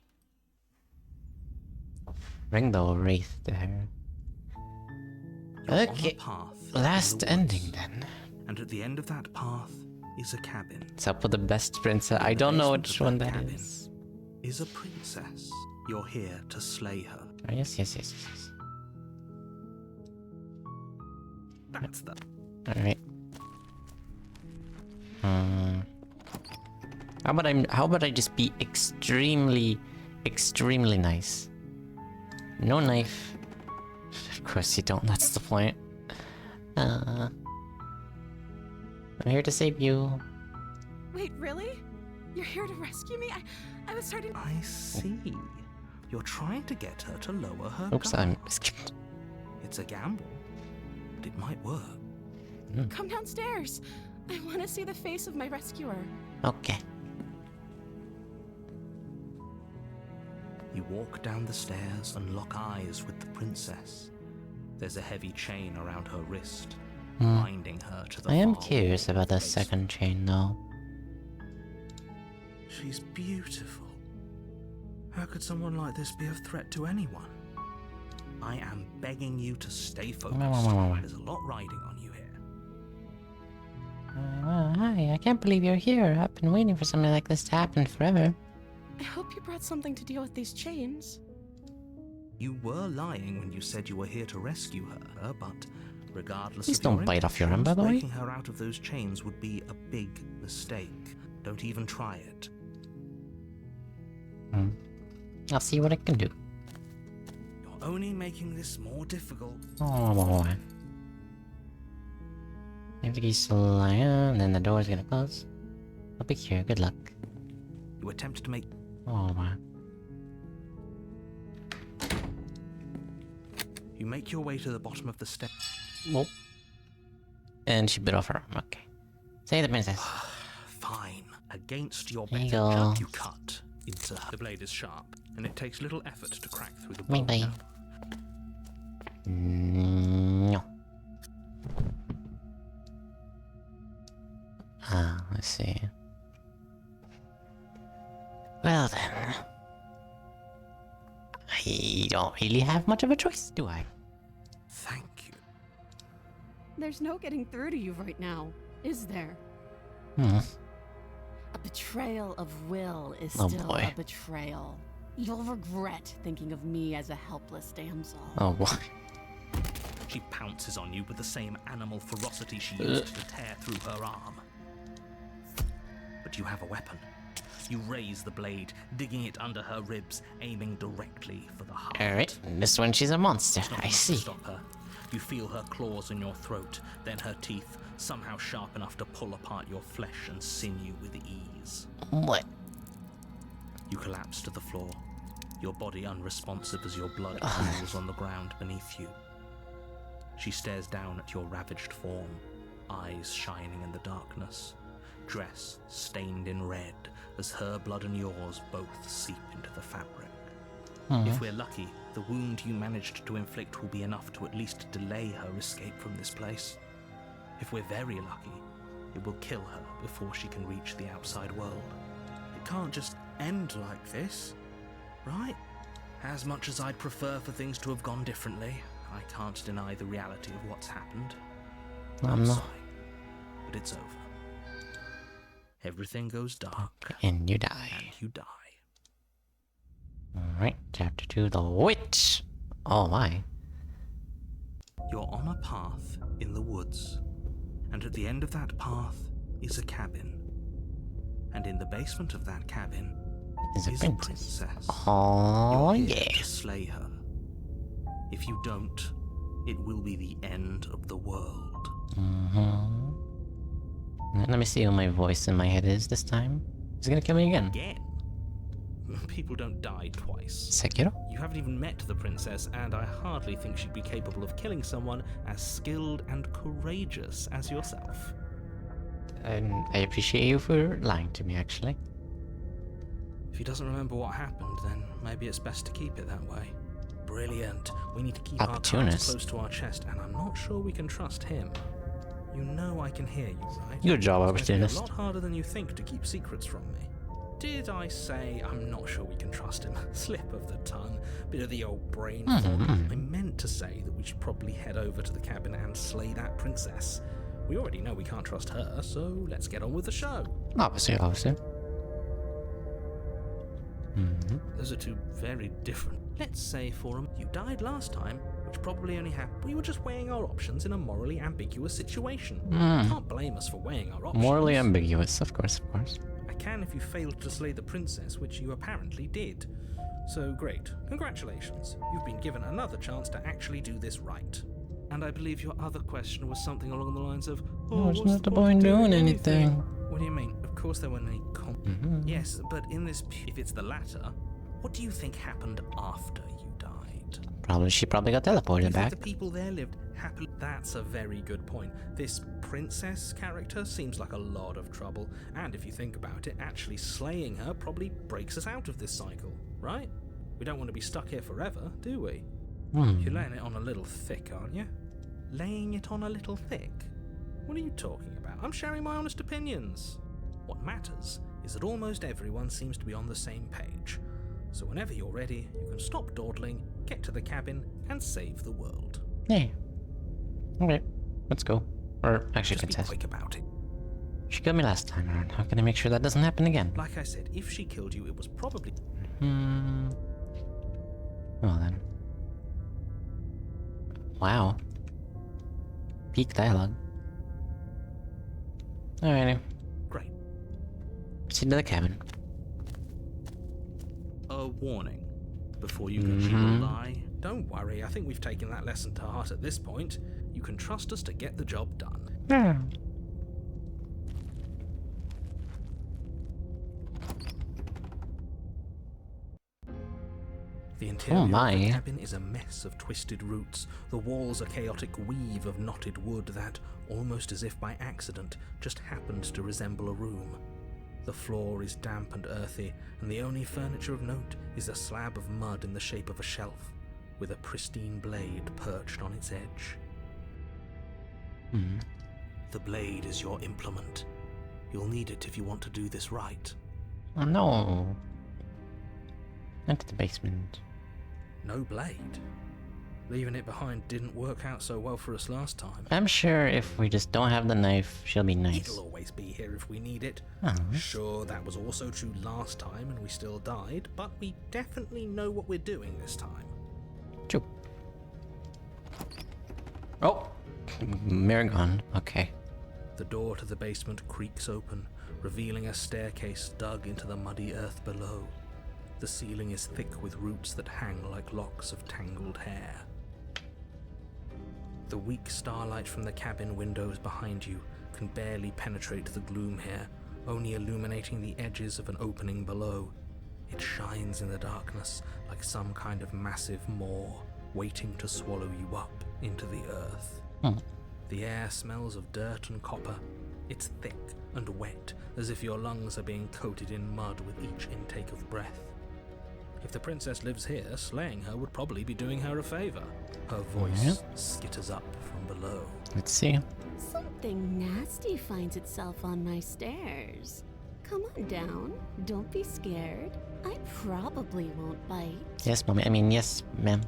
Bring the wraith to her. You're Okay, on a path last in the ending woods, then. And at the end of that path is a cabin. It's up with the best princess. I In the don't know basement which of one that cabin is. Is a princess. You're here to slay her. Oh, yes. That's the... Alright. How about I just be extremely nice? No knife. Of course you don't, that's the point. I'm here to save you. Wait, really? You're here to rescue me? I was starting. I see. You're trying to get her to lower her Oops, guard. I'm... It's a gamble, but it might work. Come downstairs. I want to see the face of my rescuer. Okay. You walk down the stairs and lock eyes with the princess. There's a heavy chain around her wrist, binding her to the I am far curious wall about of the basement. second chain though. She's beautiful. How could someone like this be a threat to anyone? I am begging you to stay focused. There's a lot riding on you here. Hi, I can't believe you're here. I've been waiting for something like this to happen forever. I hope you brought something to deal with these chains. You were lying when you said you were here to rescue her, but regardless Please of your don't bite off your hand, by the way. breaking her out of those chains would be a big mistake. Don't even try it. I'll see what I can do. You're only making this more difficult. Oh boy. If the keys fly and then the door's gonna close. I'll be here, good luck. You attempt to make... Oh my. You make your way to the bottom of the step. Whoop. And she bit off her arm, okay. Say the princess. Fine. Against your There you better go. judge, you cut into her. The blade is sharp, and it takes little effort to crack through the Bye bone. bye. No. Ah, let's see. Well then. I don't really have much of a choice, do I? Thank you. There's no getting through to you right now, is there? A betrayal of will is Oh, still boy. a betrayal. You'll regret thinking of me as a helpless damsel. Oh boy. She pounces on you with the same animal ferocity she used to tear through her arm. But you have a weapon. You raise the blade, digging it under her ribs, aiming directly for the heart. Alright, this one she's a monster, It's not I enough to see. stop her. You feel her claws in your throat, then her teeth, somehow sharp enough to pull apart your flesh and sinew with ease. What? You collapse to the floor, your body unresponsive as your blood pools on the ground beneath you. She stares down at your ravaged form, eyes shining in the darkness, dress stained in red as her blood and yours both seep into the fabric. If we're lucky, the wound you managed to inflict will be enough to at least delay her escape from this place. If we're very lucky, it will kill her before she can reach the outside world. It can't just end like this, right? As much as I'd prefer for things to have gone differently, I can't deny the reality of what's happened. I'm not. sorry, but it's over. Everything goes dark, And you die. and you die. Alright, chapter 2, The Witch. Oh my. You're on a path in the woods, and at the end of that path is a cabin. And in the basement of that cabin Is a is princess. a princess. Oh You're here yeah. to slay her. If you don't, it will be the end of the world. Let me see what my voice in my head is this time. Is it gonna kill me again? Again? People don't die twice. Sekiro? You haven't even met the princess, and I hardly think she'd be capable of killing someone as skilled and courageous as yourself. And I appreciate you for lying to me, actually. If he doesn't remember what happened, then maybe it's best to keep it that way. Brilliant. We need to keep our cards Opportunist. close to our chest, and I'm not sure we can trust him. You know I can hear you, right? Good job, It's going to be opportunist. a lot harder than you think to keep secrets from me. Did I say I'm not sure we can trust him? Slip of the tongue, bit of the old brain fog. I meant to say that we should probably head over to the cabin and slay that princess. We already know we can't trust her, so let's get on with the show. Obviously. Those are two very different. Let's say for you died last time, which probably only happened. We were just weighing our options in a morally ambiguous situation. You can't blame us for weighing our options. Morally ambiguous, of course. I can if you failed to slay the princess, which you apparently did. So great. Congratulations. You've been given another chance to actually do this right. And I believe your other question was something along the lines of, No, it's what's not the point point of doing anything. What do you mean? Of course there weren't any Yes, but in this, if it's the latter, what do you think happened after you died? She probably got You teleported think back. the people there lived happily? That's a very good point. This princess character seems like a lot of trouble, and if you think about it, actually slaying her probably breaks us out of this cycle, right? We don't want to be stuck here forever, do we? You're laying it on a little thick, aren't you? Laying it on a little thick? What are you talking about? I'm sharing my honest opinions. What matters is that almost everyone seems to be on the same page. So whenever you're ready, you can stop dawdling, get to the cabin, and save the world. Yeah. Okay, let's go. Or actually, Just be princess. quick about it. She killed me last time around. How can I make sure that doesn't happen again? Like I said, if she killed you, it was probably... Well then. Wow. Peak dialogue. Alrighty. Great. Proceed to the cabin. A warning. Before you can cheat or lie, don't worry, I think we've taken that lesson to heart at this point. You can trust us to get the job done. Yeah. The interior of my. the cabin is a mess of twisted roots. The walls a chaotic weave of knotted wood that, almost as if by accident, just happens to resemble a room. The floor is damp and earthy, and the only furniture of note is a slab of mud in the shape of a shelf, with a pristine blade perched on its edge. The blade is your implement. You'll need it if you want to do this right. Oh no. Into the basement. No blade. Leaving it behind didn't work out so well for us last time. I'm sure if we just don't have the knife, she'll be nice. It'll always be here if we need it. Oh. Sure, that was also true last time and we still died, but we definitely know what we're doing this time. True. Oh! Mirror gone. Okay. The door to the basement creaks open, revealing a staircase dug into the muddy earth below. The ceiling is thick with roots that hang like locks of tangled hair. The weak starlight from the cabin windows behind you can barely penetrate the gloom here, only illuminating the edges of an opening below. It shines in the darkness like some kind of massive maw, waiting to swallow you up into the earth. The air smells of dirt and copper. It's thick and wet, as if your lungs are being coated in mud with each intake of breath. If the princess lives here, slaying her would probably be doing her a favor. Her voice skitters up from below. Let's see. Something nasty finds itself on my stairs. Come on down. Don't be scared. I probably won't bite. Yes, mommy. I mean, yes, ma'am.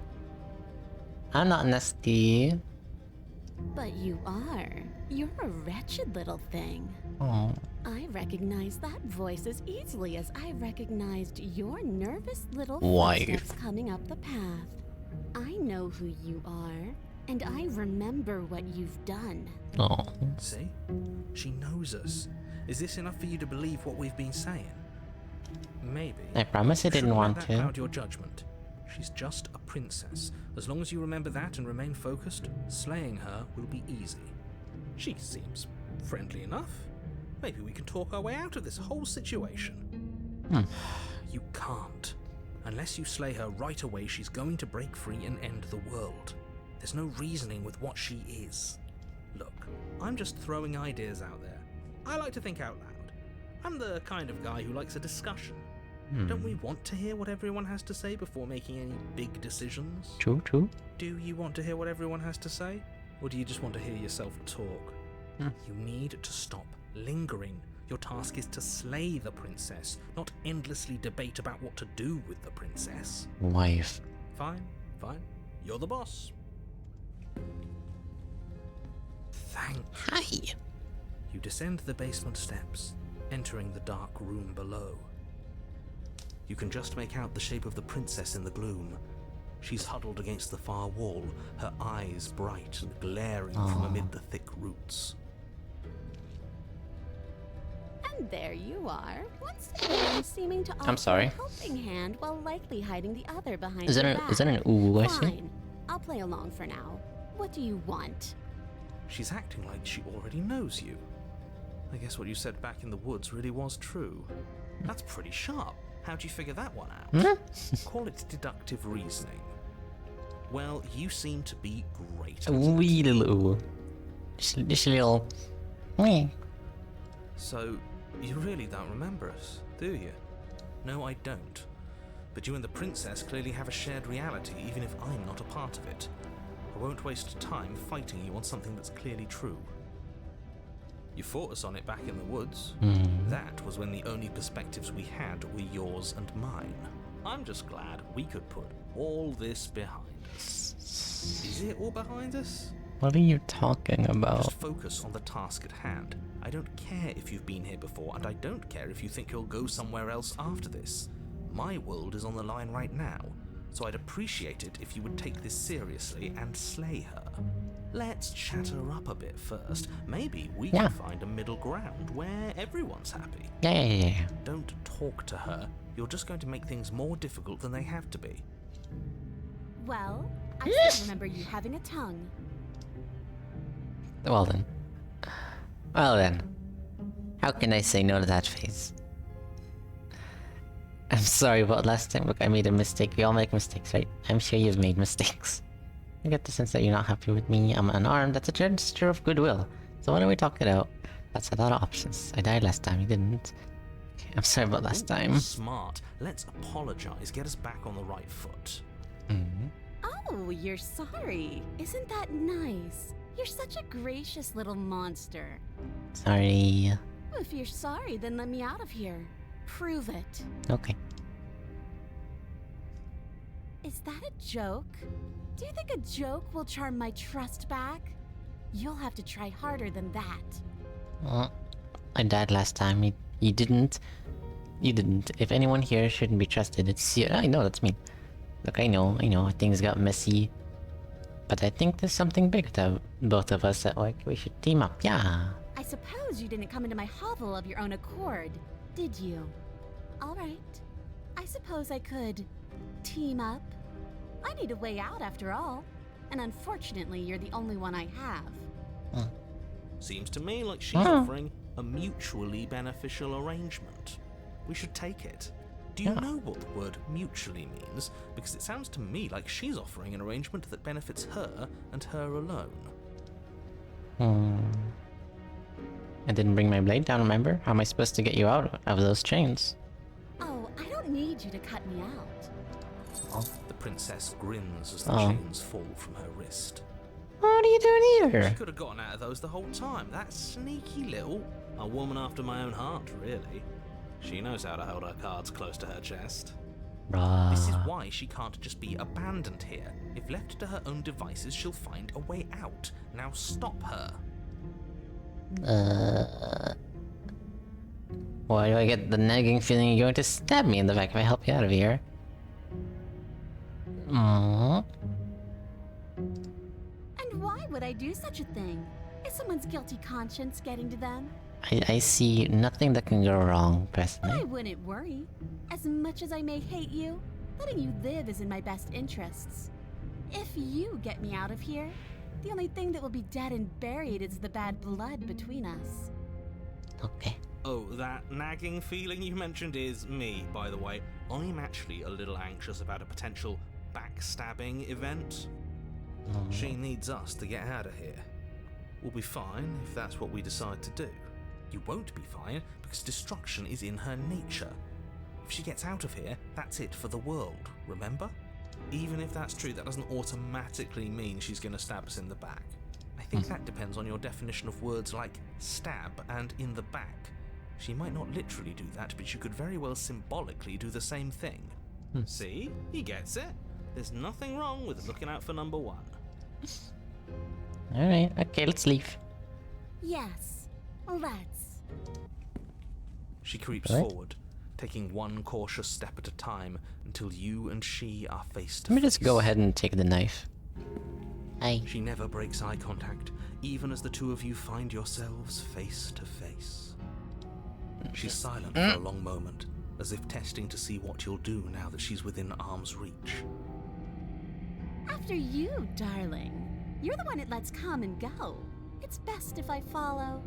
I'm not nasty. But you are. You're a wretched little thing. Oh. I recognize that voice as easily as I recognized your nervous little Wife. footsteps coming up the path. I know who you are, and I remember what you've done. Oh. See? She knows us. Is this enough for you to believe what we've been saying? Maybe. I promise I didn't Shouldn't want let to. that cloud your judgment. She's just a princess. As long as you remember that and remain focused, slaying her will be easy. She seems friendly enough. Maybe we can talk our way out of this whole situation. You can't. Unless you slay her right away, she's going to break free and end the world. There's no reasoning with what she is. Look, I'm just throwing ideas out there. I like to think out loud. I'm the kind of guy who likes a discussion. Don't we want to hear what everyone has to say before making any big decisions? True, true. Do you want to hear what everyone has to say? Or do you just want to hear yourself talk? You need to stop lingering. Your task is to slay the princess, not endlessly debate about what to do with the princess. Wife. Fine, fine. You're the boss. Thank you. Hi. You descend the basement steps, entering the dark room below. You can just make out the shape of the princess in the gloom. She's huddled against the far wall, her eyes bright and glaring from amid the thick roots. And there you are, once again seeming to offer sorry. a helping hand while likely hiding the other behind Is your that back. an ooh I see? Fine, I'll play along for now. What do you want? She's acting like she already knows you. I guess what you said back in the woods really was true. That's pretty sharp. How'd you figure that one out? Call it deductive reasoning. Well, you seem to be great A at it. wee little ooh. Just a little. Meh. So, you really don't remember us, do you? No, I don't. But you and the princess clearly have a shared reality, even if I'm not a part of it. I won't waste time fighting you on something that's clearly true. You fought us on it back in the woods. That was when the only perspectives we had were yours and mine. I'm just glad we could put all this behind us. Is it all behind us? What are you talking about? Just focus on the task at hand. I don't care if you've been here before, and I don't care if you think you'll go somewhere else after this. My world is on the line right now, so I'd appreciate it if you would take this seriously and slay her. Let's chat her up a bit first. Maybe we can find a middle ground where everyone's happy. Yeah. Don't talk to her. You're just going to make things more difficult than they have to be. Well, I still remember you having a tongue. Well then. Well then. How can I say no to that face? I'm sorry about last time. Look, I made a mistake. We all make mistakes, right? I'm sure you've made mistakes. I get the sense that you're not happy with me. I'm unarmed. That's a gesture of goodwill. So why don't we talk it out? That's a lot of options. I died last time. You didn't. Okay, I'm sorry about last time. Smart. Let's apologize. Get us back on the right foot. Oh, you're sorry. Isn't that nice? You're such a gracious little monster. Sorry. If you're sorry, then let me out of here. Prove it. Okay. Is that a joke? Do you think a joke will charm my trust back? You'll have to try harder than that. Well, I died last time. You didn't. You didn't. If anyone here shouldn't be trusted, it's you. I know, that's me. Look, I know, things got messy. But I think there's something big to both of us that, like, we should team up, yeah. I suppose you didn't come into my hovel of your own accord, did you? Alright. I suppose I could team up. I need a way out after all. And unfortunately, you're the only one I have. Seems to me like she's offering a mutually beneficial arrangement. We should take it. Do you know what the word mutually means? Because it sounds to me like she's offering an arrangement that benefits her and her alone. I didn't bring my blade down, remember? How am I supposed to get you out of those chains? Oh, I don't need you to cut me out. The princess grins as the chains fall from her wrist. What are you doing She here? could have gotten out of those the whole time. That sneaky little... A woman after my own heart, really. She knows how to hold her cards close to her chest. This is why she can't just be abandoned here. If left to her own devices, she'll find a way out. Now stop her. Why do I get the nagging feeling you're going to stab me in the back if I help you out of here? And why would I do such a thing? Is someone's guilty conscience getting to them? I see nothing that can go wrong, personally. I wouldn't worry. As much as I may hate you, letting you live is in my best interests. If you get me out of here, the only thing that will be dead and buried is the bad blood between us. Okay. Oh, that nagging feeling you mentioned is me, by the way. I'm actually a little anxious about a potential backstabbing event. She needs us to get out of here. We'll be fine if that's what we decide to do. You won't be fine because destruction is in her nature. If she gets out of here, that's it for the world, remember? Even if that's true, that doesn't automatically mean she's going to stab us in the back. I think that depends on your definition of words like stab and in the back. She might not literally do that, but you could very well symbolically do the same thing. See? He gets it. There's nothing wrong with looking out for number one. Alright, okay, let's leave. Yes, let's. She creeps forward, taking one cautious step at a time until you and she are face to face. Let me just go ahead and take the knife. Hi. She never breaks eye contact, even as the two of you find yourselves face to face. She's silent for a long moment, as if testing to see what you'll do now that she's within arm's reach. After you, darling. You're the one it lets come and go. It's best if I follow.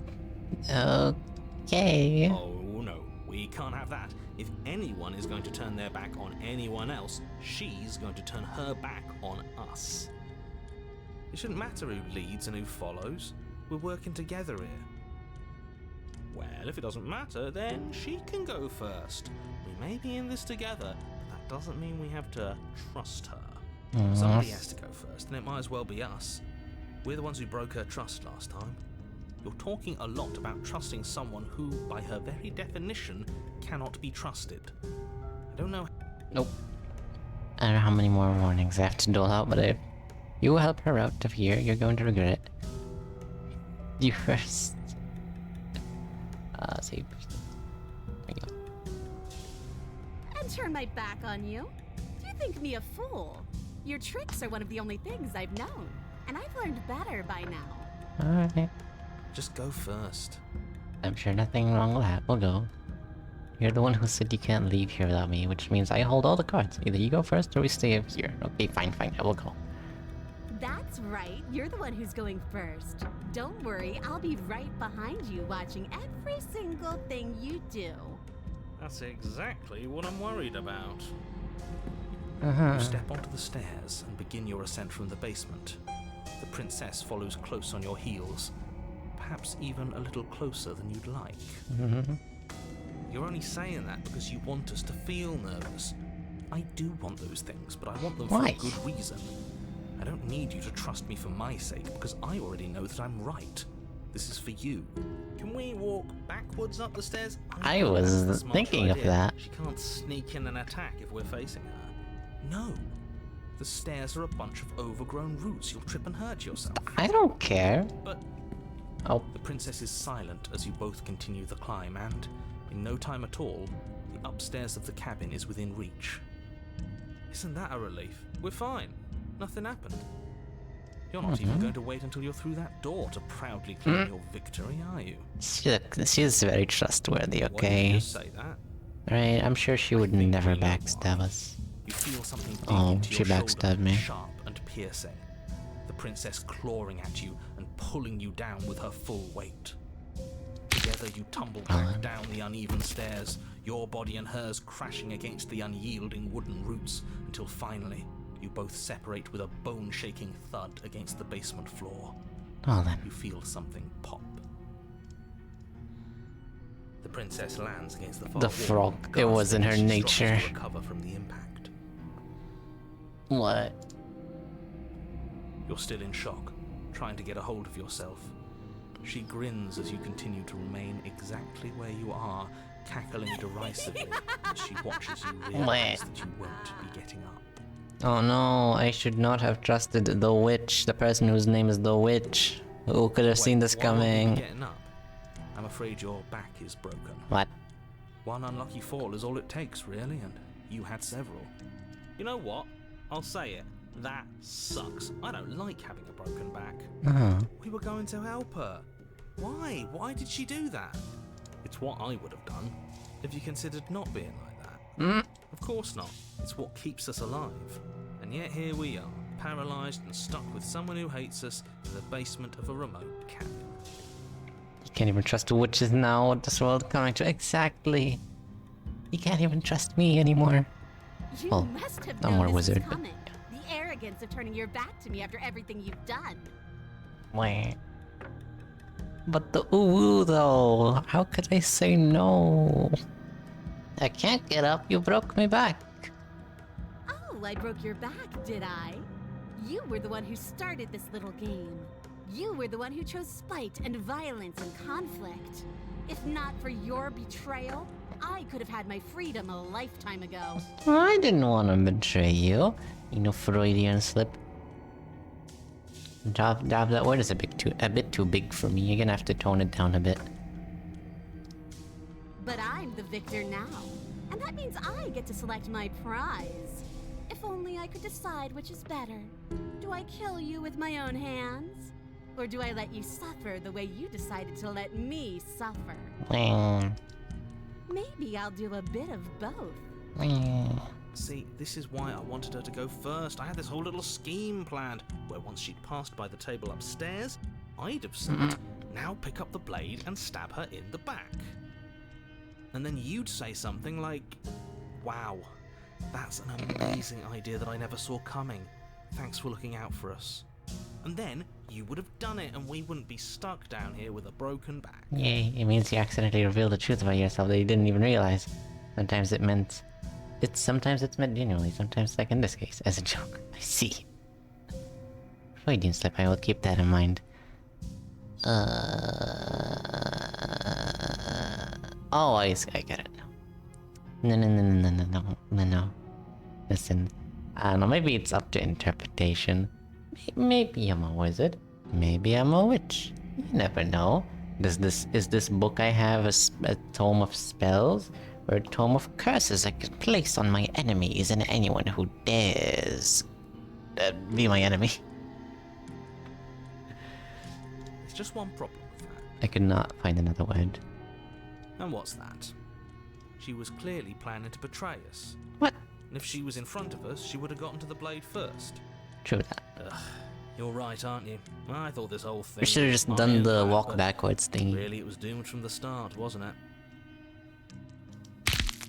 Okay. Oh no, we can't have that. If anyone is going to turn their back on anyone else, she's going to turn her back on us. It shouldn't matter who leads and who follows. We're working together here. Well, if it doesn't matter, then she can go first. We may be in this together, but that doesn't mean we have to trust her. Somebody has to go first, and it might as well be us. We're the ones who broke her trust last time. You're talking a lot about trusting someone who, by her very definition, cannot be trusted. I don't know... Nope. I don't know how many more warnings I have to dole out, but if you help her out of here, you're going to regret it. You first. Save. There you go. And turn my back on you? Do you think me a fool? Your tricks are one of the only things I've known, and I've learned better by now. Alright. Just go first. I'm sure nothing wrong with that. We'll go. You're the one who said you can't leave here without me, which means I hold all the cards. Either you go first or we stay up here. Okay, fine, I will go. That's right, you're the one who's going first. Don't worry, I'll be right behind you watching every single thing you do. That's exactly what I'm worried about. You step onto the stairs and begin your ascent from the basement. The princess follows close on your heels, perhaps even a little closer than you'd like. You're only saying that because you want us to feel nervous. I do want those things, but I want them Why? for a good reason. I don't need you to trust me for my sake, because I already know that I'm right. This is for you. Can we walk backwards up the stairs? I think was that's a smart thinking of idea. that. She can't sneak in and attack if we're facing her. No. The stairs are a bunch of overgrown roots. You'll trip and hurt yourself. I don't care. But Oh, the princess is silent as you both continue the climb, and in no time at all, the upstairs of the cabin is within reach. Isn't that a relief? We're fine. Nothing happened. You're not even going to wait until you're through that door to proudly claim your victory, are you? she's very trustworthy, Why did okay? you just say that? Right, I'm sure she would think never we know backstab why. us. You feel something dig Oh, into she your shoulder, backstabbed me. sharp and piercing. The princess clawing at you and pulling you down with her full weight. Together you tumble back down the uneven stairs, your body and hers crashing against the unyielding wooden roots, until finally you both separate with a bone-shaking thud against the basement floor. Well then. You feel something pop. The princess lands against the far The wall, frog. It gasping was in as her she nature. struggles to recover from the impact. What? You're still in shock, trying to get a hold of yourself. She grins as you continue to remain exactly where you are, cackling derisively as she watches you realize that you won't be getting up. Oh no, I should not have trusted the witch, the person whose name is the witch. Who could have seen this Why won't you be coming? getting up? I'm afraid your back is broken. What? One unlucky fall is all it takes, really, and you had several. You know what? I'll say it. That sucks. I don't like having a broken back. Oh. We were going to help her. Why? Why did she do that? It's what I would have done. Have you considered not being like that? Of course not. It's what keeps us alive. And yet here we are, paralysed and stuck with someone who hates us in the basement of a remote cabin. You can't even trust the witches now. What this world coming to? Exactly. You can't even trust me anymore. You Well, must have I'm known more this wizard, was but- coming. The arrogance of turning your back to me after everything you've done. Wah. But the ooh though, how could I say no? I can't get up, you broke my back. Oh, I broke your back, did I? You were the one who started this little game. You were the one who chose spite and violence and conflict. If not for your betrayal, I could have had my freedom a lifetime ago. I didn't want to betray you. You know, Freudian slip. That word is a bit too big for me. You're gonna have to tone it down a bit. But I'm the victor now, and that means I get to select my prize. If only I could decide which is better. Do I kill you with my own hands? Or do I let you suffer the way you decided to let me suffer? Wah. Maybe I'll do a bit of both. Wah. See, this is why I wanted her to go first. I had this whole little scheme planned, where once she'd passed by the table upstairs, I'd have said, now pick up the blade and stab her in the back. And then you'd say something like, wow, that's an amazing idea that I never saw coming. Thanks for looking out for us. And then you would have done it and we wouldn't be stuck down here with a broken back. Yay, it means you accidentally revealed the truth about yourself that you didn't even realize. Sometimes it's meant genuinely, sometimes like in this case, as a joke. I see. Freudian slip, I will keep that in mind. Oh, I get it now. No. Listen, I don't know, maybe it's up to interpretation. Maybe I'm a wizard. Maybe I'm a witch. You never know. Is this book I have a tome of spells or a tome of curses I can place on my enemies and anyone who dares be my enemy? There's just one problem with that. I could not find another word. And what's that? She was clearly planning to betray us. What? And if she was in front of us, she would have gotten to the blade first. True that. Ugh, you're right, aren't you? I thought this whole thing... We should have was just my done own the bad, walk but backwards thingy. Really, it was doomed from the start, wasn't it?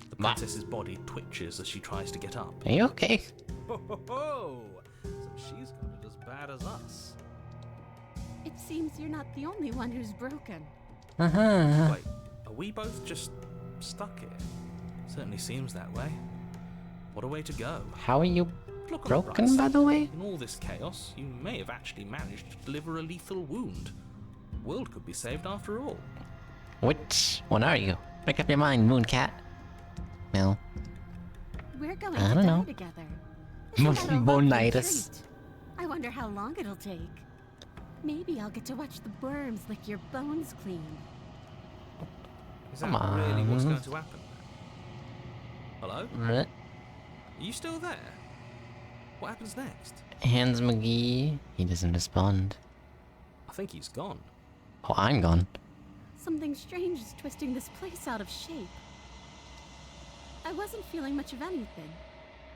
The Bah. princess's body twitches as she tries to get up. Are you okay? Ho ho ho! So she's got it as bad as us. It seems you're not the only one who's broken. Uh-huh. Wait, are we both just stuck here? Certainly seems that way. What a way to go. How are you Look on the broken, bright by side. the way? In all this chaos, you may have actually managed to deliver a lethal wound. The world could be saved after all. Which one are you? Make up your mind, Mooncat. Well, We're going I to don't die know. together. Isn't that a lovely Bonitis. treat? I wonder how long it'll take. Maybe I'll get to watch the worms lick your bones clean. Is that Come really what's on. going to happen? Hello? bleh. Are you still there? What happens next? Hans McGee. He doesn't respond. I think he's gone. Oh, I'm gone. Something strange is twisting this place out of shape. I wasn't feeling much of anything,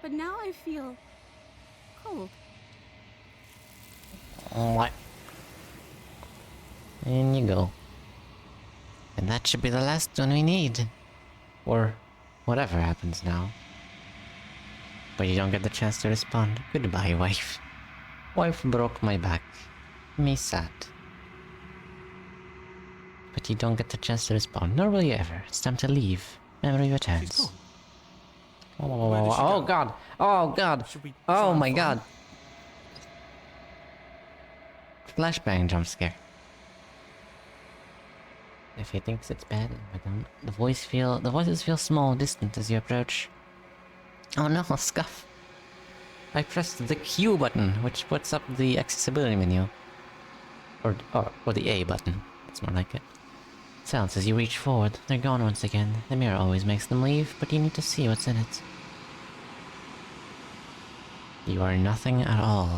but now I feel cold. What? In you go. And that should be the last one we need. Or whatever happens now. But you don't get the chance to respond. Goodbye, wife. Wife broke my back. Me sad. But you don't get the chance to respond, nor will you ever. It's time to leave. Memory She's returns. gone. Oh, Where did she oh go? god! Oh god! Should we try Oh and my find god! her? Flashbang jump scare. If he thinks it's bad, madam, the voices feel small, distant as you approach. Oh no, scuff! I pressed the Q button, which puts up the accessibility menu. Or the A button. It's more like it. Sounds as you reach forward. They're gone once again. The mirror always makes them leave, but you need to see what's in it. You are nothing at all.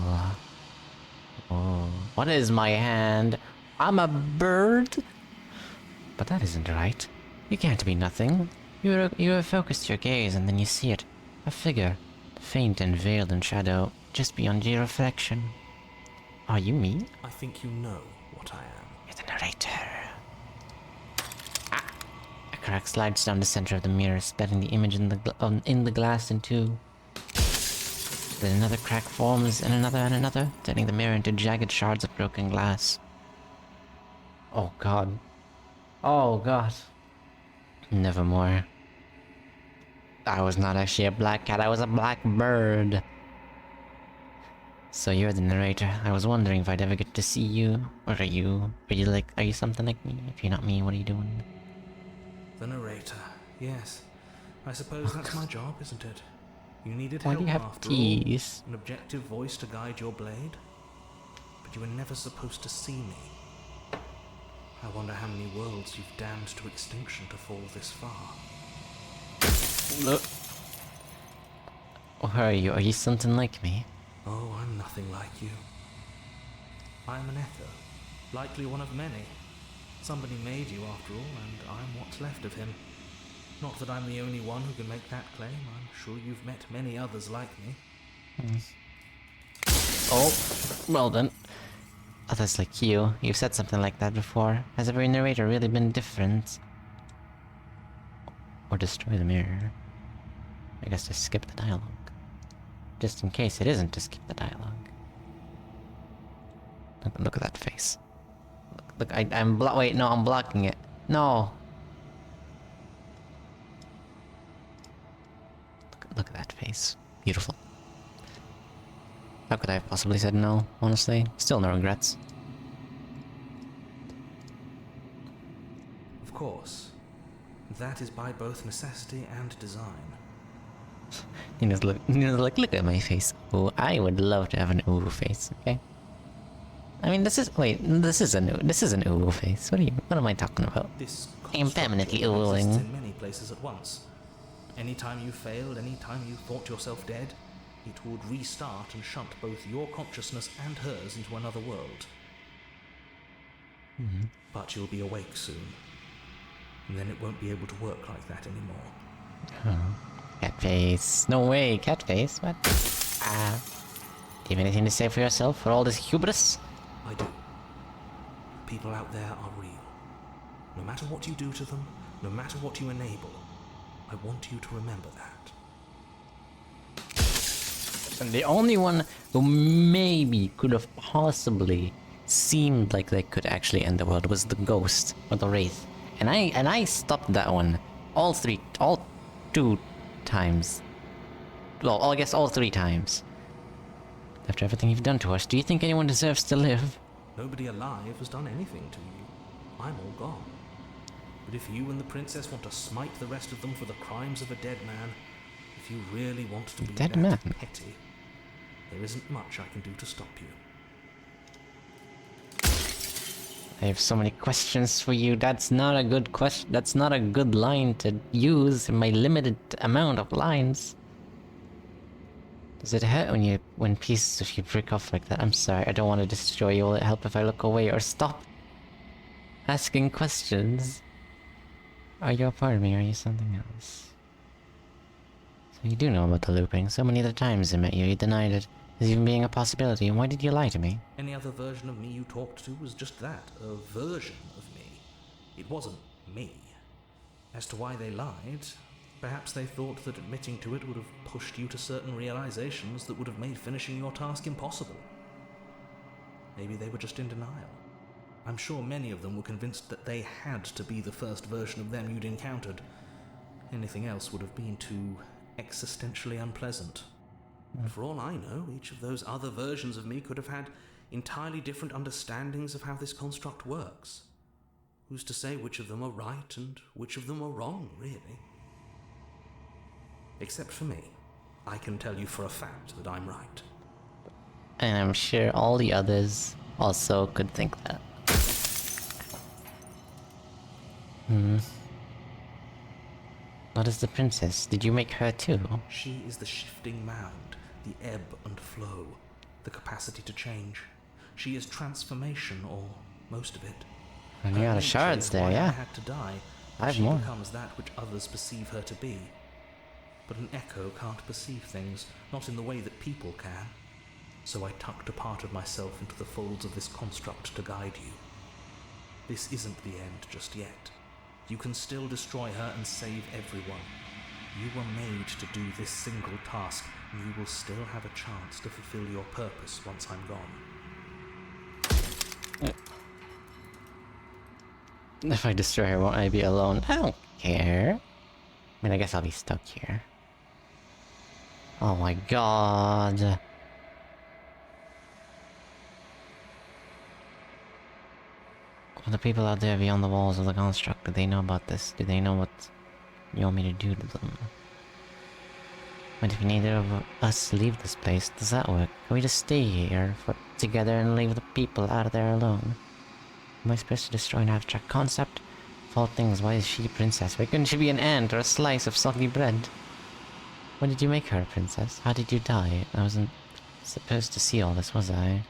Oh, what is my hand? I'm a bird? But that isn't right. You can't be nothing. You have focused your gaze and then you see it. A figure. Faint and veiled in shadow, just beyond your reflection. Are you me? I think you know what I am. You're the narrator. Ah! A crack slides down the center of the mirror, splitting the image in the glass in two. Then another crack forms, and another, turning the mirror into jagged shards of broken glass. Oh god. Oh god. Nevermore. I was not actually a black cat, I was a black bird. So you're the narrator. I was wondering if I'd ever get to see you. Or are you something like me? If you're not me, what are you doing? The narrator. Yes. I suppose that's my job, isn't it? You needed Why help do you have after teeth? all. An objective voice to guide your blade. But you were never supposed to see me. I wonder how many worlds you've damned to extinction to fall this far. Look. Or are you? Are you something like me? Oh, I'm nothing like you. I'm an echo, likely one of many. Somebody made you after all, and I'm what's left of him. Not that I'm the only one who can make that claim. I'm sure you've met many others like me. Oh, well then. Others like you. You've said something like that before. Has every narrator really been different? Or destroy the mirror? I guess to skip the dialogue. Just in case it isn't to skip the dialogue. Look at that face. Look, I'm blocking it. No! Look at that face. Beautiful. How could I have possibly said no, honestly? Still no regrets. Of course. That is by both necessity and design. Nina's like, look at my face. Oh, I would love to have an ooh face, okay? I mean, this is an ooh face. What am I talking about? This I'm construct permanently exists oohing. in many places at once. Anytime you failed, anytime you thought yourself dead, it would restart and shunt both your consciousness and hers into another world. But you'll be awake soon. And then it won't be able to work like that anymore. Catface. No way, Catface. What? Do you have anything to say for yourself for all this hubris? I do. People out there are real. No matter what you do to them, no matter what you enable, I want you to remember that. And the only one who maybe could have possibly seemed like they could actually end the world was the ghost or the wraith. And I stopped that one all 2 times. Well, I guess all 3 times. After everything you've done to us, do you think anyone deserves to live? Nobody alive has done anything to you. I'm all gone. But if you and the princess want to smite the rest of them for the crimes of a dead man, if you really want to be Dead that man? petty, there isn't much I can do to stop you. I have so many questions for you. That's not a good question. That's not a good line to use in my limited amount of lines. Does it hurt when pieces of you break off like that? I'm sorry, I don't want to destroy you. Will it help if I look away or stop asking questions? Are you a part of me or are you something else? So you do know about the looping. So many other times I met you, you denied it as even being a possibility. And why did you lie to me? Any other version of me you talked to was just that, a version of me. It wasn't me. As to why they lied, perhaps they thought that admitting to it would have pushed you to certain realizations that would have made finishing your task impossible. Maybe they were just in denial. I'm sure many of them were convinced that they had to be the first version of them you'd encountered. Anything else would have been too existentially unpleasant. For all I know, each of those other versions of me could have had entirely different understandings of how this construct works. Who's to say which of them are right and which of them are wrong, really? Except for me. I can tell you for a fact that I'm right. And I'm sure all the others also could think that. What is the princess? Did you make her too? She is the shifting mound, the ebb and flow, the capacity to change. She is transformation, or most of it. And you got the shards there, I yeah. had to die. I have she more. becomes that which others perceive her to be. But an echo can't perceive things, not in the way that people can. So I tucked a part of myself into the folds of this construct to guide you. This isn't the end just yet. You can still destroy her and save everyone. You were made to do this single task, and you will still have a chance to fulfill your purpose once I'm gone. If I destroy her, won't I be alone? I don't care. I mean, I guess I'll be stuck here. Oh my god. Well, the people out there beyond the walls of the construct, do they know about this? Do they know what you want me to do to them? What if neither of us leave this place? Does that work? Can we just stay here together and leave the people out there alone? Am I supposed to destroy an abstract concept? Of all things, why is she a princess? Why couldn't she be an ant or a slice of soggy bread? When did you make her a princess? How did you die? I wasn't supposed to see all this, was I?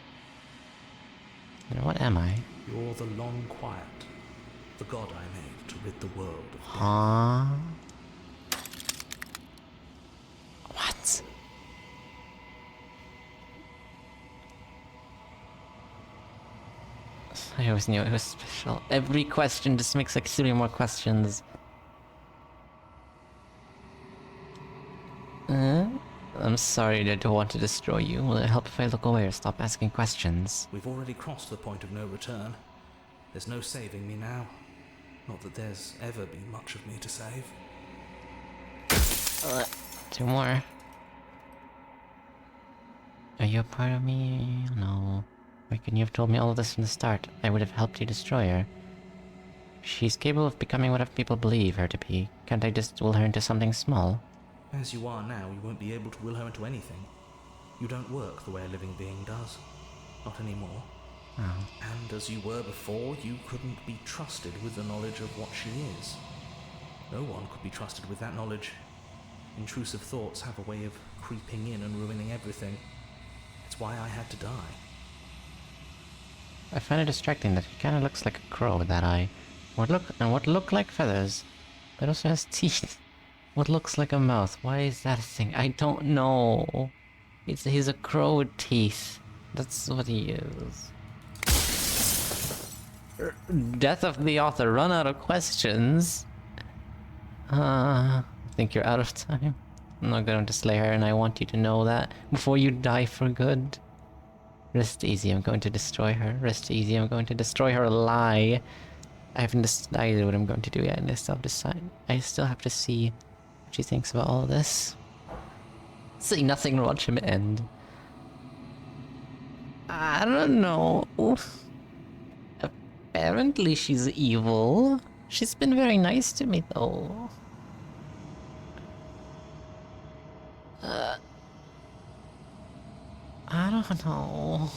And what am I? You're the long quiet, the god I made to rid the world of death. Huh? What? I always knew it was special. Every question just makes like 3 more questions. I'm sorry that I don't want to destroy you. Will it help if I look away or stop asking questions? We've already crossed the point of no return. There's no saving me now. Not that there's ever been much of me to save. 2 more. Are you a part of me? No. Why couldn't you have told me all of this from the start? I would have helped you destroy her. She's capable of becoming whatever people believe her to be. Can't I just will her into something small? As you are now, you won't be able to will her into anything. You don't work the way a living being does. Not anymore. And as you were before, you couldn't be trusted with the knowledge of what she is. No one could be trusted with that knowledge. Intrusive thoughts have a way of creeping in and ruining everything. It's why I had to die. I find it distracting that he kind of looks like a crow with that eye. What look like feathers, but also has teeth. What looks like a mouth? Why is that a thing? I don't know. He's a crow with teeth. That's what he is. Death of the author. Run out of questions. I think you're out of time. I'm not going to slay her, and I want you to know that before you die for good. Rest easy, I'm going to destroy her. Rest easy, I'm going to destroy her. Lie. I haven't decided what I'm going to do yet, and I still have to see what she thinks about all this. Say nothing and watch him end. I don't know. Apparently she's evil. She's been very nice to me, though. I don't know.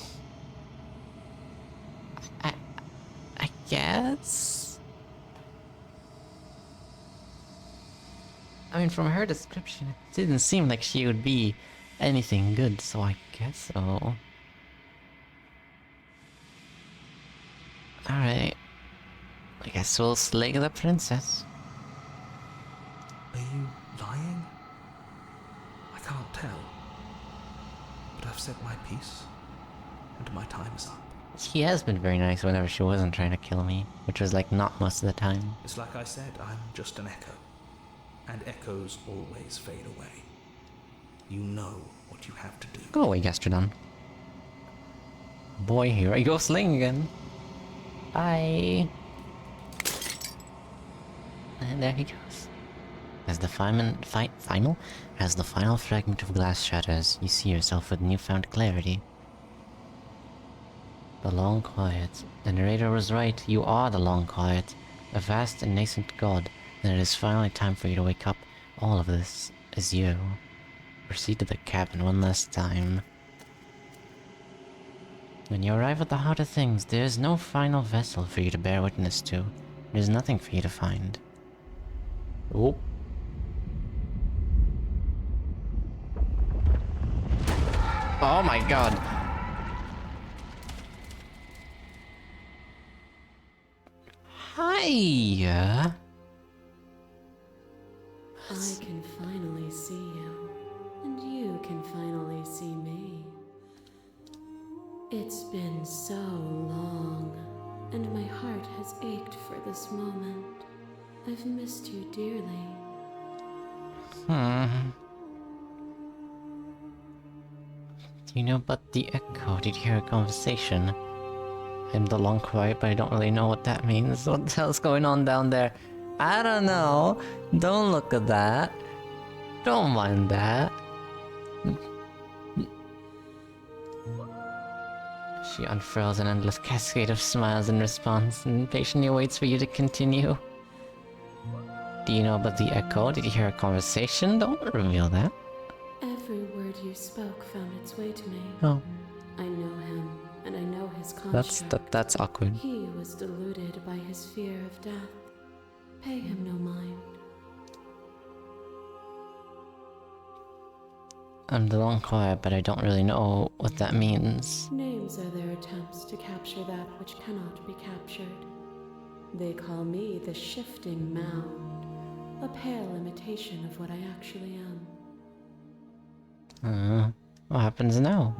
I guess? I mean, from her description, it didn't seem like she would be anything good, so I guess so. Alright. I guess we'll slay the princess. Are you lying? I can't tell. But I've said my piece, and my time is up. She has been very nice whenever she wasn't trying to kill me, which was like not most of the time. It's like I said, I'm just an echo. And echoes always fade away. You know what you have to do. Go away, Gastrodon. Boy, here I go slaying again. Bye. And there he goes. As the final fragment of glass shatters, you see yourself with newfound clarity. The Long Quiet. The narrator was right, you are the Long Quiet, a vast and nascent god, and it is finally time for you to wake up. All of this is you. Proceed to the cabin one last time. When you arrive at the heart of things, there is no final vessel for you to bear witness to. There is nothing for you to find. Oh. Oh my god. Hi. I can finally see you, and you can finally see me. It's been so long, and my heart has ached for this moment. I've missed you dearly. Do you know about the echo? Did you hear a conversation? I'm the Long Quiet, but I don't really know what that means. What the hell's going on down there? I don't know. Don't look at that. Don't mind that. She unfurls an endless cascade of smiles in response and patiently waits for you to continue. Do you know about the echo? Did you hear a conversation? Don't reveal that. Every word you spoke found its way to me. Oh. I know him, and I know his construct. That's awkward. He was deluded by his fear of death. Pay him no mind. I'm the Long Quiet, but I don't really know what that means. Names are their attempts to capture that which cannot be captured. They call me the Shifting Mound, a pale imitation of what I actually am. What happens now?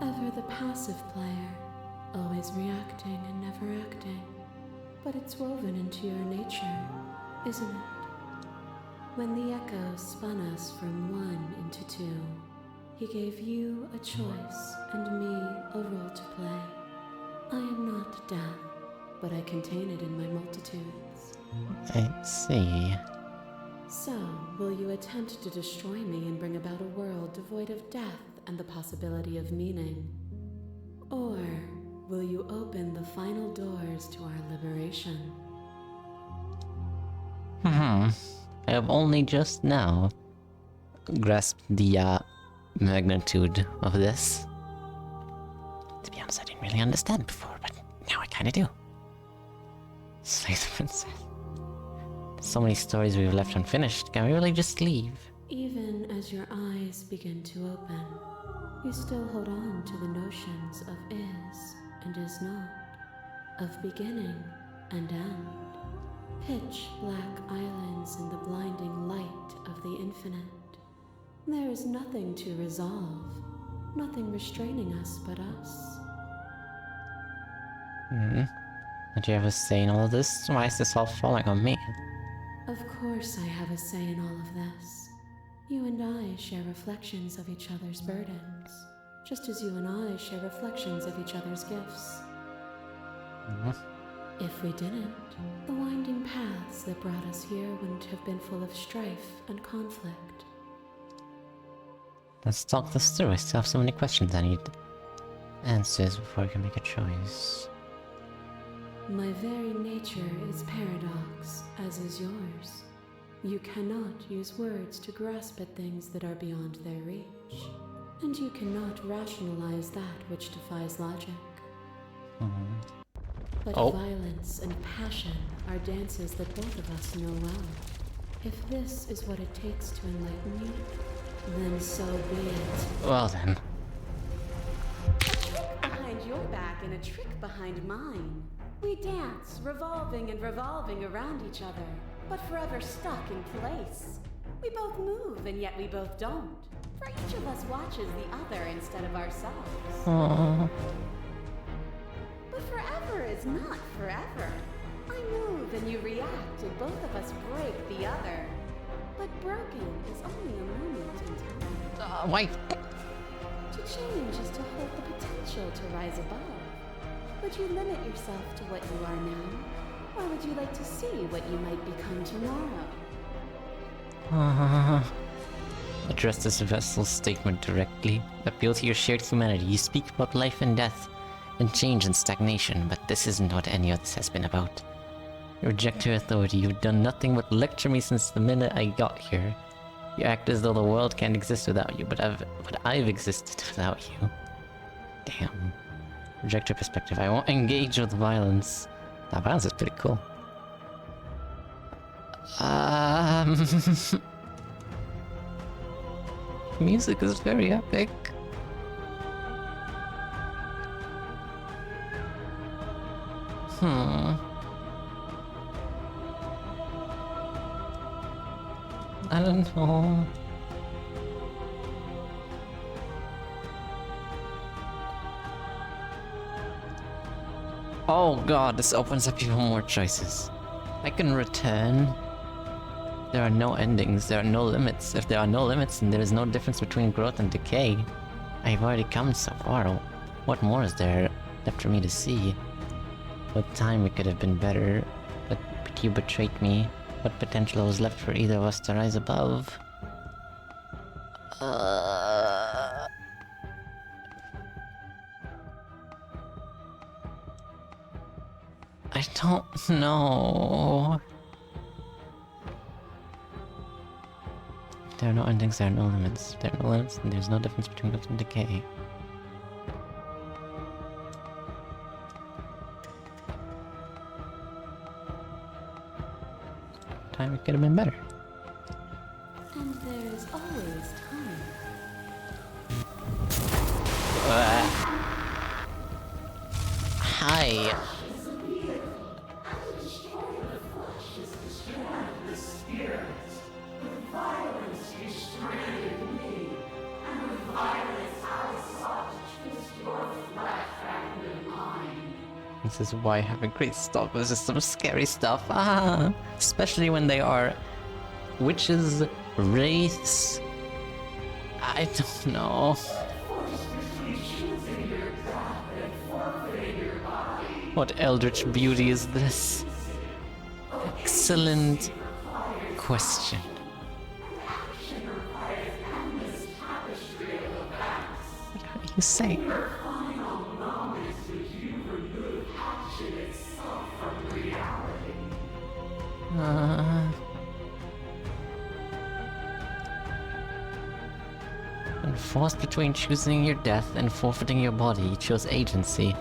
Ever the passive player, always reacting and never acting. But it's woven into your nature, isn't it? When the echo spun us from one into two, he gave you a choice and me a role to play. I am not death, but I contain it in my multitudes. I see. So, will you attempt to destroy me and bring about a world devoid of death and the possibility of meaning? Or will you open the final doors to our liberation? I have only just now grasped the magnitude of this. To be honest, I didn't really understand before, but now I kinda do. Slay the princess. So many stories we've left unfinished. Can we really just leave? Even as your eyes begin to open, you still hold on to the notions of is and is not, of beginning and end. Pitch black islands in the blinding light of the infinite. There is nothing to resolve, nothing restraining us but us. Did you ever say in all of this? Why is this all falling on me? Of course I have a say in all of this. You and I share reflections of each other's burdens, just as you and I share reflections of each other's gifts. If we didn't, the winding paths that brought us here wouldn't have been full of strife and conflict. Let's talk this through. I still have so many questions I need answers before I can make a choice. My very nature is paradox, as is yours. You cannot use words to grasp at things that are beyond their reach, and you cannot rationalize that which defies logic. But violence and passion are dances that both of us know well. If this is what it takes to enlighten you, then so be it. Well then. A trick behind your back and a trick behind mine. We dance, revolving and revolving around each other, but forever stuck in place. We both move, and yet we both don't. For each of us watches the other instead of ourselves. Aww. But forever is not forever. I move and you react, and both of us break the other. But broken is only a moment in time. Why? To change is to hold the potential to rise above. Would you limit yourself to what you are now? Or would you like to see what you might become tomorrow? Address this vessel's statement directly. Appeal to your shared humanity. You speak about life and death, and change and stagnation, but this isn't what any of this has been about. You reject your authority. You've done nothing but lecture me since the minute I got here. You act as though the world can't exist without you, but I've existed without you. Damn. Reject your perspective. I won't engage with violence. That violence is pretty cool. Music is very epic. I don't know. Oh god, this opens up even more choices. I can return. There are no endings, there are no limits. If there are no limits, then there is no difference between growth and decay. I've already come so far. What more is there left for me to see? What time it could have been better, but you betrayed me. What potential was left for either of us to rise above? I don't know. There are no endings, there are no limits. There are no limits, and there's no difference between growth and decay. Time it could have been better. And there's always time. Hi. This is why having great stuff is just some scary stuff. Especially when they are witches, wraiths. I don't know. What eldritch beauty is this? Excellent question. What are you saying? When forced between choosing your death and forfeiting your body, you chose agency.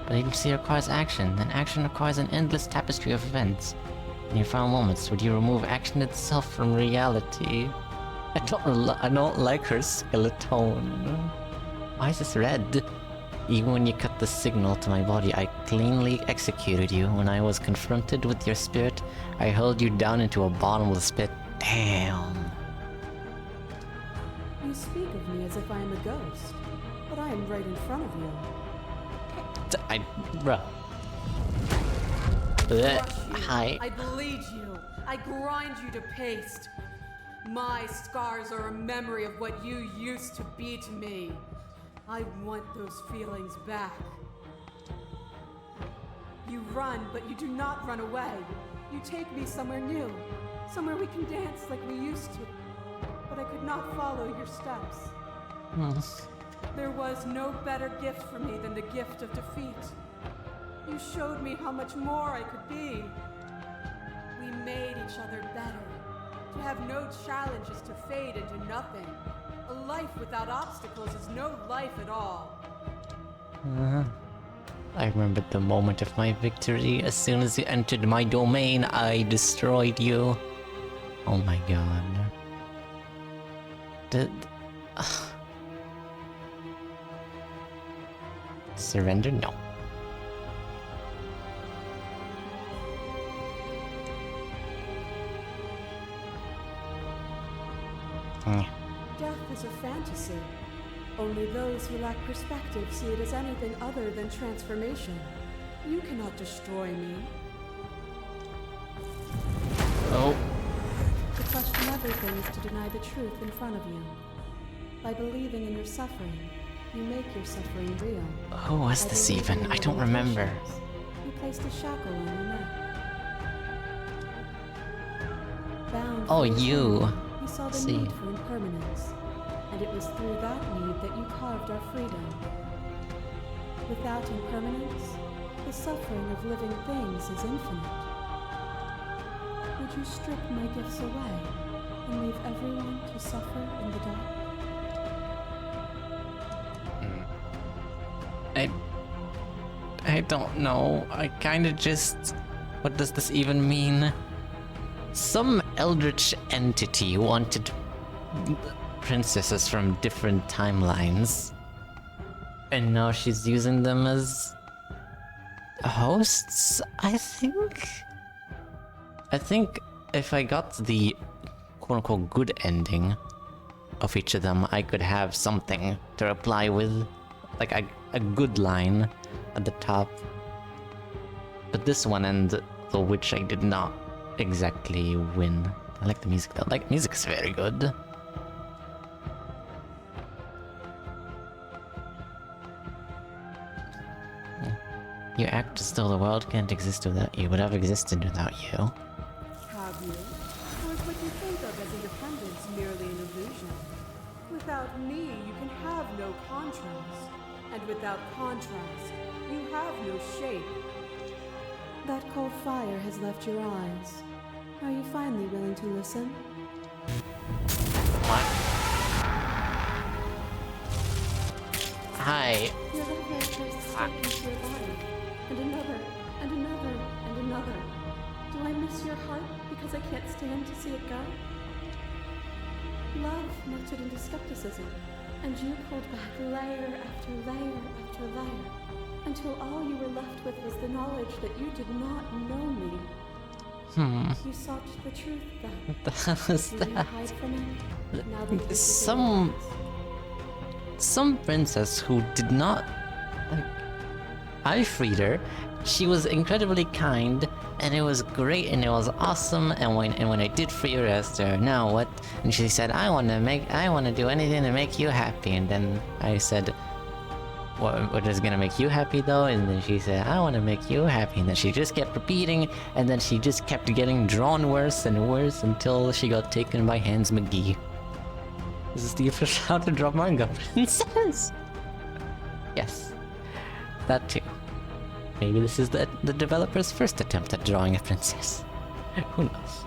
But agency requires action, and action requires an endless tapestry of events. In your final moments, would you remove action itself from reality? I don't like her skeleton. Why is this red? Even when you cut the signal to my body, I cleanly executed you. When I was confronted with your spirit, I hurled you down into a bottomless pit. Damn. You speak of me as if I am a ghost, but I am right in front of you. Bruh. Hi. I bleed you. I grind you to paste. My scars are a memory of what you used to be to me. I want those feelings back. You run, but you do not run away. You take me somewhere new, somewhere we can dance like we used to. But I could not follow your steps. There was no better gift for me than the gift of defeat. You showed me how much more I could be. We made each other better. To have no challenges to fade into nothing. A life without obstacles is no life at all. I remembered the moment of my victory. As soon as you entered my domain, I destroyed you. Oh my god. Surrender? No. Death is a fantasy. Only those who lack perspective see it as anything other than transformation. You cannot destroy me. Oh. To question everything is to deny the truth in front of you. By believing in your suffering, you make your suffering real. Who was this even? I don't remember. You placed a shackle on your neck. Bound Oh, for eternity, you. You saw the See. need for impermanence, and it was through that need that you carved our freedom. Without impermanence, the suffering of living things is infinite. Would you strip my gifts away and leave everyone to suffer in the dark? I don't know. I kinda just... What does this even mean? Some eldritch entity wanted princesses from different timelines. And now she's using them as hosts, I think? I think if I got the quote-unquote good ending of each of them, I could have something to reply with. Like a good line at the top. But this one and the witch I did not exactly win. I like the music though. Like, music is very good. You act as though the world can't exist without you, would have existed without you. Have you? Or is what you think of as independence merely an illusion? Without me, you can have no contrast. And without contrast, you have no shape. That cold fire has left your eyes. Are you finally willing to listen? What? Hi. Your love life has escaped into your body. And another, and another, and another. Do I miss your heart because I can't stand to see it go? Love melted into skepticism, and you pulled back layer after layer after layer, until all you were left with was the knowledge that you did not know me. You sought the truth then. What the hell is Will you that? hide from it? Now that this is Some princess who did not, like, I freed her. She was incredibly kind, and it was great, and it was awesome. And when I did free her, I asked her, "Now what?" And she said, I want to do anything to make you happy." And then I said, "What is gonna make you happy though?" And then she said, "I want to make you happy." And then she just kept repeating, and then she just kept getting drawn worse and worse until she got taken by Hans McGee. This is the official How to Draw Manga princess. Yes, that too. Maybe this is the developer's first attempt at drawing a princess. Who knows?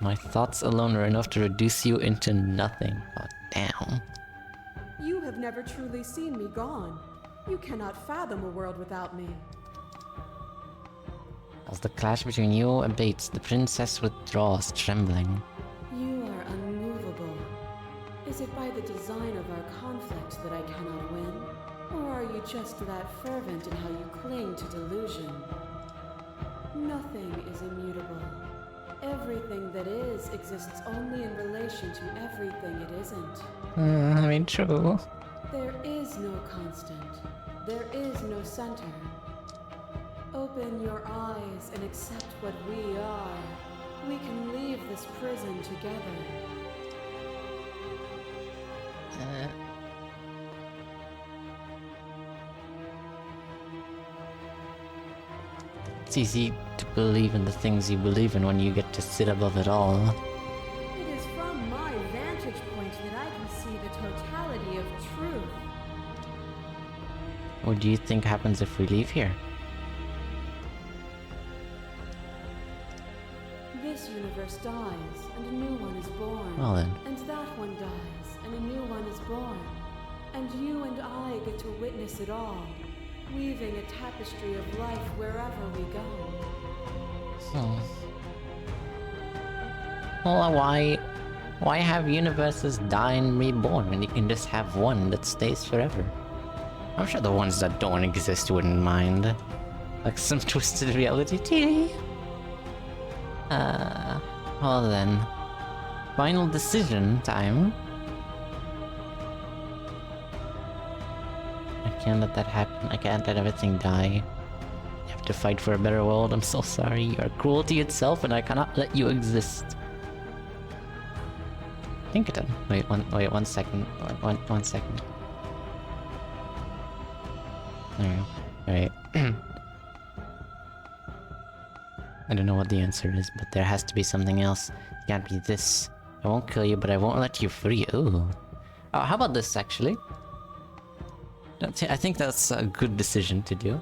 My thoughts alone are enough to reduce you into nothing. Oh, damn. You have never truly seen me gone. You cannot fathom a world without me. As the clash between you abates, the princess withdraws, trembling. You are unmovable. Is it by the design of our conflict that I cannot win? Or are you just that fervent in how you cling to delusion? Nothing is immutable. Everything that is exists only in relation to everything it isn't. I mean, true. There is no constant. There is no center. Open your eyes and accept what we are. We can leave this prison together. It's easy to believe in the things you believe in when you get to sit above it all. It is from my vantage point that I can see the totality of truth. What do you think happens if we leave here? This universe dies, and a new one is born. Well then. And that one dies, and a new one is born. And you and I get to witness it all, weaving a tapestry of life wherever we go. Well, why have universes die and reborn when you can just have one that stays forever? I'm sure the ones that don't exist wouldn't mind. Like some twisted reality TV. Well then. Final decision time. I can't let that happen. I can't let everything die. You have to fight for a better world. I'm so sorry. You are cruelty itself and I cannot let you exist. Think it. Wait one second. One second. There you go. Alright. I don't know what the answer is, but there has to be something else. It can't be this. I won't kill you, but I won't let you free. Ooh. Oh, how about this, actually? I think that's a good decision to do.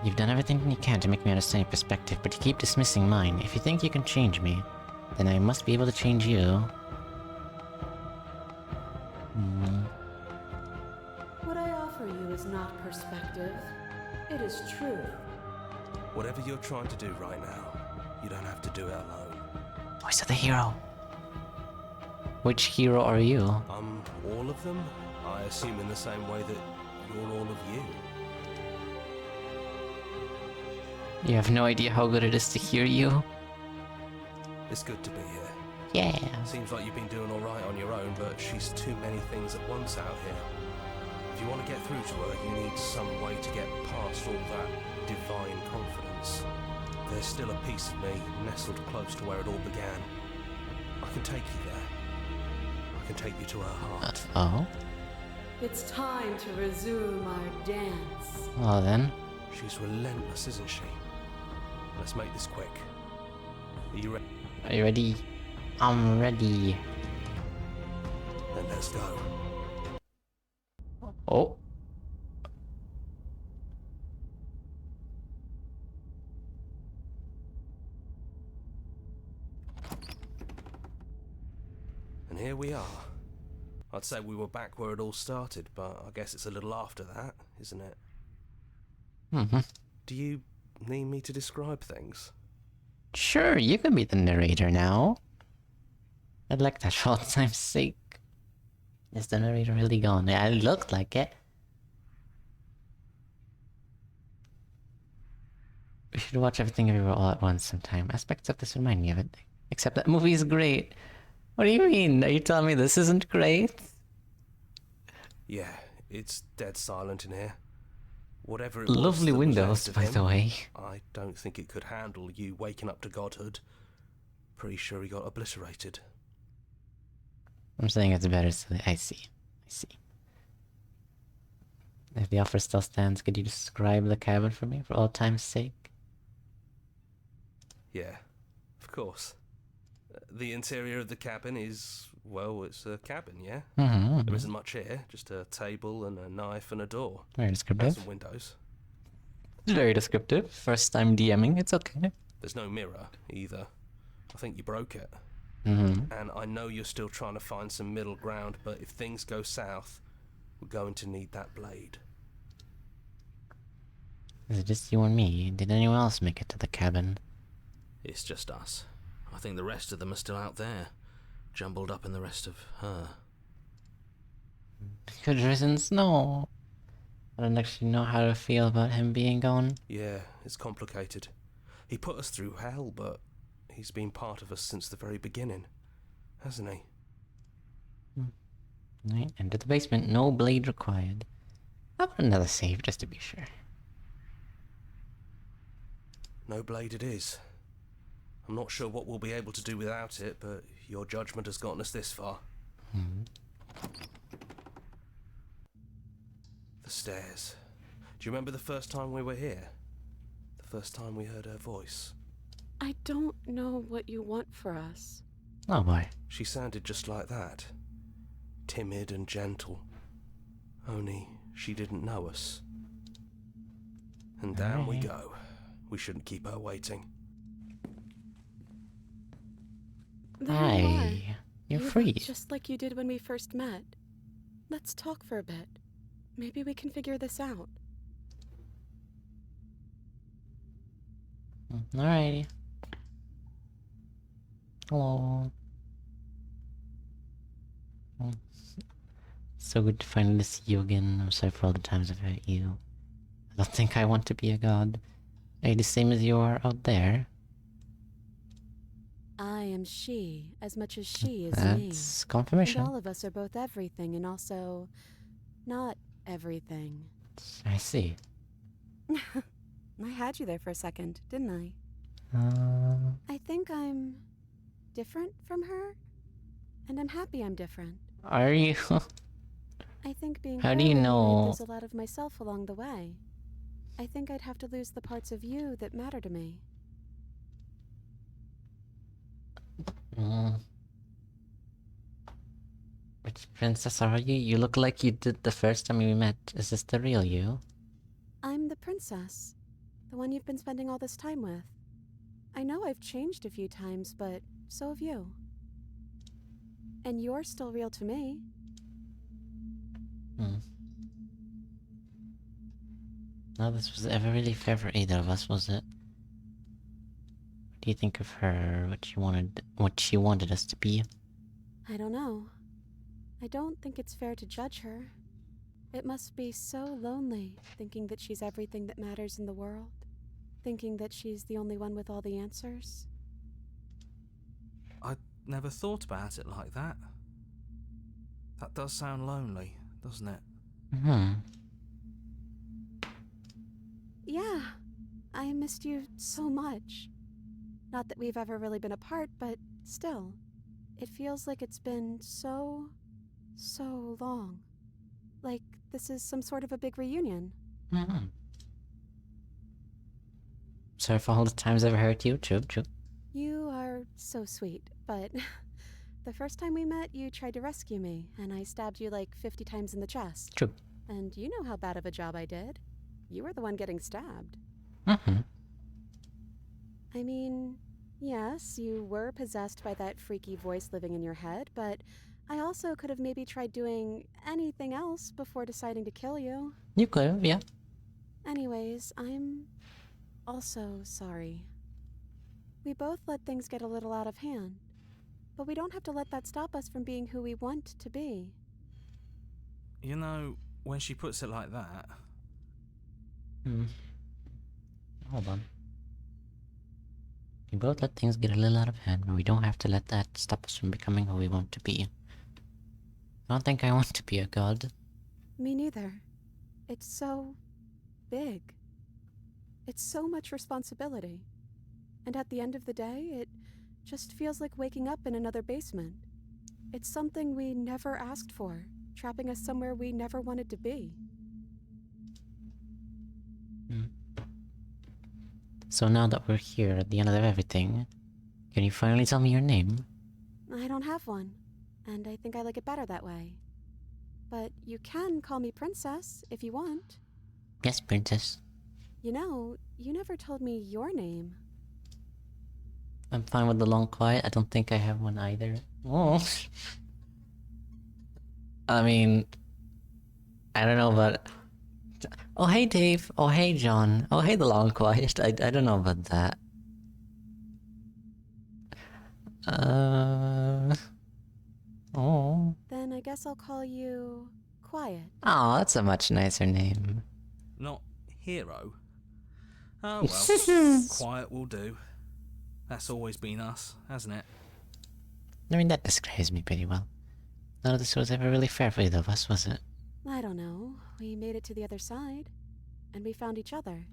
You've done everything you can to make me understand your perspective, but you keep dismissing mine. If you think you can change me, then I must be able to change you. What I offer you is not perspective. It is truth. Whatever you're trying to do right now, you don't have to do it alone. Voice of the hero. Which hero are you? All of them? I assume in the same way that you're all of you. You have no idea how good it is to hear you. It's good to be here. Yeah. Seems like you've been doing alright on your own, but she's too many things at once out here. If you want to get through to her, you need some way to get past all that divine confidence. There's still a piece of me nestled close to where it all began. I can take you there. I can take you to her heart. Oh? It's time to resume our dance. Well then. She's relentless, isn't she? Let's make this quick. Are you ready? Are you ready? I'm ready. Then let's go. Oh. And here we are. I'd say we were back where it all started, but I guess it's a little after that, isn't it? Do you need me to describe things? Sure, you can be the narrator now. I'd like that for all time's sake. Is the narrator really gone? Yeah, it looked like it. We should watch Everything Everywhere All at Once sometime. Aspects of this remind me of it. Except that movie is great. What do you mean? Are you telling me this isn't great? Yeah, it's dead silent in here. Whatever it Lovely was windows, by the way. I don't think it could handle you waking up to godhood. Pretty sure he got obliterated. I'm saying it's better, so I see. If the offer still stands, could you describe the cabin for me, for all time's sake? Yeah, of course. The interior of the cabin is, well, it's a cabin, yeah? There isn't much here, just a table and a knife and a door. Very descriptive. Some windows. Very descriptive. First time DMing, it's okay. There's no mirror, either. I think you broke it. Mm-hmm. And I know you're still trying to find some middle ground, but if things go south, we're going to need that blade. Is it just you and me? Did anyone else make it to the cabin? It's just us. I think the rest of them are still out there, jumbled up in the rest of her. Good reasons? No. I don't actually know how to feel about him being gone. Yeah, it's complicated. He put us through hell, but he's been part of us since the very beginning, hasn't he? Right, enter the basement. No blade required. How about another save, just to be sure? No blade it is. I'm not sure what we'll be able to do without it, but your judgment has gotten us this far. The stairs. Do you remember the first time we were here? The first time we heard her voice? I don't know what you want for us. Oh boy. She sounded just like that. Timid and gentle. Only she didn't know us. And down we go. We shouldn't keep her waiting. There you are. Hi. You're You free. look just like you did when we first met. Let's talk for a bit. Maybe we can figure this out. Alrighty. Hello. Oh, so good to finally see you again. I'm sorry for all the times I've hurt you. I don't think I want to be a god. Are you the same as you are out there? I am she as much as she is me. That's And confirmation. all of us are both everything and also not everything. I see. I had you there for a second, didn't I? I think I'm different from her, and I'm happy I'm different. Are you? I think being How her do you would mean I'd know? lose a lot of myself along the way. I think I'd have to lose the parts of you that matter to me. Which princess are you? You look like you did the first time we met. Is this the real you? I'm the princess, the one you've been spending all this time with. I know I've changed a few times, but so have you. And you're still real to me. No, this was ever really fair for either of us, was it? What do you think of her? What she wanted us to be? I don't know. I don't think it's fair to judge her. It must be so lonely, thinking that she's everything that matters in the world. Thinking that she's the only one with all the answers. I never thought about it like that. That does sound lonely, doesn't it? Yeah, I missed you so much. Not that we've ever really been apart, but still. It feels like it's been so long. Like this is some sort of a big reunion. Sorry for all the times I've hurt you. True. You are so sweet, but the first time we met, you tried to rescue me, and I stabbed you like 50 times in the chest. True. And you know how bad of a job I did. You were the one getting stabbed. I mean, yes, you were possessed by that freaky voice living in your head, but I also could have maybe tried doing anything else before deciding to kill you. You could have, yeah. Anyways, I'm also sorry. We both let things get a little out of hand, but we don't have to let that stop us from being who we want to be. You know, when she puts it like that... Hold on. We both let things get a little out of hand, but we don't have to let that stop us from becoming who we want to be. I don't think I want to be a god. Me neither. It's so big. It's so much responsibility. And at the end of the day, it just feels like waking up in another basement. It's something we never asked for, trapping us somewhere we never wanted to be. So now that we're here at the end of everything, can you finally tell me your name? I don't have one, and I think I like it better that way. But you can call me Princess if you want. Yes, princess. You know, you never told me your name. I'm fine with the long quiet. I don't think I have one either. Oh. I mean, I don't know, but... Oh, hey, Dave. Oh, hey, John. Oh, hey, the long quiet. I don't know about that. Oh. Then I guess I'll call you Quiet. Oh, that's a much nicer name. Not Hero. Oh well, quiet will do. That's always been us, hasn't it? I mean, that describes me pretty well. None of this was ever really fair for either of us, was it? I don't know. We made it to the other side. And we found each other.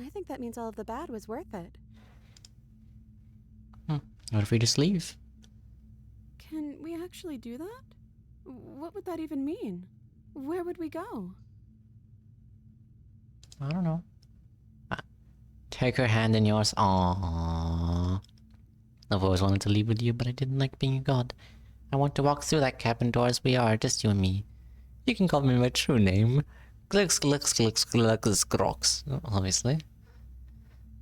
I think that means all of the bad was worth it. What if we just leave? Can we actually do that? What would that even mean? Where would we go? I don't know. Take her hand in yours. Aww. I've always wanted to leave with you, but I didn't like being a god. I want to walk through that cabin door as we are, just you and me. You can call me my true name. Glix, glix, glix, glix, grox. Obviously.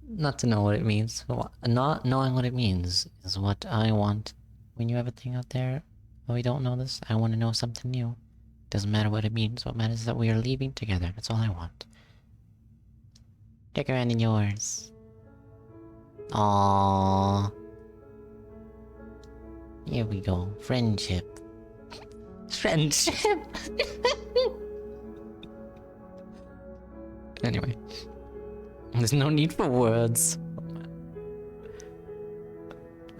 Not to know what it means. Not knowing what it means is what I want. When you have a thing out there, and we don't know this, I want to know something new. Doesn't matter what it means. What matters is that we are leaving together. That's all I want. Take her hand in yours. Aww. Here we go. Friendship. Friendship! Anyway. There's no need for words.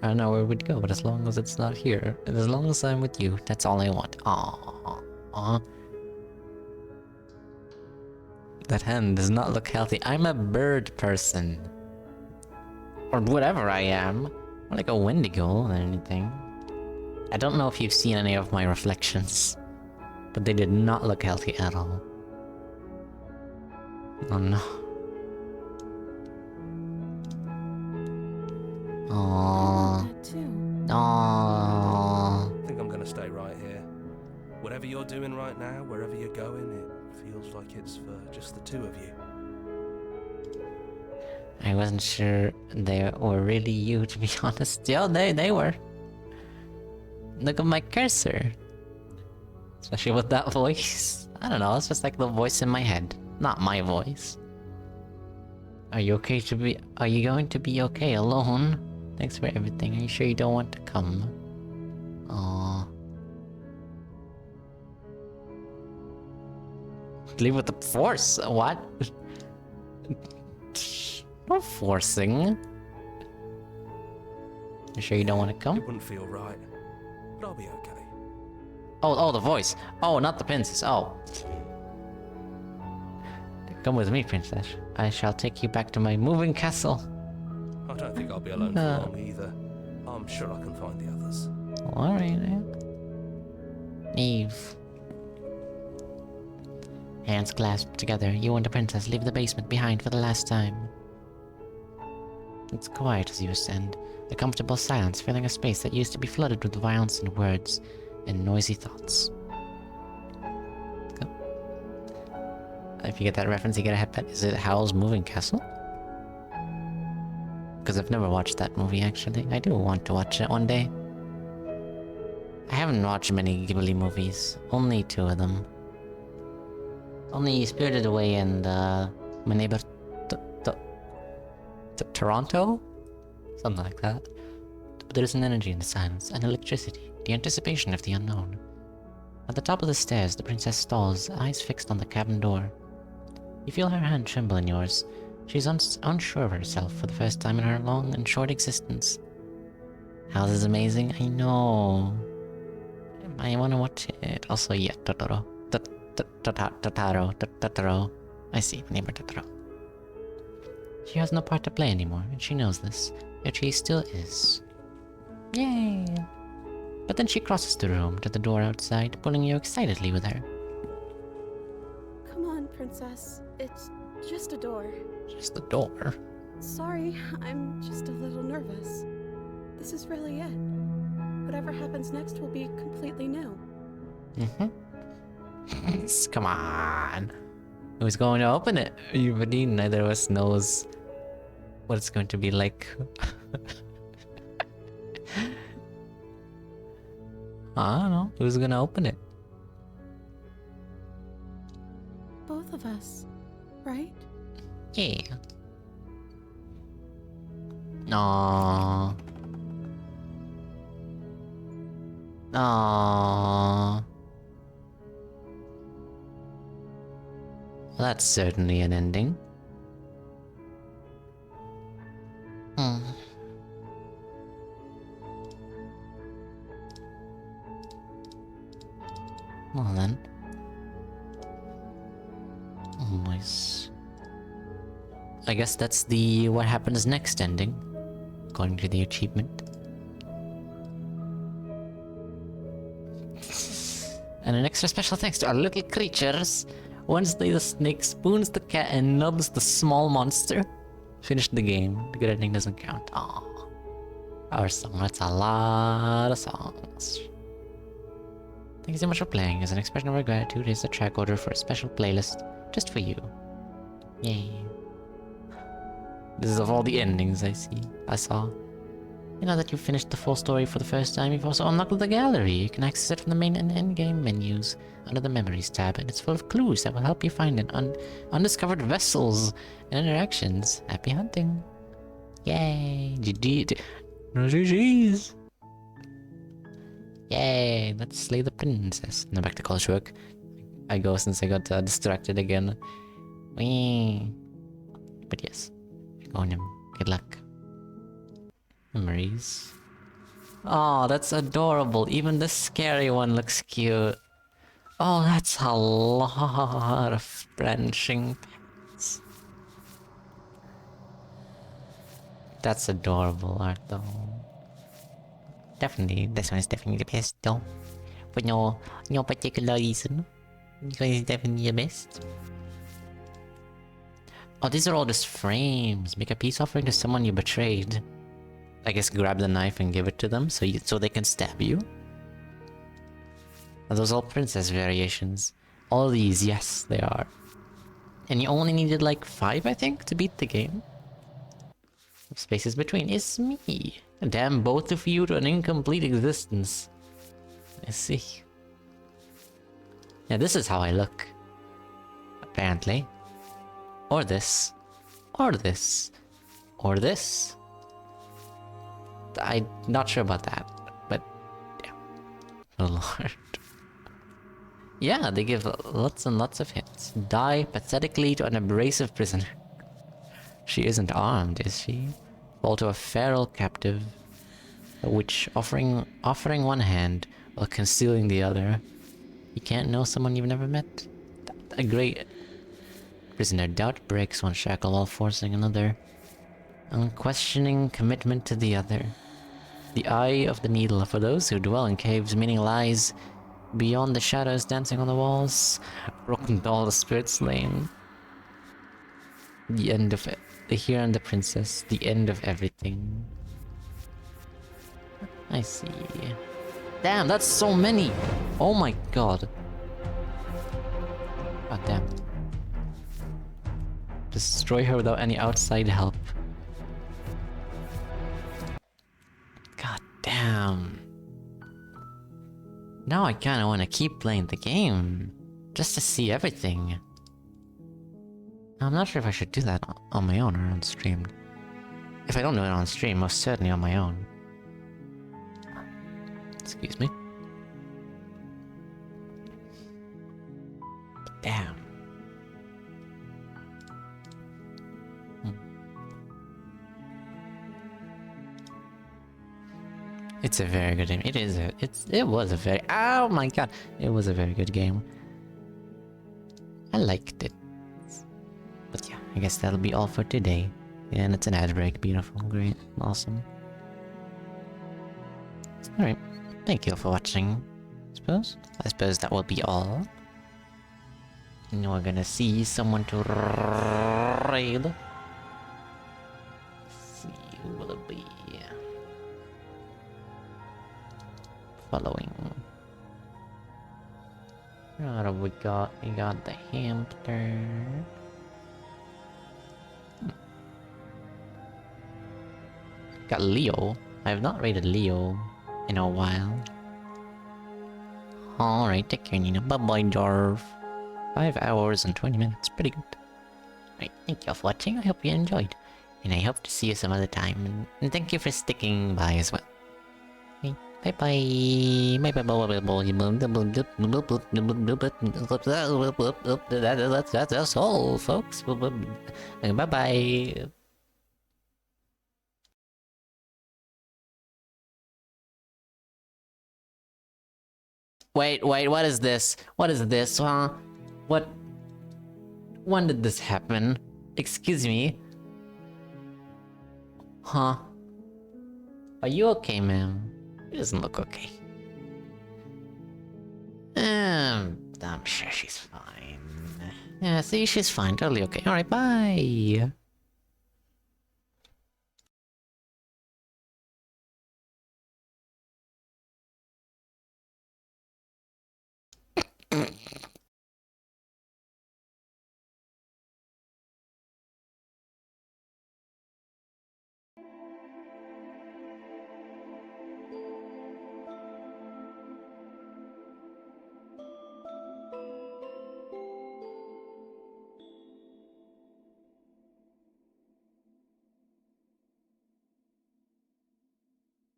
I don't know where we'd go, but as long as it's not here, and as long as I'm with you, that's all I want. Aww. That hand does not look healthy. I'm a bird person. Or whatever I am. Or like a Wendigo or anything. I don't know if you've seen any of my reflections, but they did not look healthy at all. Oh no. Aww. Aww. I think I'm gonna stay right here. Whatever you're doing right now, wherever you're going, it feels like it's for just the two of you. I wasn't sure they were really you, to be honest. Yeah, they were. Look at my cursor. Especially with that voice. I don't know, it's just like the voice in my head. Not my voice. Are you going to be okay alone? Thanks for everything. Are you sure you don't want to come? Aww. Leave with the force? What? No forcing. You sure you don't want to come? It wouldn't feel right, but I'll be okay. Oh, the voice. Oh, not the princess. Oh. Come with me, princess. I shall take you back to my moving castle. I don't think I'll be alone for long either. I'm sure I can find the others. Alright, Eve. Hands clasped together, you and the princess leave the basement behind for the last time. It's quiet as you ascend, a comfortable silence filling a space that used to be flooded with violence and words and noisy thoughts. If you get that reference, you get a headpad. Is it Howl's Moving Castle? Because I've never watched that movie, actually. I do want to watch it one day. I haven't watched many Ghibli movies. Only 2 of them. Only Spirited Away and, My Neighbor... Toronto? Something like that. But there's an energy in the silence, an electricity, the anticipation of the unknown. At the top of the stairs, the princess stalls, eyes fixed on the cabin door. You feel her hand tremble in yours. She's unsure of herself for the first time in her long and short existence. How this is amazing, I know. I wanna watch it. Also, yeah, Totoro. Totoro. I see, neighbor Totoro. She has no part to play anymore, and she knows this. Yet she still is. Yay! But then she crosses the room to the door outside, pulling you excitedly with her. Come on, princess. It's just a door. Just the door? Sorry, I'm just a little nervous. This is really it. Whatever happens next will be completely new. Come on. Who's going to open it? Neither of us knows what it's going to be like. I don't know. Who's gonna open it? Both of us, right? Yeah. Aww. Aww. That's certainly an ending. Hmm. Well then. Oh, nice. I guess that's the what happens next ending, according to the achievement. And an extra special thanks to our little creatures. Wednesday the snake spoons the cat and nubs the small monster. Finished the game. The good ending doesn't count. Aww. Our song, that's a lot of songs. Thank you so much for playing. As an expression of our gratitude, here's a track order for a special playlist just for you. Yay. This is of all the endings I saw. You know that you've finished the full story for the first time, you've also unlocked the gallery. You can access it from the main and end-game menus under the Memories tab, and it's full of clues that will help you find undiscovered vessels and interactions. Happy hunting. Yay. GG's. Yay, let's slay the princess. Now back to college work. I go since I got distracted again. Whee. But yes, going him. Good luck. Memories. Oh, that's adorable. Even the scary one looks cute. Oh, that's a lot of branching paths. That's adorable art though. Definitely, this one is definitely the best though. For no particular reason. Because it's definitely the best. Oh, these are all just frames. Make a peace offering to someone you betrayed. I guess grab the knife and give it to them so they can stab you. Are those all princess variations? All these, yes, they are. And you only needed like 5, I think, to beat the game. Spaces between. It's me. Damn both of you to an incomplete existence. I see. Yeah, this is how I look. Apparently. Or this. Or this. Or this. I'm not sure about that, but yeah. Oh lord. Yeah, they give lots and lots of hints. Die pathetically to an abrasive prisoner. She isn't armed, is she? Fall to a feral captive, which offering one hand while concealing the other. You can't know someone you've never met. A great prisoner. Doubt breaks one shackle while forcing another. Unquestioning commitment to the other. The eye of the needle for those who dwell in caves, meaning lies beyond the shadows dancing on the walls. Broken doll, the spirit slain. The end of it. The hero and the princess. The end of everything. I see. Damn, that's so many! Oh my god. God damn. Destroy her without any outside help. God damn. Now I kinda wanna keep playing the game. Just to see everything. I'm not sure if I should do that on my own or on stream. If I don't do it on stream, most certainly on my own. Excuse me. But damn. It's a very good game. It was a very, oh my god, it was a very good game. I liked it. But yeah, I guess that'll be all for today. And it's an ad break. Beautiful, great, awesome. Alright, thank you for watching. I suppose that will be all. And we're gonna see someone to raid. Let's see, who will it be? Following. What have we got? We got the hamster. Got Leo. I have not rated Leo in a while. Alright, take care, Nina. Bye-bye, Darv. 5 hours and 20 minutes. Pretty good. Right, thank you all for watching. I hope you enjoyed. And I hope to see you some other time. And thank you for sticking by as well. Bye bye. Bye bye bye bye. That's all, folks. Bye bye. Wait, what is this? What is this, huh? What? When did this happen? Excuse me? Huh? Are you okay, ma'am? It doesn't look okay. I'm sure she's fine. Yeah, see, she's fine. Totally okay. Alright, bye!